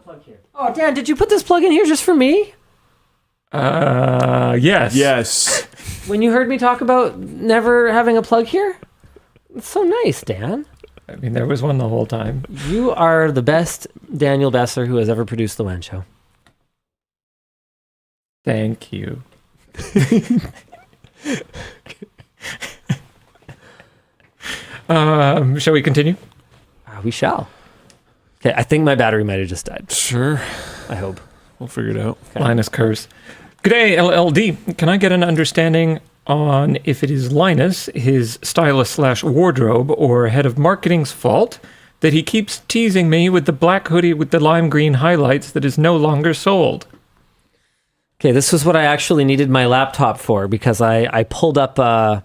plug here. Oh, Dan, did you put this plug in here just for me? Yes. Yes. When you heard me talk about never having a plug here? It's so nice, Dan. I mean, there was one the whole time. You are the best Daniel Besser who has ever produced the WAN Show. Thank you. Shall we continue? We shall. Okay, I think my battery might have just died. Sure. I hope. We'll figure it out. Okay. Linus curse. G'day, LLD. Can I get an understanding on if it is Linus, his stylist/wardrobe, or head of marketing's fault that he keeps teasing me with the black hoodie with the lime green highlights that is no longer sold? Okay, this was what I actually needed my laptop for because I pulled up a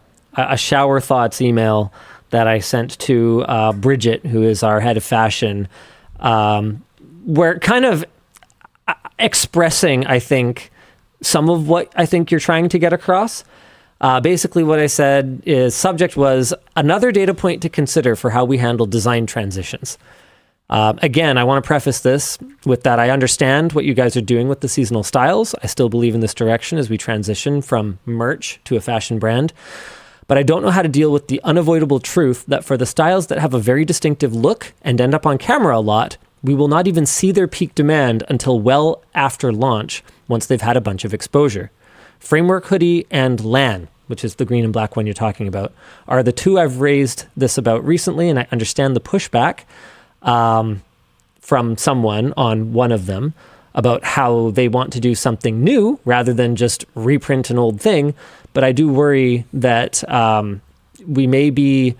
shower thoughts email that I sent to Bridget, who is our head of fashion, where kind of expressing, I think, some of what I think you're trying to get across. Basically, what I said is subject was another data point to consider for how we handle design transitions. Again, I want to preface this with that I understand what you guys are doing with the seasonal styles. I still believe in this direction as we transition from merch to a fashion brand. But I don't know how to deal with the unavoidable truth that for the styles that have a very distinctive look and end up on camera a lot, we will not even see their peak demand until well after launch, once they've had a bunch of exposure. Framework hoodie and LAN, which is the green and black one you're talking about, are the two I've raised this about recently, and I understand the pushback from someone on one of them about how they want to do something new rather than just reprint an old thing. But I do worry that we may be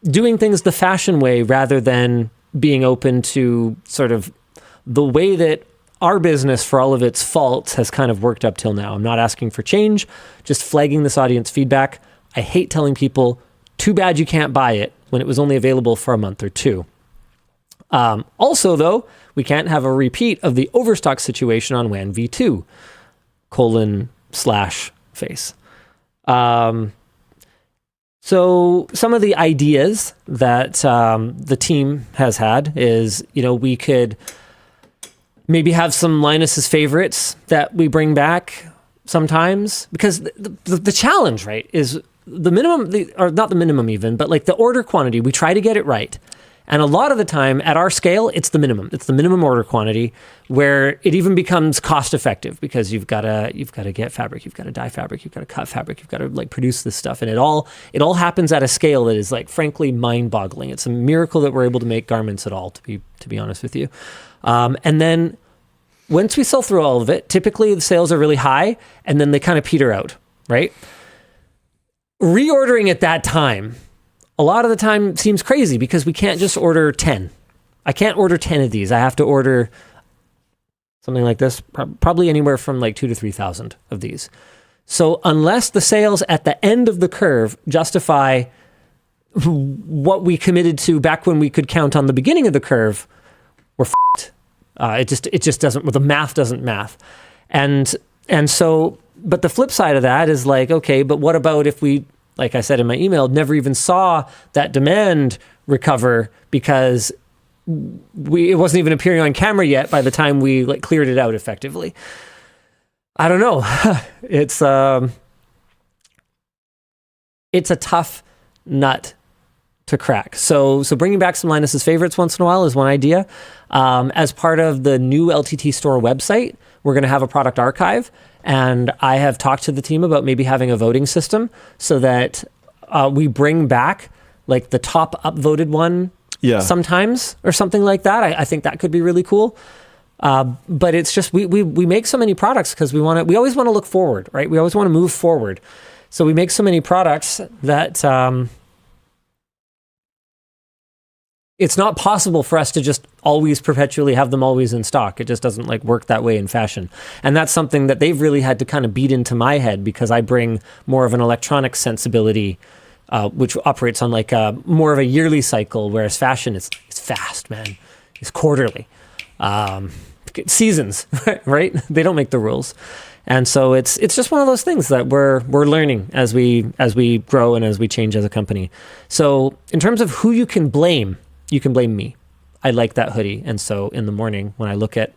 doing things the fashion way rather than being open to sort of the way that our business, for all of its faults, has kind of worked up till now. I'm not asking for change, just flagging this audience feedback. I hate telling people, too bad you can't buy it when it was only available for a month or two. Also, though, we can't have a repeat of the overstock situation on WAN v2, :/face. So some of the ideas that the team has had is, we could maybe have some Linus's favorites that we bring back sometimes, because the challenge, right, is the minimum, or not the minimum even, but like the order quantity, we try to get it right. And a lot of the time at our scale, it's the minimum. It's the minimum order quantity where it even becomes cost effective, because you've got to get fabric, you've got to dye fabric, you've got to cut fabric, you've got to like produce this stuff. And it all happens at a scale that is like, frankly, mind boggling. It's a miracle that we're able to make garments at all, to be honest with you. And then once we sell through all of it, typically the sales are really high and then they kind of peter out, right? Reordering at that time, a lot of the time seems crazy, because we can't just order 10. I can't order 10 of these. I have to order something like this, probably anywhere from like 2,000 to 3,000 of these. So unless the sales at the end of the curve justify what we committed to back when we could count on the beginning of the curve, we're f***ed. It just doesn't, the math doesn't math. And so, but the flip side of that is like, okay, but what about if we, like I said in my email, never even saw that demand recover because it wasn't even appearing on camera yet by the time we like cleared it out effectively. I don't know. It's a tough nut to crack. So bringing back some Linus's favorites once in a while is one idea. As part of the new LTTStore website, we're going to have a product archive. And I have talked to the team about maybe having a voting system so that we bring back like the top upvoted one sometimes or something like that. I think that could be really cool. But it's just, we make so many products because we always want to look forward, right? We always want to move forward. So we make so many products that it's not possible for us to just always perpetually have them always in stock. It just doesn't like work that way in fashion. And that's something that they've really had to kind of beat into my head, because I bring more of an electronic sensibility, which operates on like more of a yearly cycle, whereas fashion is fast, man. It's quarterly. Seasons, right? They don't make the rules. And so it's just one of those things that we're learning as we grow and as we change as a company. So in terms of who you can blame me. I like that hoodie. And so in the morning when I look at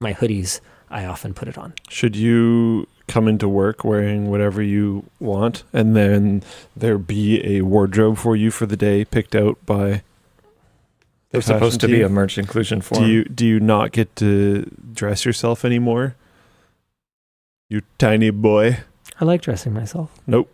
my hoodies, I often put it on. Should you come into work wearing whatever you want and then there be a wardrobe for you for the day picked out by There's supposed to be a merch inclusion form. Do you not get to dress yourself anymore? You tiny boy. I like dressing myself. Nope.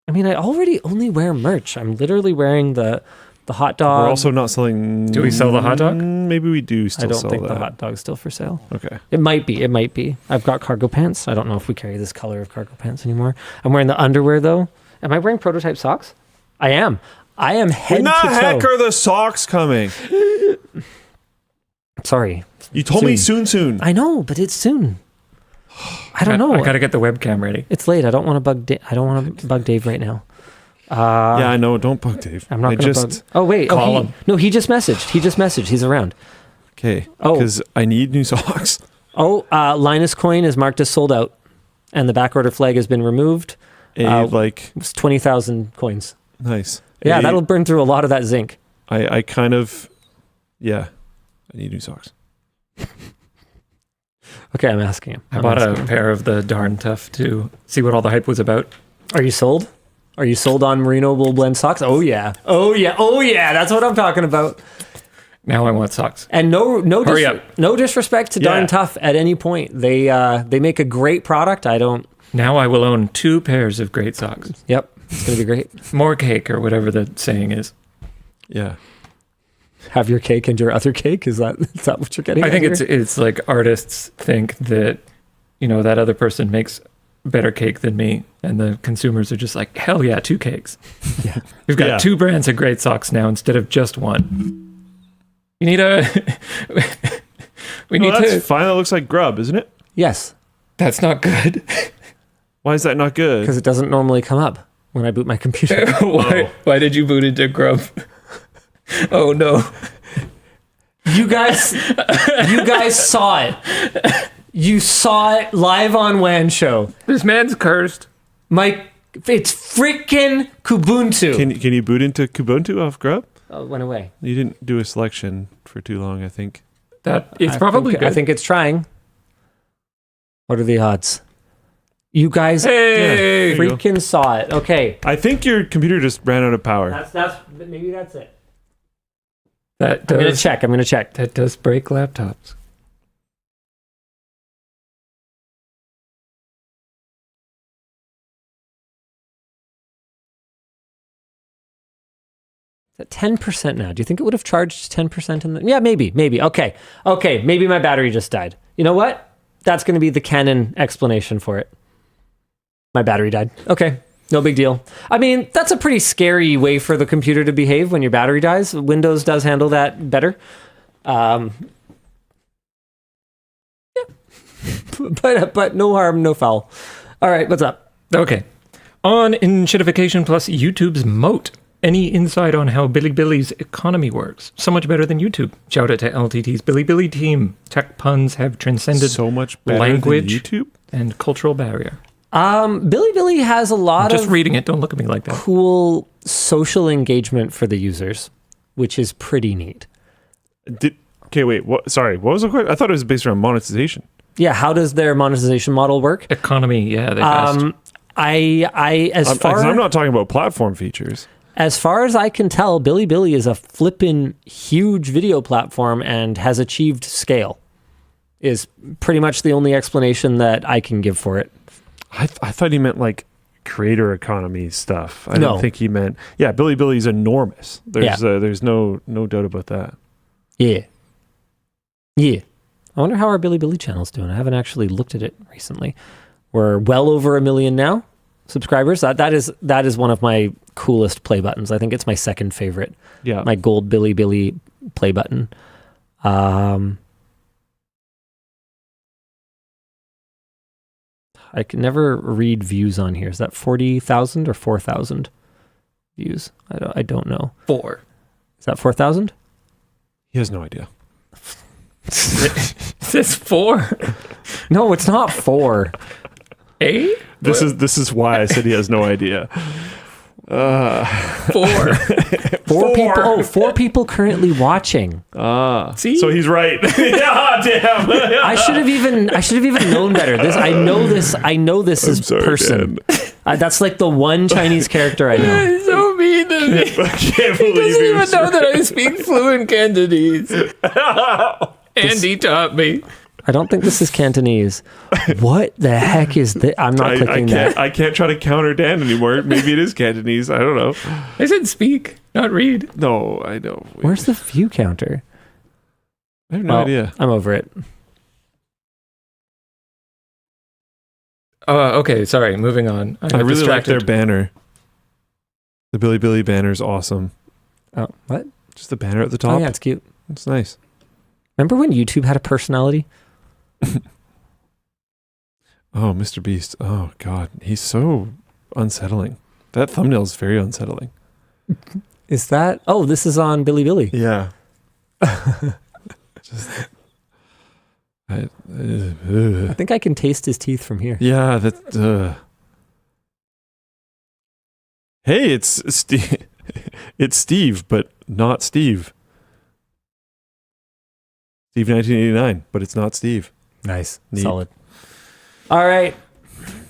I mean, I already only wear merch. I'm literally wearing the hot dog. We're also not selling... Do we sell the hot dog? Maybe we do still sell that. I don't think the hot dog's still for sale. Okay. It might be. I've got cargo pants. I don't know if we carry this color of cargo pants anymore. I'm wearing the underwear, though. Am I wearing prototype socks? I am. I am head to toe. When the heck are the socks coming? Sorry. You told me soon. I know, but it's soon. I don't know. I gotta get the webcam ready. It's late. I don't want to bug. I don't want to bug Dave right now. Yeah, I know. Don't bug Dave. I'm not going to bug. Oh wait. Call him. No, he just messaged. He's around. Okay. Because I need new socks. Linus Coin is marked as sold out, and the backorder flag has been removed. It's 20,000 coins. Nice. Yeah, that'll burn through a lot of that zinc. I kind of, I need new socks. Okay, I'm asking him. I bought a pair of the darn tough to see what all the hype was about. Are you sold? Are you sold on merino wool blend socks? Oh yeah. That's what I'm talking about. Now I want socks. And no disrespect to Darn Tough at any point. They make a great product. Now I will own 2 pairs of great socks. Yep, it's gonna be great. More cake, or whatever the saying is. Yeah. Have your cake and your other cake? Is that what you're getting? I think it's like artists think that, that other person makes better cake than me, and the consumers are just like, hell yeah, 2 cakes. Yeah. We've got 2 brands of great socks now instead of just one. You need that's fine. That looks like grub, isn't it? Yes. That's not good. Why is that not good? Because it doesn't normally come up when I boot my computer. Why did you boot into grub? Oh no. You guys saw it. You saw it live on WAN Show. This man's cursed. Mike, it's freaking Kubuntu. Can you boot into Kubuntu off Grub? Oh, it went away. You didn't do a selection for too long, I think. It's probably good. I think it's trying. What are the odds? You guys freaking saw it. Okay. I think your computer just ran out of power. Maybe that's it. I'm gonna check. That does break laptops. It's at 10% now. Do you think it would have charged 10% in the... Yeah, maybe. Okay, maybe my battery just died. You know what? That's going to be the canon explanation for it. My battery died. Okay, no big deal. I mean, that's a pretty scary way for the computer to behave when your battery dies. Windows does handle that better. Yeah. But no harm, no foul. All right, what's up? Okay. On Enshittification plus YouTube's moat. Any insight on how Billy's economy works? So much better than YouTube. Shout out to LTT's Billy team. Tech puns have transcended so much better language than YouTube and cultural barrier. Billy has a lot I'm just of reading it. Don't look at me like that. Cool social engagement for the users, which is pretty neat. Okay, wait. Sorry, what was the question? I thought it was based around monetization. Yeah, how does their monetization model work? Economy, yeah, they've asked. I'm not talking about platform features. As far as I can tell, Billy is a flippin' huge video platform and has achieved scale. Is pretty much the only explanation that I can give for it. I thought he meant like creator economy stuff. I No. don't think he meant... Yeah, Billy's enormous. There's no doubt about that. Yeah. I wonder how our Billy channel's doing. I haven't actually looked at it recently. We're well over 1 million now. Subscribers. That is one of my coolest play buttons. I think it's my second favorite. Yeah. My gold Billy play button. I can never read views on here. Is that 40,000 or 4,000 views? I don't know. 4. Is that 4,000? He has no idea. It says 4. No, it's not 4. A? This is why I said he has no idea. 4. People. Oh, 4 people currently watching. See? So he's right. Yeah, damn. I should have even known better. I know this is sorry, person. That's like the one Chinese character I know. He's so mean to me. I can't He believe doesn't even was know that I speak fluent Cantonese. And he taught me. I don't think this is Cantonese. What the heck is this? I'm not clicking that. I can't try to counter Dan anymore. Maybe it is Cantonese. I don't know. I said speak, not read. No, I know. Where's the view counter? I have no idea. I'm over it. Okay, sorry. Moving on. I really like their banner. The Billy banner's awesome. Oh, what? Just the banner at the top. Oh, yeah, it's cute. It's nice. Remember when YouTube had a personality? Oh, Mr. Beast. Oh, God. He's so unsettling. That thumbnail is very unsettling. Is that... Oh, this is on Billy. Yeah. I think I can taste his teeth from here. Yeah, that... Hey, it's Steve. It's Steve, but not Steve. Steve 1989, but it's not Steve. Nice. Neat. Solid. All right.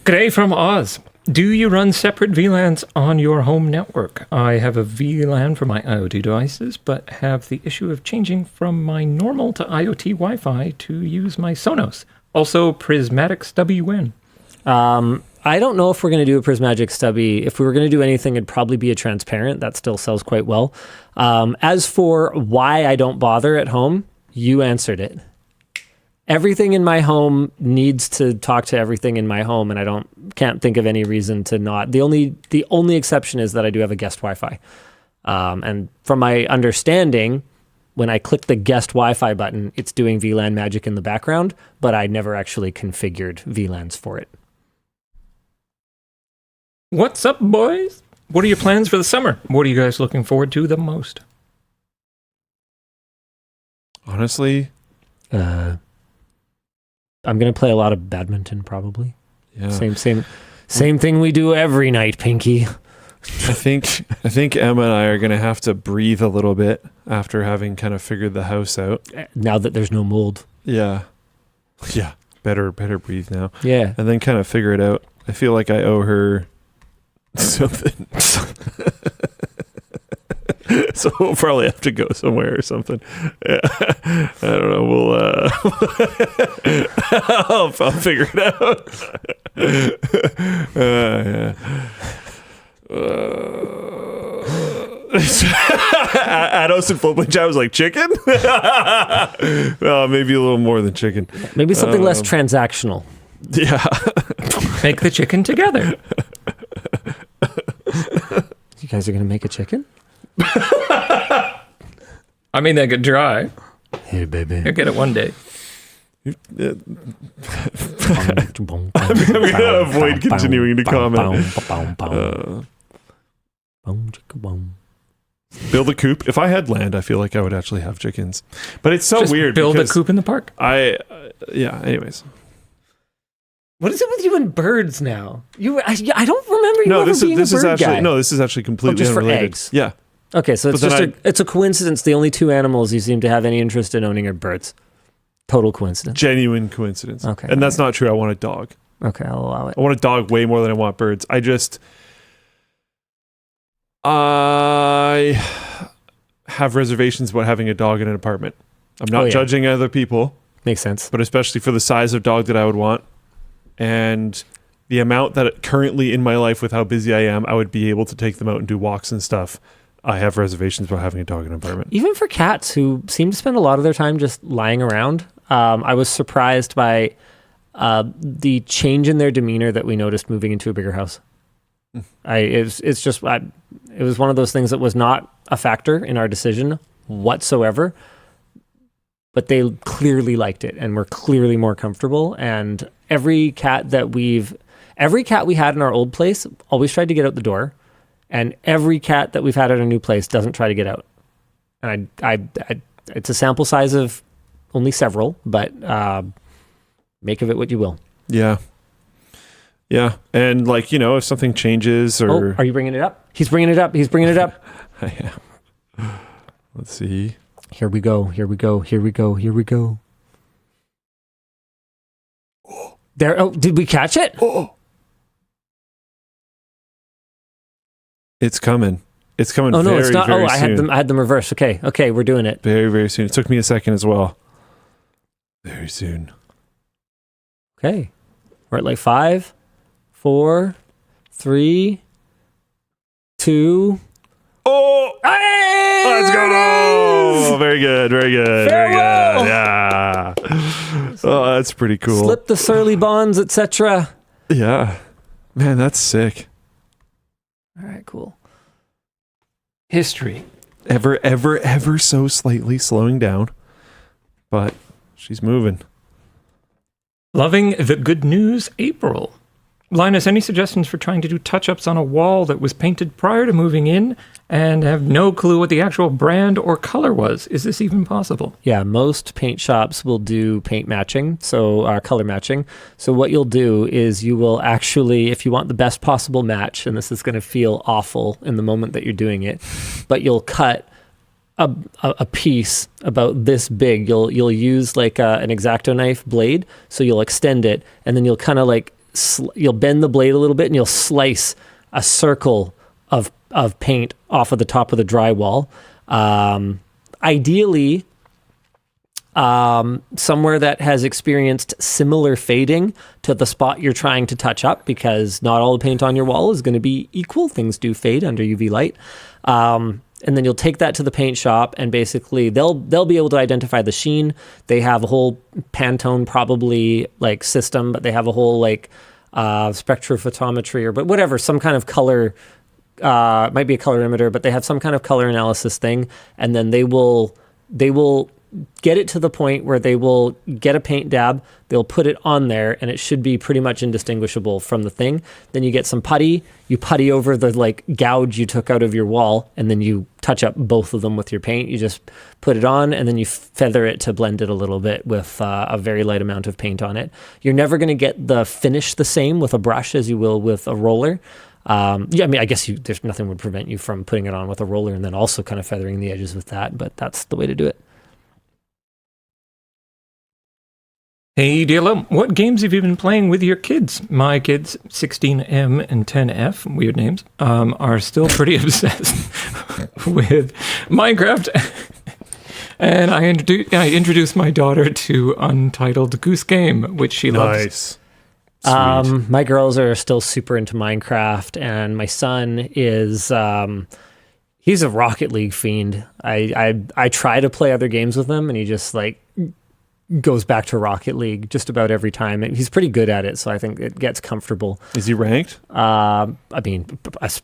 Gray from Oz. Do you run separate VLANs on your home network? I have a VLAN for my IoT devices, but have the issue of changing from my normal to IoT Wi-Fi to use my Sonos. Also, Prismatic Stubby WAN. I don't know if we're going to do a Prismatic Stubby. If we were going to do anything, it'd probably be a transparent. That still sells quite well. As for why I don't bother at home, you answered it. Everything in my home needs to talk to everything in my home, and I can't think of any reason to not. The only exception is that I do have a guest Wi-Fi. And from my understanding, when I click the guest Wi-Fi button, it's doing VLAN magic in the background, but I never actually configured VLANs for it. What's up, boys? What are your plans for the summer? What are you guys looking forward to the most? Honestly, I'm gonna play a lot of badminton probably. yeah. Same thing we do every night, Pinky. I think Emma and I are going to have to breathe a little bit after having kind of figured the house out. Now that there's no mold. Yeah. Yeah. Better breathe now. Yeah. And then kind of figure it out. I feel like I owe her something. So we'll probably have to go somewhere or something. Yeah. I don't know. I'll figure it out. Yeah. Ados and Floatplane chat was like, chicken? Maybe a little more than chicken. Maybe something less transactional. Yeah. Make the chicken together. You guys are going to make a chicken? I mean, they could try. Hey, baby. You'll get it one day. I'm going to avoid continuing to comment. Build a coop. If I had land, I feel like I would actually have chickens. But it's so Just weird. Build a because coop in the park. yeah, anyways. What is it with you and birds now? I don't remember you ever being a bird guy. This is actually completely just for unrelated. eggs? Yeah. Okay, so it's a coincidence. The only two animals you seem to have any interest in owning are birds. Total coincidence. Genuine coincidence. Okay. And that's not true. I want a dog. Okay, I'll allow it. I want a dog way more than I want birds. I have reservations about having a dog in an apartment. I'm not judging other people. Makes sense. But especially for the size of dog that I would want and the amount that currently in my life with how busy I am, I would be able to take them out and do walks and stuff. I have reservations about having a dog in an apartment. Even for cats who seem to spend a lot of their time just lying around, I was surprised by the change in their demeanor that we noticed moving into a bigger house. It was one of those things that was not a factor in our decision whatsoever, but they clearly liked it and were clearly more comfortable. And every cat we had in our old place always tried to get out the door, and every cat that we've had at our new place doesn't try to get out. And it's a sample size of only several, but make of it what you will. Yeah. Yeah. And if something changes or... Oh, are you bringing it up? He's bringing it up. I am. Let's see. Here we go. There. Oh, did we catch it? Oh. It's coming. It's coming. Oh no, very, it's not. very I had them reversed. Okay, we're doing it. Very, very soon. It took me a second as well. Very soon. Okay, we're at 5, 4, 3, 2. Oh, hey! Let's go! Very good. Farewell! Very good. Yeah. Oh, that's pretty cool. Slip the surly bonds, etc. Yeah, man, that's sick. All right, cool. History. Ever so slightly slowing down, but she's moving. Loving the good news, April. Linus, any suggestions for trying to do touch-ups on a wall that was painted prior to moving in and have no clue what the actual brand or color was? Is this even possible? Yeah, most paint shops will do paint matching, so color matching. So what you'll do is you will actually, if you want the best possible match, and this is going to feel awful in the moment that you're doing it, but you'll cut a piece about this big. You'll use like an X-Acto knife blade, so you'll extend it, and then you'll kind of like you'll bend the blade a little bit, and you'll slice a circle of paint off of the top of the drywall. Ideally, somewhere that has experienced similar fading to the spot you're trying to touch up, because not all the paint on your wall is going to be equal. Things do fade under UV light. And then you'll take that to the paint shop, and basically they'll be able to identify the sheen. They have a whole Pantone probably like system, but they have a whole like spectrophotometry but whatever, some kind of color, might be a colorimeter, but they have some kind of color analysis thing. And then they will get it to the point where they will get a paint dab, they'll put it on there, and it should be pretty much indistinguishable from the thing. Then you get some putty, you putty over the like gouge you took out of your wall, and then you touch up both of them with your paint. You just put it on, and then you feather it to blend it a little bit with a very light amount of paint on it. You're never going to get the finish the same with a brush as you will with a roller. I mean, I guess there's nothing would prevent you from putting it on with a roller and then also kind of feathering the edges with that, but that's the way to do it. Hey, DLM, what games have you been playing with your kids? My kids, 16M and 10F, weird names, are still pretty obsessed with Minecraft. And I introduced my daughter to Untitled Goose Game, which she loves. Nice. My girls are still super into Minecraft, and my son is he's a Rocket League fiend. I try to play other games with him, and he just like goes back to Rocket League just about every time. He's pretty good at it, so I think it gets comfortable. Is he ranked? I mean,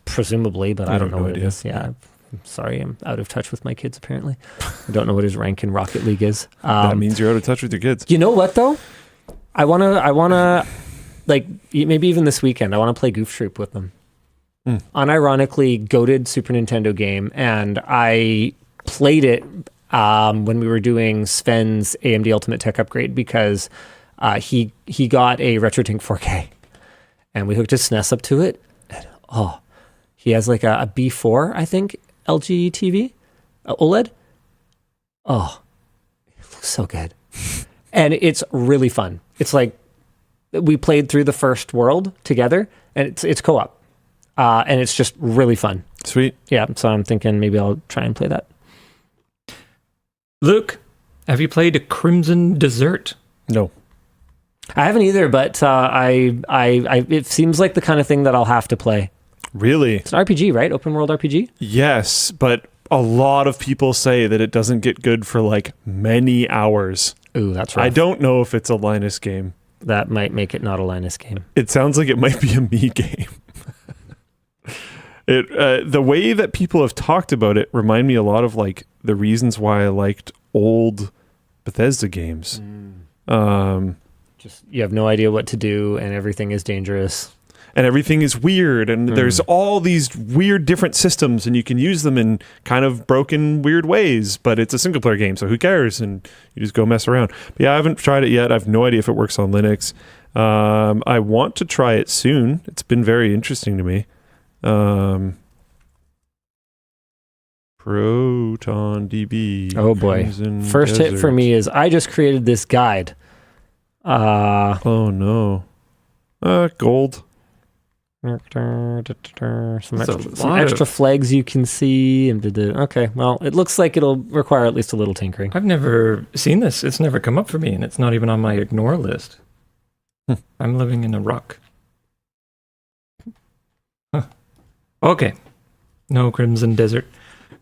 presumably, but I don't know no what idea. it is. Yeah. I'm sorry, I'm out of touch with my kids, apparently. I don't know what his rank in Rocket League is. That means you're out of touch with your kids. You know what, though? I wanna like maybe even this weekend, I want to play Goof Troop with them. Unironically goated Super Nintendo game, and I played it when we were doing Sven's AMD Ultimate Tech Upgrade because he got a RetroTink 4K, and we hooked his SNES up to it. And, he has like a B4, I think, LG TV, OLED. Oh, it looks so good, and it's really fun. It's like we played through the first world together, and it's co-op, and it's just really fun. Sweet. Yeah, so I'm thinking maybe I'll try and play that. Luke, have you played Crimson Desert? No. I haven't either, but I it seems like the kind of thing that I'll have to play. Really? It's an RPG, right? Open world RPG? Yes, but a lot of people say that it doesn't get good for like many hours. Ooh, that's right. I don't know if it's a Linus game. That might make it not a Linus game. It sounds like it might be a me game. The way that people have talked about it remind me a lot of like the reasons why I liked old Bethesda games. Just you have no idea what to do, and everything is dangerous. And everything is weird, and there's all these weird different systems, and you can use them in kind of broken, weird ways, but it's a single-player game, so who cares? And you just go mess around. But yeah, I haven't tried it yet. I have no idea if it works on Linux. I want to try it soon. It's been very interesting to me. Proton DB. Oh boy. Crimson First hit for Desert. me is I just created this guide. Oh no. Gold. Some That's some extra flags you can see. And okay, well, it looks like it'll require at least a little tinkering. I've never seen this. It's never come up for me, and it's not even on my ignore list. I'm living in a rock. Huh. Okay. No Crimson Desert.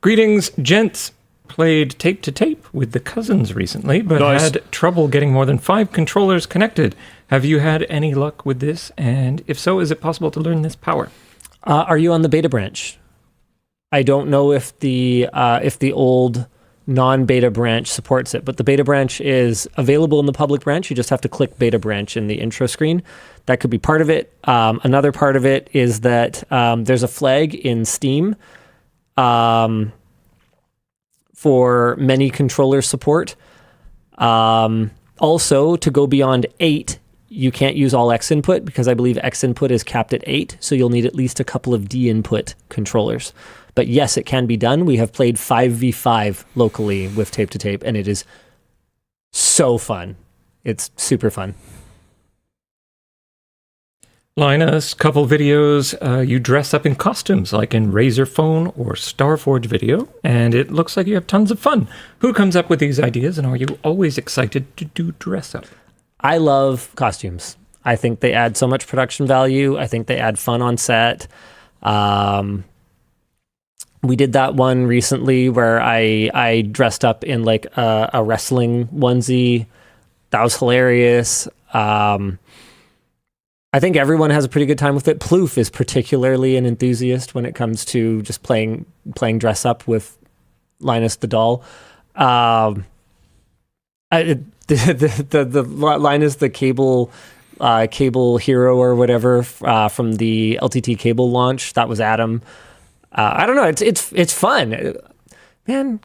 Greetings, gents. Played tape to tape with the cousins recently, but had trouble getting more than 5 controllers connected. Have you had any luck with this? And if so, is it possible to learn this power? Are you on the beta branch? I don't know if the old non-beta branch supports it, but the beta branch is available in the public branch. You just have to click beta branch in the intro screen. That could be part of it. Another part of it is that there's a flag in Steam for many controller support. Also, to go beyond 8, you can't use all X input because I believe X input is capped at 8, so you'll need at least a couple of D input controllers. But yes, it can be done. We have played 5v5 locally with tape to tape, and it is so fun. It's super fun. Linus, couple videos, you dress up in costumes like in Razer Phone or Starforge video, and it looks like you have tons of fun. Who comes up with these ideas, and are you always excited to do dress up? I love costumes. I think they add so much production value. I think they add fun on set. We did that one recently where I dressed up in like a wrestling onesie. That was hilarious. I think everyone has a pretty good time with it. Plouf is particularly an enthusiast when it comes to just playing dress up with Linus the doll. The line is the cable hero or whatever from the LTT cable launch. That was Adam. I don't know. It's fun, man.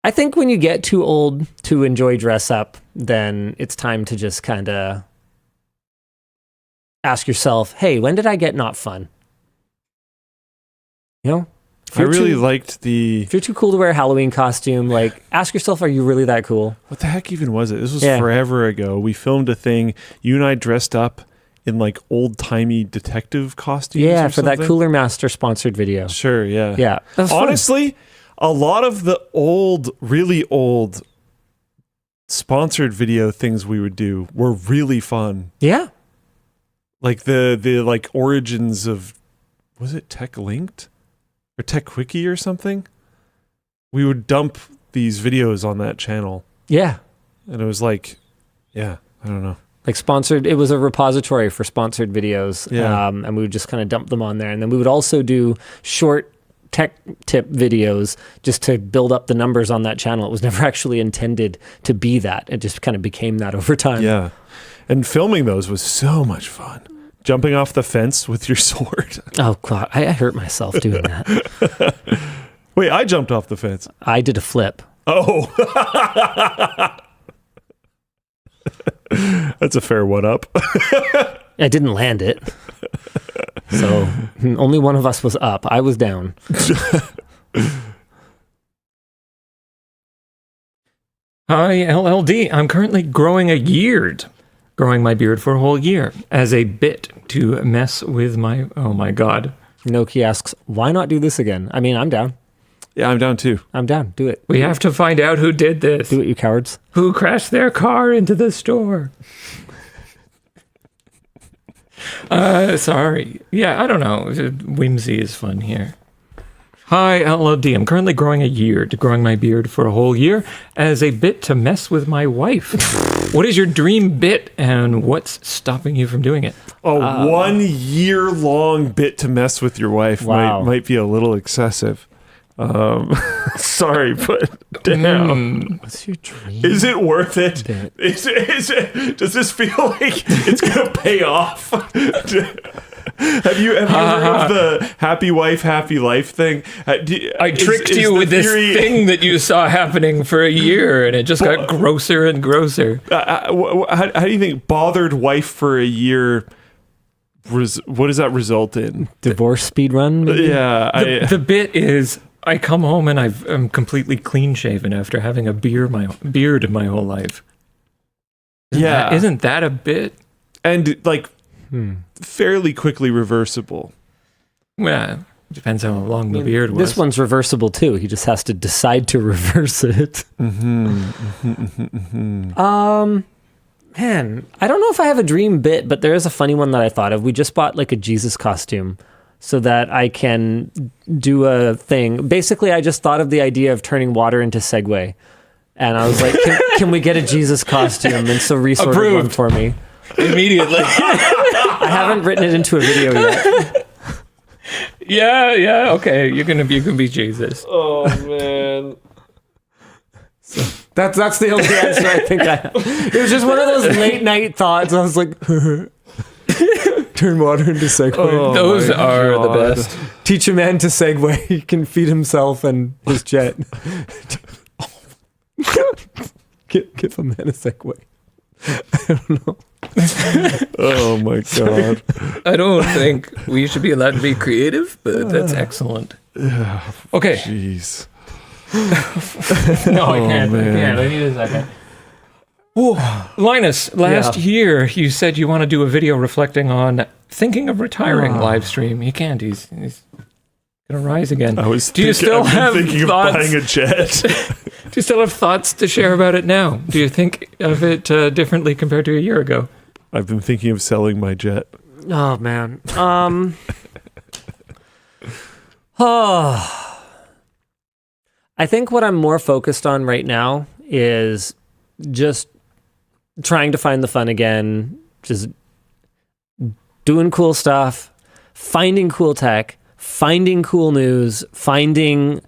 I think when you get too old to enjoy dress up, then it's time to just kind of ask yourself, hey, when did I get not fun? You know? I really liked the... If you're too cool to wear a Halloween costume, like, ask yourself, are you really that cool? What the heck even was it? This was forever ago. We filmed a thing. You and I dressed up in, like, old-timey detective costumes Yeah, or for that something. Cooler Master sponsored video. Sure, yeah. Yeah. That was fun. Honestly, a lot of the really old sponsored video things we would do were really fun. Yeah. Like the like origins of, was it Tech Linked or Tech Quickie or something? We would dump these videos on that channel. Yeah. And it was like, yeah, I don't know. Like sponsored, it was a repository for sponsored videos. Yeah. And we would just kind of dump them on there. And then we would also do short tech tip videos just to build up the numbers on that channel. It was never actually intended to be that. It just kind of became that over time. Yeah. And filming those was so much fun. Jumping off the fence with your sword. Oh, God. I hurt myself doing that. Wait, I jumped off the fence. I did a flip. Oh. That's a fair one-up. I didn't land it. So only one of us was up. I was down. Hi, LLD. I'm currently growing my beard for a whole year as a bit to mess with my... Oh, my God. Noki asks, why not do this again? I mean, I'm down. Yeah, I'm down too. I'm down. Do it. We have to find out who did this. Do it, you cowards. Who crashed their car into the store. Sorry. Yeah, I don't know. Whimsy is fun here. Hi, LLD. I'm currently growing my beard for a whole year as a bit to mess with my wife. What is your dream bit and what's stopping you from doing it? A 1 year long bit to mess with your wife might be a little excessive. Sorry, but damn. What's your dream? Is it worth it? Is it? Does this feel like it's gonna pay off? Have you heard of the happy wife, happy life thing? I tricked you with this thing that you saw happening for a year, and it just got grosser and grosser. How do you think bothered wife for a year? What does that result in? Divorce speed run? Maybe? Yeah. The bit is I come home and I'm completely clean shaven after having a beard my whole life. Isn't that a bit? And like fairly quickly reversible. Well, depends how long the beard was. This one's reversible too. He just has to decide to reverse it. Man, I don't know if I have a dream bit, but there is a funny one that I thought of. We just bought like a Jesus costume so that I can do a thing. Basically, I just thought of the idea of turning water into Segway. And I was like, can we get a Jesus costume? And so resorted one for me. Immediately. I haven't written it into a video yet. Yeah, okay. You can be Jesus. Oh, man. That's the only answer I think I have. It was just one of those late night thoughts. I was like, turn water into Segway. Oh, those are the best. Teach a man to Segway. He can feed himself and his jet. Give a man a Segway. I don't know. Oh my God. I don't think we should be allowed to be creative, but that's excellent. Okay. Jeez. No, I can't. I need a second. Whoa. Linus, last year you said you want to do a video reflecting on thinking of retiring live stream. He can't. He's gonna rise again. I was Do you still have thinking thoughts? of buying a jet. Do you still have thoughts to share about it now? Do you think of it differently compared to a year ago? I've been thinking of selling my jet. Oh, man. I think what I'm more focused on right now is just trying to find the fun again, just doing cool stuff, finding cool tech, finding cool news, finding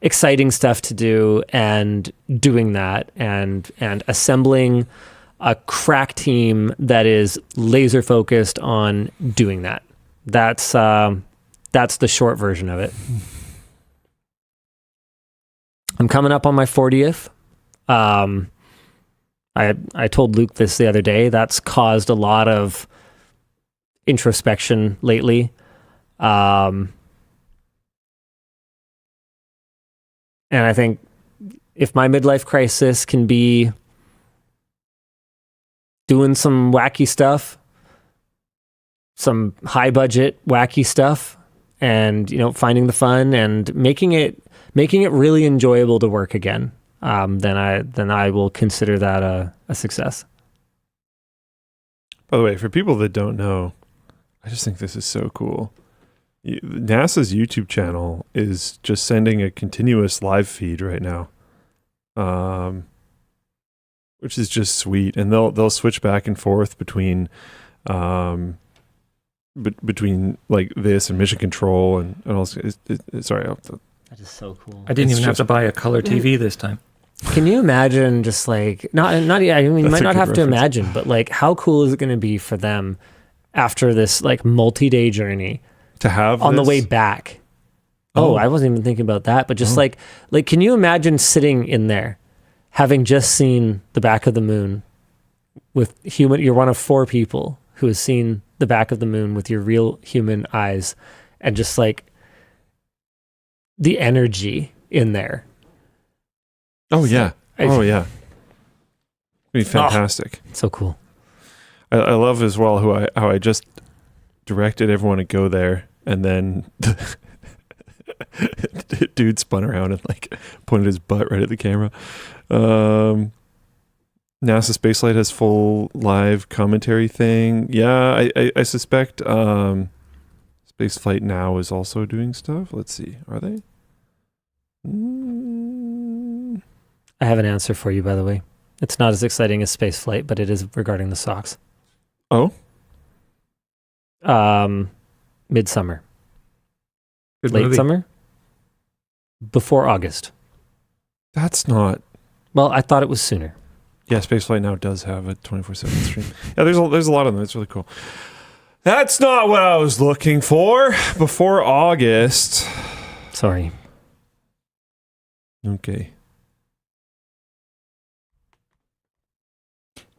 exciting stuff to do, and doing that and assembling a crack team that is laser focused on doing that. That's the short version of it. I'm coming up on my 40th. I told Luke this the other day. That's caused a lot of introspection lately. And I think if my midlife crisis can be doing some wacky stuff, some high budget wacky stuff, and finding the fun and making it really enjoyable to work again, then I will consider that a success. By the way, for people that don't know, I just think this is so cool. NASA's YouTube channel is just sending a continuous live feed right now, which is just sweet. And they'll switch back and forth between like this and Mission Control and also. Sorry, that is so cool. I didn't even have to buy a color TV this time. Can you imagine just like not? I mean, you might not have to imagine, but like, how cool is it going to be for them after this like multi-day journey to have on this? The way back? Oh, I wasn't even thinking about that. But just like, can you imagine sitting in there, having just seen the back of the moon with human? You're one of 4 people who has seen the back of the moon with your real human eyes, and just like the energy in there. Oh yeah. It'd be fantastic. So cool. I love as well how I just directed everyone to go there, and then the dude spun around and like pointed his butt right at the camera. NASA Spaceflight has full live commentary thing. Yeah, I suspect Spaceflight Now is also doing stuff. Let's see. Are they? I have an answer for you, by the way. It's not as exciting as Spaceflight, but it is regarding the socks. Oh? Midsummer. Good Late movie. summer? Before August. That's not... Well, I thought it was sooner. Yeah, Spaceflight Now does have a 24/7 stream. Yeah, there's a lot of them. It's really cool. That's not what I was looking for. Before August. Sorry. Okay.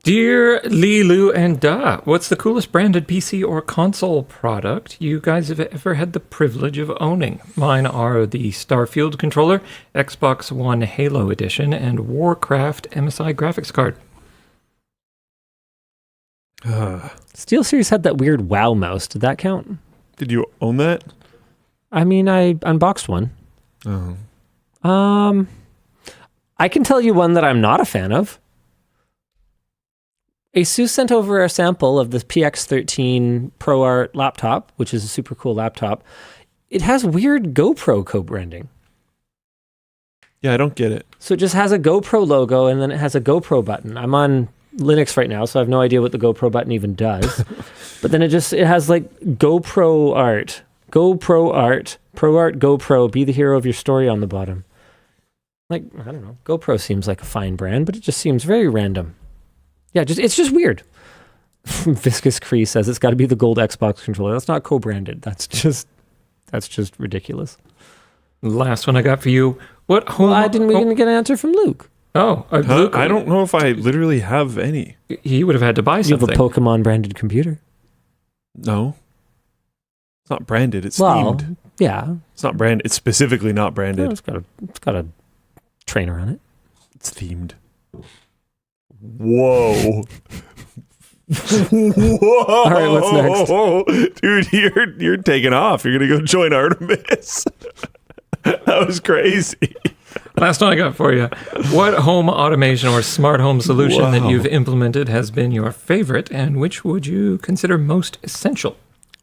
Dear Lilu and Da, what's the coolest branded PC or console product you guys have ever had the privilege of owning? Mine are the Starfield controller, Xbox One Halo Edition, and Warcraft MSI graphics card. SteelSeries had that weird WoW mouse. Did that count? Did you own that? I mean, I unboxed one. Oh. I can tell you one that I'm not a fan of. Asus sent over a sample of the PX13 ProArt laptop, which is a super cool laptop. It has weird GoPro co-branding. Yeah, I don't get it. So it just has a GoPro logo, and then it has a GoPro button. I'm on Linux right now, so I have no idea what the GoPro button even does. But then it has like GoPro art, ProArt GoPro, be the hero of your story on the bottom. Like, I don't know. GoPro seems like a fine brand, but it just seems very random. Yeah, it's just weird. Viscous Cree says it's got to be the gold Xbox controller. That's not co-branded. That's just ridiculous. Last one I got for you. What home? Well, we didn't get an answer from Luke. Luke, I don't know if I literally have any. He would have had to buy You have something. a Pokemon branded computer. No. It's not branded. It's themed. Yeah. It's not branded. It's specifically not branded. It's got a trainer on it. It's themed. Whoa. Whoa. All right, what's next? Dude, you're taking off. You're going to go join Artemis. That was crazy. Last one I got for you. What home automation or smart home solution that you've implemented has been your favorite, and which would you consider most essential?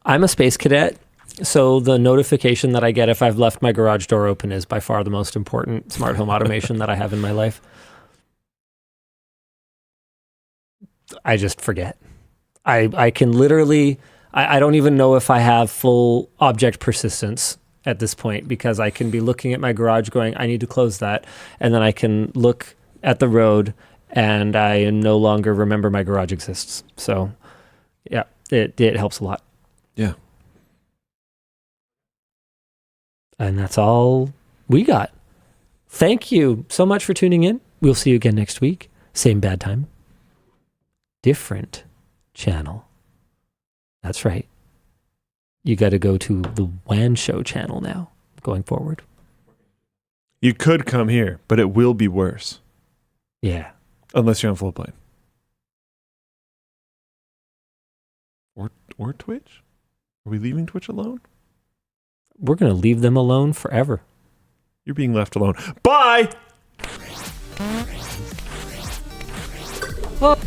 I'm a space cadet, so the notification that I get if I've left my garage door open is by far the most important smart home automation that I have in my life. I just forget. I can literally, I don't even know if I have full object persistence at this point, because I can be looking at my garage going, I need to close that. And then I can look at the road and I no longer remember my garage exists. So yeah, it helps a lot. Yeah. And that's all we got. Thank you so much for tuning in. We'll see you again next week. Same bad time. Different channel. That's right. You got to go to the WAN Show channel now, going forward. You could come here, but it will be worse. Yeah. Unless you're on Floatplane. Or Twitch? Are we leaving Twitch alone? We're going to leave them alone forever. You're being left alone. Bye! Oh.